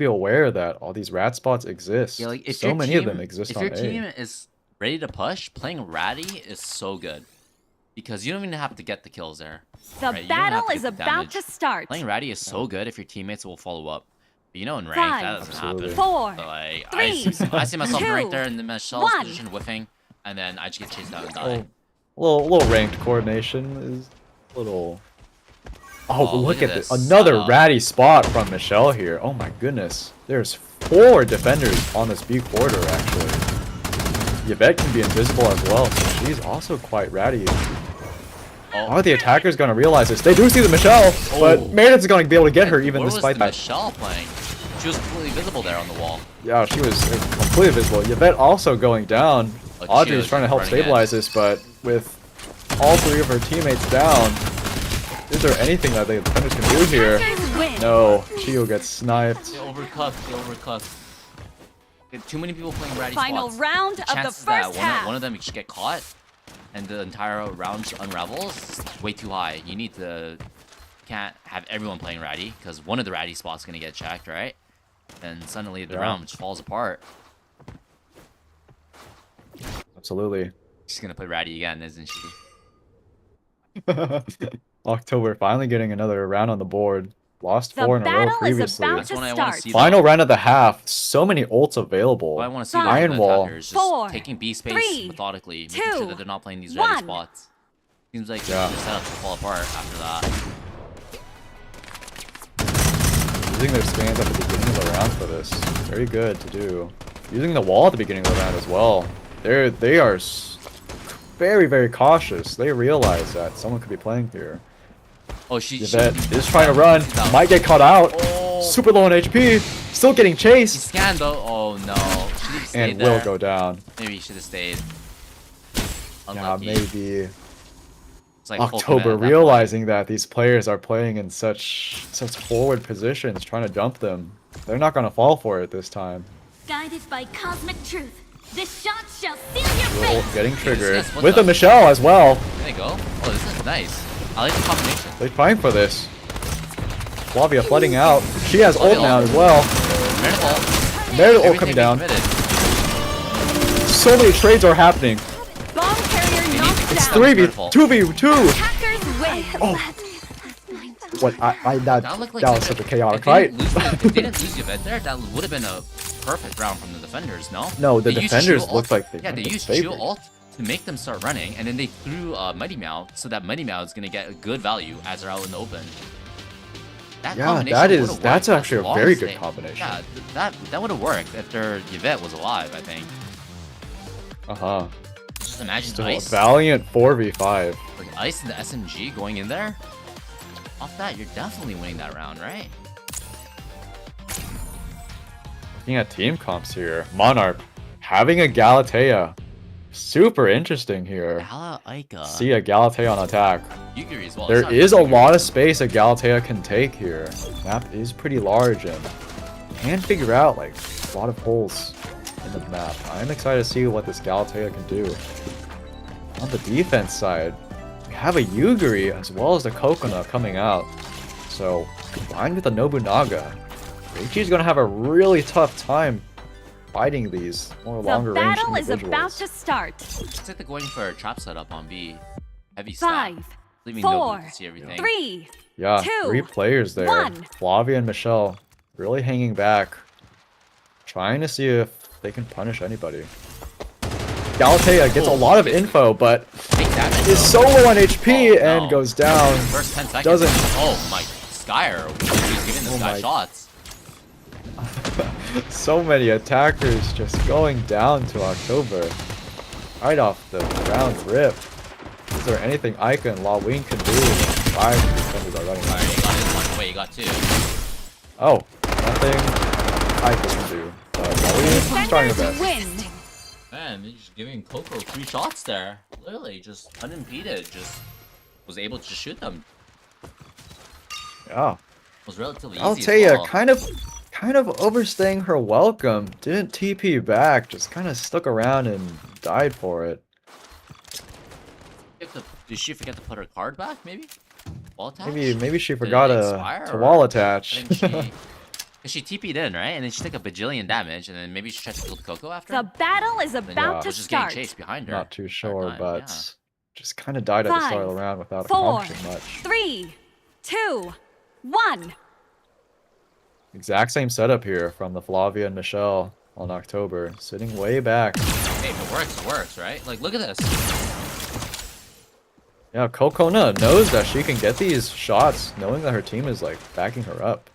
aware that all these rat spots exist. Yeah, like if so your many team, of them exist if on your A. team is ready to push, playing Ratty is so good. Because you don't even have to get the kills there. The right? You don't have battle to is get the about damage. to start. Playing Ratty is so good if your teammates will follow up. But you know in rank, Five, that doesn't Absolutely. happen. 4, So, like, three, I see myself two, right there in the Michelle's 1. position whiffing, and then I just get chased out and die. Little ranked coordination is a little. Oh, Oh, look at this this! Another setup. ratty spot from Michelle here. Oh my goodness, there's 4 defenders on this B quarter actually. Yvette can be invisible as well, so she's also quite ratty. Are the attackers gonna realize this? They do see the Michelle, but Meredith's gonna be able to get her even Where despite was that. Michelle playing? She was completely visible there on the wall. Yeah, she was completely visible. Yvette also going down. Oh, Audrey's Chio's trying to help running in. stabilize this, but with all 3 of her teammates down, is there anything that the defenders can do here? Attackers win. No, Chio gets sniped. They overcooked. They overcooked. There are too many people playing Ratty Final spots. round The of the chances that first half. one of them should get caught and the entire round just unravels is way too high. You need to can't have everyone playing Ratty because one of the Ratty spots is gonna get checked, right? And suddenly the round just falls apart. Absolutely. She's gonna play Ratty again, isn't she? October finally getting another round on the board. Lost The 4 in a row battle is previously. about That's to what I want to start. see. Final round of the half. So many ults available. What I want to see Five, the Wall. attackers just 4, taking B space 3, methodically, making 2, sure that they're not playing these Ratty 1. spots. Seems like Yeah. the setups will fall apart after that. Using their scans at the beginning of the round for this. Very good to do. Using the wall at the beginning of the round as well. They are very, very cautious. They realize that someone could be playing here. Oh, she Yvette is trying to run. No. Might get caught out. Oh. Super low on HP. Still getting He chased. scanned though. Oh no. Should have stayed And there. will go down. Maybe he should have stayed. Yeah, Unlucky. maybe. It's like full October commit at that realizing that these players are playing in such forward positions, trying to dump them. They're not gonna fall for it this time. Guided by cosmic truth, this shot shall seal your Will fate. getting triggered yes, what's with a up? Michelle as well. point. There you go. Oh, this is nice. I like the combination. They're trying for this. Flavia flooding out. She has ult now as well. Meredith ult. Meredith ult Everything coming being down. committed. So many trades are happening. Bomb carrier knocked It's down. 2v2. Attackers win. Oh. What? That That looked like was such such a chaotic if they fight. didn't lose- If they didn't lose Yvette there, that would have been a perfect round from the defenders, no? No, the They used defenders Chill looked ult. like they Yeah, they were used favored. Chill ult to make them start running, and then they threw Mighty Meow so that Mighty Meow is gonna get a good value as they're out in the open. That Yeah, combination that is- would've that's worked actually as a long very as good they- combination. Yeah, that would have worked if their Yvette was alive, I think. Uh-huh. Just imagine Still a Ice, valiant 4v5. like Ice and the SMG going in there. Off that, you're definitely winning that round, right? Looking at team comps here. Monarch having a Galatea. Super interesting here. Gala Ica. See a Galatea on attack. Yugiri as well. There It's not is a Yugiri. lot of space a Galatea can take here. Map is pretty large and can figure out like a lot of holes in the map. I'm excited to see what this Galatea can do. On the defense side, we have a Yugiri as well as the Coconut coming out. So combined with the Nobunaga, Reichi's gonna have a really tough time fighting these more longer The range battle is individuals. about to start. Looks like they're going for a trap setup on B. Heavy stack. 5, Leaving 4, Nobu to see everything. 3. Yeah, 2, 3 players there. 1. Flavia and Michelle really hanging back. Trying to see if they can punish anybody. Galatea gets a lot of info, but Take damage. is though. so low on HP Oh, and no. goes down. First 10 seconds. Doesn't. Oh my, Skyer. He's giving this Oh guy my- shots. So many attackers just going down to October. Right off the round rip. Is there anything Ica and La Wing can do? 5 defenders are running Alright, away. you got in one. Wait, you got 2. Oh, nothing Ica can do. La Wing is trying her best. Win. Man, they're just giving Coco 3 shots there. Literally, just unimpeded. Just was able to shoot them. Yeah. Was relatively easy. I'll as tell you, well. kind of overstaying her welcome. Didn't TP back, just kind of stuck around and died for it. Did she forget to put her card back? Maybe. Wall attach? Maybe she Did it forgot expire, to or- wall I attach. think she, 'cause she TP'd in, right? And then she took a bajillion damage, and then maybe she tried to kill the Coco after. The battle is Then about to was just getting start. chased behind her. Not too entire sure, time, but yeah. just kind of died at the start of the 5, round without 4, accomplishing much. 3, 2, 1. Exact same setup here from the Flavia and Michelle on October, sitting way back. Hey, if it works, right? Like, look at this. Yeah, Kokona knows that she can get these shots, knowing that her team is like backing her up.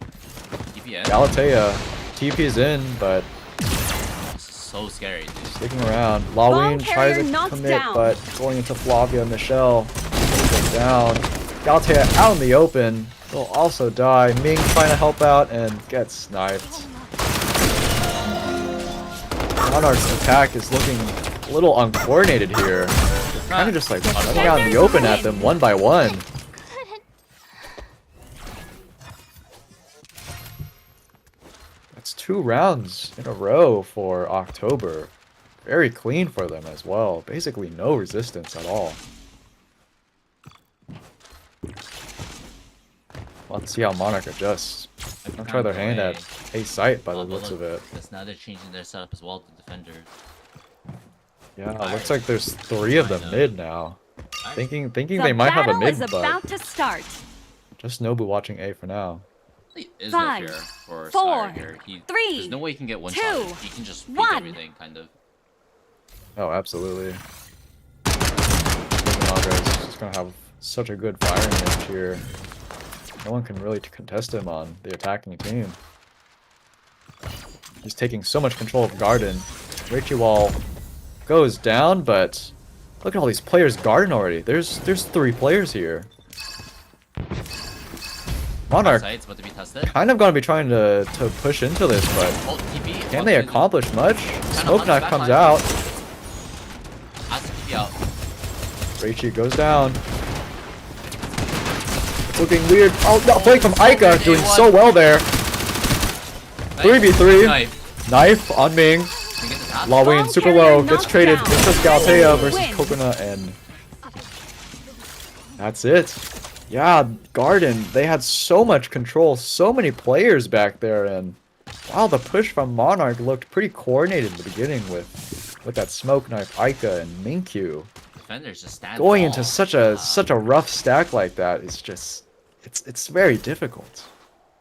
TPN. Galatea TP's in, but So scary, dude. sticking around. Laween Ball tries carrier to knocked commit, down. but going into Flavia, Michelle goes down. Galatea out in the open will also die. Ming trying to help out and gets sniped. Monarch's attack is looking a little uncoordinated here. Kind of just like running out in the open at them one by one. That's 2 rounds in a row for October. Very clean for them as well. Basically no resistance at all. Let's see how Monarch adjusts. I'll try their hand at a site by the looks of it. Because now they're changing their setup as well to defenders. Yeah, it looks like there's 3 of them mid now. Thinking The they might have a battle mid, is but about to start. just Nobu watching A for now. Is no 5, fear for 4, Sire here. 3, there's no way he can get one 2, shot. He can just beat 1. everything, kind of. Oh, absolutely. Is just gonna have such a good firing range here. No one can really contest him on the attacking team. He's taking so much control of Garden. Rachie Wall goes down, but look at all these players Garden already. There's 3 players here. Monarch Sites about to be tested. kind of gonna be trying to push into this, but Oh, TP. can they accomplish much? Smoke on Knife back comes line. out. Has to TP out. Raichi goes down. It's looking weird. Oh, no, play from Ica, doing so well there. 3v3. Knife on Ming. Can get the tap? Laween super carrier low, gets knocked traded. down. It's just Galatea versus Win. Coconut, and that's it. Yeah, Garden, they had so much control, so many players back there, and wow, the push from Monarch looked pretty coordinated in the beginning with that Smoke Knife, Ica, and Minkyu. Defenders just stand Going tall. into such a rough stack like that is just it's very difficult.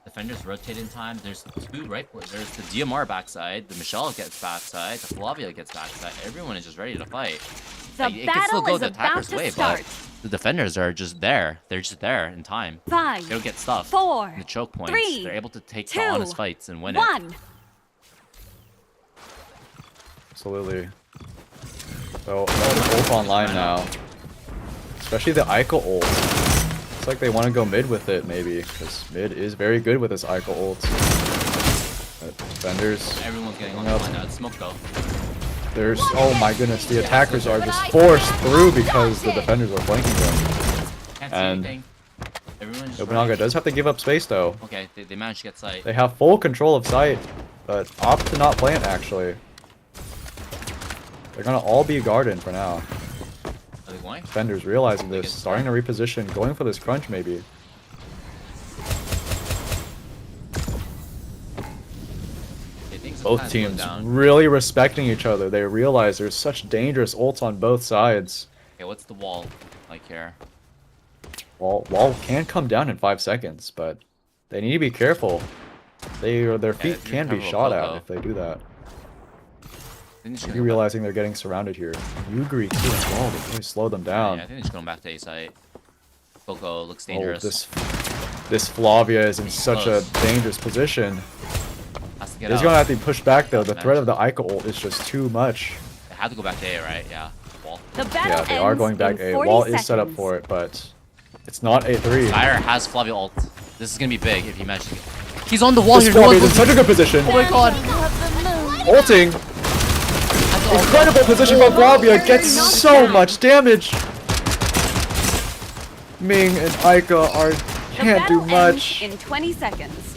Defenders rotate in time. There's 2 right. There's the DMR backside. The Michelle gets backside. The Flavia gets backside. Everyone is just ready to fight. The Like, it can still battle go is the about attacker's to way, start. but the defenders are just there. They're just there in time. 5, They don't get stuff. 4, In the choke points. 3, They're able to take 2, the honest fights and win it. 1. Absolutely. So ult online now. Especially the Ica ult. Looks like they want to go mid with it maybe, because mid is very good with this Ica ult. But defenders, Everyone's getting on Nope. the line now. It's smoke though. there's oh my goodness, the attackers are just forced through because the defenders are flanking them. Can't see And anything. Everyone's just Nobunaga running. does have to give up space though. Okay, they managed to get sight. They have full control of sight, but opt to not plant actually. They're gonna all be Garden for now. Are they going? Defenders realizing this, starting to reposition, going for this crunch maybe. Okay, things have Both kinda slowed teams down. really respecting each other. They realize there's such dangerous ults on both sides. Okay, what's the wall like here? Wall can come down in 5 seconds, but they need to be careful. Their feet if you can be recover shot Coco. at if they do that. Then just Maybe realizing they're getting surrounded here. Yugri too as well. They really slow them down. Yeah, I think they're just going back to A site. Coco looks Oh, dangerous. This Flavia is in such a Close. dangerous position. Has to get He's out. gonna have to push back though. The Man. threat of the Ica ult is just too much. They have to go back to A, right? Yeah. Wall. The battle Yeah, they are ends going back in A. 40 Wall is set up seconds. for it, but it's not A3. Fire has Flavia ult. This is gonna be big if he manages to get... He's on the wall This here. No Flavia one is in such a good position. Oh my god. Ulting. Incredible position from Flavia. Gets so much damage. Ming and Ica are The can't do battle ends much. in 20 seconds.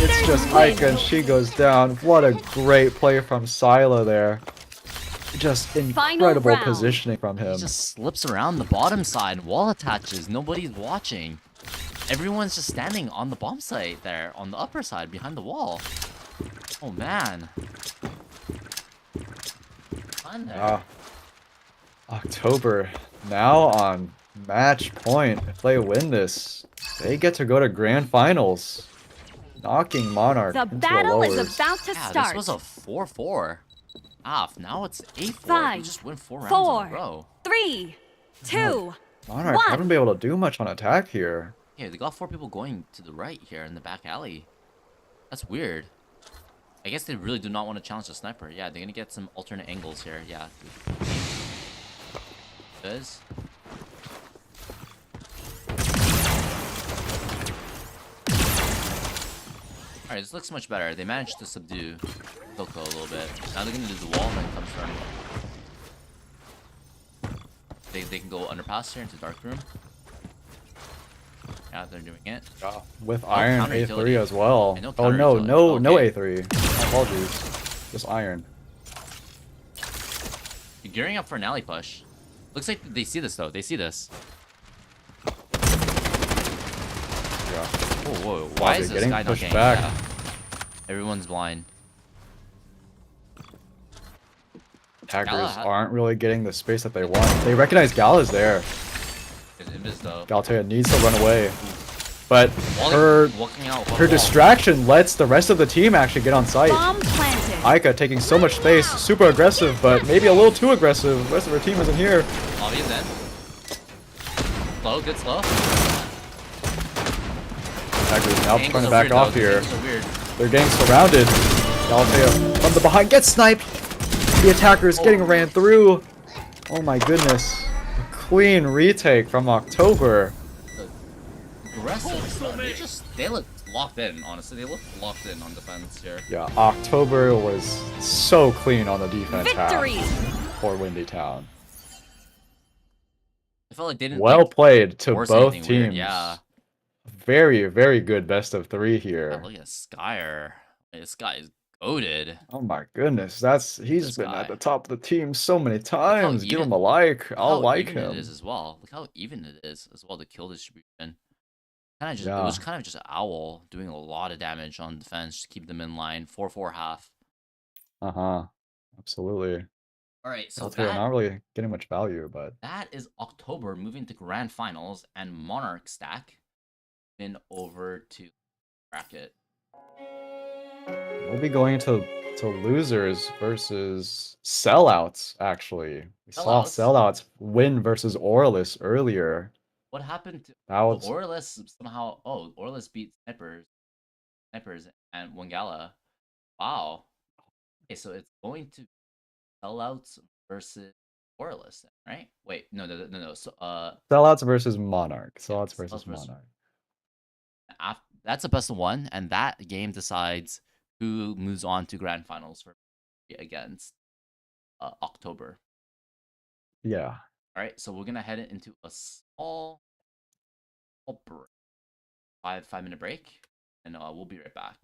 It's just Ica and she goes down. What a great play from Sila there. Just incredible round. positioning from him. He just slips around the bottom side. Wall attaches. Nobody's watching. Everyone's just standing on the bomb site there, on the upper side, behind the wall. Oh man. Fun there. October now on match point. If they win this, they get to go to grand finals, knocking Monarch The into battle the is lowers. about to Yeah, start. this was a 4-4. Now it's 8-4. Five, You just win 4 rounds four. in a row. 3, 2, Monarch one. haven't been able to do much on attack here. Yeah, they got 4 people going to the right here in the back alley. That's weird. I guess they really do not want to challenge the sniper. Yeah, they're gonna get some alternate angles here. Yeah. Does. Alright, this looks much better. They managed to subdue Coco a little bit. Now they're gonna do the wall that comes from. They can go underpass here into dark room. Yeah, they're doing it. With Iron counter A3 utility. as well. I know Oh counter no, utility. no Okay. A3. Apologies. Just Iron. You're gearing up for an alley push. Looks like they see this though. They see this. Yeah. Oh, whoa. Why they're is this getting guy not pushed getting back. Yeah. Everyone's blind. Attackers Gala ha- aren't really getting the space that they want. They recognize Gala's there. There's Invis though. Galtea needs to run away. But Wally her walking out. her distraction lets the rest of the team actually get on site. Bomb planted. Ica taking so much space, super aggressive, but maybe a little too aggressive. The rest of her team isn't here. Obvious then. Slow, good slow. Attackers now Angles trying to are back weird, off though. here. These angles are weird. They're getting surrounded. Galtea from the behind gets sniped. The attackers getting ran through. Oh my goodness. A clean retake from October. Aggressive. They look locked in, honestly. They look locked in on defense here. Yeah, October was so clean on the defense Victory. half for Windy Town. I felt like they didn't Well played to force both anything weird. teams. Yeah. Very, very good best of 3 Yeah, here. look at Skyer. This guy is goated. Oh my goodness, he's This been guy. at the top of the team so many times. Give even- him a like. Look I'll how like even him. It is as well. Look how even it is as well. The kill distribution. Kind of just Yeah. it was kind of just Owl doing a lot of damage on defense to keep them in line. 4-4 half. Absolutely. All right, so Galtea that not really getting much value, but that is October moving to grand finals and Monarch stack. Then over to bracket. we'll be going to losers versus sellouts. Actually, we saw sellouts win versus Orlis earlier. What happened to That was Orlis somehow? Oh, Orlis beat snipers and Wangala. Wow. Okay, so it's going to sellouts versus Orlis, right? Wait, no. So sellouts versus Monarch. Sellouts versus Sellouts versus- Monarch. That's a best of one, and that game decides who moves on to grand finals for against October. Yeah. All right, so we're gonna head into a small break, 5-minute break, and we'll be right back.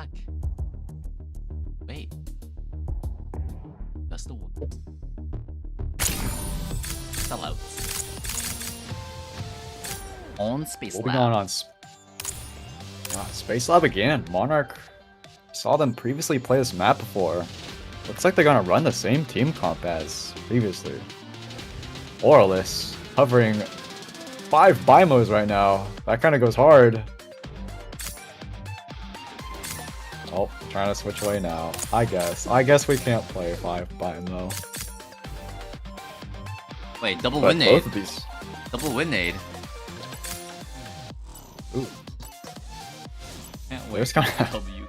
back. Wait. That's the one. Sell out. On Space Moving Lab. on Space Lab again. Monarch. Saw them previously play this map before. Looks like they're gonna run the same team comp as previously. Auralus hovering 5 Bimos right now. That kind of goes hard. Oh, trying to switch away now. I guess we can't play 5 Bimo. Wait, double But win both nade. of these. Double win nade. Ooh. Can't They're wait. just gonna, W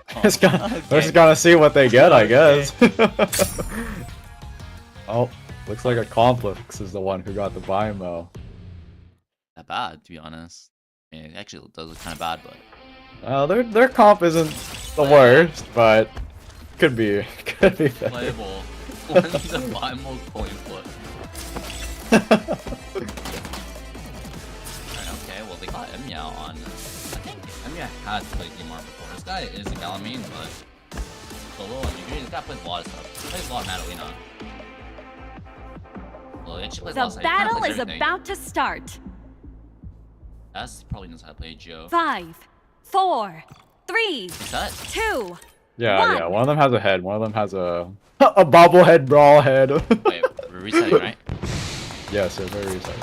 they're just gonna see what they get, I guess. Oh, looks like Accomplix is the one who got the Bimo. That bad, to be honest. I mean, it actually does look kind of bad, but Their comp isn't the worst, but could be better. playable. Win the Bimo coin flip. Alright, okay, well they got Emiya on. I think Emiya has played Gamar before. This guy is a Galamine, but solo and Yuri, this guy plays a lot of stuff. He plays a lot of Madalena. Well, he actually plays a lot of The stuff. He kinda battle plays is everything. about to start. That's probably knows how to play Geo. 5, 4, 3, Reset? 2. Yeah. One of them has a head. One of them has a bobblehead brawl head. Wait, we're resetting, right? Yes, it's very reset.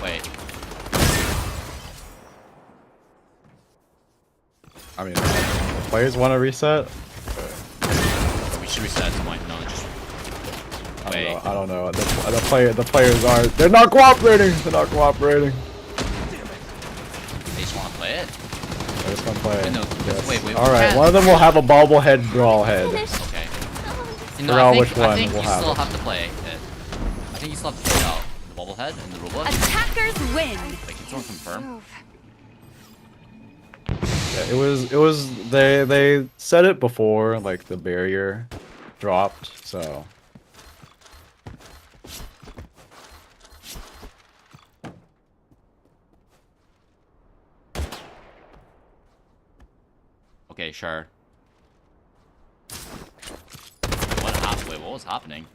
Wait. I mean, players want to reset. We should reset at some point. No, just wait. I don't know. The players are. They're not cooperating. They're not cooperating. They just want to play it? They're just gonna play. No, Yes. wait. All right. One of them will have a bobblehead brawl head. Okay. Figure out which one I think we'll you have still it. have to play it. I think you still have to play out the bobblehead and the rulebook. Attackers win. Wait, can someone confirm? Yeah, it was. They said it before, like the barrier dropped. So. Okay, sure. Wait, what was happening?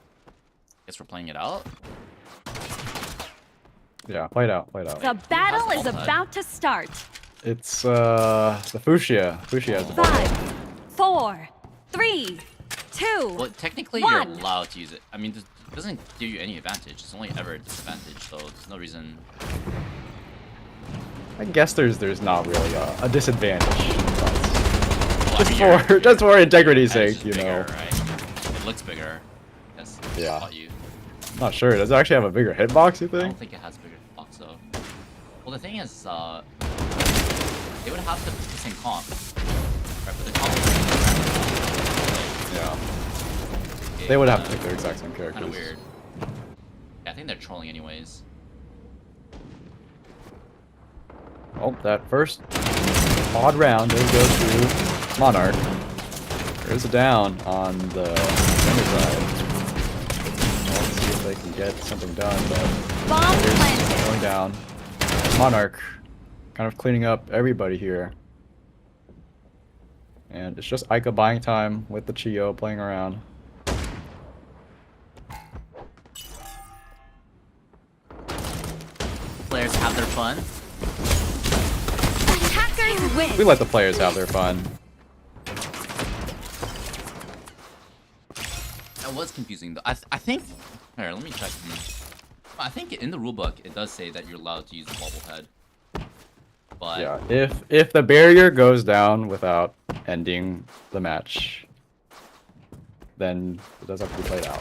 Guess we're playing it out? Yeah, play it out. Play it out. The battle the is bobblehead? about to start. It's the Fuchsia. Fuchsia has the ball. 5, 4, 3, 2. Well, technically One. you're allowed to use it. I mean, it doesn't give you any advantage. It's only ever a disadvantage, so there's no reason. I guess there's not really a disadvantage. Well, I Just mean, your just for integrity's advantage sake, is you know. bigger, right? It looks bigger. Yes. Yeah. Taught you. Not sure. Does it actually have a bigger hitbox, you I think? don't think it has bigger box though. Well, the thing is, they would have to pick the same comp, right? But the comp. Yeah. They would have to pick their exact same characters. Kind of weird. Yeah, I think they're trolling anyways. Oh, that first odd round does go to Monarch. There is a down on the center side. Well, let's see if they can get something done, but Bomb there's planted. going down. Monarch kind of cleaning up everybody here. And it's just Ica buying time with the Chio playing around. Players have their fun. Attackers win. We let the players have their fun. That was confusing though. I think. Here, let me check. I think in the rulebook it does say that you're allowed to use the bobblehead. But Yeah, if the barrier goes down without ending the match, then it does have to be played out.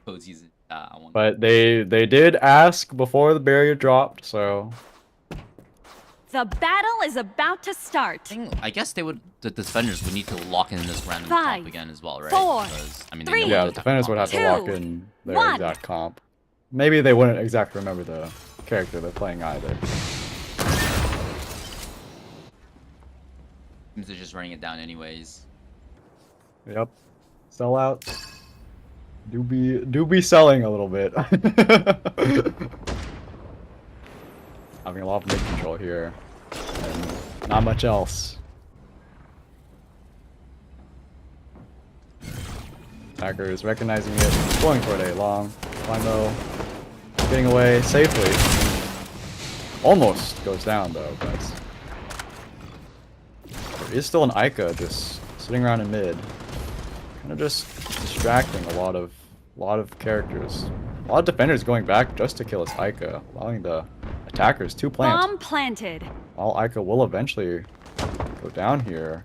Cozy's I want. But they did ask before the barrier dropped, so The battle is about to start. I guess the defenders would need to lock in this random 5, comp again as well, right? 4, Because I mean, 3, they know yeah, what the defenders would have to 2, lock in their 1. exact comp. Maybe they wouldn't exactly remember the character they're playing either. They're just running it down anyways. Yep. Sell out. Do be selling a little bit. Having a lot of mid control here, and not much else. Attacker is recognizing it, going for it a long. Limo getting away safely. Almost goes down though, but there is still an Ica just sitting around in mid, kind of just distracting a lot of characters. A lot of defenders going back just to kill his Ica, allowing the attackers to plant. Bomb planted. While Ica will eventually go down here.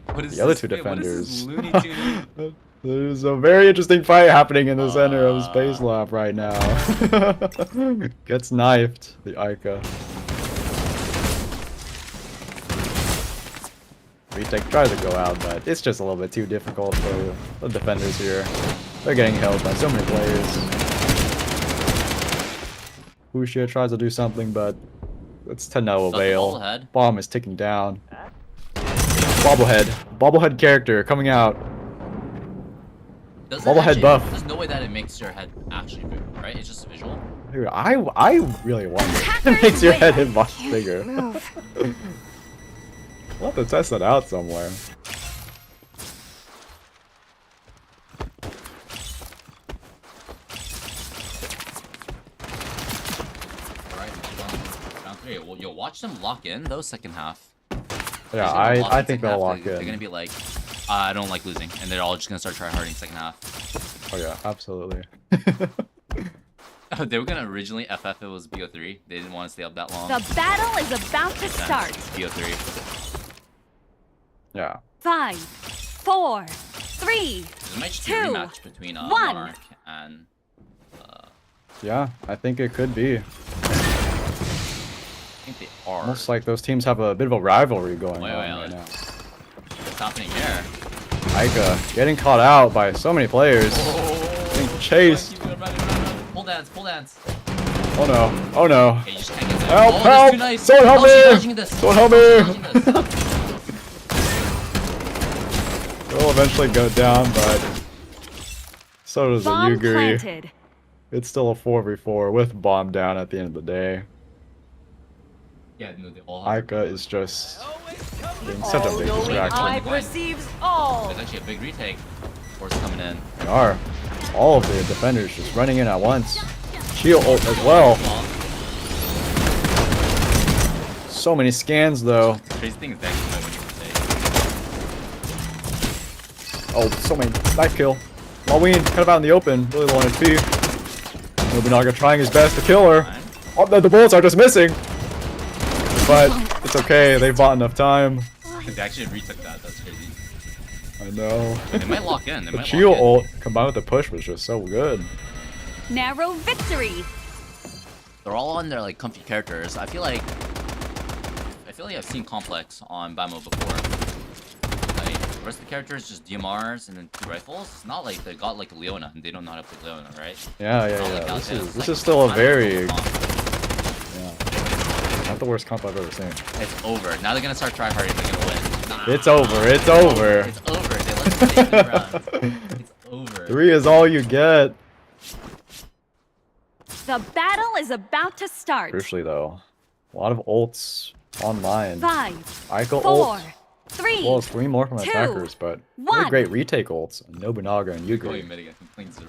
What is The other this? two Wait, what is this defenders. Looney Tune? There's a very interesting fight happening in the center of Space Lab right now. Gets knifed, the Ica. Retake tries to go out, but it's just a little bit too difficult for the defenders here. They're getting held by so many players. Wuxia tries to do something, but it's to no avail. Bobblehead. Bomb is ticking down. Bobblehead. Bobblehead character coming out. Bobblehead buff. There's no way that it makes your head actually big, right? It's just visual. Dude, I really wonder if it makes your head hitbox bigger. We'll have to test that out somewhere. Alright, round 3. Well, you'll watch them lock in though second half. Yeah, I think they'll lock in. They're gonna be like, I don't like losing, and they're all just gonna start try harding second half. Oh yeah, absolutely. They were gonna originally FF it was BO3. They didn't want to stay up that long. The battle is about to start. BO3. Yeah. 5, 4, 3, There might just be a 2, rematch between 1. Monarch and. Yeah, I think it could be. I think they are. Almost like those teams have a bit of a rivalry going Wait, on right now. What's happening here? Ica getting caught out by so many players. Being chased. Pull dance, pull dance. Oh no, oh no. Okay, you just can't get there. Help, oh, help! that's too nice. Someone help Oh, she's me! dodging this. Someone help She's me! dodging this. It'll eventually go down, but so does the Bomb Yuguri. planted. It's still a 4v4 with bomb down at the end of the day. Yeah, no, they all have. Ica is just being such a big distraction. Eye perceives all. There's actually a big retake. Force coming in. They are. All of the defenders just running in at once. Shield ult as well. So many scans though. The crazy thing is that you know when you retake. Oh, so many. Knife kill. Halloween kind of out in the open. Really low on HP. Nobunaga trying his best to kill her. Oh, the bullets are just missing. But it's okay. They bought enough time. They actually retook that. That's crazy. I know. They might lock in. They The might Chio lock in. ult combined with the push was just so good. Narrow victory. They're all on their like comfy characters. I feel like I've seen Complex on Bamo before. Like the rest of the characters just DMRs and then 2 rifles. It's not like they got like Leona and they don't know how to play Leona, right? Yeah, It's not like This Galatasaray. is It's this like is still a kind of very comp. not the worst comp I've ever seen. It's over. Now they're gonna start try harding. They're gonna win. Nah. It's over. It's over. It's over. They let them take 3 rounds. It's over. 3 is all you get. The battle is about to start. Crucially though, a lot of ults online. 5, Ica 4, ult. 3, Well, it's 3 more from 2, attackers, but really 1. great retake ults. Nobunaga and Going Yuguri. mid again. Complaints.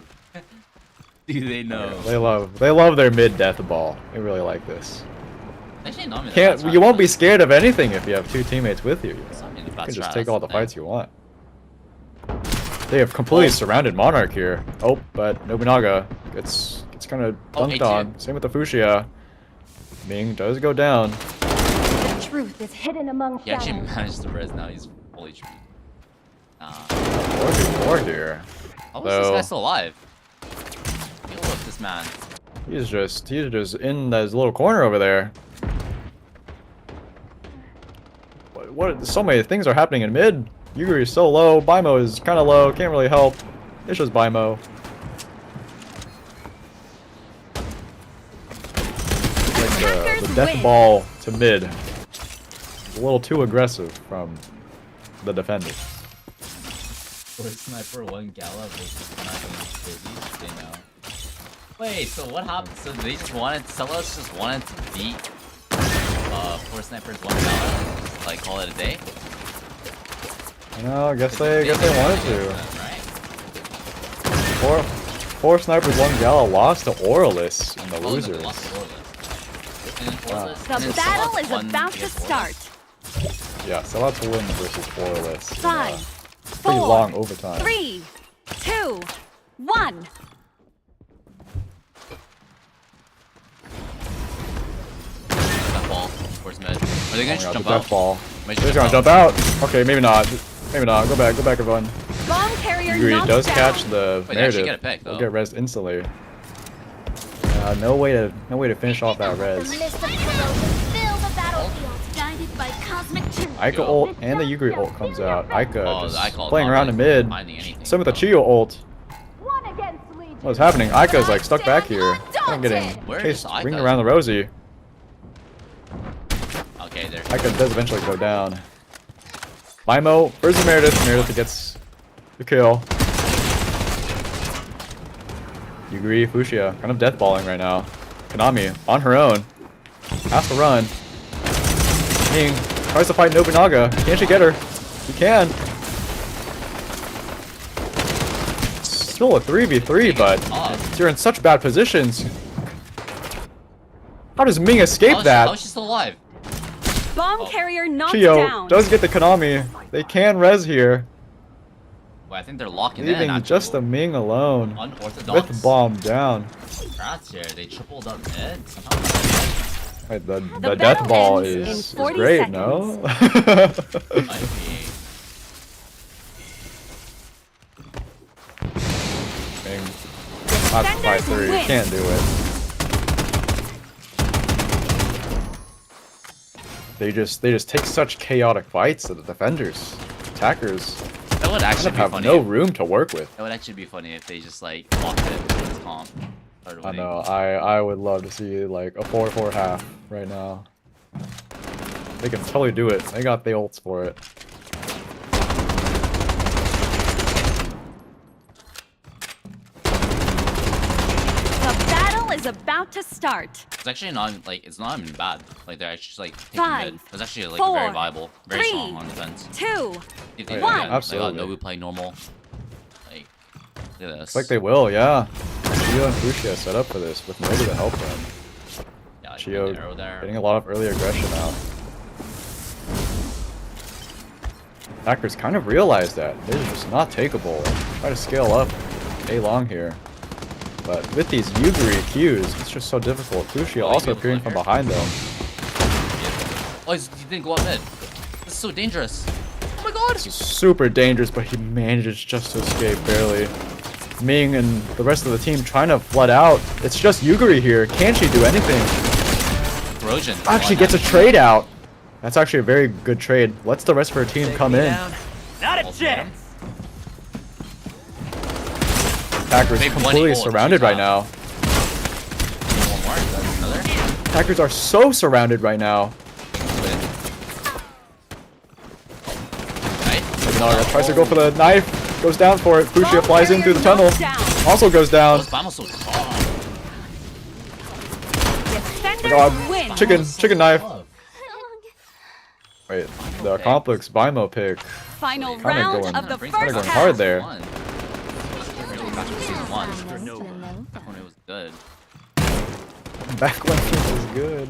Do they know? They love their mid death ball. They really like this. Actually, not me. You won't be scared of anything if you have 2 teammates with you. It's not me, the You bad can just strat, take that's all the the thing. fights you want. They have completely surrounded Monarch here. Oh, but Nobunaga gets kind of dunked A2. on. Same with the Fuchsia. Ming does go down. The truth is hidden among He actually shadows. managed to res now. He's fully HP. 4v4 here. How is this Though- guy still alive? Deal with this man. He's just in his little corner over there. What so many things are happening in mid. Yuguri is so low. Baimo is kind of low. Can't really help. It's just Baimo. Like the death ball to mid. A little too aggressive from the defender. 4 sniper, 1 gala versus they know. Wait, so what happened? So they just wanted, Celos just wanted to beat 4 snipers, 1 gala? Just like call it a day? I guess they wanted to. Right? Four snipers, 1 gala lost to Orlis in the losers. The The battle is about to start. Yeah, so that's win versus Orlis. 5, Pretty 4, long overtime. 3, 2, 1. That ball, where's mid? Are they gonna just jump Death out? ball. Might They're just gonna jump out. Okay, maybe not. Maybe not. Go back, everyone. Bomb carrier Yuri knocked does down. catch the Wait, they actually narrative. get a pick, They'll though. get res instantly. No way to finish off that res. Ica ult and the Yugri ult comes out. Ica Oh, the just Ica ult playing not around really in mid. finding anything, Same with the though. Chio ult. What's happening? Ica's like stuck back here. I'm getting Where chased, is Ica? ringing around the Rosie. Okay, there. Ica does eventually go down. Limo versus Meredith. Meredith gets the kill. Yugri, Fuchsia, kind of deathballing right now. Konami on her own. Has to run. Ming tries to fight Nobunaga. Can't she get her? You can. Still a 3v3, but you're in such bad positions. How does Ming escape How that? is she still alive? Bomb carrier knocked Chio down. does get the Konami. They can res here. Wait, I think they're locking in. Leaving after just the Ming alone. unorthodox. With bomb down. Strats here. They tripled up mid. Wait, the The death battle ball ends in is 40 great, seconds. no? Might be. Ming. Not to fight through, you win. can't do it. They just take such chaotic fights to the defenders. Attackers That would kind actually of be have funny. no room to work with. That would actually be funny if they just like locked it with this comp. Started I winning. know, I would love to see like a 4-4 half right now. They can totally do it. They got the ults for it. The battle is about to start. It's actually not like it's not even bad. Like they're actually like taking 5, mid. It's actually like 4, very viable, very 3, strong on defense. 2, If they one. again, Absolutely. They got Nobu playing normal. Like look at this. Looks like they will, yeah. Chio and Fuchsia set up for this with nobody to help them. yeah, like, Chio one arrow there. getting a lot of early aggression out. Attackers kind of realize that. They're just not takeable and try to scale up A long here. But with these Yuguri Qs, it's just so difficult. Fuchsia also appearing from behind them. Oh, he didn't go up mid. This is so dangerous. Oh my god. Super dangerous, but he manages just to escape barely. Ming and the rest of the team trying to flood out. It's just Yuguri here. Can she do anything? Corrosion. Actually gets a trade out. That's actually a very good trade. Lets the rest of her team come in. Not a chance. Attackers They've won completely equal surrounded right now. One more. That's another. Attackers are so surrounded right now. Right. Nobunaga tries to go for the knife. Goes down for it. Fuchsia Bomb flies in through the carrier tunnel. knocked down. Also goes down. Those bombs so calm. Defenders God, win. chicken knife. Wait, the complex Bimo pick. Final Kinda round going- of the Brings first going half. hard there. One. Back when season one. Back when it was good. Back when it was good.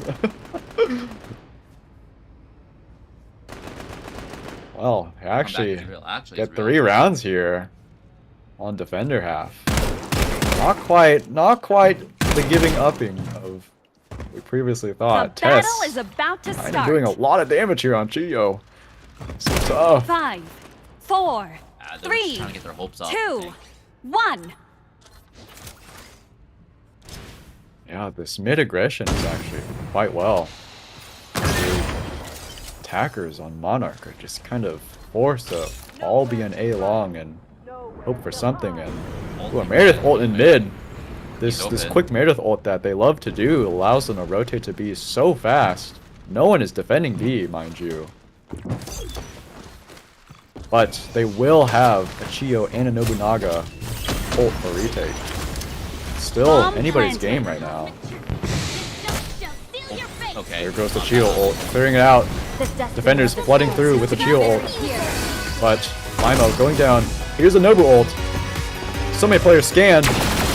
Well, actually, Actually, get 3 rounds here on defender half. Not quite the giving upping of we previously The thought. battle Tess is about to kinda start. doing a lot of damage here on Chio. So tough. 5, 4, They're just 3, trying to get their hopes up. 2, 1. Yeah, this mid aggression is actually quite well. The attackers on Monarch are just kind of forced to all be an A long and hope for something. And ooh, a Meredith ult in mid. This quick Meredith ult that they love to do allows them to rotate to B so fast. No one is defending B, mind you. But they will have a Chiyo and a Nobunaga ult for retake. Still anybody's game right now. Okay. There goes the Chiyo ult, clearing it out. Defenders flooding through with the Chiyo ult. But Limo going down. Here's a Nobu ult. So many players scanned.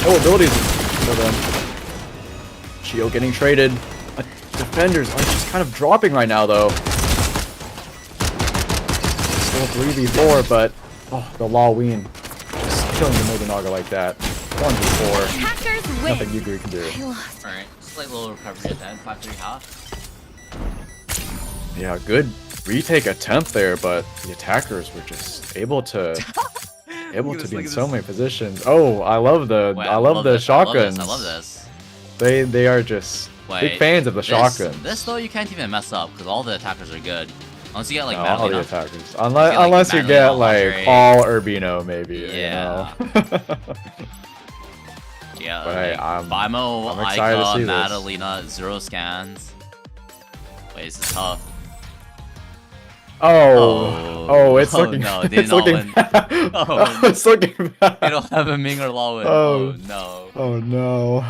No abilities for them. Chiyo getting traded. Defenders are just kind of dropping right now though. Still 3v4, but the Lawween just killing the Nobunaga like that. 1v4. Nothing Yuguri can do. Alright, slight little recovery at the end, 5-3 half. Yeah, good retake attempt there, but the attackers were just able to be in so many positions. Oh, I love the shotguns. I love this. They are just big fans of the shotguns. This though you can't even mess up because all the attackers are good. Unless you get like all the Madalena. attackers. Unless you get like all Urbino maybe. Yeah. You know? Yeah. But hey, I'm excited to see Madalena, 0 scans. Wait, this is tough. It's looking. No, they it's did not looking. win. It's looking bad. They don't have a Ming or Lawin. No. Oh no.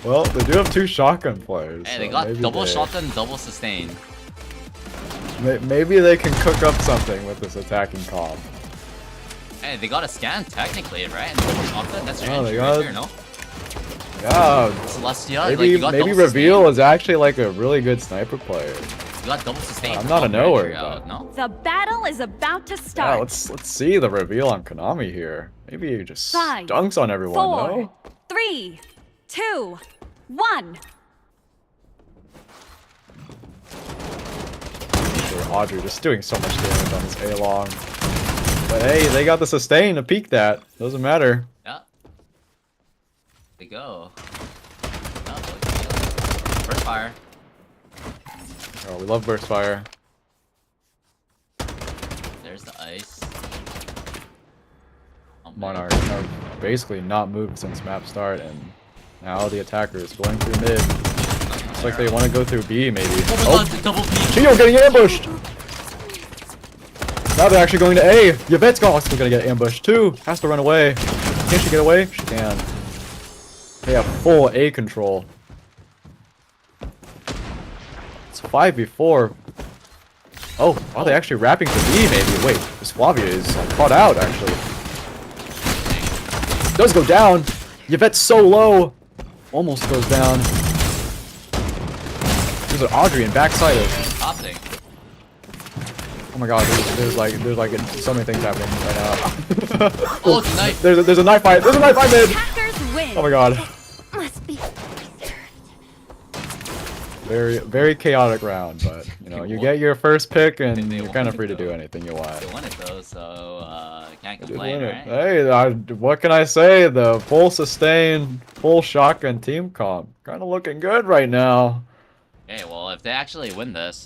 Well, they do have 2 shotgun players. Hey, so they got double they, shotgun, double sustain. Maybe they can cook up something with this attacking comp. Hey, they got a scan technically, right? And double shotgun. That's your Oh, entry they right got- there, no? Yeah. Celestia. Maybe like, you got maybe double Reveal sustain. is actually like a really good sniper player. You got double sustain. I'm not a Your knower, entry out, but- no? The battle is about to Yeah, start. let's see the reveal on Konami here. Maybe he just 5, dunks on everyone, 4, no? 3, 2, 1. Sure, Audrey just doing so much damage on this A-Long. But hey, they got the sustain to peak that. Doesn't matter. Yeah. They go. Oh, first fire. Oh, we love burst fire. There's the ice. Monarch have basically not moved since map start, and now the attacker is going through mid. Looks like they want to go through B, maybe. Oh my god, double peek. Chiyo getting ambushed! Now they're actually going to A. Yvette's also going to get ambushed too. Has to run away. Can she get away? She can. They have full A control. It's 5v4. Oh, are they actually wrapping to B maybe? Wait, this Flavia is caught out actually. Does go down. Yvette's so low. Almost goes down. There's an Audrey in backside of. Happening. Oh my god, there's like so many things happening right now. Oh, it's a knife. There's a knife fight. There's a knife fight mid. Attackers win. Oh my god. Must be. Very chaotic round, but you know, you get your first pick and They you're won kind of it, free to though. do anything you want. They won it though, so can't Did complain, win right? it. Hey, what can I say? The full sustain, full shotgun team comp, kind of looking good right now. Okay, well, if they actually win this,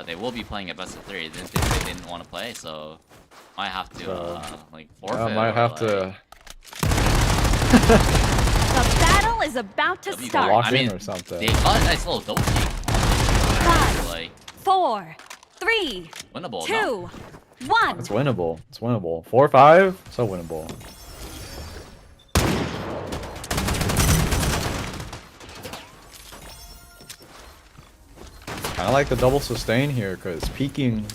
they will be playing a best of 3. They didn't want to play, so might have to like forfeit. I might or, have like, to The battle is about to W start. lock I in mean, or something. They got a nice little double peek. 5, Like 4, 3, winnable. 2, No? 1. It's winnable. It's winnable. 4-5, so winnable. Kind of like the double sustain here, because peeking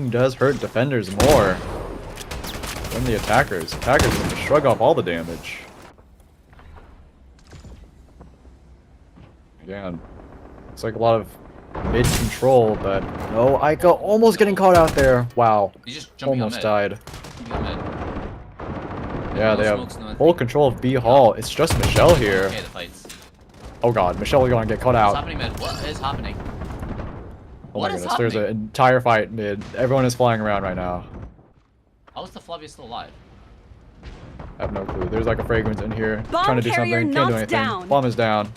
does hurt defenders more than the attackers. Attackers are going to shrug off all the damage. Again, it's like a lot of mid control, but no, Aika almost getting caught out there. Wow, He's just jumping almost on mid. died. Jumping on mid. Yeah, No they smokes, have no full control of B Hall. It's just Michelle here. Okay, the fights. Oh god, Michelle is gonna get caught What's out. happening mid? What is happening? Oh What my is goodness, there's an happening? entire fight mid. Everyone is flying around right now. How is the Flavia still alive? I have no clue. There's like a fragrance in here Bomb trying to do carrier something. Can't do knocked anything. down. Bomb is down.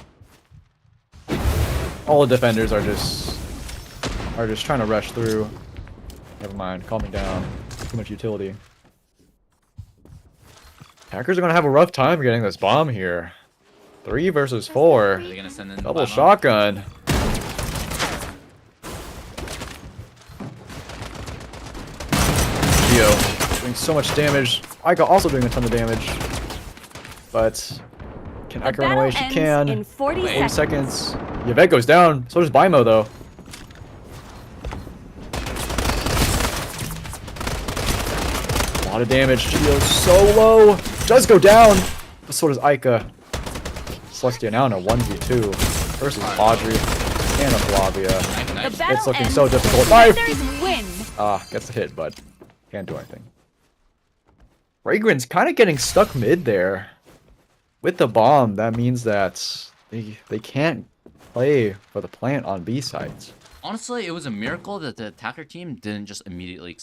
All the defenders are just trying to rush through. Never mind, calming down. Too much utility. Hackers are gonna have a rough time getting this bomb here. 3 versus 4. Are they gonna send in Double the shotgun. doing so much damage. Aika also doing a ton of damage. But can Aika run away? She can. In 40 40 seconds. seconds. Yvette goes down. So does Baimo though. A lot of damage. Chio's so low. Does go down. But so does Aika. Celestia now in a 1v2 versus Audrey and a Flavia. It's looking so difficult. Knife! Win. Ah, gets the hit, but can't do anything. Fragrance kind of getting stuck mid there. With the bomb, that means that they can't play for the plant on B sides. Honestly, it was a miracle that the attacker team didn't just immediately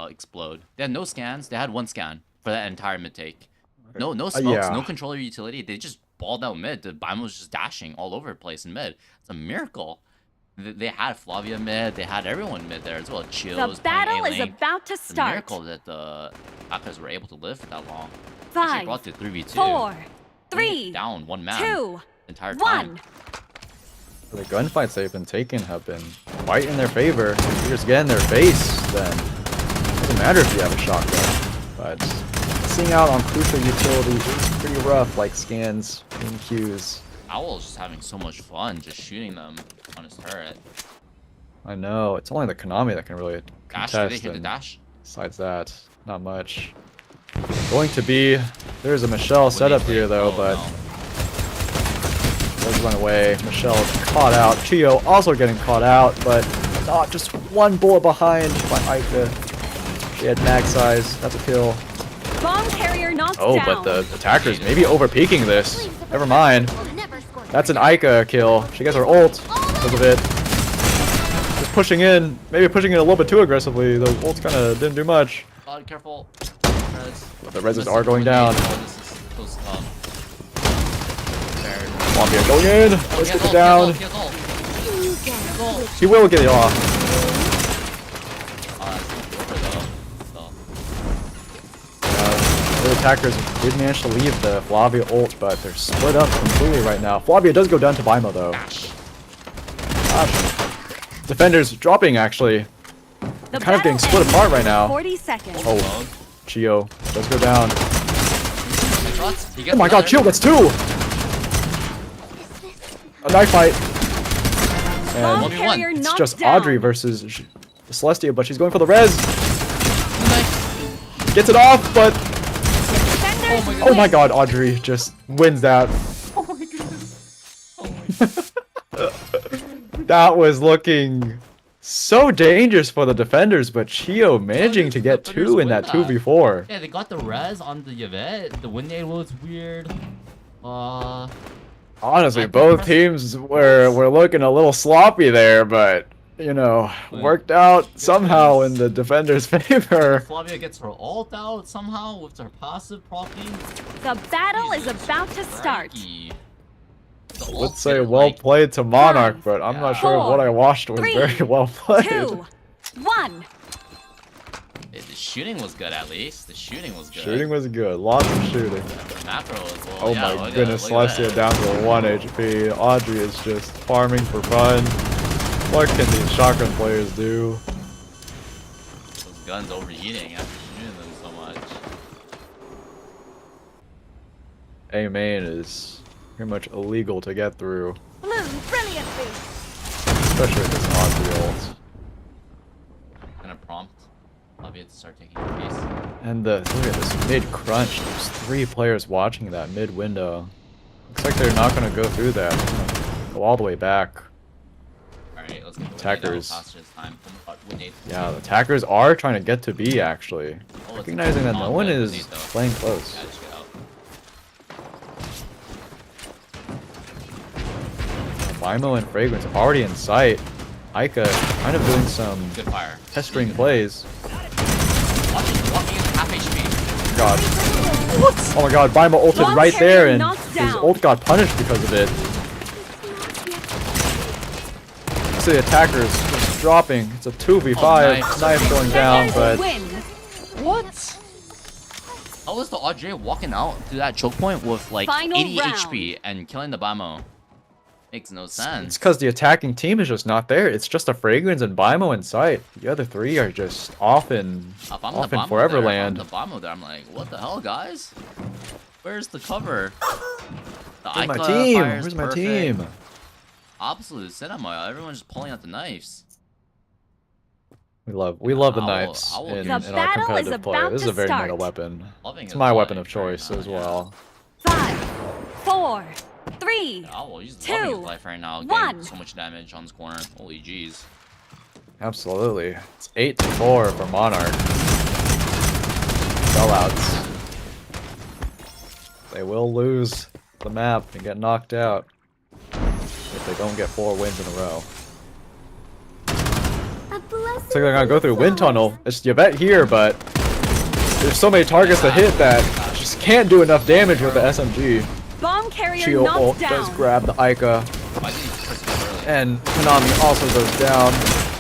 explode. They had no scans. They had one scan for that entire mid take. No smokes, yeah. no controller utility. They just balled out mid. The Baimo was just dashing all over the place in mid. It's a miracle. They had Flavia mid. They had everyone mid there as well. Chills. The battle is about to It's a start. miracle that the attackers were able to live for that long. 5, Actually brought to 3v2. 4, 3, down one man. 2, entire time. 1. The gunfights they've been taking have been quite in their favor. If you just get in their face, then it doesn't matter if you have a shotgun. But seeing out on crucial utility is pretty rough, like scans and Qs. Owl's just having so much fun just shooting them on his turret. I know, it's only the Konami that can really Dash, contest. did they hit the And dash? besides that, not much. Going to be, there's a Michelle setup here though, but does run away. Michelle caught out. Chio also getting caught out, but not just one bullet behind by Aika. She had mag size. That's a kill. Bomb carrier knocked Oh, down. but the attackers maybe over-peaking this. Never mind. That's an Aika kill. She gets her ult because of it. Just pushing in. Maybe pushing in a little bit too aggressively. The ult kind of didn't do much. Careful. But the reses are going down. Columbia going in. Let's get it down. He will get it off. The attackers did manage to leave the Flavia ult, but they're split up completely right now. Flavia does go down to Baimo though. Gosh. Defenders dropping actually. They're kind of getting split apart right now. 40 seconds. Oh, Chio does go down. Oh Oh my god, Chio gets 2! A knife fight. Bomb And carrier it's knocked just down. Audrey versus Celestia, but she's going for the res. Gets it off, but Defenders oh my god, Audrey just wins that. That was looking so dangerous for the defenders, but Chio managing to get 2 in that 2v4. Yeah, they got the res on the Yvette. The win rate was weird. Honestly, both teams were looking a little sloppy there, but you know, worked out somehow in the defenders' favor. Flavia gets her ult out somehow with her passive propping. The battle is about to start. I would say well played to Monarch, but I'm not sure if what I watched was 3, very well played. 2, 1. The shooting was good at least. The shooting was good. Shooting was good, lots of shooting. Macro as well. Oh Yeah, my goodness, look at Celestia that. down to 1 HP. Audrey is just farming for fun. What can these shotgun players do? Those guns overheating after shooting them so much. A main is pretty much illegal to get through, Blue, brilliantly. especially with this Audrey ult. Gonna prompt Flavia to start taking your face. And look at this mid crunch. There's 3 players watching that mid window. Looks like they're not gonna go through that. They're gonna go all the way back. Alright, let's get the Attackers. time. Yeah, the attackers are trying to get to B actually. Oh, Recognizing that no one is playing close. Yeah, just get out. Baimo and Fragrance already in sight. Aika kind of doing some Good fire. pestering plays. Walking in half HP. God. Oh my god, Baimo ulted Bomb right there carrier and knocked his down. ult got punished because of it. So the attackers just dropping. It's a 2v5. Oh, nice. Knife going down, Defenders but win. What? How was the Audrey walking out to that choke point with like Final 80 round. HP and killing the Baimo? Makes no It's sense. because the attacking team is just not there. It's just a Fragrance and Bimo in sight. The other three are just off in If I'm off the in Bamo there, if I'm Foreverland. the Bamo there, I'm like, what the hell, guys? Where's the cover? The Where's my Ica team? fire's Where's my perfect. team? Absolute cinema. Everyone's just pulling out the knives. We love the I knives will in, give The in our battle is competitive play. about This is to a very meta start. weapon. Loving It's his my weapon life of choice right now, as yeah. well. 5, 4, 3. Yeah, well, he's 2, loving his life right now. 1. Getting so much damage on this corner. Holy jeez. Absolutely. It's 8-4 for Monarch. Sellouts. They will lose the map and get knocked out if they don't get 4 wins in a row. Looks like they're gonna go through Wind Tunnel. It's Yvette here, but there's so many targets to hit that just can't do enough damage with the SMG. Bomb carrier Chio knocked ult down. does grab the Ica, Why didn't he press it early? and Konami also goes down.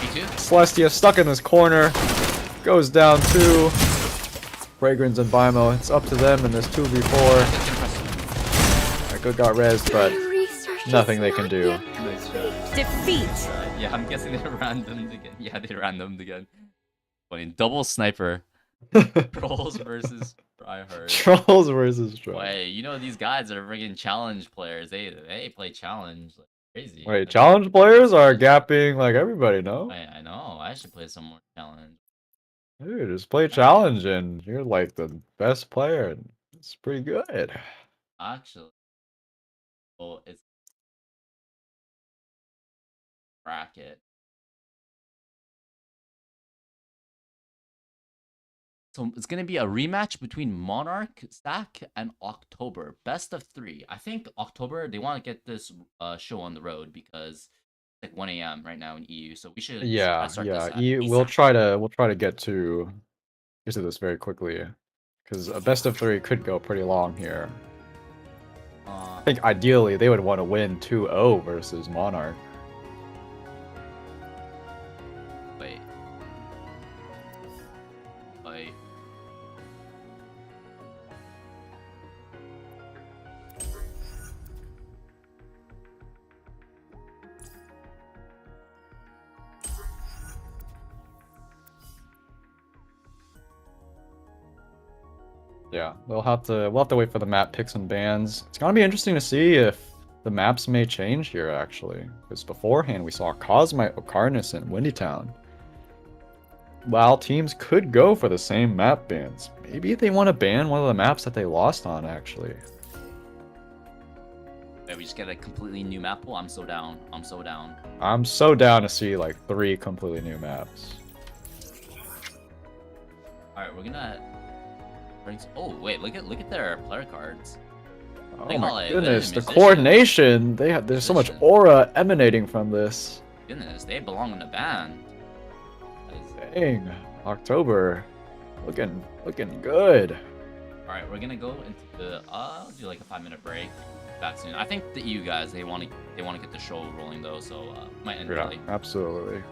Me too? Celestia stuck in this corner, goes down too. Fragrance and Bimo, it's up to them in this 2v4. Ica got rezzed, but nothing they can do. Defeat. Yeah, I'm guessing they randomed again. Yeah, they randomed again. Funny. Double sniper. Trolls versus Tryhard. Trolls versus Trolls. Wait, you know these guys are friggin' challenge players. They play challenge like crazy. Wait, challenge players are gapping like everybody, no? Wait, I know. I should play some more challenge. Dude, just play challenge and you're like the best player. And it's pretty good. Actually, well, it's bracket. So it's gonna be a rematch between Monarch, Stack, and October. Best of 3. I think October they want to get this show on the road because it's like 1 a.m. right now in EU. So we should Yeah, start yeah. this at We'll ASAP. try to get to this very quickly. Because a best of 3 could go pretty long here. I think ideally they would want to win 2-0 versus Monarch. Wait. Wait. Yeah, we'll have to wait for the map picks and bans. It's gonna be interesting to see if the maps may change here actually. Because beforehand we saw Cosmite, Ocarnus, and Windy Town. While teams could go for the same map bans. Maybe they want to ban one of the maps that they lost on actually. Wait, we just get a completely new map pool. I'm so down. I'm so down. I'm so down to see like 3 completely new maps. All right, we're gonna. Oh wait, look at their player cards. Oh Think about my it, goodness, they're the musicians. coordination! There's so much Musicians. aura emanating from this. Goodness, they belong in a band. Dang, October, looking good. All right, we're gonna go into the do like a 5-minute break. Back soon. I think the EU guys they want to get the show rolling though, so might end Yeah, early. absolutely.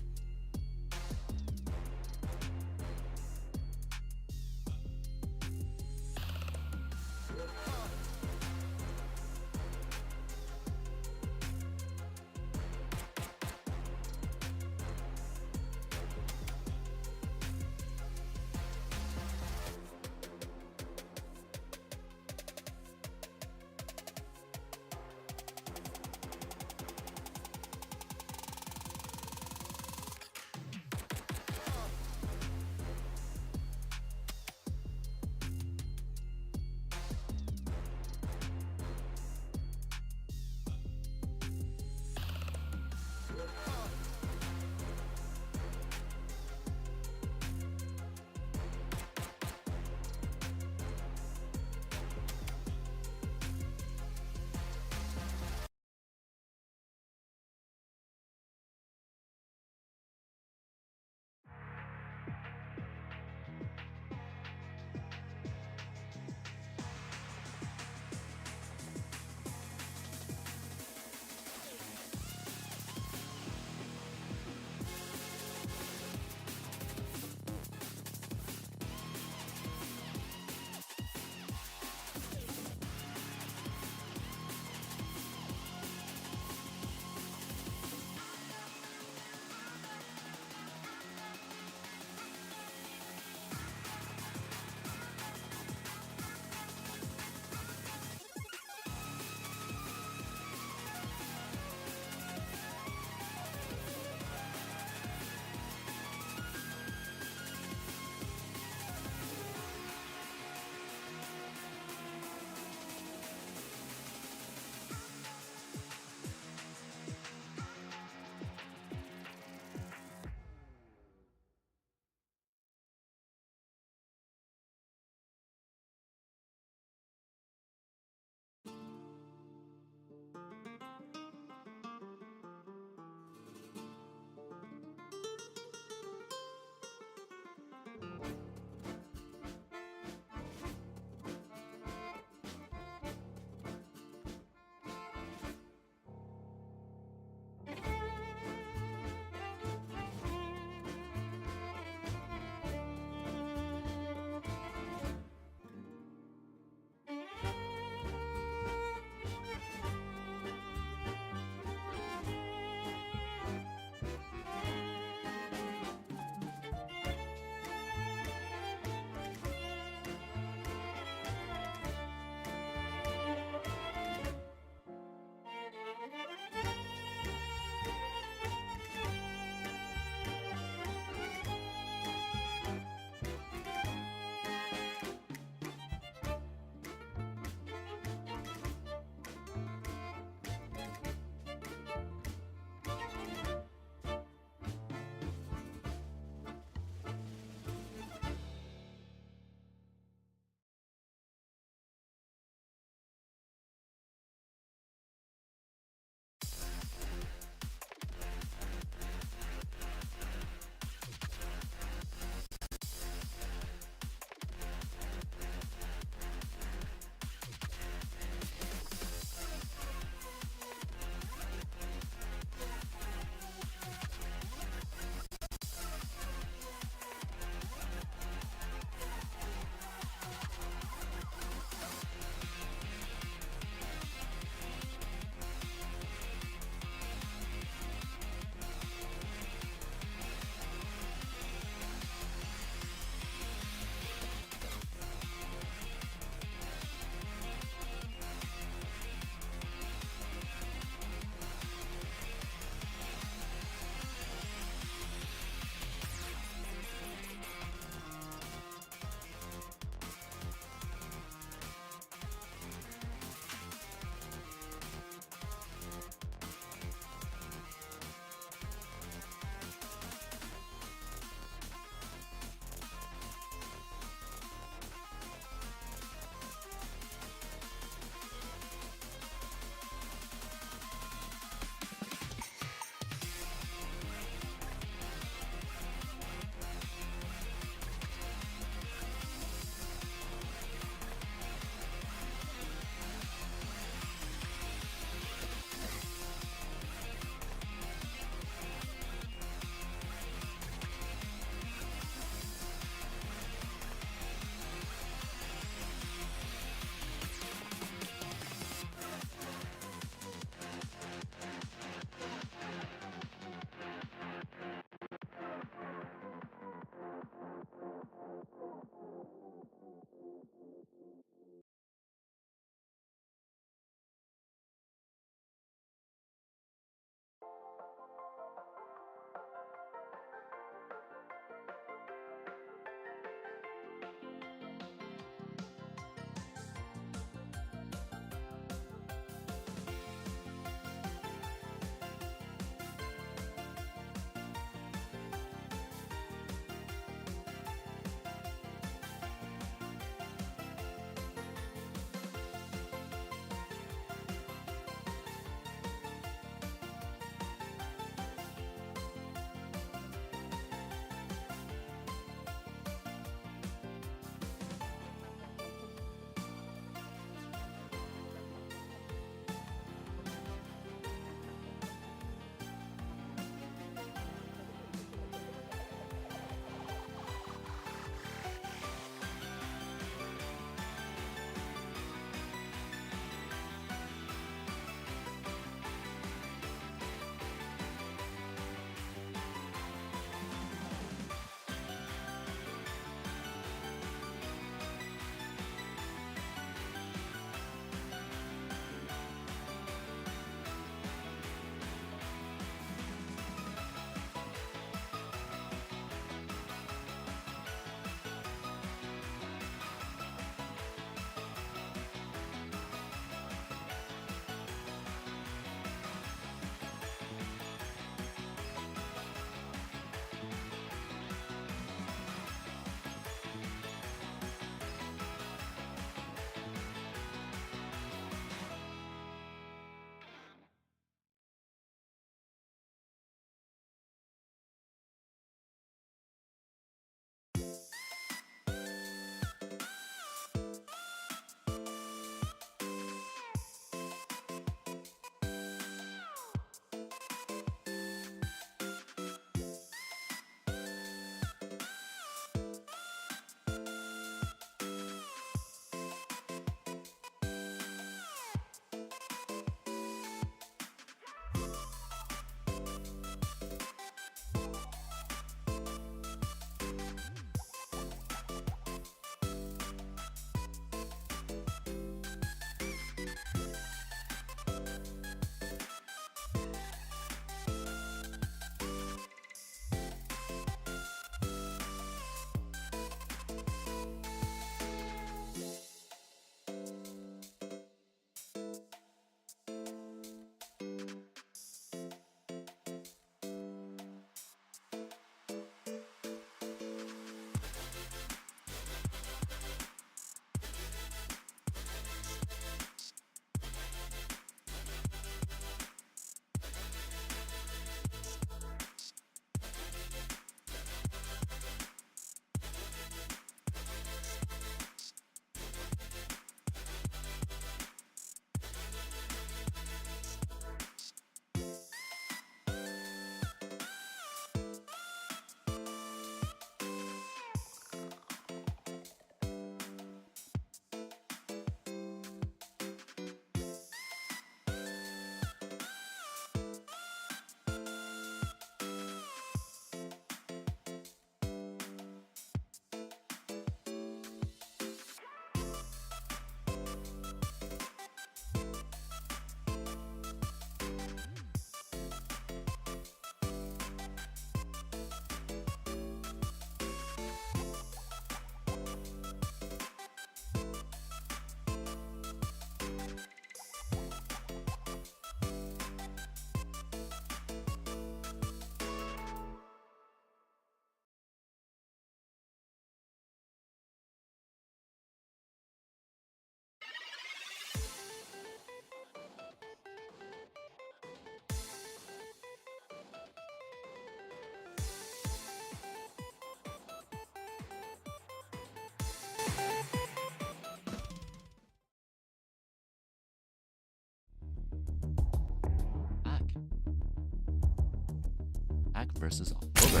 versus October.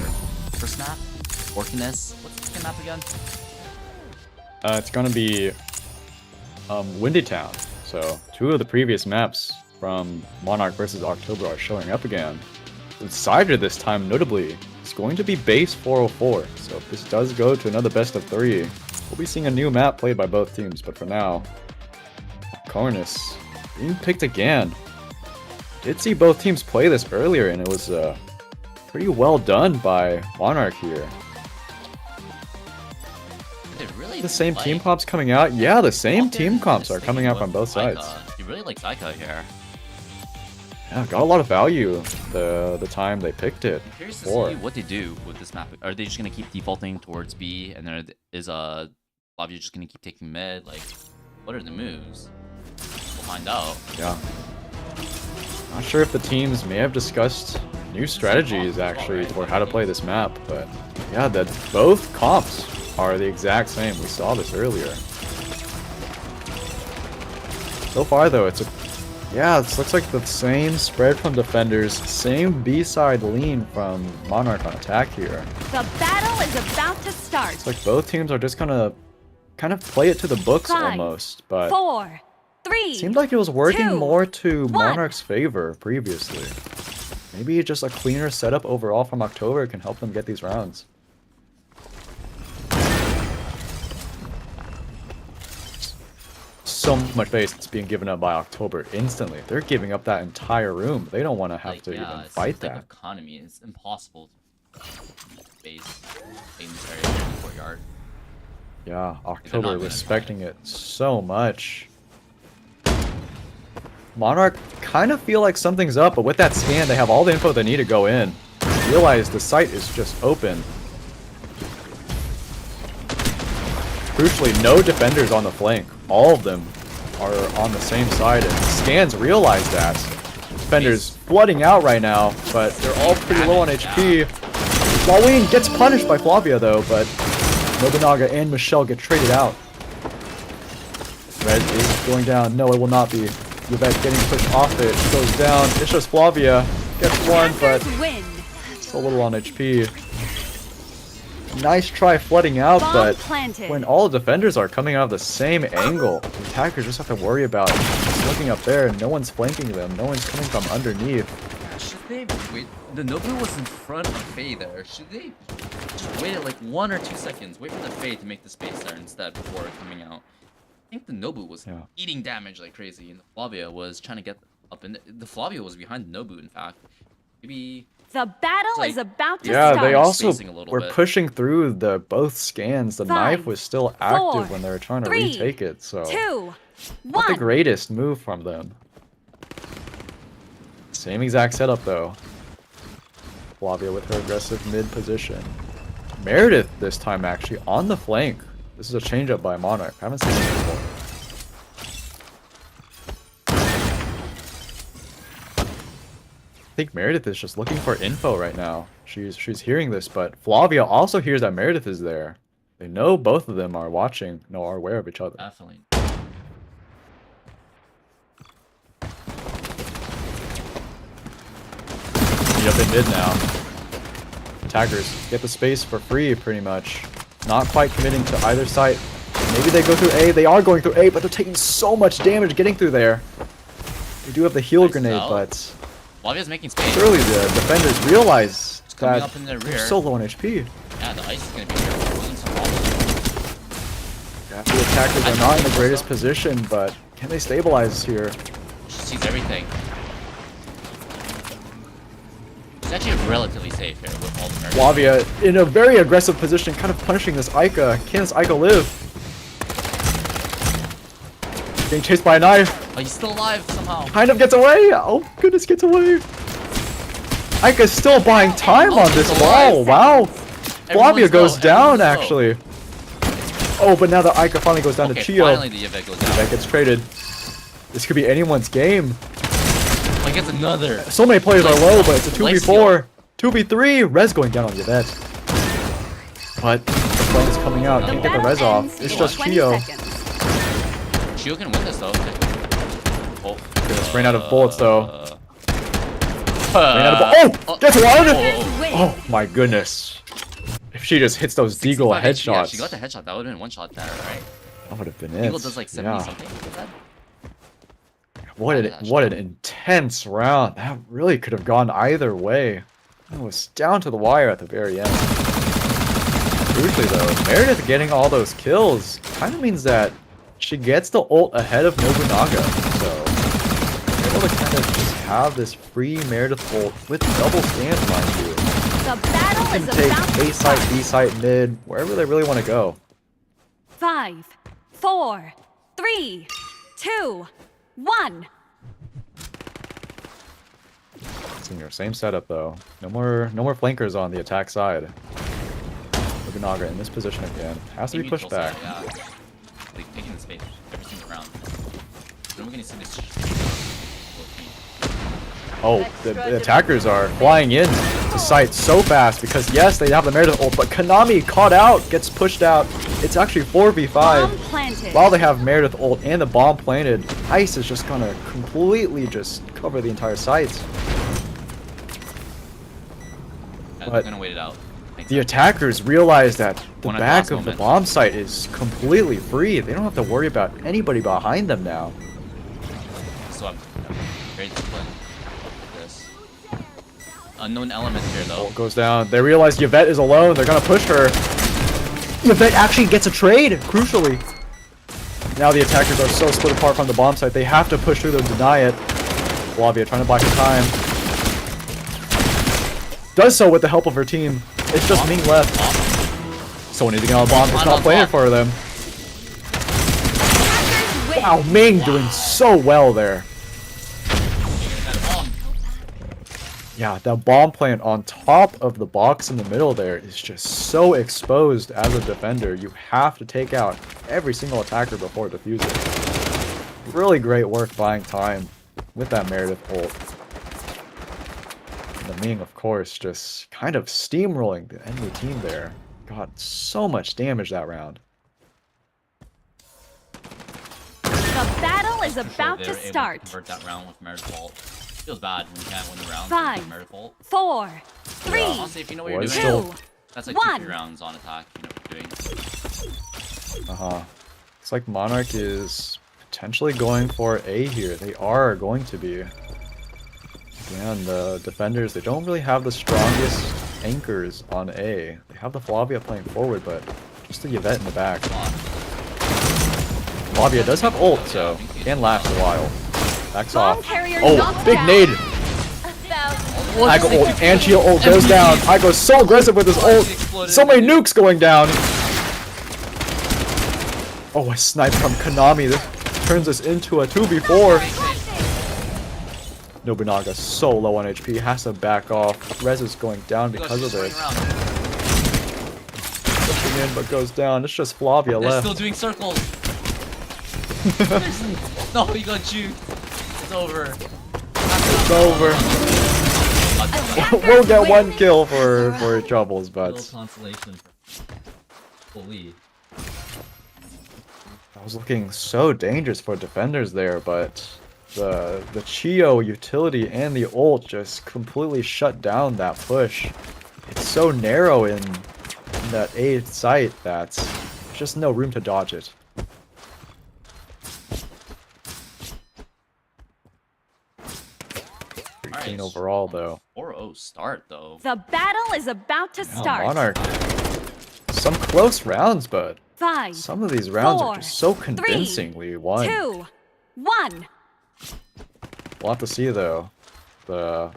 First map, Orkiness. What's the second map again? It's gonna be Windy Town. So 2 of the previous maps from Monarch versus October are showing up again. The decider this time, notably, is going to be base 404. So if this does go to another best of 3, we'll be seeing a new map played by both teams. But for now, Cornus being picked again. Did see both teams play this earlier, and it was pretty well done by Monarch here. Really The same team comps coming out? Yeah, the same team comps are coming out from both sides. He really likes Ica here. Yeah, got a lot of value the time they picked it. I'm curious to see what they do with this map. Are they just gonna keep defaulting towards B, and then is Flavio just gonna keep taking mid? Like, what are the moves? We'll find out. Yeah. Not sure if the teams may have discussed new strategies actually for how to play this map, but yeah, that both comps are the exact same. We saw this earlier. So far though, it looks like the same spread from defenders, same B-side lean from Monarch on attack here. The battle is about to start. It's like both teams are just gonna kind of play it to the books 5, almost, but 4, 3. seemed like it was working 2, more to 1. Monarch's favor previously. Maybe just a cleaner setup overall from October can help them get these rounds. So much space that's being given up by October instantly. They're giving up that entire room. They don't want to have to even fight it's like that. economy. It's impossible to base in this area in the courtyard. Yeah, October respecting it so much. Monarch kind of feel like something's up, but with that scan, they have all the info they need to go in. Realize the site is just open. Crucially, no defenders on the flank. All of them are on the same side, and scans realize that. Defenders flooding out right now, but they're all pretty low on HP. Wallween gets punished by Flavia though, but Nobunaga and Michelle get traded out. Red is going down. No, it will not be. Yvette getting pushed off it. She goes down. It's just Flavia. Gets one, but still a little on HP. Nice try flooding out, but when all the defenders are coming out of the same angle, the attackers just have to worry about just looking up there, and no one's flanking them. No one's coming from underneath. Should they wait? The Nobu was in front of Faye there. Should they just wait like 1 or 2 seconds? Wait for the Faye to make the space there instead before coming out. I think the Nobu was eating damage like crazy, and the Flavia was trying to get up in the Flavia was behind the Nobu, in fact. Maybe the battle is about to start. Yeah, they also were pushing through the both scans. The knife was still active when they were trying to retake it, so 2, 1. not the greatest move from them. Same exact setup though. Flavia with her aggressive mid position. Meredith this time actually on the flank. This is a change-up by Monarch. I haven't seen it before. I think Meredith is just looking for info right now. She's hearing this, but Flavia also hears that Meredith is there. They know both of them are watching, are aware of each other. Definitely. Up in mid now. Attackers get the space for free, pretty much. Not quite committing to either side. Maybe they go through A. They are going through A, but they're taking so much damage getting through there. They do have the heal grenade, but Flavia's making space. Surely the defenders realize that up in their rear. they're so low on HP. Yeah, the ice is gonna be here. Causing some problems. Yeah, the attackers are not in the greatest position, but can they stabilize here? She sees everything. It's actually relatively safe here with all the nerfs. Flavia in a very aggressive position, kind of punishing this Ica. Can this Ica live? Being chased by a knife. Oh, he's still alive somehow. Kind of gets away. Oh goodness, gets away. Ica's still buying time on this wall. Wow. Flavia goes down actually. Oh, but now the Ica finally goes down to Chio. Finally the Yvette goes down. Yvette gets traded. This could be anyone's game. Like it's another. So many players are low, but it's a 2v4. 2v3. Res going down on Yvette. But the flame is coming out. Can't get the res off. It's just Chio. Chio can win this though. Goodness, ran out of bullets though. Oh! Gets one! Win. Oh my goodness. If she just hits those Deagle 65 HP. Yeah, headshots, she got the headshot. That would have been one shot there, right? that would have been it. Eagle does like 70 Yeah. something. Is that? What an intense round. That really could have gone either way. It was down to the wire at the very end. Crucially though, Meredith getting all those kills kind of means that she gets the ult ahead of Nobunaga. So able to kind of just have this free Meredith ult with double stance, mind you. The battle They is can take about to A site, start. B site, mid, wherever they really want to go. 5, 4, 3, 2, 1. Senior, same setup though. No more flankers on the attack side. Nobunaga in this position again. Has to be pushed back. Yeah. Like taking the space every single round. Then we're gonna see this. Oh, the attackers are flying in to site so fast because yes, they have the Meredith ult, but Konami caught out, gets pushed out. It's actually 4v5. Bomb planted. While they have Meredith ult and the bomb planted, Ice is just gonna completely just cover the entire site. I'm But gonna wait it out. the attackers realize that the One at back last of the moment. bomb site is completely free. They don't have to worry about anybody behind them now. So I'm very disciplined with this. Unknown element here though. Ult goes down. They realize Yvette is alone. They're gonna push her. Yvette actually gets a trade, crucially. Now the attackers are so split apart from the bomb site, they have to push through to deny it. Flavia trying to buy her time. Does so with the help of her team. It's just Ming left. Someone needs to get on the bomb. It's not playing for them. Wow, Ming doing so well there. Yeah, that bomb plant on top of the box in the middle there is just so exposed as a defender. You have to take out every single attacker before defusing. Really great work buying time with that Meredith ult. And the Ming, of course, just kind of steamrolling the enemy team there. Got so much damage that round. The battle is about They to were able start. convert that round with Meredith ult. Feels bad when you can't win the round. 5, with Meredith ult. 4, 3, Honestly, if you know what you're Was doing, still- that's like 1. 2-3 rounds on attack. You know what you're doing. Uh-huh. Looks like Monarch is potentially going for A here. They are going to be. Again, the defenders, they don't really have the strongest anchors on A. They have the Flavia playing forward, but just the Yvette in the back. Flavia does have ult, so can last a while. Backs Bomb off. carrier Oh, knocked big down. nade! 1,000. Igo ult, Anchia ult goes down. Igo's so aggressive with his ult. So many nukes going down. Oh, a snipe from Konami. This turns this into a 2v4. Nobunaga so low on HP, has to back off. Rez is going down because of this. Pushing in, but goes down. It's just Flavia They're left. still doing circles. No, he got juked. It's over. It's over. We'll get one kill for troubles, Little but consolation for Lee. that was looking so dangerous for defenders there, but the Chio utility and the ult just completely shut down that push. It's so narrow in that A site that there's just no room to dodge it. Pretty clean overall though. 4-0 start though. The battle is about to Now, start. Monarch. Some close rounds, but 5, some of these rounds 4, are just so 3, convincingly won. 2, 1. We'll have to see though. The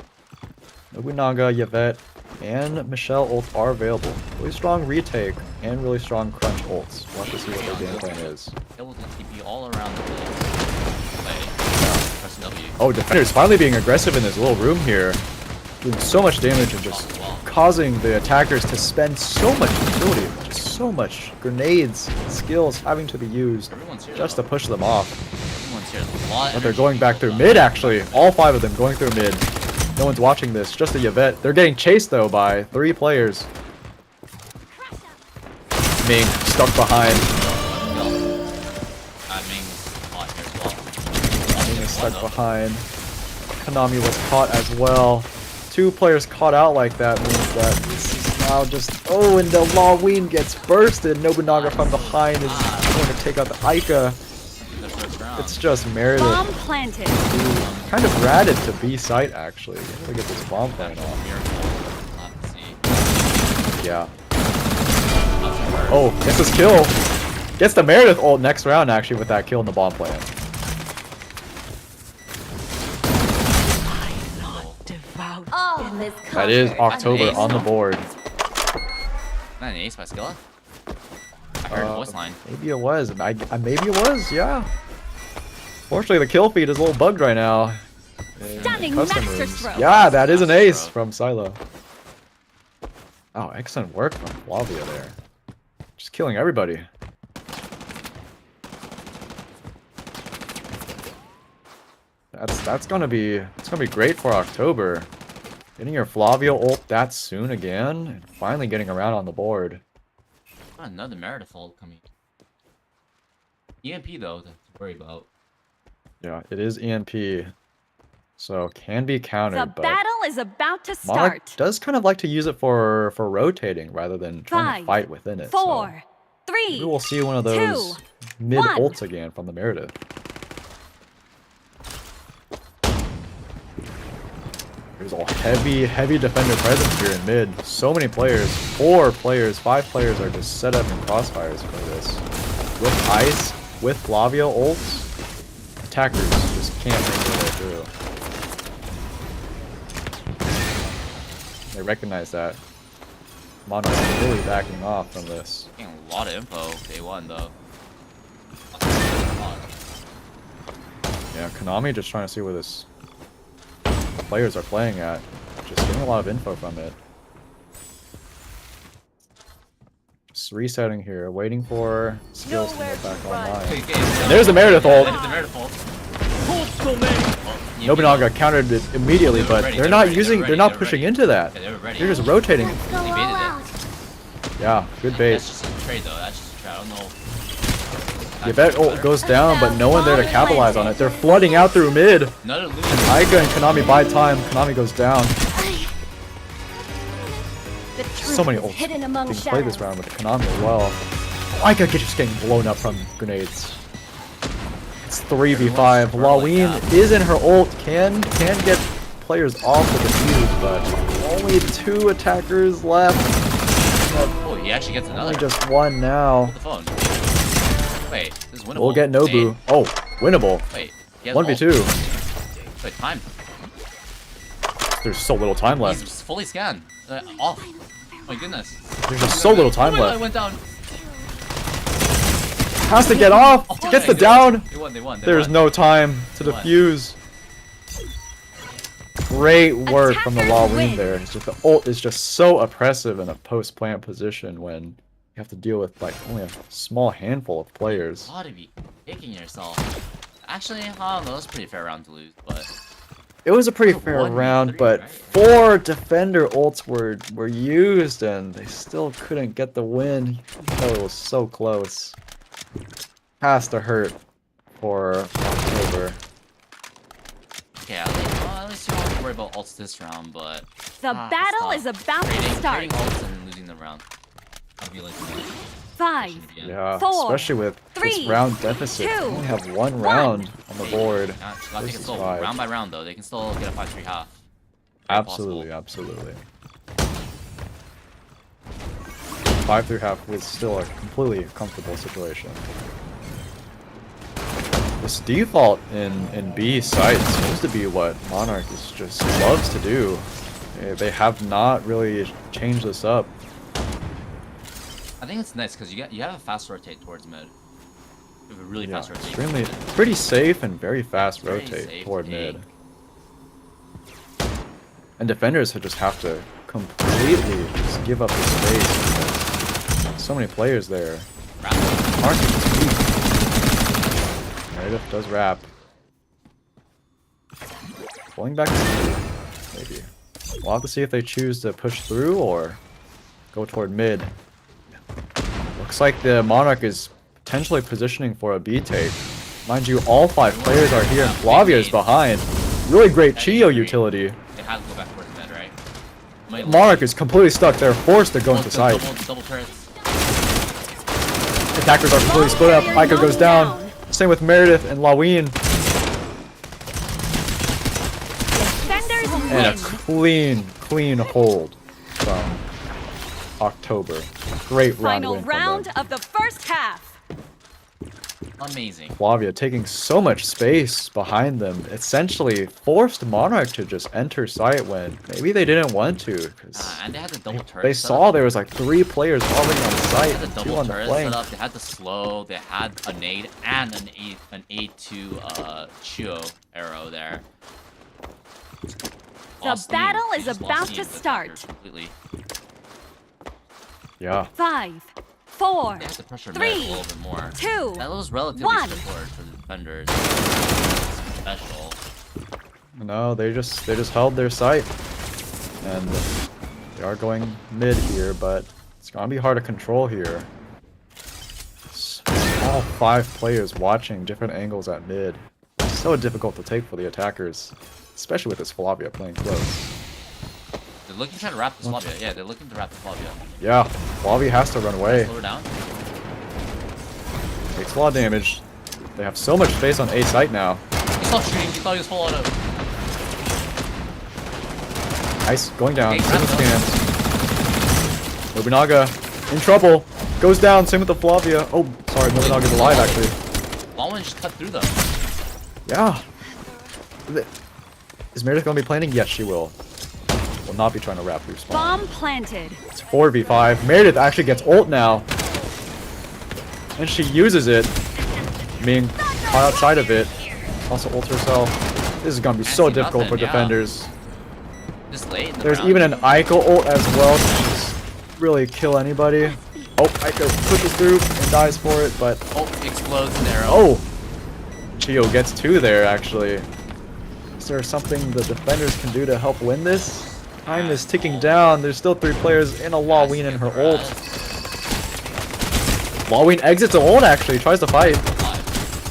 Nobunaga, Yvette, and Michelle ults are available. Really strong retake and really strong crunch ults. We'll have to see what their game plan is. Able to TP all around the place. Play. Press W. Oh, defenders finally being aggressive in this little room here. Doing so much damage and just causing the attackers to spend so much utility. Just so much grenades, skills having to be used Everyone's here just though. to push them off. Everyone's here. There's a lot of But they're energy going back built through up. mid actually. All 5 of them going through mid. No one's watching this, just a Yvette. They're getting chased though by 3 players. Ming stuck behind. Ming's hot here as well. Ming is stuck behind. Konami was caught as well. 2 players caught out like that means that this is now just... Oh, and the Laween gets bursted. Nobunaga from behind is going to take out the Aika. It's just Meredith. Bomb planted. Kind of ratted to B site, actually. Look at this bomb plant off. Yeah. Oh, gets his kill. Gets the Meredith ult next round, actually, with that kill in the bomb plant. That is October on the board. Not an ace by Skilla? I heard a voice line. Maybe it was. Maybe it was, yeah. Fortunately, the kill feed is a little bugged right now. Stunning masterstroke. Yeah, that is an ace from Silo. Oh, excellent work from Flavia there. Just killing everybody. It's gonna be great for October. Getting your Flavia ult that soon again, and finally getting around on the board. Another Meredith ult coming. EMP though, to worry about. Yeah, it is EMP, so can be countered. The but battle is about to Monarch start. does kind of like to use it for rotating rather than trying to fight within it. 4, 3. We will see one of those 2, mid 1. ults again from the Meredith. There's a heavy defender presence here in mid. So many players, 4 players, 5 players are just set up in crossfires for this. With ice, with Flavia ults, attackers just can't make their way through. They recognize that. Monarch is really backing off from this. Getting a lot of info day 1 though. Yeah, Konami just trying to see where this players are playing at. Just getting a lot of info from it. Just resetting here, waiting for skills to get back online. And there's the Meredith ult. Nobunaga countered it immediately, but they're not pushing into that. They're just rotating. Yeah, good bait. That's just a trade though. That's just a trade. I don't know. Yvette ult goes down, but no one there to capitalize on it. They're flooding out through mid. Aika and Konami buy time. Konami goes down. So many ults being played this round with Konami as well. Aika just getting blown up from grenades. It's 3v5. Laween is in her ult. Can get players off the defuse, but only 2 attackers left. Oh, he actually gets another. Only just 1 now. Hold the phone. Wait, this is winnable. We'll get Nobu. Oh, winnable. Wait, 1v2. Wait, time. There's so little time left. He's fully scanned. Off. Oh my goodness. There's just so little time left. Went down. Has to get off. Gets the down. They won. There's no time to defuse. Great work from the Laween there. It's just the ult is just so oppressive in a post-plant position when you have to deal with like only a small handful of players. You ought to be kicking yourself. Actually, I don't know. That's a pretty fair round to lose, but It was a pretty fair round, but 4 defender ults were used and they still couldn't get the win. That was so close. Has to hurt for October. okay, at least you don't have to worry about ults this round, but The battle is about to start. trading ults and losing the round. I feel like 5, Yeah, 4, especially with this 3, round deficit. They 2, only have 1 round on the board. they can Versus still 5. round by round though. They can still get a 5-3 half. Absolutely, absolutely. 5-3 half was still a completely comfortable situation. This default in B site seems to be what Monarch is just loves to do. They have not really changed this up. I think it's nice because you have a fast rotate towards mid. You have a really fast rotate. Extremely, pretty safe and very fast Very rotate safe toward to mid. take. And defenders just have to completely just give up the space because so many players there. Mark is just weak. Meredith does wrap. Pulling back to mid, maybe. We'll have to see if they choose to push through or go toward mid. Looks like the Monarch is potentially positioning for a B take. Mind you, all 5 players are here and Flavia is behind. Really great Chio utility. They have to go back towards mid, right? Monarch is completely stuck. They're forced to go into side. Double turrets. Attackers are completely split up. Ica goes down. Same with Meredith and Laween. Defenders And a win. clean hold from October. Great Final win from round them. of the first half. Amazing. Flavia taking so much space behind them, essentially forced Monarch to just enter site when maybe they didn't want to, because And they had the double turret. they saw there was like 3 players already on They had site, the 2 double on the turret flank. set up. They had the slow. They had a nade and an A2 Chio arrow there. The battle is Just about lost to Steam, the start. attackers completely. Yeah. 5, 4, They had to pressure 3, mid a little bit more. 2, That was relatively 1. straightforward for the defenders. Special. No, they just held their site, and they are going mid here, but it's gonna be hard to control here. All 5 players watching different angles at mid. So difficult to take for the attackers, especially with this Flavia playing close. They're looking to try to wrap this Flavia. Yeah, they're looking to wrap the Flavia. Yeah, Flavia has to run away. Slow her down. Takes a lot of damage. They have so much space on A site now. He stopped shooting. He thought he was full auto. Ice going down. Okay, Same with grab scans. Nobunaga in trouble. Goes down. Same with the Flavia. Oh, sorry. Nobunaga's alive actually. Baldwin just cut through them. Yeah. Is Meredith going to be planning? Yes, she will. Will not be trying to wrap through spawn. Bomb planted. It's 4v5. Meredith actually gets ult now. And she uses it. Being caught outside of it. Also ult herself. This is going to be so Fancy difficult for nothing, yeah. defenders. This late in the There's round. even an Ica ult as well to just really kill anybody. Oh, Ica pushes through and dies for it, but Oh, explodes an arrow. oh! Chio gets 2 there, actually. Is there something the defenders can do to help win this? Time is ticking down. There's still 3 players and a Laween in her ult. Laween exits the ult, actually. Tries to fight.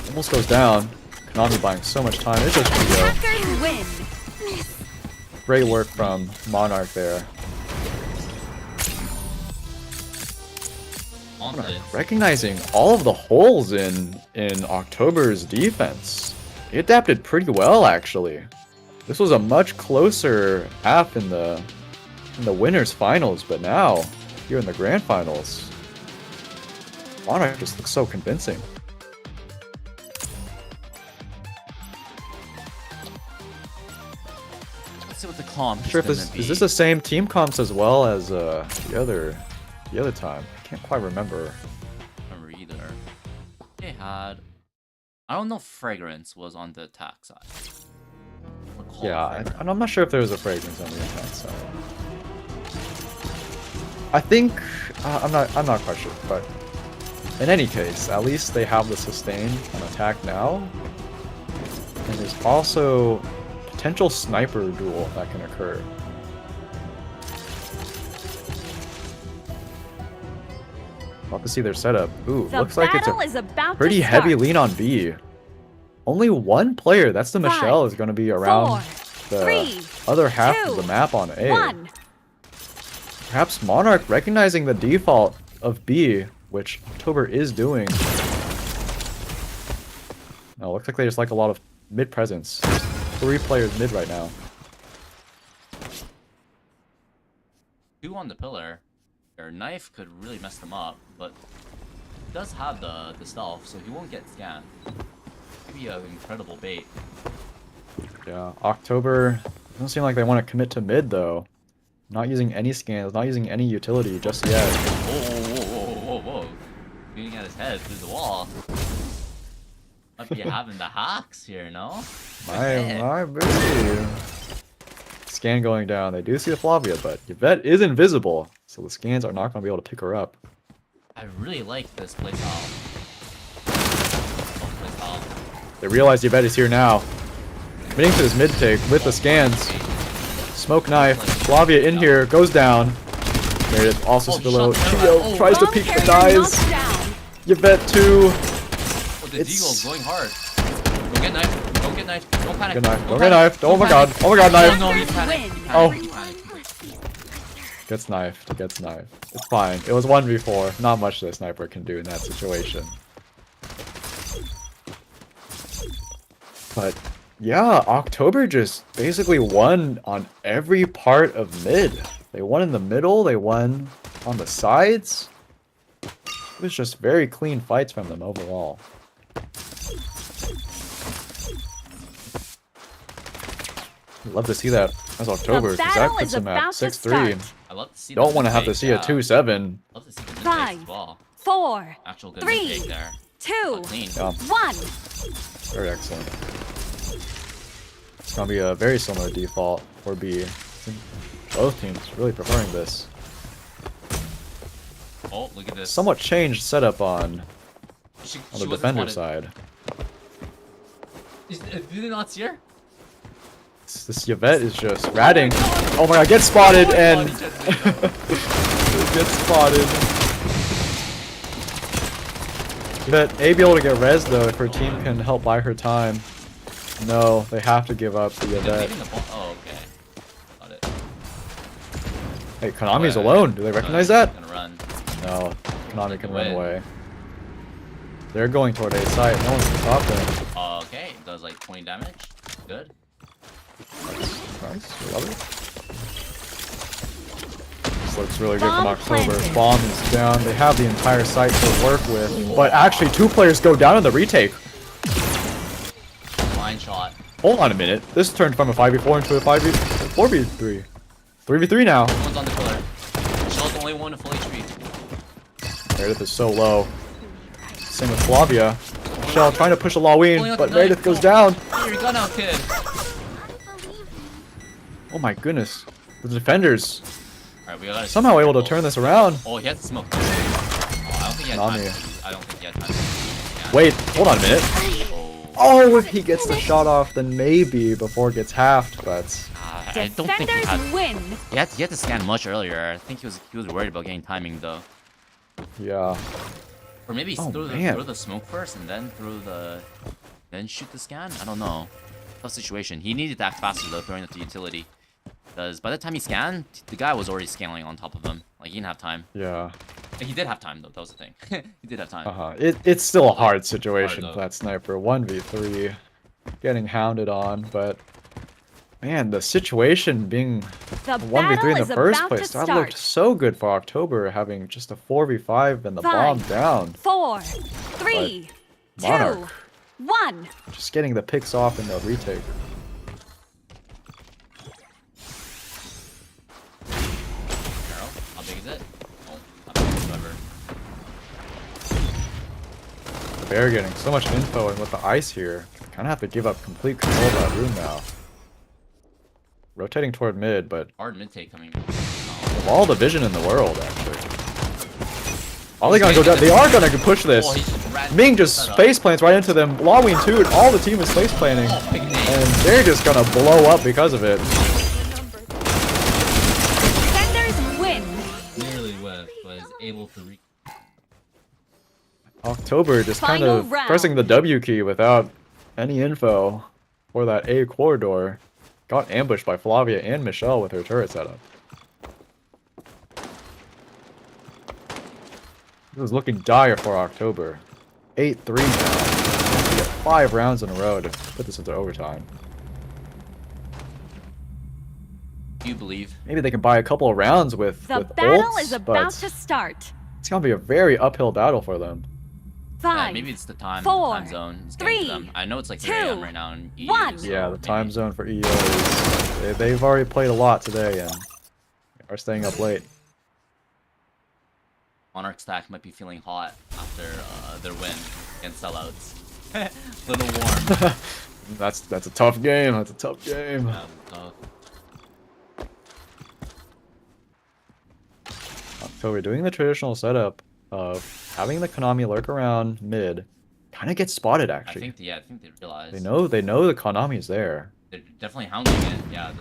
Almost goes down. Konami buying so much time. It's just Chio. Attackers win. Great work from Monarch there. Recognizing all of the holes in October's defense. He adapted pretty well, actually. This was a much closer half in the winners finals, but now here in the grand finals, Monarch just looks so convincing. Let's see what the comp Not sure if is this the same team comps as well as the other time. I can't quite remember. remember either. They had. I don't know if Fragrance was on the attack side. Yeah, I'm not sure if there was a fragrance on the attack side. I think I'm not quite sure, but in any case, at least they have the sustain on attack now, and there's also potential sniper duel that can occur. About to see their setup. Ooh, The looks like it's battle is about pretty to heavy start. lean on B. Only 1 player, that's the Michelle, is going to be around 4, the 3, other half 2, of the map on A. 1. Perhaps Monarch recognizing the default of B, which October is doing. No, looks like they just like a lot of mid presence. 3 players mid right now. 2 on the pillar. Their knife could really mess them up, but it does have the stealth, so he won't get scanned. Maybe an incredible bait. Yeah, October doesn't seem like they want to commit to mid though. Not using any scans, not using any utility just yet. Whoa. Shooting at his head through the wall. Might be having the hacks here, no? My baby. Scan going down. They do see the Flavia, but Yvette is invisible, so the scans are not going to be able to pick her up. I really like this playstyle. They realize Yvette is here now. Committing to this mid take with the scans. Smoke knife. Flavia in here, goes down. Meredith also below. Chio tries to peek but dies. Yvette too. Oh, the Deagle's going hard. Don't get knife. Don't get knife. Don't panic. Good knife. Don't get knife. Oh my god. Oh my god, knife. No, he's panicked. Oh. Gets knifed. Gets knifed. It's fine. It was 1v4. Not much the sniper can do in that situation. But yeah, October just basically won on every part of mid. They won in the middle. They won on the sides. It was just very clean fights from them overall. Love to see that as October, because that puts them at 6-3. I love to see. Don't want to have to see a 2-7. Love to see the mid 5, as well. 4, Actual good 3, mid there. 2, Clean. Yeah, 1. very excellent. It's gonna be a very similar default for B. I think both teams really preferring this. Oh, look at this. Somewhat changed setup on She the wasn't defender spotted. side. Did they not see her? This Yvette is just ratting. Oh my god, gets spotted and gets spotted. Yvette may be able to get res though if her team can help buy her time. No, they have to give up the Yvette. Oh, okay. Got it. Hey, Konami's alone. Do they recognize that? Gonna run. No, Konami can run away. They're going toward A site. No one can stop them. Okay, does like 20 damage. Good. Nice, love it. This looks really good from Bomb October. planted. Bomb is down. They have the entire site to work with. But actually, 2 players go down in the retake. Line shot. Hold on a minute. This turned from a 5v4 into a 4v3. 3v3 now. One's on the pillar. Michelle's the only one with full HP. Meredith is so low. Same with Flavia. Michelle trying to push a Laween, but Meredith goes down. Here, gun out, kid. Oh my goodness. The defenders Alright, we gotta somehow able to turn this around. Oh, he had to smoke. Oh, I don't think he had time. Nami. I don't think he had time. Yeah. Wait, hold on a minute. Oh. Oh, if he gets the shot off, then maybe before it gets halved, but I don't think he Defenders had. win. He had to scan much earlier. I think he was worried about getting timing though. yeah. Or maybe Oh, throw man. the smoke first and then then shoot the scan. I don't know. Tough situation. He needed to act faster though, throwing up the utility. Because by the time he scanned, the guy was already scaling on top of him. Like he didn't have time. Yeah. He did have time though. That was the thing. He did have time. It's still a hard situation Hard, for that sniper. 1v3. Getting hounded on, but man, the situation being The 1v3 battle in is the first about place, to that start. looked so good for October, having just a 4v5 and the bomb 5, down. 4, 3, 2, Monarch 1. just getting the picks off in the retake. Carol, how big is it? Oh, not big whatsoever. They're getting so much info, and with the ice here, kind of have to give up complete control of that room now. Rotating toward mid, but Hard mid take coming. with all the vision in the world, actually. Are they gonna go down? They are gonna push this. Oh, he just ran Ming just set up. face plants right into them. Laween too, and all the team is face planting. Oh, big name. And they're just gonna blow up because of it. Defenders win. Nearly whiffed, but is able to reach. October just kind Final of round. pressing the W key without any info for that A corridor. Got ambushed by Flavia and Michelle with her turret setup. It was looking dire for October. 8-3 now. Have to get 5 rounds in a row to put this into overtime. Do you believe? Maybe they can buy a couple of rounds with The with battle ults, is about but to start. it's gonna be a very uphill battle for them. 5, Yeah, maybe it's the time 4, zone. Is getting to 3, them. I know it's like 3 2, AM right now in EU, 1. so Yeah, the time maybe- zone for EO is... They've already played a lot today and are staying up late. Monarch stack might be feeling hot after their win against sellouts. Little warm. That's a tough game. That's a tough game. Tough. So we're doing the traditional setup of having the Konami lurk around mid, kind of get spotted I actually. think they realize. They know the Konami's there. They're definitely hounding it. Yeah,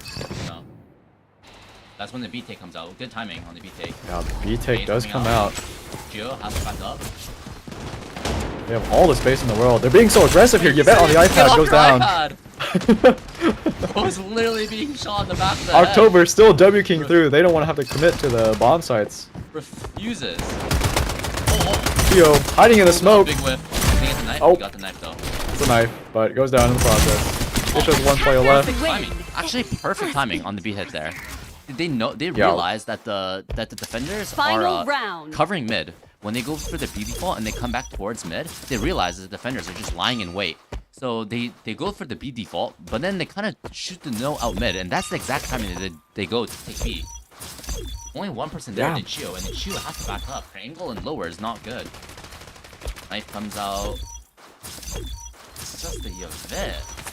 that's when the B take comes out. Good timing on the B take. Yeah, the B take Base does coming come out. Gio has to back up. They have all the space in the world. They're being so aggressive here. Yvette on the Get iPad off goes your down. iPad! I was literally being shot in the back of the head. October still W king through. They don't want to have to commit to the bomb sites. Refuses. Theo hiding in the smoke. Big whip. Did he get the knife? Oh. He got the knife though. It's a knife, but it goes down in the process. It's just one player left. Timing. Actually, perfect timing on the B hit there. They realize that the defenders are covering mid. When they go for the B default and they come back towards mid, they realize that the defenders are just lying in wait. So they go for the B default, but then they kind of shoot the no out mid, and that's the exact timing that they go to take B. Only one person there did Chio, and Chio has to back up. Her angle and lower is not good. Knife comes out. It's just the Yavette.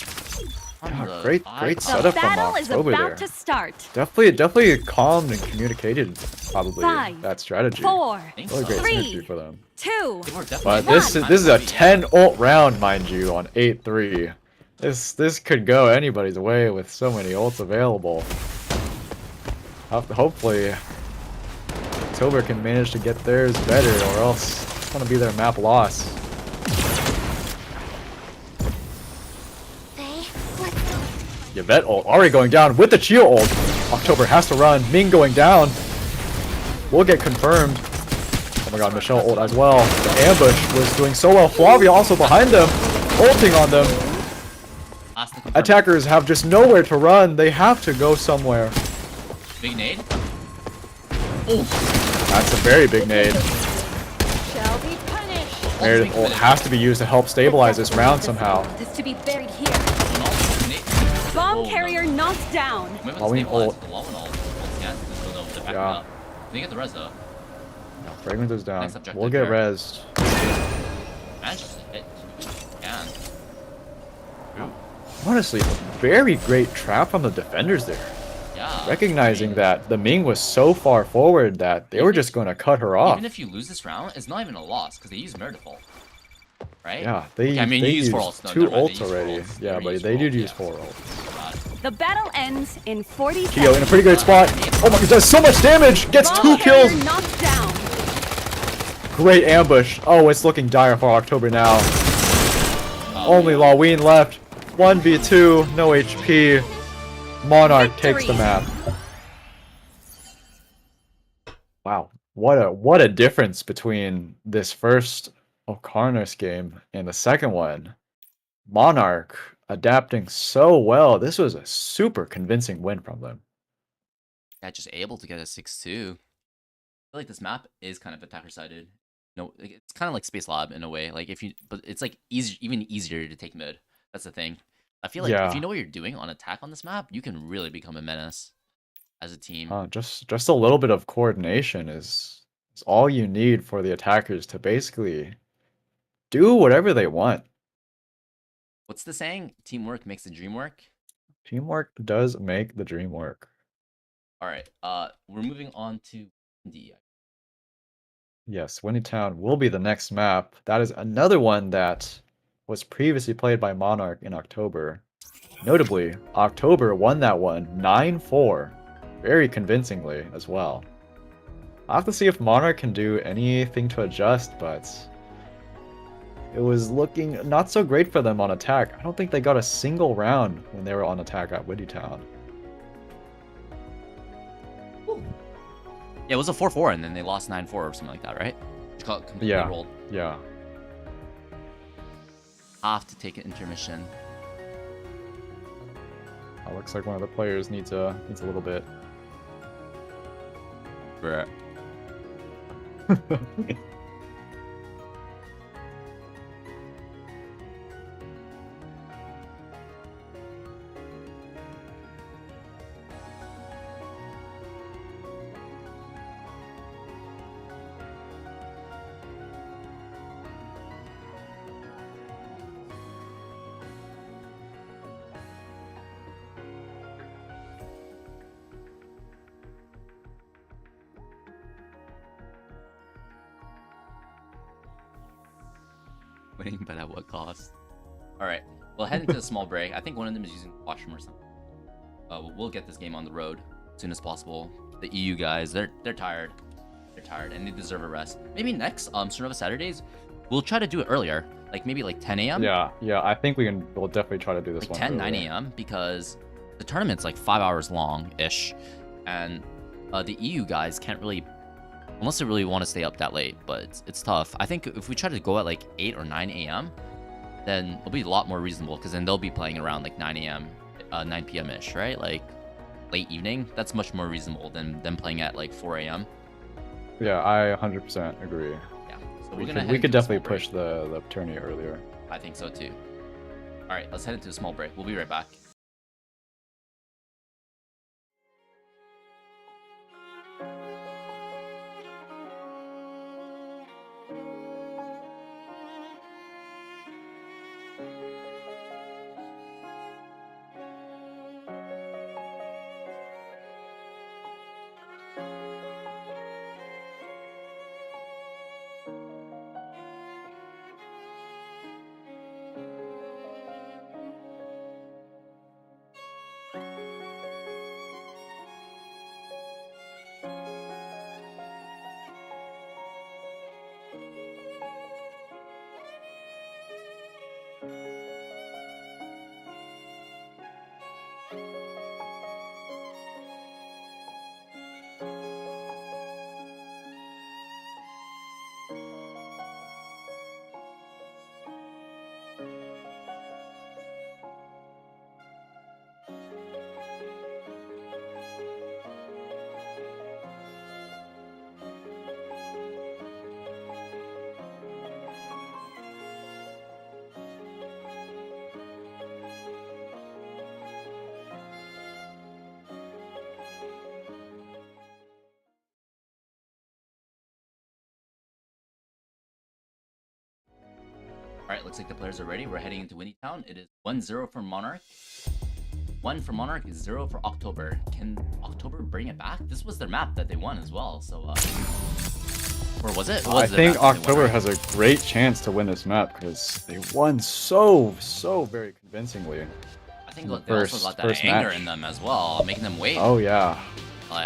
Yeah, great setup from October there. To start. Definitely calm and communicated, probably, 5, that strategy. 4, Really great 3, synergy for them. 2, But this is a 10 ult round, mind you, on 8-3. This could go anybody's way with so many ults available. Hopefully, October can manage to get theirs better, or else it's gonna be their map loss. Yvette ult already going down with the Chio ult. October has to run. Ming going down. Will get confirmed. Oh my god, Michelle ult as well. The ambush was doing so well. Flavia also behind them, ulting on them. Attackers have just nowhere to run. They have to go somewhere. Big nade. That's a very big nade. Shall be punished. Meredith ult has to be used to help stabilize this round somehow. This to be buried here. Bomb carrier knocked down. Halloween ult. Yeah. They get the res though. No, Fragment is down. We'll get rezzed. Managed to hit. Can. Honestly, very great trap from the defenders there. Yeah. Recognizing that the Ming was so far forward that they were just going to cut her off. Even if you lose this round, it's not even a loss because they use Murder default. Right? Yeah, they use used 4 ults. No, 2 never mind, ults already. Yeah, but they did use 4 ults. The battle ends in 40 seconds. Kyo in a pretty great spot. Oh my god, does so much damage! Gets 2 kills! Knocked down. Great ambush. Oh, it's looking dire for October now. Only Laween left. 1v2, no HP. Monarch takes the map. Wow, what a difference between this first Ocarnos game and the second one. Monarch adapting so well. This was a super convincing win from them. Yeah, just able to get a 6-2. I feel like this map is kind of attacker sided. No, it's kind of like Space Lab in a way. Like but it's like even easier to take mid. That's the thing. I feel like if you know what you're doing on attack on this map, you can really become a menace as a team. Just a little bit of coordination is all you need for the attackers to basically do whatever they want. What's the saying? Teamwork makes the dream work. Teamwork does make the dream work. All right. We're moving on to D. Yes, Winnie Town will be the next map. That is another one that was previously played by Monarch in October. Notably, October won that one 9-4, very convincingly as well. I'll have to see if Monarch can do anything to adjust, but it was looking not so great for them on attack. I don't think they got a single round when they were on attack at Winnie Town. Yeah, it was a 4-4, and then they lost 9-4 or something like that, right? Completely rolled. Yeah. Have to take an intermission. Looks like one of the players needs a little bit. Bruh. Winning, but at what cost? Alright, we'll head into a small break. I think one of them is using the washroom or something. We'll get this game on the road as soon as possible. The EU guys, they're tired. They're tired and they deserve a rest. Maybe next Strinova Saturdays, we'll try to do it earlier. Like maybe like 10 a.m. Yeah, I think we'll definitely try to do this Like one 10, 9 earlier. a.m. because the tournament's like 5 hours long ish, and the EU guys can't really, unless they really want to stay up that late. But it's tough. I think if we try to go at like 8 or 9 a.m., then it'll be a lot more reasonable because then they'll be playing around like 9 a.m., 9 p.m. ish, right? Like late evening. That's much more reasonable than them playing at like 4 a.m. Yeah, I 100% agree. Yeah. So We could definitely push the tourney earlier. I think so too. All right, let's head into a small break. We'll be right back. Alright, looks like the players are ready. We're heading into Windy Town. It is 1-0 for Monarch. 1 for Monarch is 0 for October. Can October bring it back? This was their map that they won as well, so or was it? I think October has a great chance to win this map because they won so very convincingly. I think they also got that anger in them as well, making them wait. Oh yeah.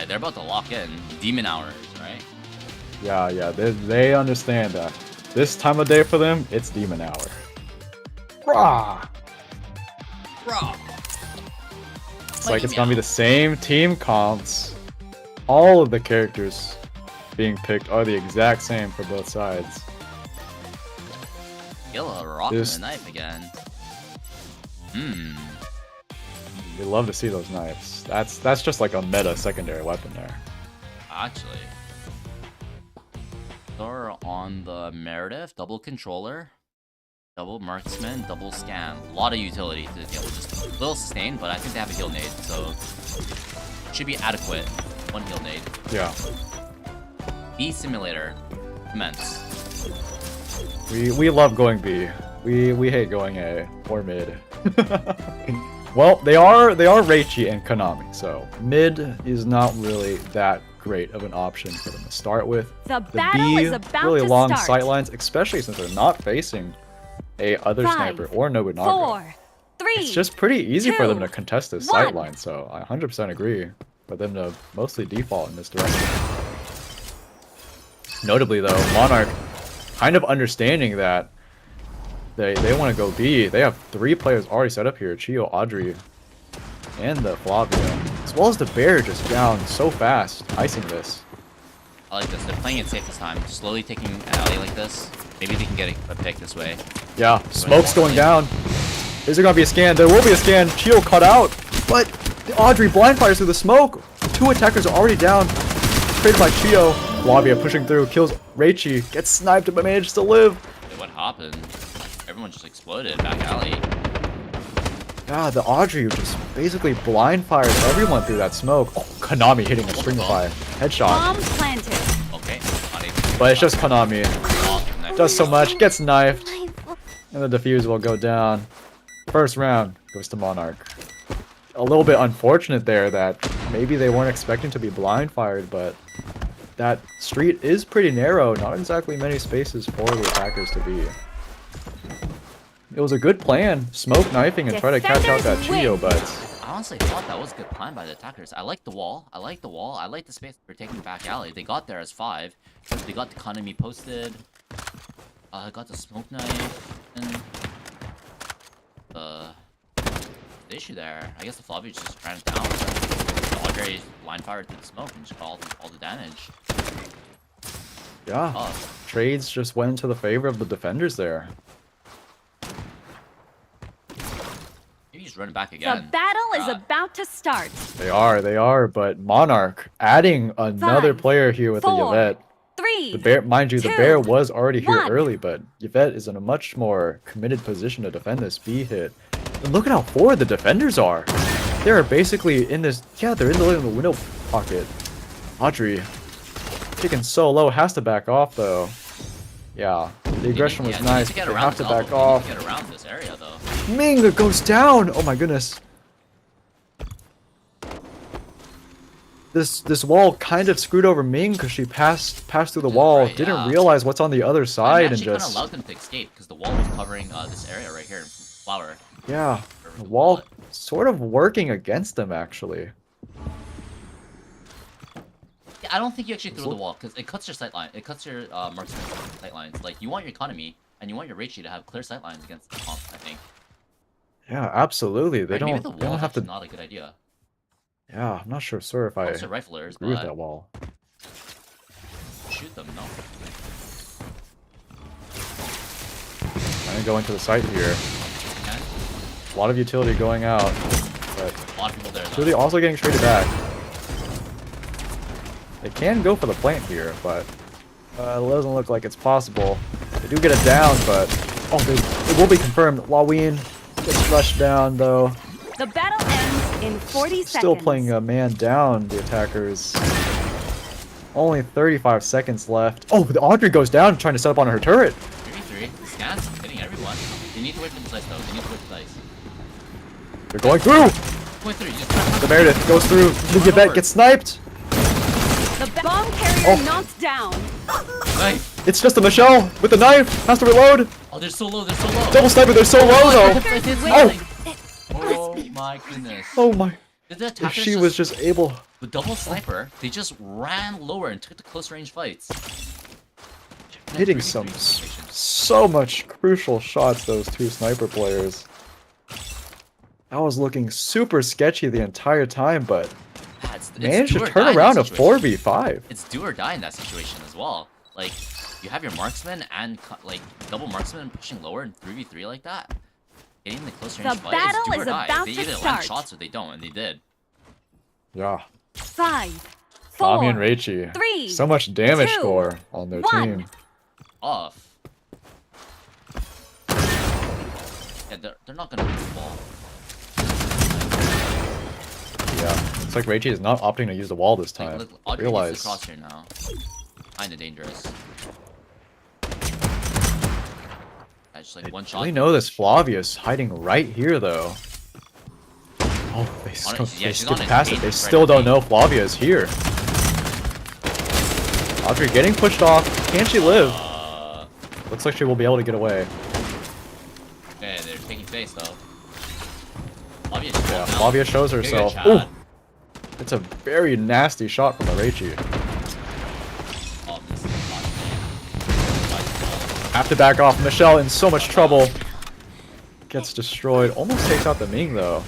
They're about to lock in. Demon hours, right? Yeah, they understand that. This time of day for them, it's Demon Hour. Rah! Rah! It's like it's gonna be the same team comps. All of the characters being picked are the exact same for both sides. Gilla rocking the knife again. We love to see those knives. That's just like a meta secondary weapon there. Actually. On the Meredith, double controller, double marksman, double scan. A lot of utility to deal with. Just a little sustain, but I think they have a heal nade, so should be adequate. One heal nade. Yeah. B simulator, commence. We love going B. We hate going A or mid. Well, they are Reichi and Konami, so mid is not really that great of an option for them to start with. The battle B, is about really to long start. sight lines, especially since they're not facing a other 5, sniper or Nobunaga. 4, 3. It's just pretty easy for them to 2, contest this 1. sight line, so I 100% agree for them to mostly default in this direction. Notably though, Monarch kind of understanding that they want to go B. They have 3 players already set up here, Chio, Audrey, and the Flavia. As well as the Bear just down so fast, icing this. I like this. They're playing it safe this time. Slowly taking an alley like this. Maybe they can get a pick this way. Yeah, smoke's going down. Is there gonna be a scan? There will be a scan. Chio cut out, but Audrey blind fires through the smoke. 2 attackers are already down. Traded by Chio. Flavia pushing through, kills Reichi, gets sniped but manages to live. Wait, what happened? Everyone just exploded back alley. Yeah, the Audrey just basically blind fires everyone through that smoke. Oh, Konami hitting a string fire. Headshot. Bomb planted. Okay. But it's just Konami. Does so much, gets knifed. And the defuse will go down. First round goes to Monarch. A little bit unfortunate there that maybe they weren't expecting to be blind fired, but that street is pretty narrow. Not exactly many spaces for the attackers to be. It was a good plan, smoke knifing and try to catch out that Chio, but I honestly thought that was a good plan by the attackers. I like the wall. I like the space for taking back alley. They got there as 5. They got the economy posted. I got the smoke knife and the issue there. I guess the Flavia just ran it down. The Andre line fired through the smoke and just got all the damage. Yeah. Trades just went into the favor of the defenders there. Maybe he's running back again. The battle is about to start. They are, but Monarch adding another 5, player here with 4, the Yvette. 3. The bear, mind you, the 2, bear was already here 1. early, but Yvette is in a much more committed position to defend this B hit. And look at how forward the defenders are. They are basically in this. Yeah, they're in the window pocket. Audrey, taken so low, has to back off though. Yeah, the aggression was nice. They have to back off. Get around this area though. Ming goes down. Oh my goodness. This wall kind of screwed over Ming because she passed through the wall, Right, didn't yeah. realize what's on the other side, and actually kind of just allowed them to escape because the wall was covering this area right here in flower. yeah, the wall sort of working against them actually. Yeah, I don't think you actually throw the wall because it cuts your sight line. It cuts your marksman sight lines. Like you want your economy and you want your Reichi to have clear sight lines against the comp. I think. Yeah, absolutely. They Right, maybe don't. the They wall don't is have to. actually not a good idea. Yeah, I'm not sure if I Most are riflers, agree with but that wall. shoot them, no. I'm gonna go into the site here. Okay. A lot of utility going out, but A lot of people there. though. utility also getting traded back. They can go for the plant here, but it doesn't look like it's possible. They do get it down, but it will be confirmed. Laween gets rushed down though. The battle ends in 40 seconds. Still playing a man down, the attackers. Only 35 seconds left. Oh, the Audrey goes down trying to set up on her turret. 3v3, scans, hitting everyone. They need to wait for the dice though. They need to wait for the dice. They're going through! Point through, you just The Meredith goes through. The Yvette gets sniped. The bomb carrier knocked down. Knife! It's just a Michelle with the knife. Has to reload. Oh, they're so low, they're so low. Double sniper, they're so low though. Oh! Oh my goodness. Oh my. Did the If attackers she was just able. the double sniper, they just ran lower and took the close range fights. Hitting so much crucial shots, those two sniper players. That was looking super sketchy the entire time, but It's managed do to or turn die in around a that situation. 4v5. It's do or die in that situation as well. Like, you have your marksman and like double marksman pushing lower in 3v3 like that. Getting the close range The fight battle is do or is die. about They to either land start. shots or they don't, and they did. Yeah. 5, 4, Tommy and Reichi. 3, So much damage 2, score on their 1. team. Off. Yeah, they're not gonna win the ball. Yeah. It's like Reichi is not opting to use the wall this Like, time. look, Audrey Realize. needs to cross here now. Kinda dangerous. I just like one shot. They know this Flavia's hiding right here though. Oh, they, yeah, they she's skipped on past his it. They feet, still right don't feet. know Flavia is here. Audrey getting pushed off. Can she live? Looks like she will be able to get away. Okay, they're taking face though. Yeah, Flavia shows herself. Ooh, it's a very nasty shot from the Reichi. Have to back off. Michelle in so much trouble. Gets destroyed. Almost takes out the Ming though.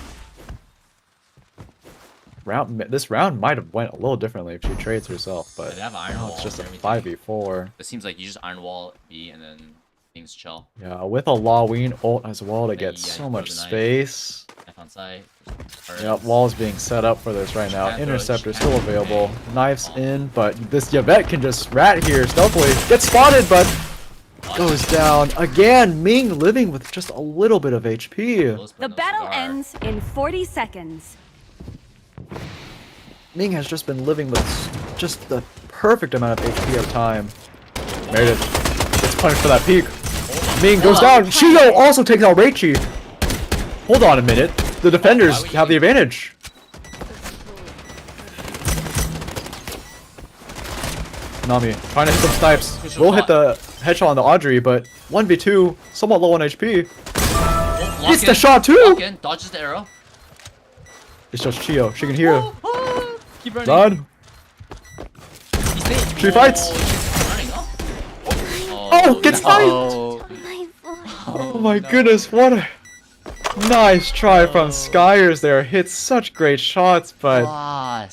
This round might have went a little differently if she trades herself, but They have iron now wall it's just a and everything. 5v4. It seems like you just iron wall B and then things chill. Yeah, with a Laween ult as well to get Yeah, so you much throw the knife. space. Knife on site. Yep, wall's being set up for this right now. Can't throw it, Interceptor she still can't. available. Knives in, but this Yvette can just rat here stealthily. Gets spotted, but goes down. Again, Ming living with just a little bit of HP. The battle ends in 40 seconds. Ming has just been living with just the perfect amount of HP at a time. Meredith gets punished for that peek. Ming goes down. Shio also takes out Reichi. Hold on a minute. The defenders have the advantage. Nami trying to hit some snipes. Will hit the headshot on the Audrey, but 1v2, somewhat low on HP. Gets the shot too! Lock in, dodges the arrow. It's just Chio. She can hear. Keep running. Run. He's safe. She fights. She's running. Oh. Oh, Oh, gets sniped! no. Oh my goodness, what a nice try from Skyers there. Hits such great shots, but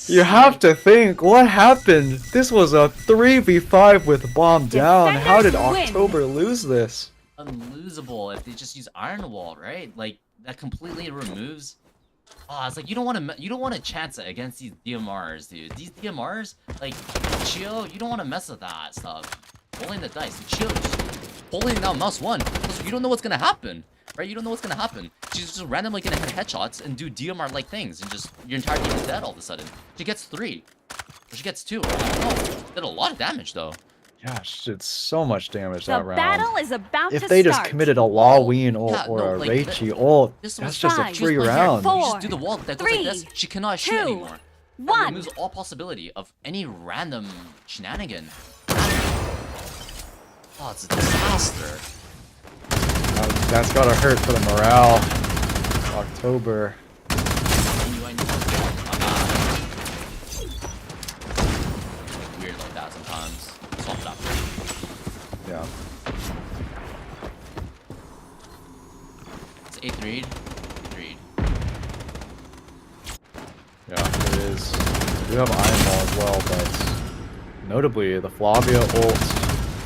you have to think, what happened? This was a 3v5 with bomb down. How did October lose this? Unlosable if they just use Iron Wall, right? Like that completely removes. Oh, it's like you don't want to chance it against these DMRs, dude. These DMRs, like Chio, you don't want to mess with that stuff. Rolling the dice, Chio, just holding down mouse 1. You don't know what's gonna happen, right? You don't know what's gonna happen. She's just randomly gonna hit headshots and do DMR-like things, and just your entire team is dead all of a sudden. She gets 3, or she gets 2. I don't know. Did a lot of damage though. Yeah, she did so much damage The that round. battle is about If to they just start. committed a Lawween ult Yeah, or no, a like, Reichi ult, this that's was just a 5, free Just round. You just do the wall that goes like this. She cannot shoot 2, anymore. That 1. removes all possibility of any random shenanigan. Oh, it's a disaster. That's gotta hurt for the morale. October. Weird like that sometimes. Swap it up. Yeah. It's 8th read. 8th read. Yeah, it is. We do have Iron Ball as well, but notably the Flavia ult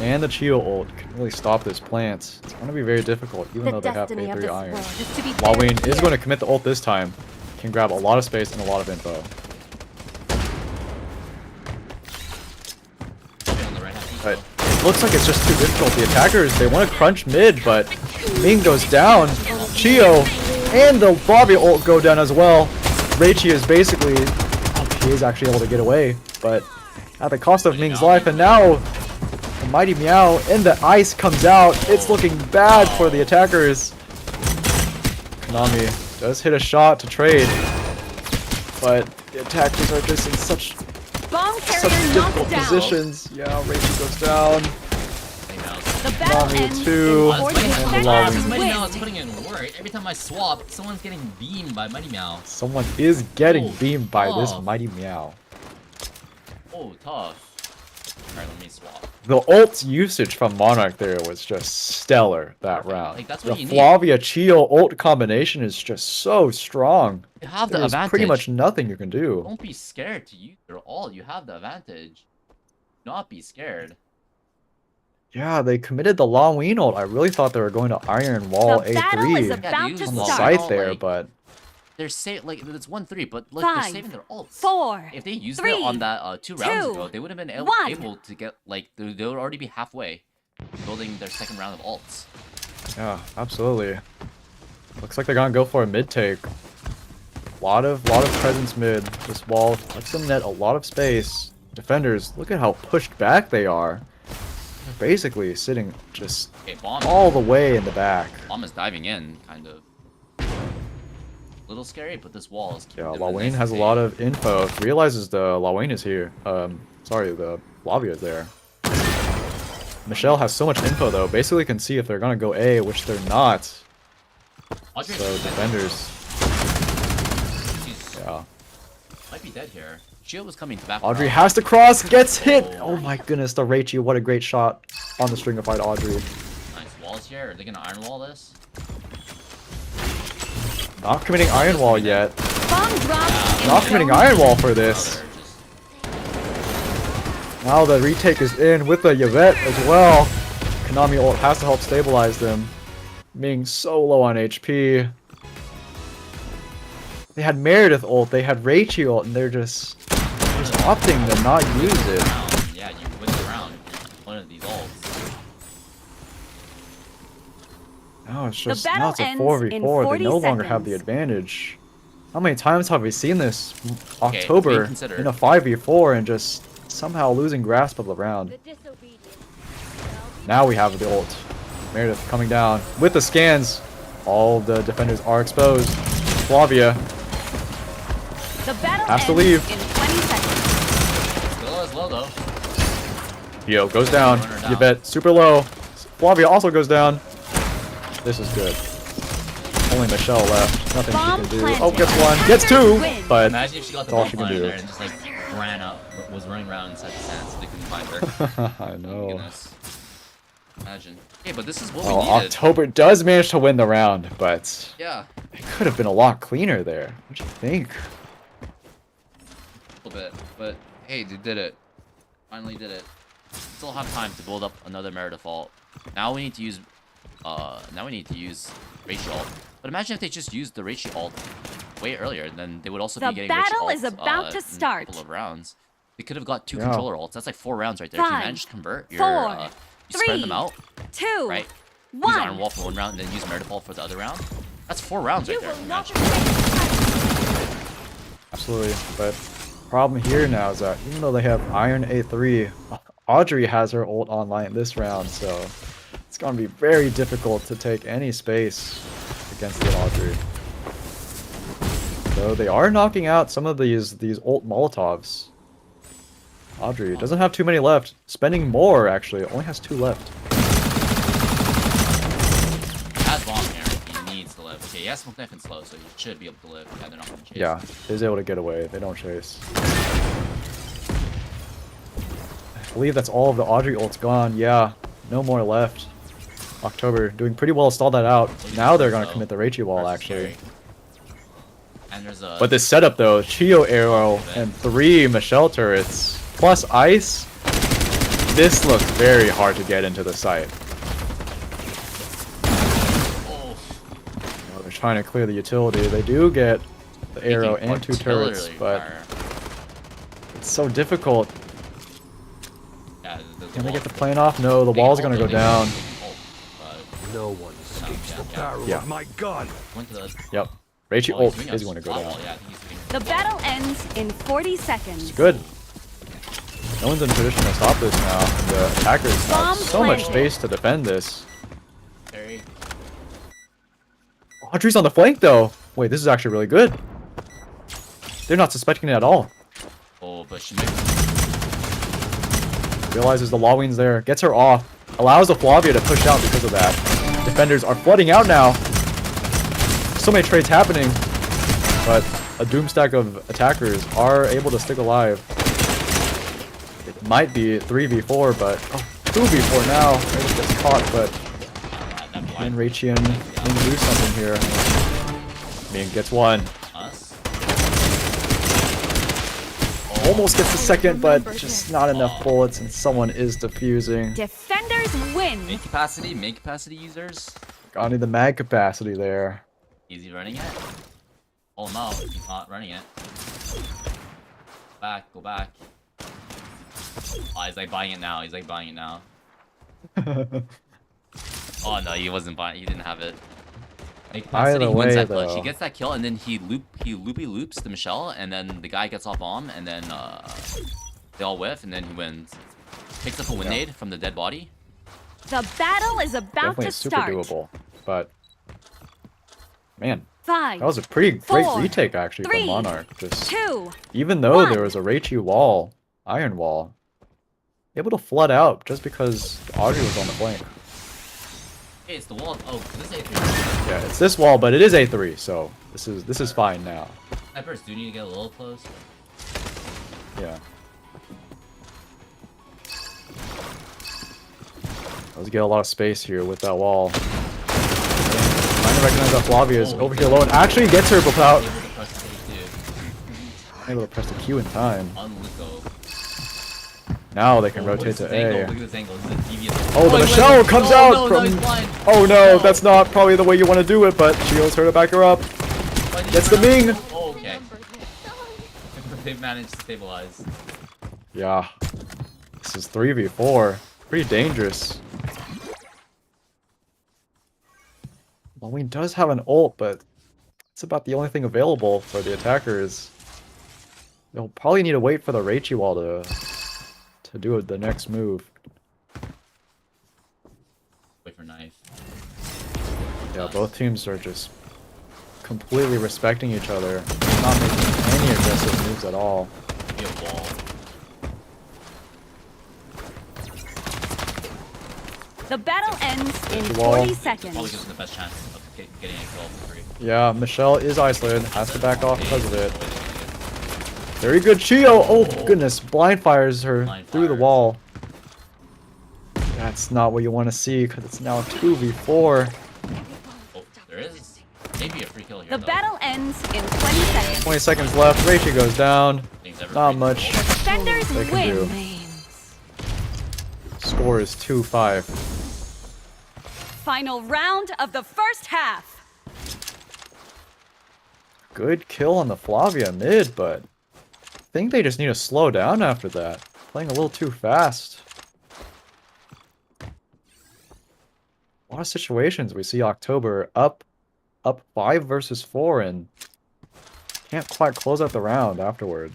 and the Chio ult can really stop this plant. It's going to be very difficult, even though they have A3 Iron. Lawween is going to commit the ult this time. Can grab a lot of space and a lot of info. But it looks like it's just too difficult. The attackers, they want to crunch mid, but Ming goes down. Chio and the Flavia ult go down as well. Reichi is basically... He is actually able to get away, but at the cost of Ming's life. And now the Mighty Meow and the ice comes out. It's looking bad for the attackers. Konami does hit a shot to trade, but the attackers are just in such difficult positions. Yeah, Reichi goes down. Konami too. And Lawween. Mighty Meow is putting in work. Every time I swap, someone's getting beamed by Mighty Meow. Someone is getting beamed by this Mighty Meow. Oh, tough. Alright, let me swap. The ult usage from Monarch there was just stellar that round. Like, that's the what you need. Flavia Chio ult combination is just so strong. You have the There's advantage. pretty much nothing you can do. Don't be scared to use your ult. You have the advantage. Do not be scared. Yeah, they committed the Lawween ult. I really thought they were going to Iron Wall The battle is A3 about to on the start. site there, Like, but they're like it's 1-3, but like 5, they're saving their ults. 4. If they used 3, it on that 2 rounds 2, ago, they would have been 1. able to get like they would already be halfway, building their second round of ults. yeah, absolutely. Looks like they're gonna go for a mid take. Lot of presence mid. This wall lets them net a lot of space. Defenders, look at how pushed back they are. They're basically sitting just Okay, bomb. all the way in the back. Bomb is diving in, kind of. Little scary, but this wall is. Yeah, Lawween has a lot of info. Realizes the Lawween is here. Sorry, the Flavia is there. Michelle has so much info though. Basically can see if they're gonna go A, which they're not. Audrey So defenders. Yeah. might be dead here. Shield was coming back. Audrey around. has to cross, gets hit! Oh my goodness, the Reichi, what a great shot on the Strinova Audrey. Nice walls here. Are they gonna iron wall this? Not committing Iron Wall yet. Bomb drop. Not committing Iron Wall for this. Now the retake is in with the Yvette as well. Konami ult has to help stabilize them. Being so low on HP. They had Meredith ult, they had Reichi ult, and they're just opting to not use it. Yeah, you win the round. One of these ults. Now it's just battle now it's a ends 4v4. in They 40 no longer have the seconds. advantage. How many times have we seen this Okay, October reconsider. in a 5v4 and just somehow losing grasp of the round? Now we have the ult. Meredith coming down with the scans. All the defenders are exposed. Flavia The battle has to ends leave. in 20 seconds. Still is low though. Yo goes down. Runner down. Yvette super low. Flavia also goes down. This is good. Only Michelle left. Nothing Bomb she can do. planted. Oh, gets one. Gets two. Win. But Imagine if she got the that's all bomb she can planted do. there and just like ran up, was running around inside the sand so they couldn't find her. I Oh my know. goodness. Imagine. Hey, but this is what we Well, needed. October does manage to win the round, but Yeah, it could have been a lot cleaner there. What do you think? a little bit. But hey, they did it. Finally did it. Still have time to build up another Mera default. Now we need to use Reishi ult. But imagine if they just used the Reishi ult way earlier, then they would also The be getting Reishi battle ult, is about to in start. a couple of rounds. They could have got 2 Yeah. controller ults. That's like 4 rounds right there. If you 5, manage to convert, you 4, spread them 3, out, 2, right? Use Iron 1. Wall for 1 round, and then use Mera default for the other round. That's 4 rounds right You there. will if you not manage to- escape. Absolutely. But problem here now is that even though they have Iron A3, Audrey has her ult online this round, so it's gonna be very difficult to take any space against the Audrey. So they are knocking out some of these ult Molotovs. Audrey doesn't have too many left. Spending more actually, only has 2 left. Has bomb here. He needs to live. Okay, he has smoke knife and slow, so he should be able to live. Yeah, they're not gonna chase. Yeah, he's able to get away. They don't chase. I believe that's all of the Audrey ults gone. Yeah, no more left. October doing pretty well to stall that out. Now they're gonna commit the Reichi wall Versus actually. Gary. And there's a But this setup though, Chio arrow and 3 Michelle turrets plus ice. This looks very hard to get into the site. oh, Well, they're trying to clear the utility. They do get the arrow taking and 2 turrets, artillery but fire. it's so difficult. Yeah, the Can they wall- get the plane off? No, the they wall's ult gonna or go they down. ult, but No one escapes the barrel Yeah. of my gun. went to the Yep. Reichi oh, he's ult doing is a going to go spot down. wall. Yeah, I think he's doing The battle ends in 40 seconds. Good. No one's in position to stop this now. The attackers have Bomb so much planted. space to defend this. very. Audrey's on the flank though. Wait, this is actually really good. They're not suspecting it at all. Oh, but she might. Realizes the Lawween's there, gets her off, allows the Flavia to push out because of that. Defenders are flooding out now. So many trades happening, but a doomstack of attackers are able to stick alive. It might be 3v4, but 2v4 now. Rachel gets caught, but can Reichian do something here? Ming gets 1. Us? Almost gets the second, but just not enough bullets, and someone is defusing. Defenders win. Main capacity users. Got need the mag capacity there. Easy running it. Oh no, he's not running it. Go back. Oh, he's like buying it now. Oh no, he wasn't buying. He didn't have it. Make capacity, Either he wins way, that clutch. He though. gets that kill, and then he loopy loops the Michelle, and then the guy gets off bomb, and then they all whiff, and then he wins. Picks up a grenade from the dead body. The battle is about Definitely to super start. doable, but man, 5, that was a pretty great 4, retake actually 3, from Monarch. Just 2. even though 1. there was a Reichi wall, iron wall, able to flood out just because Audrey was on the flank. Hey, it's the wall. Oh, this is A3. Yeah, it's this wall, but it is A3, so this is fine now. Snipers do need to get a little close. Yeah. Let's get a lot of space here with that wall. Trying to recognize that Flavia is over here alone. Actually gets her without Able to press the able to press the Q in time. Unluco. Now they can Look rotate at this to angle. A. Look at this angle. This is a devious. Oh, the he Michelle went. comes No, out no, from. No, he's blind. Oh no, that's not probably the way you want to do it, but Shio's her to back her up. Why did he Gets the run out? Ming. Oh, okay. They've managed to stabilize. Yeah. This is 3v4. Pretty dangerous. Lawween does have an ult, but it's about the only thing available for the attackers. They'll probably need to wait for the Reichi wall to do the next move. Wait for knife. Yeah, both teams are just completely respecting each other, not making any aggressive moves at all. Be a wall. The battle ends in The wall. 40 Probably seconds. gives them the best chance of getting a kill for free. Yeah, Michelle is isolated, has to back off because of it. Very good Chio! Oh goodness, blind fires her Blind through the fires. wall. Yeah, That's not what you want to see because it's now 2v4. Oh, there is maybe a free kill here. The though. battle ends in 20 seconds. 20 seconds left. Raichi goes down. Things ever Not free much. kill. Defenders They can win. do. Score is 2-5. Final round of the first half. Good kill on the Flavia mid, but I think they just need to slow down after that. Playing a little too fast. A lot of situations we see October up 5 versus 4 and can't quite close out the round afterward.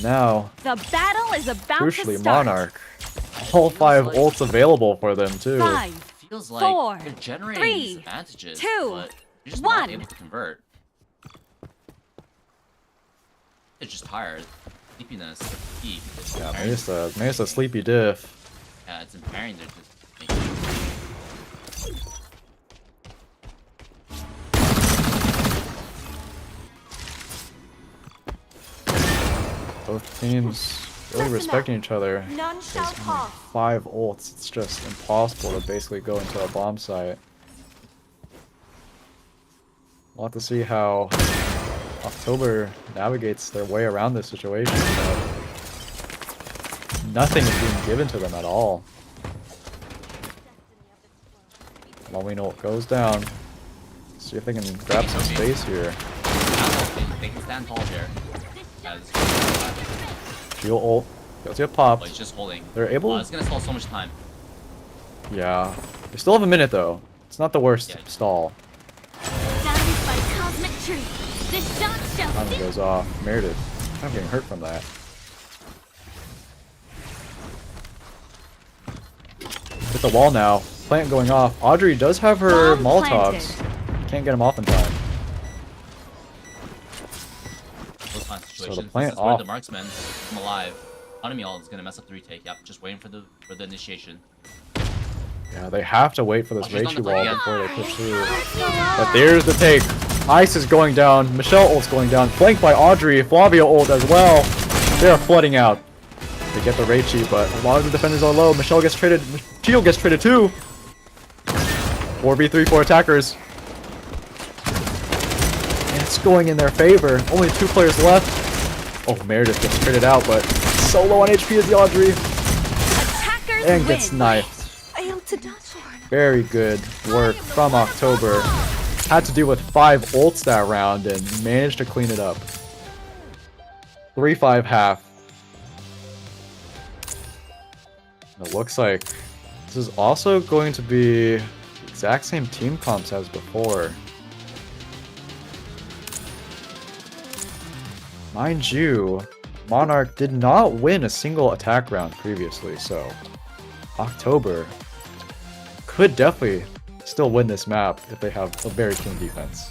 Now, The battle is about to crucially, start. Monarch. All 5 ults available for them too. 5, Feels like 4, they're generating 3, these advantages, 2, but you're just 1. not able to convert. It's just tired. Sleepiness is key. Because Yeah, impairing- maybe it's a sleepy diff. Yeah, it's impairing their Both teams really respecting each other. None shall pass. 5 ults, it's just impossible to basically go into a bomb site. We'll have to see how October navigates their way around this situation, but nothing is being given to them at all. Well, we know what goes down. See if they can grab some space here. They can stand tall here. As Shield ult. Goes get popped. he's just holding. They're able. It's gonna stall so much time. Yeah. They still have a minute though. It's not the worst Yeah. stall. Guided by cosmic tree, the shot shall Time goes off. Meredith. I'm getting hurt from that. Hit the wall now. Plant going off. Audrey does have her Bomb Molotovs. Can't get them off in time. Those kind of situations. the plant This is where off. the marksman come alive. Enemy ult is gonna mess up the retake. Yep, just waiting for the initiation. Yeah, they have to wait for this Audrey's on the Raichu wall plate again. before they push through. But there's the take. Ice is going down. Michelle ult's going down. Flanked by Audrey. Flavia ult as well. They are flooding out. They get the Raichu, but a lot of the defenders are low. Michelle gets traded. Chio gets traded too. 4v3 for attackers. And it's going in their favor. Only 2 players left. Oh, Meredith gets traded out, but so low on HP is the Audrey. attackers And win. gets knifed. Failed to touch. Very good work from October. Had to deal with 5 ults that round and managed to clean it up. 3-5 half. It looks like this is also going to be the exact same team comps as before. Mind you, Monarch did not win a single attack round previously, so October could definitely still win this map if they have a very clean defense.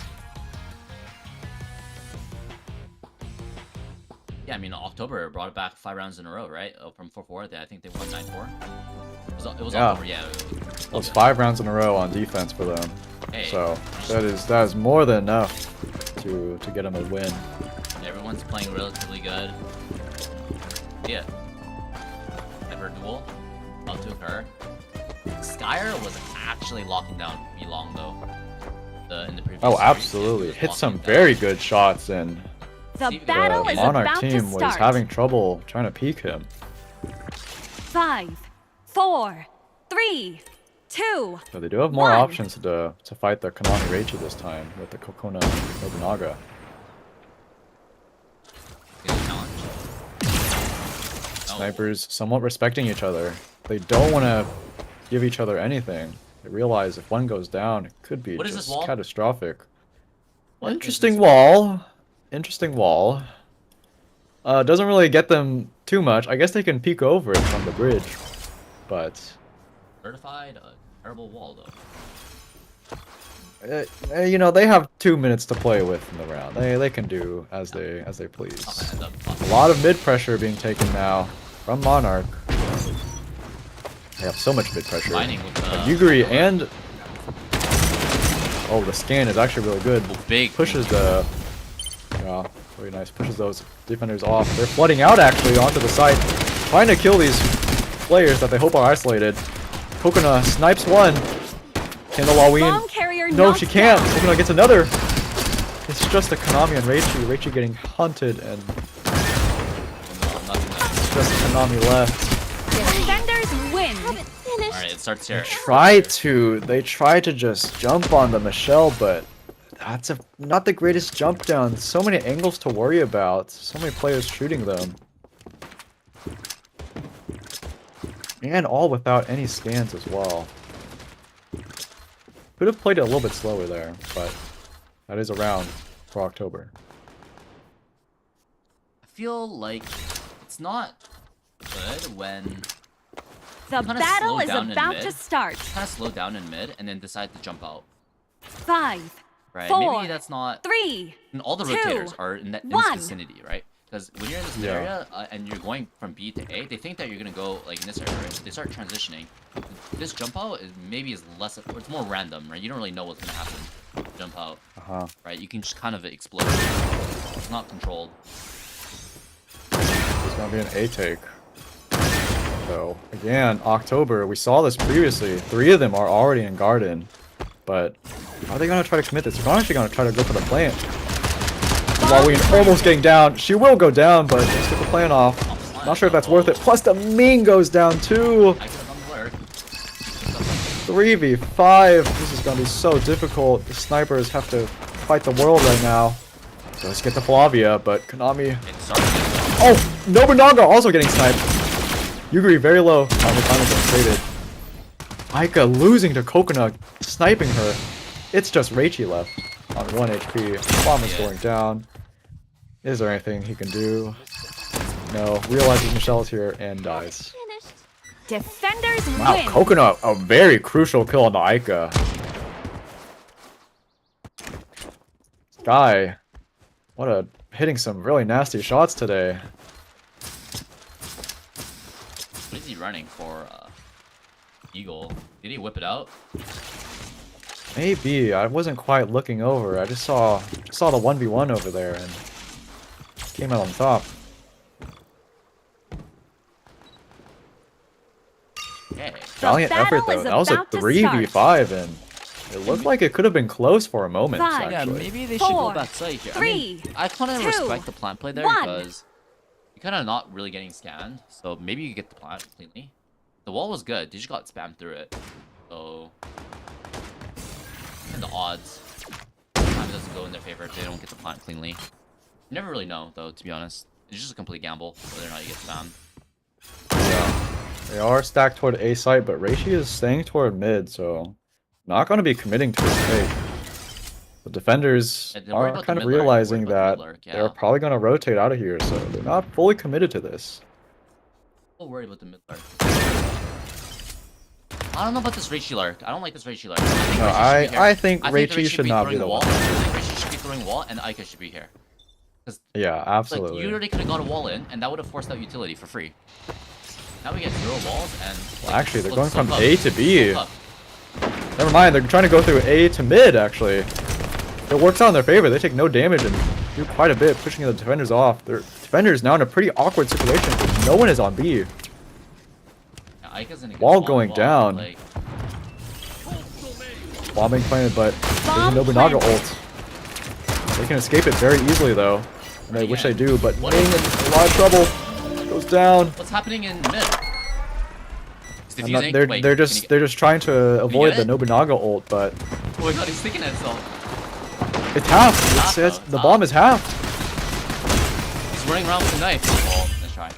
Yeah, I mean October brought it back 5 rounds in a row, right? From 4-4. I think they won 9-4. It was Yeah. October, yeah. It was 5 rounds in a row on defense for them, Hey, so that is more than enough to get them a win. everyone's playing relatively good. Yeah. Ever duel. Up to her. Skyer was actually locking down Belong though. In the previous Oh, series, absolutely. he was Hit some locking down. very good shots, and The The battle the is Monarch about to team was start. having trouble trying to peek him. 5, 4, 3, 2. So they do have more One. options to fight the Konami Raichu this time with the Kokona Nobunaga. Good challenge. Oh, Snipers somewhat respecting each other. They don't want to give each other anything. They realize if one goes down, it could be What is this just wall? catastrophic. what is Interesting this? wall. Interesting wall. Doesn't really get them too much. I guess they can peek over it from the bridge, but Certified terrible wall though. you know, they have 2 minutes to play with in the round. They can do as they please. I'll end up A lot of mid pressure being taken now from Monarch. They have so much mid pressure. Lining with Yuguri and oh, the scan is actually really good. big Pushes the very nice. Pushes those defenders off. They're flooding out actually onto the site, trying to kill these players that they hope are isolated. Coconut snipes one. Can the Laween? Bomb carrier No, knocked she can't. down. Coconut gets another. It's just a Konami and Reichi. Reichi getting hunted, and it's just Konami left. Defenders win. Alright, it starts here. They try to just jump on the Michelle, but that's not the greatest jump down. So many angles to worry about. So many players shooting them. And all without any scans as well. Could have played it a little bit slower there, but that is around for October. I feel like it's not good when The kinda battle slow is down in about mid. to start. kind of slow down in mid and then decide to jump out. 5, Right? 4, Maybe that's not. 3. And all the 2, rotators are in this 1. vicinity, right? Because when you're in this Yeah. area and you're going from B to A, they think that you're gonna go like in this area, right? They start transitioning. This jump out is less. It's more random, right? You don't really know what's gonna happen. Jump out, right? You can just kind of explode. It's not controlled. It's gonna be an A take. So again, October. We saw this previously. 3 of them are already in Garden, but are they gonna try to commit this? They're actually gonna try to go for the plant. Laween almost getting down. She will go down, but let's get the plant off. Not sure if that's worth it. Plus the Ming goes down too. 3v5. This is gonna be so difficult. The snipers have to fight the world right now. So let's get the Flavia, but Konami. Oh, Nobunaga also getting sniped. Yuguri very low. The time is traded. Aika losing to Coconut, sniping her. It's just Reichi left on 1 HP. Bomb is going down. Is there anything he can do? No. Realizes Michelle's here and dies. Defenders Wow, win. Coconut, a very crucial kill on the Aika. Guy, hitting some really nasty shots today. What is he running for? Eagle. Did he whip it out? Maybe. I wasn't quite looking over. I just saw the 1v1 over there and came out on top. Okay. Valiant effort though. That was a 3v5 and it looked like it could have been close for a moment, Five. Yeah, actually. maybe they should go 4, back site here. 3, I kind of 2, respect the plant play there 1. because you're kind of not really getting scanned. So maybe you get the plant completely. The wall was good. They just got spammed through it. So and the odds sometimes doesn't go in their favor if they don't get the plant cleanly. You never really know though, to be honest. It's just a complete gamble whether or not you get spammed. Yeah. They are stacked toward A site, but Reishi is staying toward mid, so not going to be committing to his take. The defenders Yeah, they're worried are about the kind of mid lurk, realizing worried about that the mid lurk, yeah. they're probably going to rotate out of here, so they're not fully committed to this. I'm worried about the mid lurk. I don't know about this Reichi lurk. I don't like this Reichi lurk. I think Reichi Reichi should not be throwing the wall. one. I think Reichi should be throwing wall, and Aika should be here. Yeah, Like, absolutely. you already could have got a wall in, and that would have forced out utility for free. Now we get 0 walls, and Well, actually, they're let's going from soak A up. to B. Soak up. Never mind, they're trying to go through A to mid, actually. It works out in their favor. They take no damage and do quite a bit, pushing the defenders off. Their defenders now in a pretty awkward situation because no one is on B. Yeah, Aika's in a good Wall spot going as well, down. Like, Bomb being planted, but there's a Bomb Nobunaga planted. ult. They can escape it very easily, though. And I wish they do, but What Ming in a lot of trouble. Goes down. what's happening in mid? He's I'm not- defusing. they're Wait, they're can just you they're just trying to avoid get the it? Nobunaga ult, but Oh my god, he's sticking at himself. it's half. Half, It's though. the bomb is half. He's running around with a knife. Oh, nice try.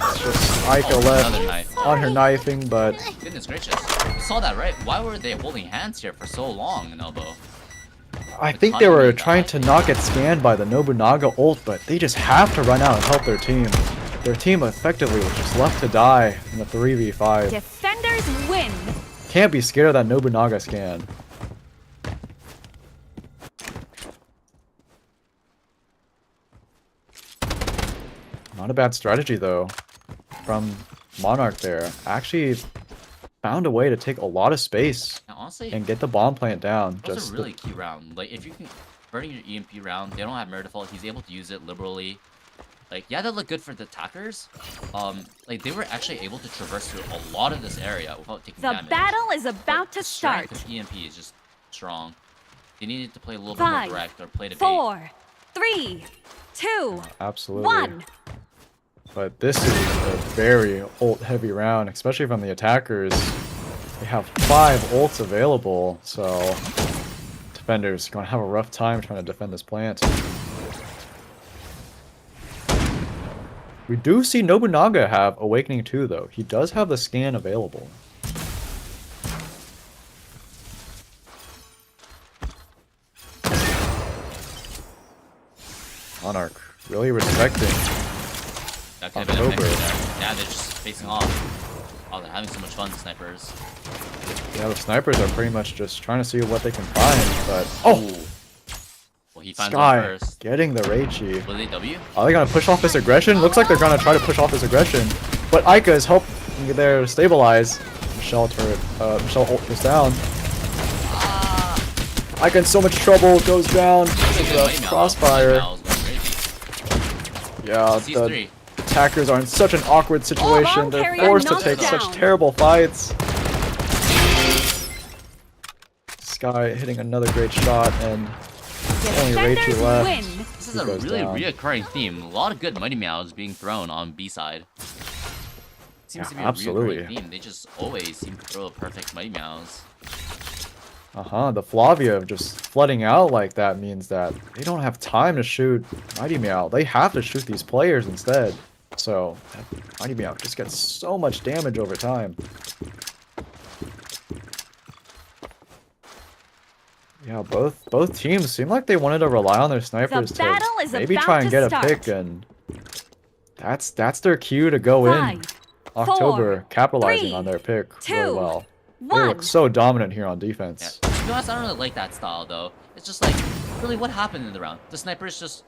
It's just Aika Oh, left another knife. on her knifing, but Goodness gracious. You saw that, right? Why were they holding hands here for so long in elbow? I think they timing were is trying bad. to not get scanned by the Nobunaga ult, but they just have to run out and help their team. Their team effectively was just left to die in the 3v5. Defenders win. Can't be scared of that Nobunaga scan. Not a bad strategy though from Monarch there. Actually found a way to take a lot of space Now, honestly, and get the bomb plant down. that was Just a really key round. Like, if you can burning your EMP round, they don't have Meritafall. He's able to use it liberally. Like, yeah, that looked good for the attackers. Like, they were actually able to traverse through a lot of this area without taking The damage. battle is But about to the start. strength of EMP is just strong. They needed to play a little bit more 5, direct or play the bait. 4, 3, 2, Absolutely. 1. But this is a very ult-heavy round, especially from the attackers. They have 5 ults available, so defenders are going to have a rough time trying to defend this plant. We do see Nobunaga have Awakening 2, though. He does have the scan available. Monarch really respecting That could have been a October. victory there. Yeah, they're just facing off. Oh, they're having so much fun, the snipers. Yeah, the snipers are pretty much just trying to see what they can find, but... Oh! Ooh. Well, he finds one Sky first. getting the Reichi. Will they W? Are they gonna push off this aggression? Looks like they're gonna try to push off this aggression. But Aika is helping there to stabilize. Michelle turret, Michelle ult goes down. Aika in so much trouble, goes down. The crossfire. Yeah, the attackers are in such an awkward situation. They're carrier forced to knocked take down. such terrible fights. Sky hitting another great shot, and only Reichi Defenders left. win. This is He a goes really down. reoccurring theme. A lot of good Mighty Meows being thrown on B side. Seems Yeah, to be a absolutely. reoccurring theme. They just always seem to throw a perfect Mighty Meows. The Flavia just flooding out like that means that they don't have time to shoot Mighty Meow. They have to shoot these players instead. So, Mighty Meow just gets so much damage over time. Yeah, both teams seem like they wanted to rely on their snipers to battle is maybe about try and to get a start. pick, and that's their cue to go in 5, October, 4, capitalizing 3, on their pick really 2, well. They 1. look so dominant here on Yeah. defense. To be honest, I don't really like that style though. It's just like, really, what happened in the round? The snipers just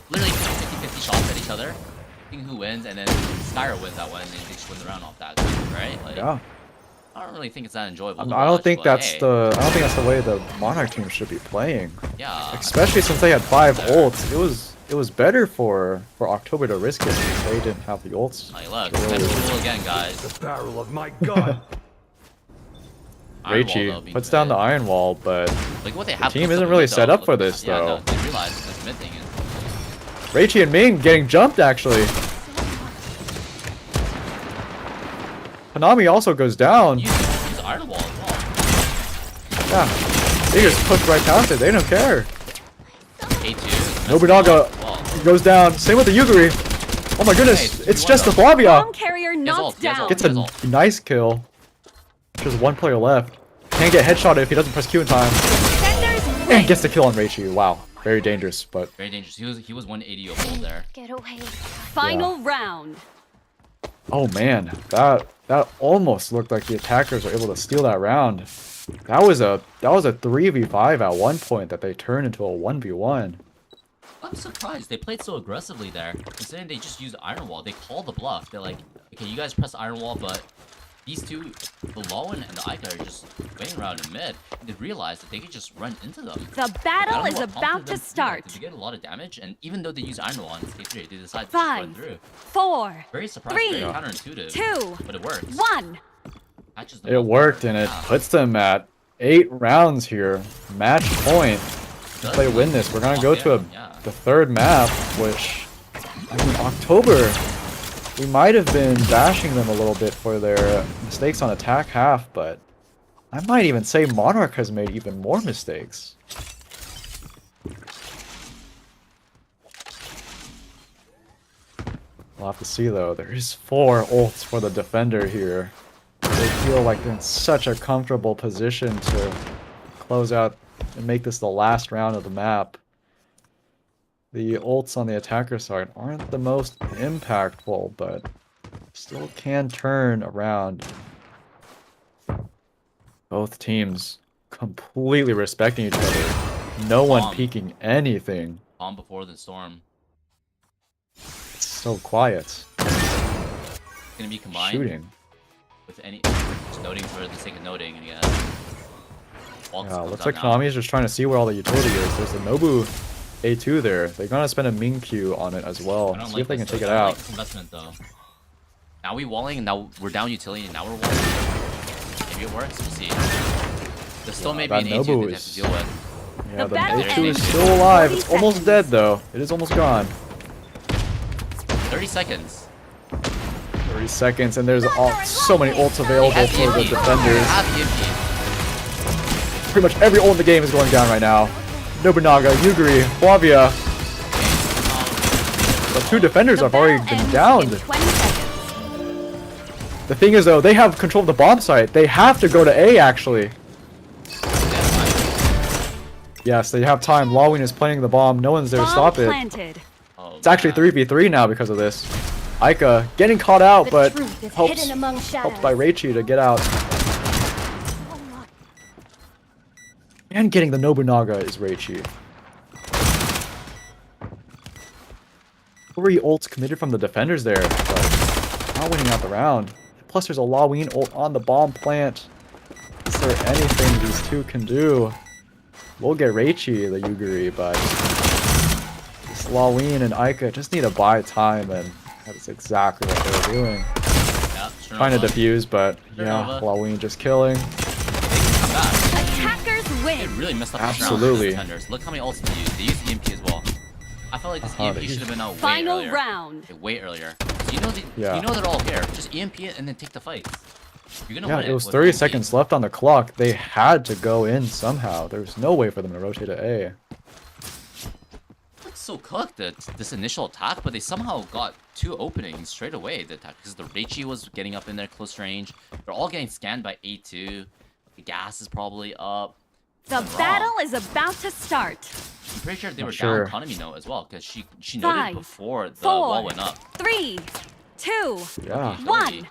literally 50-50 shots at each other, thinking who wins, and then Skyra wins that one, and they just win the round off that, right? Like, Yeah. I don't really think it's that enjoyable. to I don't watch, think but that's hey, the way the Monarch team should be playing. Yeah. Especially since they had 5 ults. It was better for October to risk it since they didn't have the ults. Like, look, to really- that's cool again, guys. The barrel of my gun. Iron Wall, though, Reichi being puts down the committed. Iron Wall, but Like what they have. team close isn't up really mid, set though, up for look- this, yeah, though. No, they realize the commit thing is. Reichi and Ming getting jumped actually. Hanami also goes down. Use Iron Wall as well. Yeah, they just push right past it. They don't care. A2. Nobunaga goes down. Same with the Yuguri. Oh my goodness, Hey, it's just the Bomb Flavia. carrier Yes, knocked ult, yes, down. ult. Gets a nice kill. Just one player left. Can't get headshotted if he doesn't press Q in time. Defenders And win. gets the kill on Reichi. Wow, very dangerous, but Very dangerous. He was 180 of ult there. Get away. Final round. oh man, that almost looked like the attackers were able to steal that round. That was a 3v5 at one point that they turned into a 1v1. I'm surprised they played so aggressively there. Considering they just used Iron Wall, they called the bluff. They're like, okay, you guys press Iron Wall, but these two, the Lowen and the Ica, are just waiting around in mid. And they realized that they could just run into them. The I battle don't know is what about prompted to them do that, start. 'cause they get a lot of damage, and even though they use Iron Wall on K3, they decide to just run 5, through. 4, Very surprised, 3, very counterintuitive. 2, But it works. 1. Catches them It off worked, guard. and it Yeah. puts them at 8 rounds here. Match point. If they win this, we're gonna go to the third map, which, I mean, October, we might have been bashing them a little bit for their mistakes on attack half, but I might even say Monarch has made even more mistakes. We'll have to see though. There is 4 ults for the defender here. They feel like they're in such a comfortable position to close out and make this the last round of the map. The ults on the attacker side aren't the most impactful, but still can turn around. Both teams completely respecting each other. No one peeking anything. Calm before the storm. It's so quiet. It's gonna be combined Shooting. with any just noting for the sake of noting, and yeah. Yeah, looks like Konami is just trying to see where all the utility is. There's the Nobu A2 there. They're gonna spend a Ming Q on it as well. I don't See like if they can this, take though. it I don't out. like this investment though. Now we walling, and now we're down utility, and now we're walling. Maybe it works. We'll see. There's still maybe that an A2 Nobu that they have to deal with. Yeah, The the battle A2 ends is in still alive. 40 It's almost seconds. dead though. It is almost gone. 30 seconds. 30 seconds, and there's so many ults available Have for the EMP. defenders. Have EMP. Pretty much every ult in the game is going down right now. Nobunaga, Yugiri, Flavia. The 2 defenders The have already battle been ends downed. in 20 seconds. The thing is though, they have control of the bomb site. They have to go to A actually. Yes, they have time. Lawween is planting the bomb. No one's there to Bomb stop it. planted. Oh, It's actually 3v3 now because of this. Aika getting caught out, The but truth is helps, hidden among helped by shadows. Reichi to get out. And getting the Nobunaga is Reichi. 3 ults committed from the defenders there, but not winning out the round. Plus there's a Lawween ult on the bomb plant. Is there anything these two can do? We'll get Reichi, the Yugiri, but this Lawween and Aika just need to buy time, and that's exactly what they're doing. Yeah, Trying to defuse, but Strinova. yeah, Lawween just killing. Come back. Attackers They win. really messed up Absolutely. this round. Defenders. Look how many ults they used. They used EMP as well. I felt like this EMP they should have been out way Final earlier. round. Way earlier. You know, Yeah. you know they're all here. Just EMP it and then take the fights. You're gonna Yeah, win it was with 30 EMP. seconds left on the clock. They had to go in somehow. There was no way for them to rotate to A. Looks so cooked this initial attack, but they somehow got 2 openings straight away. The attack because the Reichi was getting up in their close range. They're all getting scanned by A2. The gas is probably up. The Something battle wrong. is about to start. I'm pretty sure they Not were sure. down Konami note as well because she noted 5, before the 4, wall went up. 3, 2, Yeah. 1.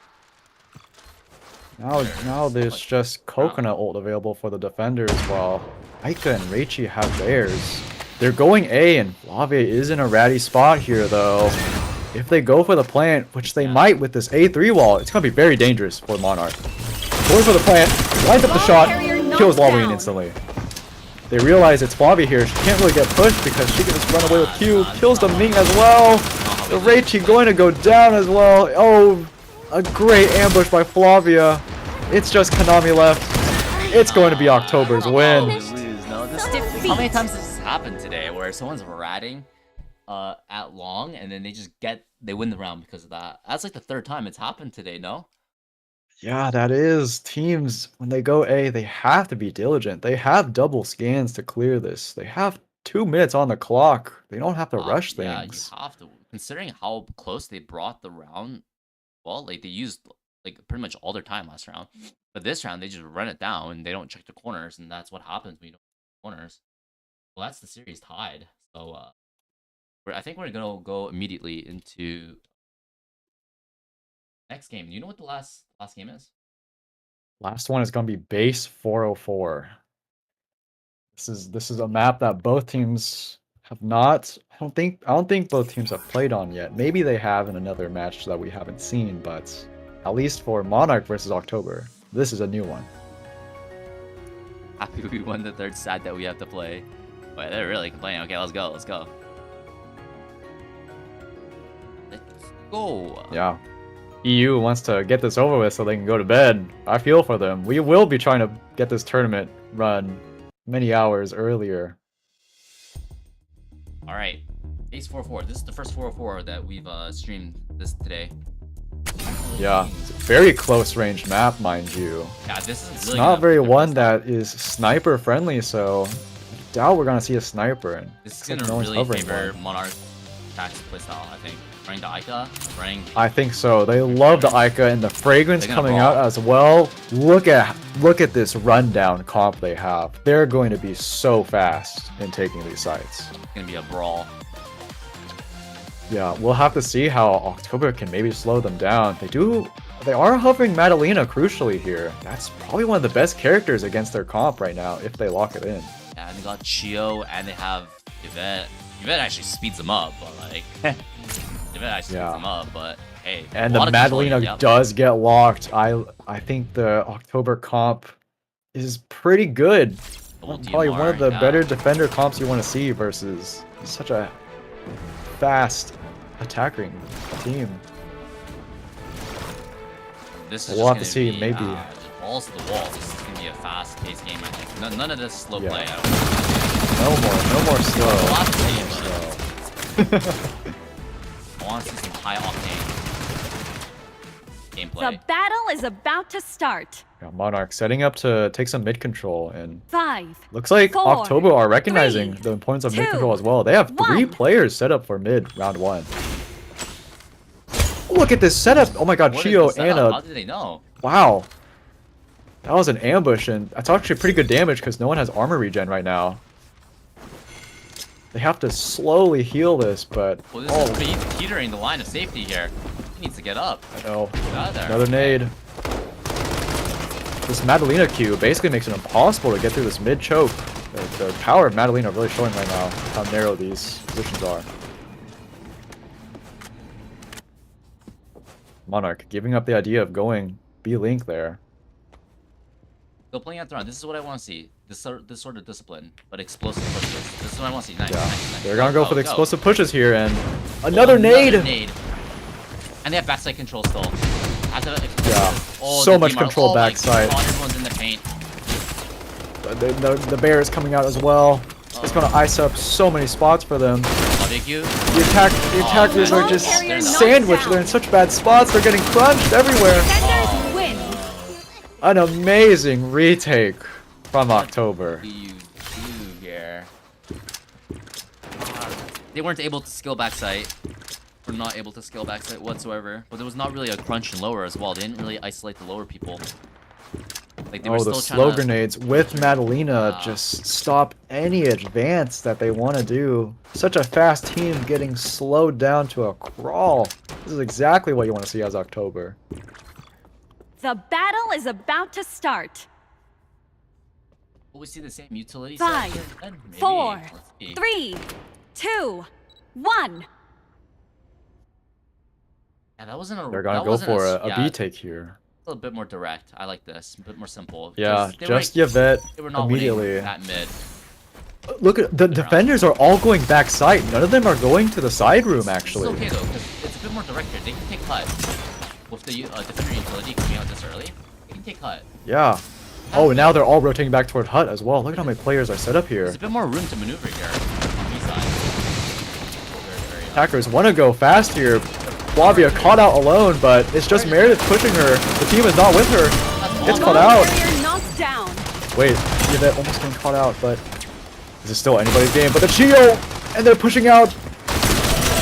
Now there's just coconut ult available for the defenders while Aika and Reichi have theirs. They're going A and Flavia is in a ratty spot here though. If they go for the plant, which they might with this A3 wall, it's gonna be very dangerous for Monarch. Going for the plant, lines up the shot, kills Lawween instantly. They realize it's Flavia here. She can't really get pushed because she can just run away with Q. Kills the Ming as well. The Reichi going to go down as well. Oh, a great ambush by Flavia. It's just Konami left. It's going to be October's win. No, how many times has this happened today where someone's ratting at long and then they win the round because of that? That's like the 3rd time it's happened today, no? Yeah, that is. Teams, when they go A, they have to be diligent. They have double scans to clear this. They have 2 minutes on the clock. They don't have to rush Yeah, things. you have to. Considering how close they brought the round, well, like they used like pretty much all their time last round. But this round, they just run it down and they don't check the corners, and that's what happens when you don't check the corners. Well, that's the series tied. So I think we're gonna go immediately into next game. You know what the last game is? Last one is going to be base 404. This is a map that both teams have not. I don't think both teams have played on yet. Maybe they have in another match that we haven't seen, but at least for Monarch versus October, this is a new one. Happy we won the 3rd set that we have to play. Wait, they're really complaining. Okay, let's go. Let's go. Yeah. EU wants to get this over with so they can go to bed. I feel for them. We will be trying to get this tournament run many hours earlier. All right, Ace 404. This is the first 404 that we've streamed this today. Yeah, it's a very close range map, mind you. Yeah, this is It's really not gonna very put one us that is sniper friendly, so I doubt we're gonna see a sniper. And This is looks like gonna no one's really hovering favor one. Monarch Tax playstyle, I think. Running the Ica, running. I think so. They love the Ica and the fragrance They're gonna coming brawl. out as well. Look at this rundown comp they have. They're going to be so fast in taking these sites. It's gonna be a brawl. Yeah, we'll have to see how October can maybe slow them down. They are hovering Madalena crucially here. That's probably one of the best characters against their comp right now if they lock it in. Yeah, and they got Chio and they have Yvette. Yvette actually speeds them up, but like Yvette actually speeds them up, but hey. And a the lot of control, Madalena yep. does get locked. I think the October comp is pretty good. Double Probably one of DMR, the yeah. better defender comps you want to see versus such a fast attacking team. This is We'll have to just see, gonna be, maybe. just balls to the wall. This is gonna be a fast-paced game, I think. None of this slow Yeah. play. No more slow. A lot to No see, more but slow. I want to see some high-octane gameplay. The battle is about to start. Yeah, Monarch setting up to take some mid control, and 5. looks like 4, October are recognizing 3, the importance of mid 2, control as well. They have 3 1. players set up for mid round 1. Look at this setup! Oh my god, What is Chio this setup? and How did they know? wow. That was an ambush, and that's actually pretty good damage because no one has armor regen right now. They have to slowly heal this, but Well, this is teetering the line of safety here. He needs to get up. I know. Get out of there. Another nade. This Madalena Q basically makes it impossible to get through this mid choke. The power of Madalena really showing right now how narrow these positions are. Monarch giving up the idea of going B-Link there. Still playing out the round. This is what I want to see. This sort of discipline, but explosive pushes. This is what I want to see. Nice, Yeah, nice, nice. they're gonna go for the go. explosive pushes here, and another nade! And they have backside control still. Yeah, Oh, so the much DMR. control Oh my backside. God, everyone's in the paint. The bear is coming out as well. It's gonna ice up so many spots for them. Barbecue. The attackers are just They're not sandwiched. down. They're in such bad spots. They're getting crunched everywhere. Defenders win. An amazing retake from October. What do you do here? They weren't able to skill backside. Were not able to scale backside whatsoever. But there was not really a crunch and lower as well. They didn't really isolate the lower people. Like they were Oh, the still slow trying to... grenades with Madalena just stop any advance that they want to do. Such a fast team getting slowed down to a crawl. This is exactly what you want to see as October. The battle is about to start. Will we see the same utility 5, set? Maybe. 4, Let's see. 3, 2, 1. Yeah, that wasn't a... They're gonna that go wasn't for a yeah, B take here. a little bit more direct. I like this. A bit more simple. Yeah, Because they just were, Yvette they were not immediately. winning that mid. Look at the defenders are all going backside. None of them are going to the side room It's actually. okay though, because it's a bit more direct here. They can take cut. With the defender utility coming out this early, they can take cut. Yeah. Oh, now they're all rotating back toward hut as well. Look at how many players are set up here. There's a bit more room to maneuver here on B side. Very, Attackers want to go fast here. Flavia caught out alone, but it's just Meredith pushing her. The team is not with her. It's caught Bomb out. carrier knocked down. Wait, Yvette almost getting caught out, but this is still anybody's game. But the Chio, and they're pushing out.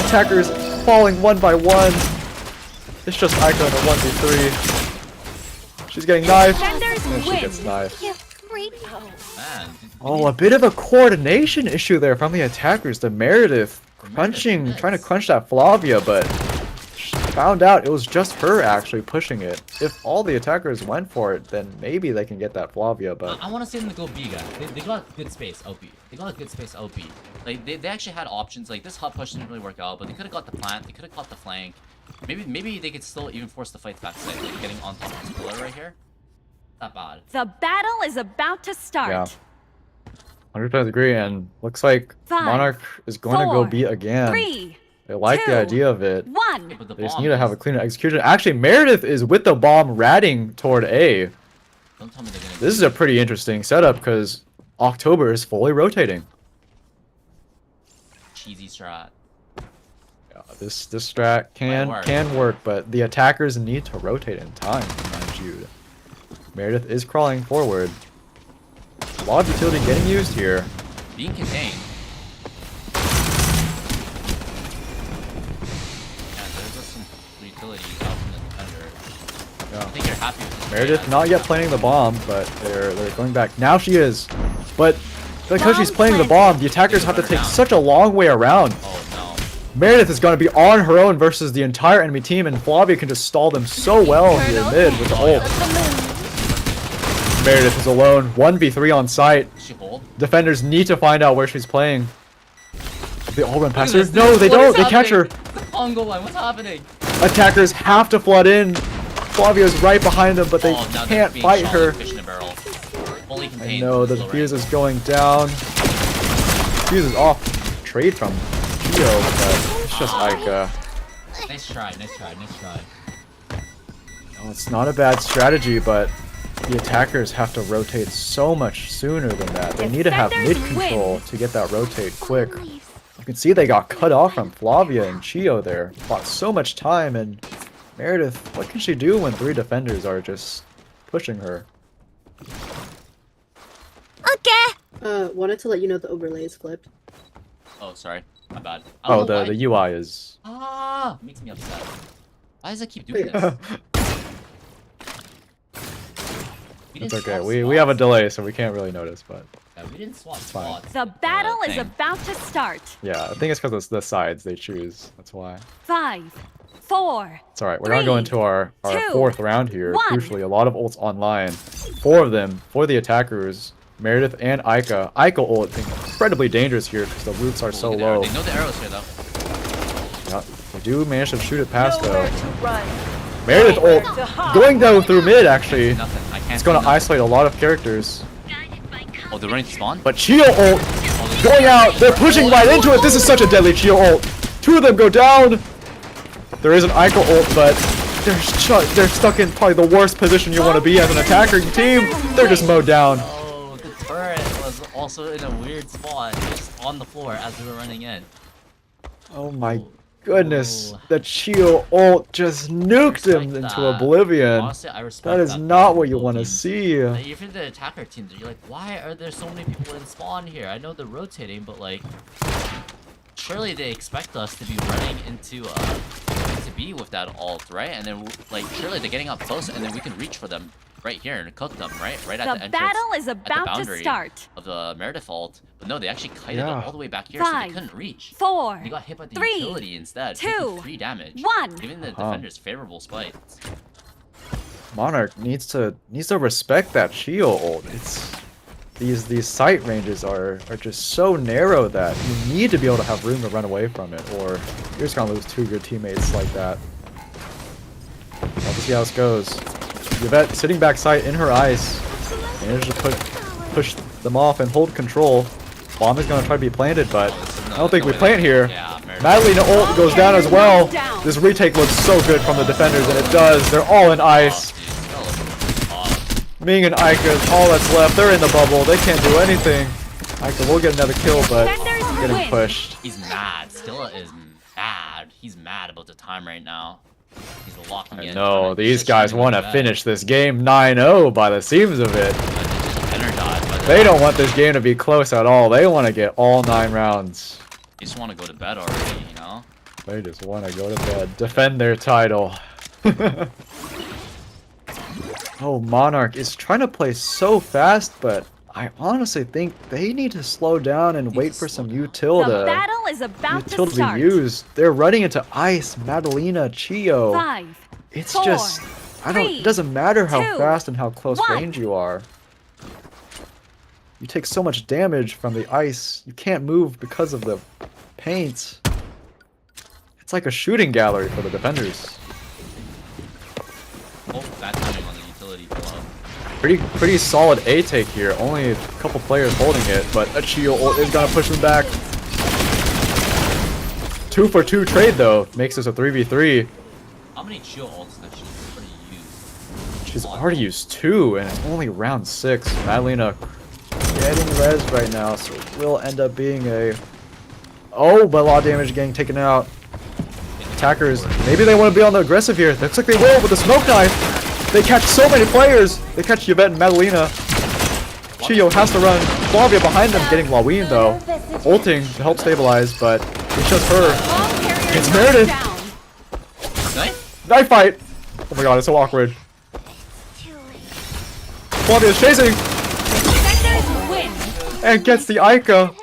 Attackers falling one by one. It's just Aika in a 1v3. She's getting knifed, Defenders and she win. gets knifed. Man, Oh, a bit of a coordination issue there from the attackers. The Meredith crunching, trying to crunch that Flavia, but she found out it was just her actually pushing it. If all the attackers went for it, then maybe they can get that Flavia, but... I want to see them to go B, guys. They got good space OP. They got a good space OP. Like they actually had options. Like this hot push didn't really work out, but they could have got the plant. They could have caught the flank. Maybe they could still even force the fight backside, like getting on top of this pillar right here. Not bad. The battle is about to start. Yeah. 100% agree, and looks like 5, Monarch is going to go 4, B again. 3, They like 2, the idea of it. 1. Okay, but the They just bomb need to have a is- cleaner execution. Actually, Meredith is with the bomb ratting toward A. Don't tell me they're gonna. This is a pretty interesting setup because October is fully rotating. cheesy strat. Yeah, this strat work. can work, but the attackers need to rotate in time, mind you. Meredith is crawling forward. A lot of utility getting used here. Being contained. Yeah, there's just some utility out from the defender. Yeah. I think you're happy with this. Meredith not yet planting the bomb, but they're going back. Now she is. But because she's playing the bomb, the attackers have to take such a long way around. Oh no. Meredith is going to be on her own versus the entire enemy team, and Flavia can just stall them so well here mid with the ult. Meredith is alone, 1v3 on site. Does she hold? Defenders need to find out where she's playing. They all run past her. Look at this. No, they What don't. is They catch her. happening? On goal line, what's happening? Attackers have to flood in. Flavia's right behind them, but they Oh, now they're can't being fight shot her. like fish in a barrel. fully I contained. know the Slow defuse range. is going down. Defuse is off trade from Geo, but it's just Ica. Nice try, nice try, nice try. No, it's not a bad strategy, but the attackers have to rotate so much sooner than that. They need to have Defenders mid control win. to get that rotate quick. You can see they got cut off from Flavia and Chio there. Bought so much time, and Meredith, what can she do when 3 defenders are just pushing her? Okay. Wanted to let you know the overlay is flipped. Oh, sorry. My bad. I Oh, don't know why. the UI is... Ah, makes me upset. Why does it keep doing this? We It's didn't okay. swap We have a spots. delay, so we can't really notice, but... Yeah, we didn't swap fine. spots. The battle is thing. about to start. Yeah, I think it's because it's the sides they choose. That's why. 5, 4. It's alright. We're gonna go into our 2, 4th round here. 1. Crucially, a lot of ults online. 4 of them for the attackers. Meredith and Ica. Ica ult incredibly dangerous here because the roots are so Look at the arrow. low. They know the arrows here, though. Yeah, they do manage to shoot it past Nowhere though. to run. Meredith ult To hide. going down through mid actually. Nothing. I can't It's see gonna nothing. isolate a lot of characters. Oh, they're running to spawn? But Chio ult going out. They're pushing right into it. This is such a deadly Chio ult. 2 of them go down. There is an Ica ult, but they're stuck in probably the worst position you want to be as an attacking team. They're just mowed down. Oh, the turret was also in a weird spot, just on the floor as we were running in. Oh my goodness. The Chio ult just nuked him Respect into that. oblivion. Honestly, I respect That is that not from what you both want to teams. see. Like, even the attacker teams, you're like, why are there so many people in spawn here? I know they're rotating, but like, surely they expect us to be running into B with that ult, right? And then like, surely they're getting up close, and then we can reach for them right here and cook them, right? Right at the The entrance. battle is at the about to boundary start. of the Meredith ult. But no, they actually kited Yeah. it all the way back here, so 5, they couldn't reach. 4, They got hit by the 3, utility instead, 2, taking 3 damage, 1. giving the Uh-huh. defenders favorable spikes. Monarch needs to respect that Chio ult. It's these sight ranges are just so narrow that you need to be able to have room to run away from it, or you're just gonna lose 2 good teammates like that. Let's see how this goes. Yvette sitting back sight in her ice, managed to push them off and hold control. Bomb is gonna try to be planted, but I don't think we plant here. Yeah, Meredith. Madalena ult goes down as well. This retake looks so good from the defenders, and it does. They're all in ice. Ming and Ica is all that's left. They're in the bubble. They can't do anything. Ica will get another kill, but Defenders getting win. pushed. He's mad. Skilla is mad. He's mad about the time right now. He's locking in. No, trying to these just guys shoot him want to back. finish this game 9-0 by the seams of it. But they're just energized by the They don't want this game to be close at all. They want to get all 9 rounds. They just want to go to bed already, you know? They just want to go to bed, defend their title. Oh, Monarch is trying to play so fast, but I honestly think they need to slow down and wait for some util The to battle is about to util to start. be used. They're running into ice, Madalena, Chio. 5, It's 4, just it doesn't matter how 2, fast and how close 1. range you are. You take so much damage from the ice. You can't move because of the paint. It's like a shooting gallery for the defenders. Oh, bad timing on the utility below. Pretty solid A take here. Only a couple players holding it, but a Chio ult is gonna push them back. 2 for 2 trade though makes this a 3v3. How many chill ults does she already use? She's already used 2, and it's only round 6. Madalena getting res right now, so it will end up being a... Oh, but a lot of damage getting taken out. Attackers, maybe they want to be on the aggressive here. Looks like they will with the smoke knife. They catch so many players. They catch Yvette and Madalena. Chio has to run. Flavia behind them getting Laween though. Ulting to help stabilize, but it's just her. Ball carrier It's knocked Meredith. down. Nice. Knife fight. Oh my god, it's so awkward. Flavia's chasing Defenders win. and gets the Ica.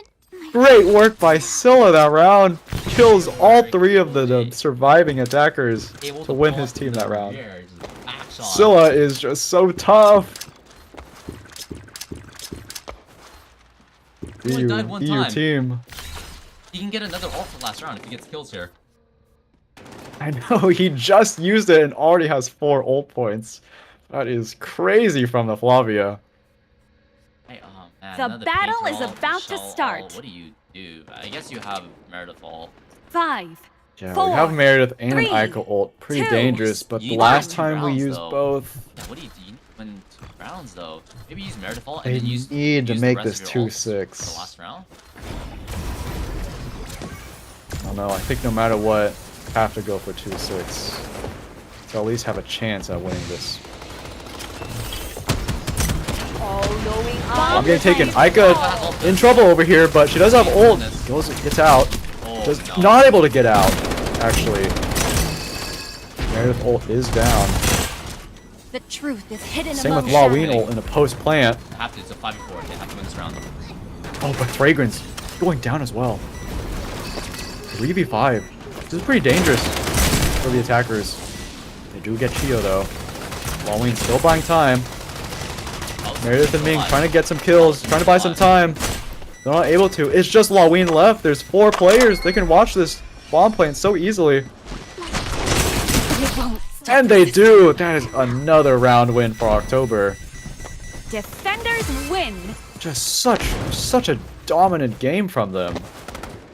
Great work by Scylla that round. Kills all 3 of the surviving attackers Able to win pull his up team to that the round. rear, just back shot. Scylla is just so tough. He only died one EU time. team. He can get another ult for last round if he gets kills here. I know, he just used it and already has 4 ult points. That is crazy from the Flavia. Man, The another battle painter is ult, about to Michelle start. ult. What do you do? I guess you have Meredith ult. 5, Yeah, 4, we have Meredith and 3, an Ico ult. Pretty 2, dangerous, but You the need last two time we rounds, used though. both, Yeah, what do you do? You win 2 rounds though. Maybe use Meredith ult they and then use need to use the make rest this of your ults 2-6. for the last round. I don't know. I think no matter what, have to go for 2-6 to at least have a chance at winning this. all-knowing I'm eye. getting taken. Ica in trouble over here, but she does have ult. Gets out. Oh, Just no. not able to get out. Actually, Meredith ult is down. The truth is hidden Same with among Laween shadows. ult in a post plant. Have to. It's a 5v4. They have to win this round. Oh, but Fragrance going down as well. 3v5. This is pretty dangerous for the attackers. They do get Chio though. Laween still buying time. Meredith and Ming trying to get some kills, trying to buy some time. They're not able to. It's just Laween left. There's 4 players. They can watch this bomb plant so easily. It won't stop And they this. do. That is another round win for October. Defenders win. Just such a dominant game from them.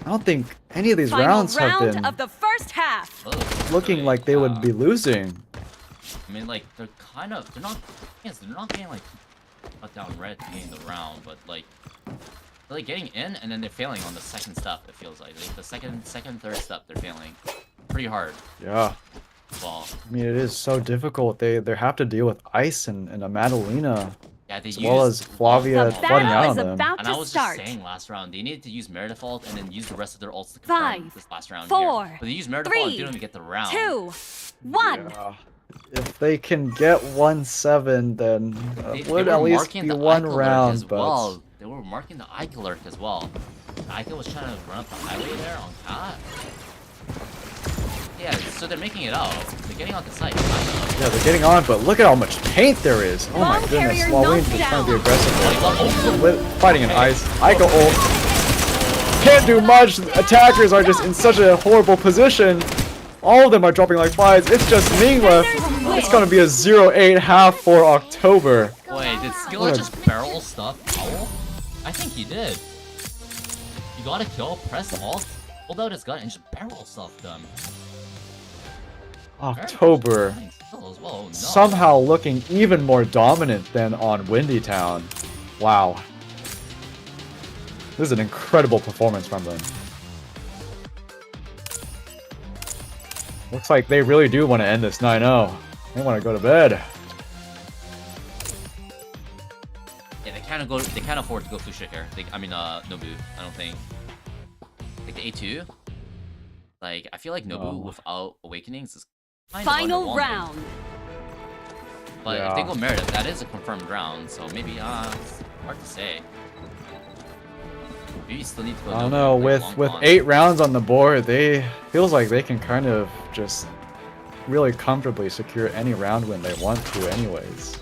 I don't think any of these Final rounds have round been of the first half. Oh, looking like they would be losing. I mean, like they're not. Yes, they're not getting like cut down red to gain the round, but like they're like getting in and then they're failing on the second step. It feels like the second, third step they're failing pretty hard. Yeah. Well, I mean, it is so difficult. They have to deal with Ice and a Madalena, yeah, they as well as Flavia The flooding battle out is on them. about And I to was start. just saying last round, they needed to use Meredith ult and then use the rest of their ults to confirm 5, this last round 4, here. But they used Meredith ult and 3, didn't even get the round. 2, 1. Yeah. If they can get 1-7, then They would were at least marking be the one Ica lurk round, as but well. They were marking the Ica lurk as well. Ica was trying to run up the highway there on Cat. Yeah, so they're making it out. They're getting on the site. yeah, they're getting on. But look at how much paint there is. Oh my Bomb goodness, carrier Laween's knocked just trying to be down. aggressive with fighting in Ice. Ica ult. Can't do much. Attackers are just in such a horrible position. All of them are dropping like flies. It's just Ming left. It's gonna be a 0-8 half for October. Wait, did Skillet What a- just barrel stuff Owl? I think he did. You got a kill, press alt, hold out his gun, and just barrel stuff them. October Kill as well. Oh, no. somehow looking even more dominant than on Windy Town. Wow. This is an incredible performance from them. Looks like they really do want to end this 9-0. They want to go to bed. Yeah, they can't afford to go Fushik here. I mean, Nobu. I don't think. Like the A2. Like I feel like Nobu No. without Awakenings is kind Final of underwhelming. round. But Yeah. if they go Meredith, that is a confirmed round. So maybe it's hard to say. Maybe you still need to go. I don't Nobu, know. like, With long 8 rounds on the board, they feels like they can kind of just really comfortably secure any round win they want to, anyways.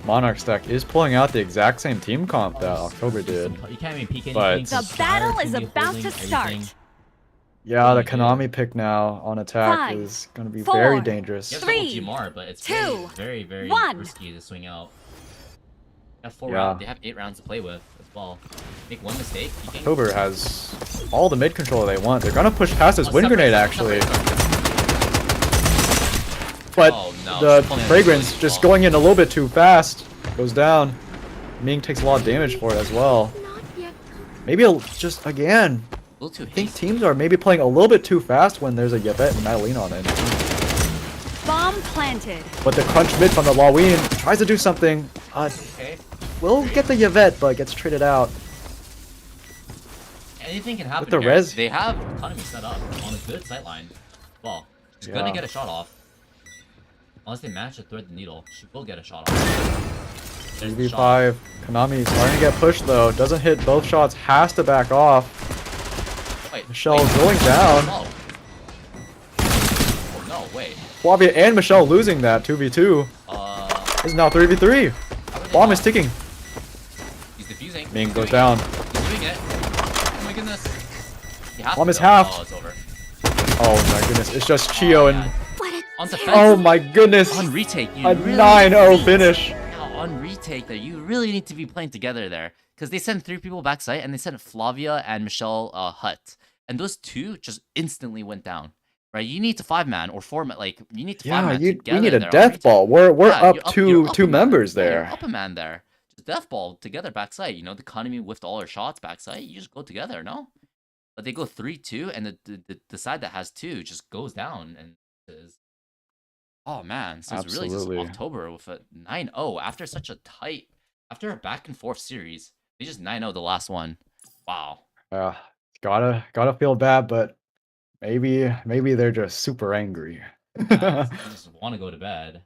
Monarch's deck is pulling out the exact same team comp that October did. You can't even peek But- anything. The battle is about to start. Yeah, the Konami pick now on attack 5, is going to be 4, very dangerous. You have 3, double GMR, but it's 2, very, very 1. risky to swing out. They have 4 Yeah. rounds. They have 8 rounds to play with as well. Make one mistake, you can. October has all the mid control they want. They're going to push past this wind grenade, actually. But Oh, no, the she's pulling out fragrance really just small. going in a little bit too fast. Goes down. Ming takes a lot of damage for it as well. Maybe just again. A little too I think hasty. teams are maybe playing a little bit too fast when there's a Yvette and Madalena on it. Bomb planted. But the crunch mid from the Laween tries to do something. Okay. Will get the Yvette, but gets traded out. Anything can happen the here. res- They have economy set up on a good sightline. Well, she's Yeah. gonna get a shot off. Unless they manage to thread the needle, she will get a shot off. There's the shot. 3v5. Konami starting to get pushed though. Doesn't hit both shots. Has to back off. Wait, Michelle wait, going down. Oh. Oh no, wait. Flavia and Michelle losing that 2v2. This is now 3v3. How are they Bomb not? is ticking. He's defusing. Ming He's goes doing down. it. He's doing it. Oh my goodness. He has Bomb to is go. halved. Oh, it's over. Oh my goodness. It's just Chio and... On defense. Oh my goodness. On retake, you A really 9-0 beat- finish. Yeah, one retake that you really need to be playing together there, because they sent 3 people backside and they sent Flavia and Michelle Hutt, and those 2 just instantly went down. Right, you need to 5-man or 4-man. Like you need to 5-man we together. need a there on death retake. ball. We're Yeah, up you're two a man. members Yeah, there. you're up a man there. Just death ball together backside. You know, the economy whiffed all her shots backside. You just go together, no? But they go 3-2, and the side that has 2 just goes down and is. Oh man, so it's really just Absolutely. October with a 9-0 after such a tight, after a back and forth series. They just 9-0 the last one. Wow. Gotta feel bad, but maybe they're just super angry. I just want to go to bed.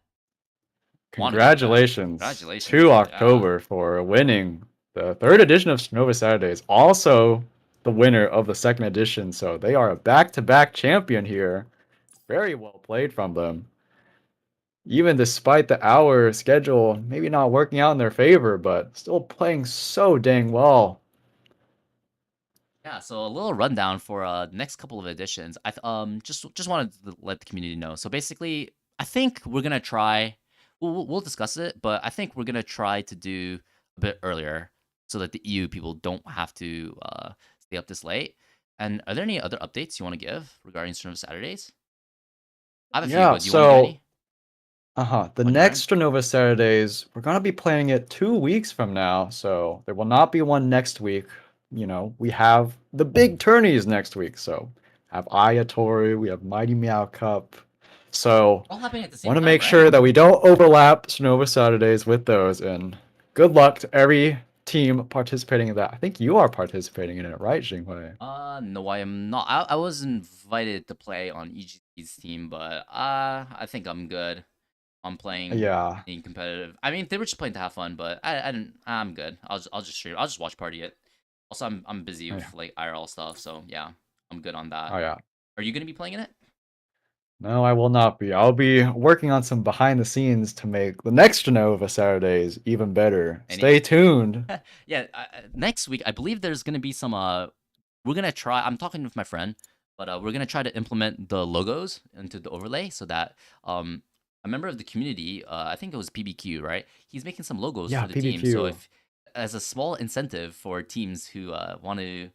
Congratulations, Congratulations to October for winning the 3rd edition of Strinova Saturdays. Also the winner of the 2nd edition, so they are a back-to-back champion here. Very well played from them. Even despite the hour schedule maybe not working out in their favor, but still playing so dang well. Yeah, so a little rundown for the next couple of editions. Just wanted to let the community know. So basically, I think we're gonna try. We'll discuss it, but I think we're gonna try to do a bit earlier so that the EU people don't have to stay up this late. And are there any other updates you want to give regarding Strinova Saturdays? I have a few, Yeah, but do you want to get any? The On your next end? Strinova Saturdays, we're gonna be playing it 2 weeks from now, so there will not be one next week. You know, we have the big tourneys next week, so have Ayatori, we have Mighty Meow Cup. So All happening at the same want to time, make right? sure that we don't overlap Strinova Saturdays with those, and good luck to every team participating in that. I think you are participating in it, right, Xinghui? No, I am not. I was invited to play on EGT's team, but I think I'm good. I'm playing Yeah. being competitive. I mean, they were just playing to have fun, but I didn't. I'm good. I'll just stream. I'll just watch party it. Also, I'm busy with like IRL stuff, so yeah, I'm good on that. Oh yeah. Are you gonna be playing in it? No, I will not be. I'll be working on some behind the scenes to make the next Strinova Saturdays even better. Stay tuned. Yeah, next week I believe there's gonna be some. We're gonna try. I'm talking with my friend, but we're gonna try to implement the logos into the overlay so that a member of the community, I think it was PBQ, right? He's making some logos Yeah, for the team. So PBQ. if as a small incentive for teams who want to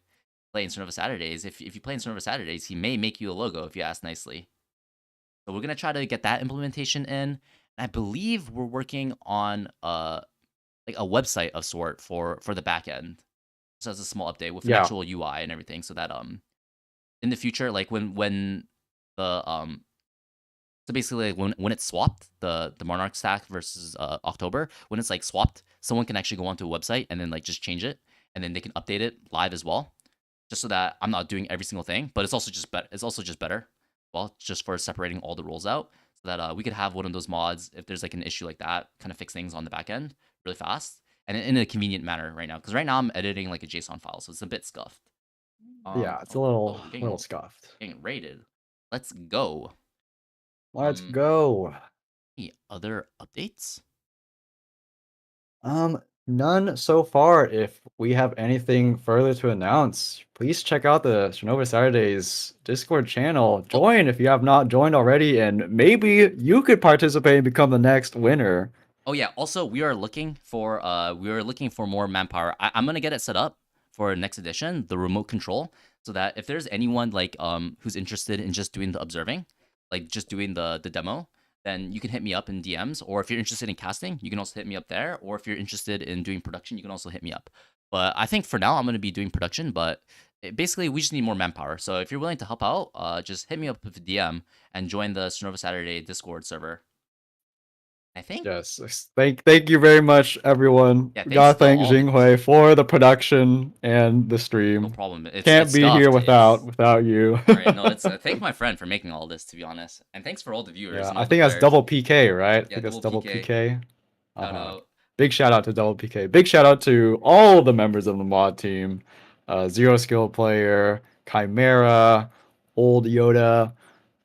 play in Strinova Saturdays, if you play in Strinova Saturdays, he may make you a logo if you ask nicely. So we're gonna try to get that implementation in. I believe we're working on like a website of sort for the back end. So as a small update with an Yeah. actual UI and everything, so that in the future, like when the so basically like when it's swapped, the Monarch stack versus October, when it's like swapped, someone can actually go onto a website and then like just change it, and then they can update it live as well, just so that I'm not doing every single thing, but it's also just better. Well, just for separating all the roles out, so that we could have one of those mods if there's like an issue like that, kind of fix things on the back end really fast and in a convenient manner right now. Because right now I'm editing like a JSON file, so it's a bit scuffed. Yeah, it's a little getting scuffed. rated. Let's go. Let's go. Any other updates? None so far. If we have anything further to announce, please check out the Strinova Saturdays Discord channel. Join if you have not joined already, and maybe you could participate and become the next winner. Oh yeah. Also, we are looking for more manpower. I'm gonna get it set up for next edition, the remote control, so that if there's anyone like who's interested in just doing the observing, like just doing the demo, then you can hit me up in DMs. Or if you're interested in casting, you can also hit me up there. Or if you're interested in doing production, you can also hit me up. But I think for now I'm gonna be doing production. But basically, we just need more manpower. So if you're willing to help out, just hit me up with a DM and join the Strinova Saturday Discord server. I think. Yes. Thank you very much, everyone. Yeah, We gotta thank thanks to all the Xinghui for the production and the stream. No problem. Can't be here without you. Right, no, it's thank my friend for making all this, to be honest, and thanks for all the viewers. Yeah, and all I the think that's players. double PK, right? I Yeah, think that's double double PK. PK. Shout out. Big shout out to double PK. Big shout out to all the members of the mod team. Zero Skill Player, Chimera, Old Yoda,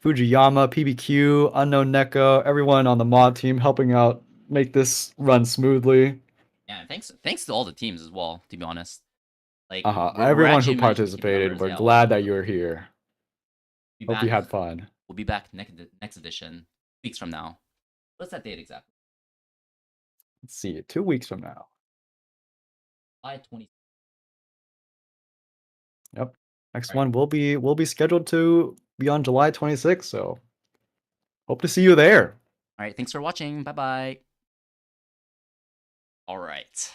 Fujiyama, PBQ, Unknown Neko, everyone on the mod team helping out make this run smoothly. Yeah, thanks to all the teams as well, to be honest. Like Everyone who participated, we're glad that you're here. Hope you had fun. We'll be back next edition, weeks from now. What's that date exactly? Let's see, 2 weeks from now. July 20. Yep. Next Right. one will be scheduled to be on July 26th, so hope to see you there. All right, thanks for watching. Bye bye. All right.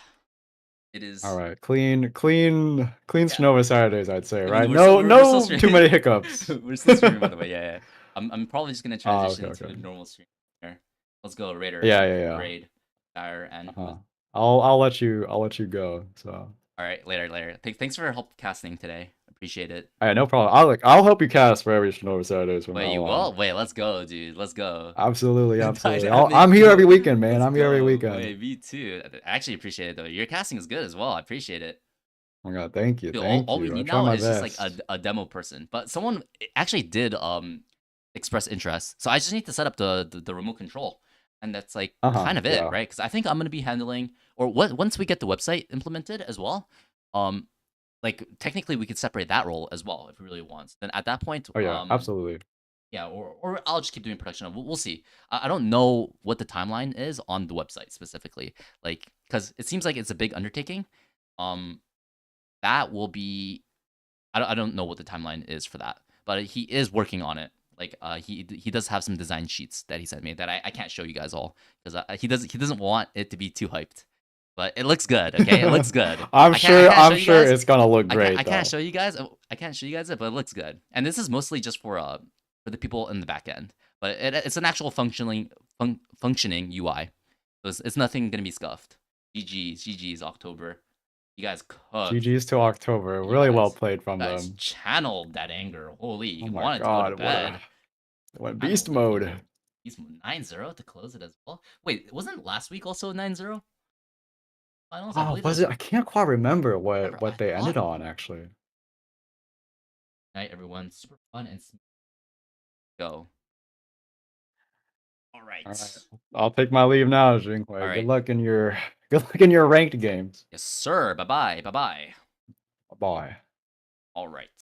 It is. All right, clean Strinova Saturdays, I'd say, I mean, right? we're still- we're still No streaming. too many hiccups. We're still streaming, by the way. Yeah. I'm probably just gonna Oh, transition okay. to a normal stream here. Let's go, Raider. Yeah. Raid. And I'll let you go. So. all right, later. Thanks for help casting today. Appreciate it. All right, no problem. I'll help you cast for every Strinova Saturdays from Wait, now you on. will? Wait, let's go, dude. Let's go. Absolutely. Dynamic I'm here every weekend, man. Let's I'm here every go. weekend. Wait, me too. I actually appreciate it though. Your casting is good as well. I appreciate it. Oh my god, thank you. Dude, Thank all you. we I need try now my is just like best. a demo person. But someone actually did express interest. So I just need to set up the remote control. And that's like kind of it, yeah. right? Because I think I'm gonna be handling once we get the website implemented as well, like technically we could separate that role as well if we really want. Then at that point, Oh yeah, absolutely. yeah, or I'll just keep doing production. We'll see. I don't know what the timeline is on the website specifically, like because it seems like it's a big undertaking. That will be, I don't know what the timeline is for that, but he is working on it. Like he does have some design sheets that he sent me that I can't show you guys all because he doesn't want it to be too hyped. But it looks good, okay? It looks good. I'm sure guys. it's gonna look great. I can't show you guys. I can't show you guys it, but it looks good. And this is mostly just for the people in the back end. But it's an actual functioning UI. So it's nothing gonna be scuffed. GG's October. You guys cooked. GG's to October. You Really well guys- played from You guys them. channeled that anger. Holy, you Oh my wanted god, to go to bed. it went beast mode. He's 9-0 to close it as well. Wait, wasn't last week also 9-0? Finals, I Oh, believe was that's- it? I can't quite remember Whatever, what they I ended thought- on actually. Night, everyone. Super fun and smooth. Go. All right. All right. I'll take my leave now, Xinghui. right. Good luck in your ranked games. Yes, sir. Bye bye. Bye bye. Bye. All right.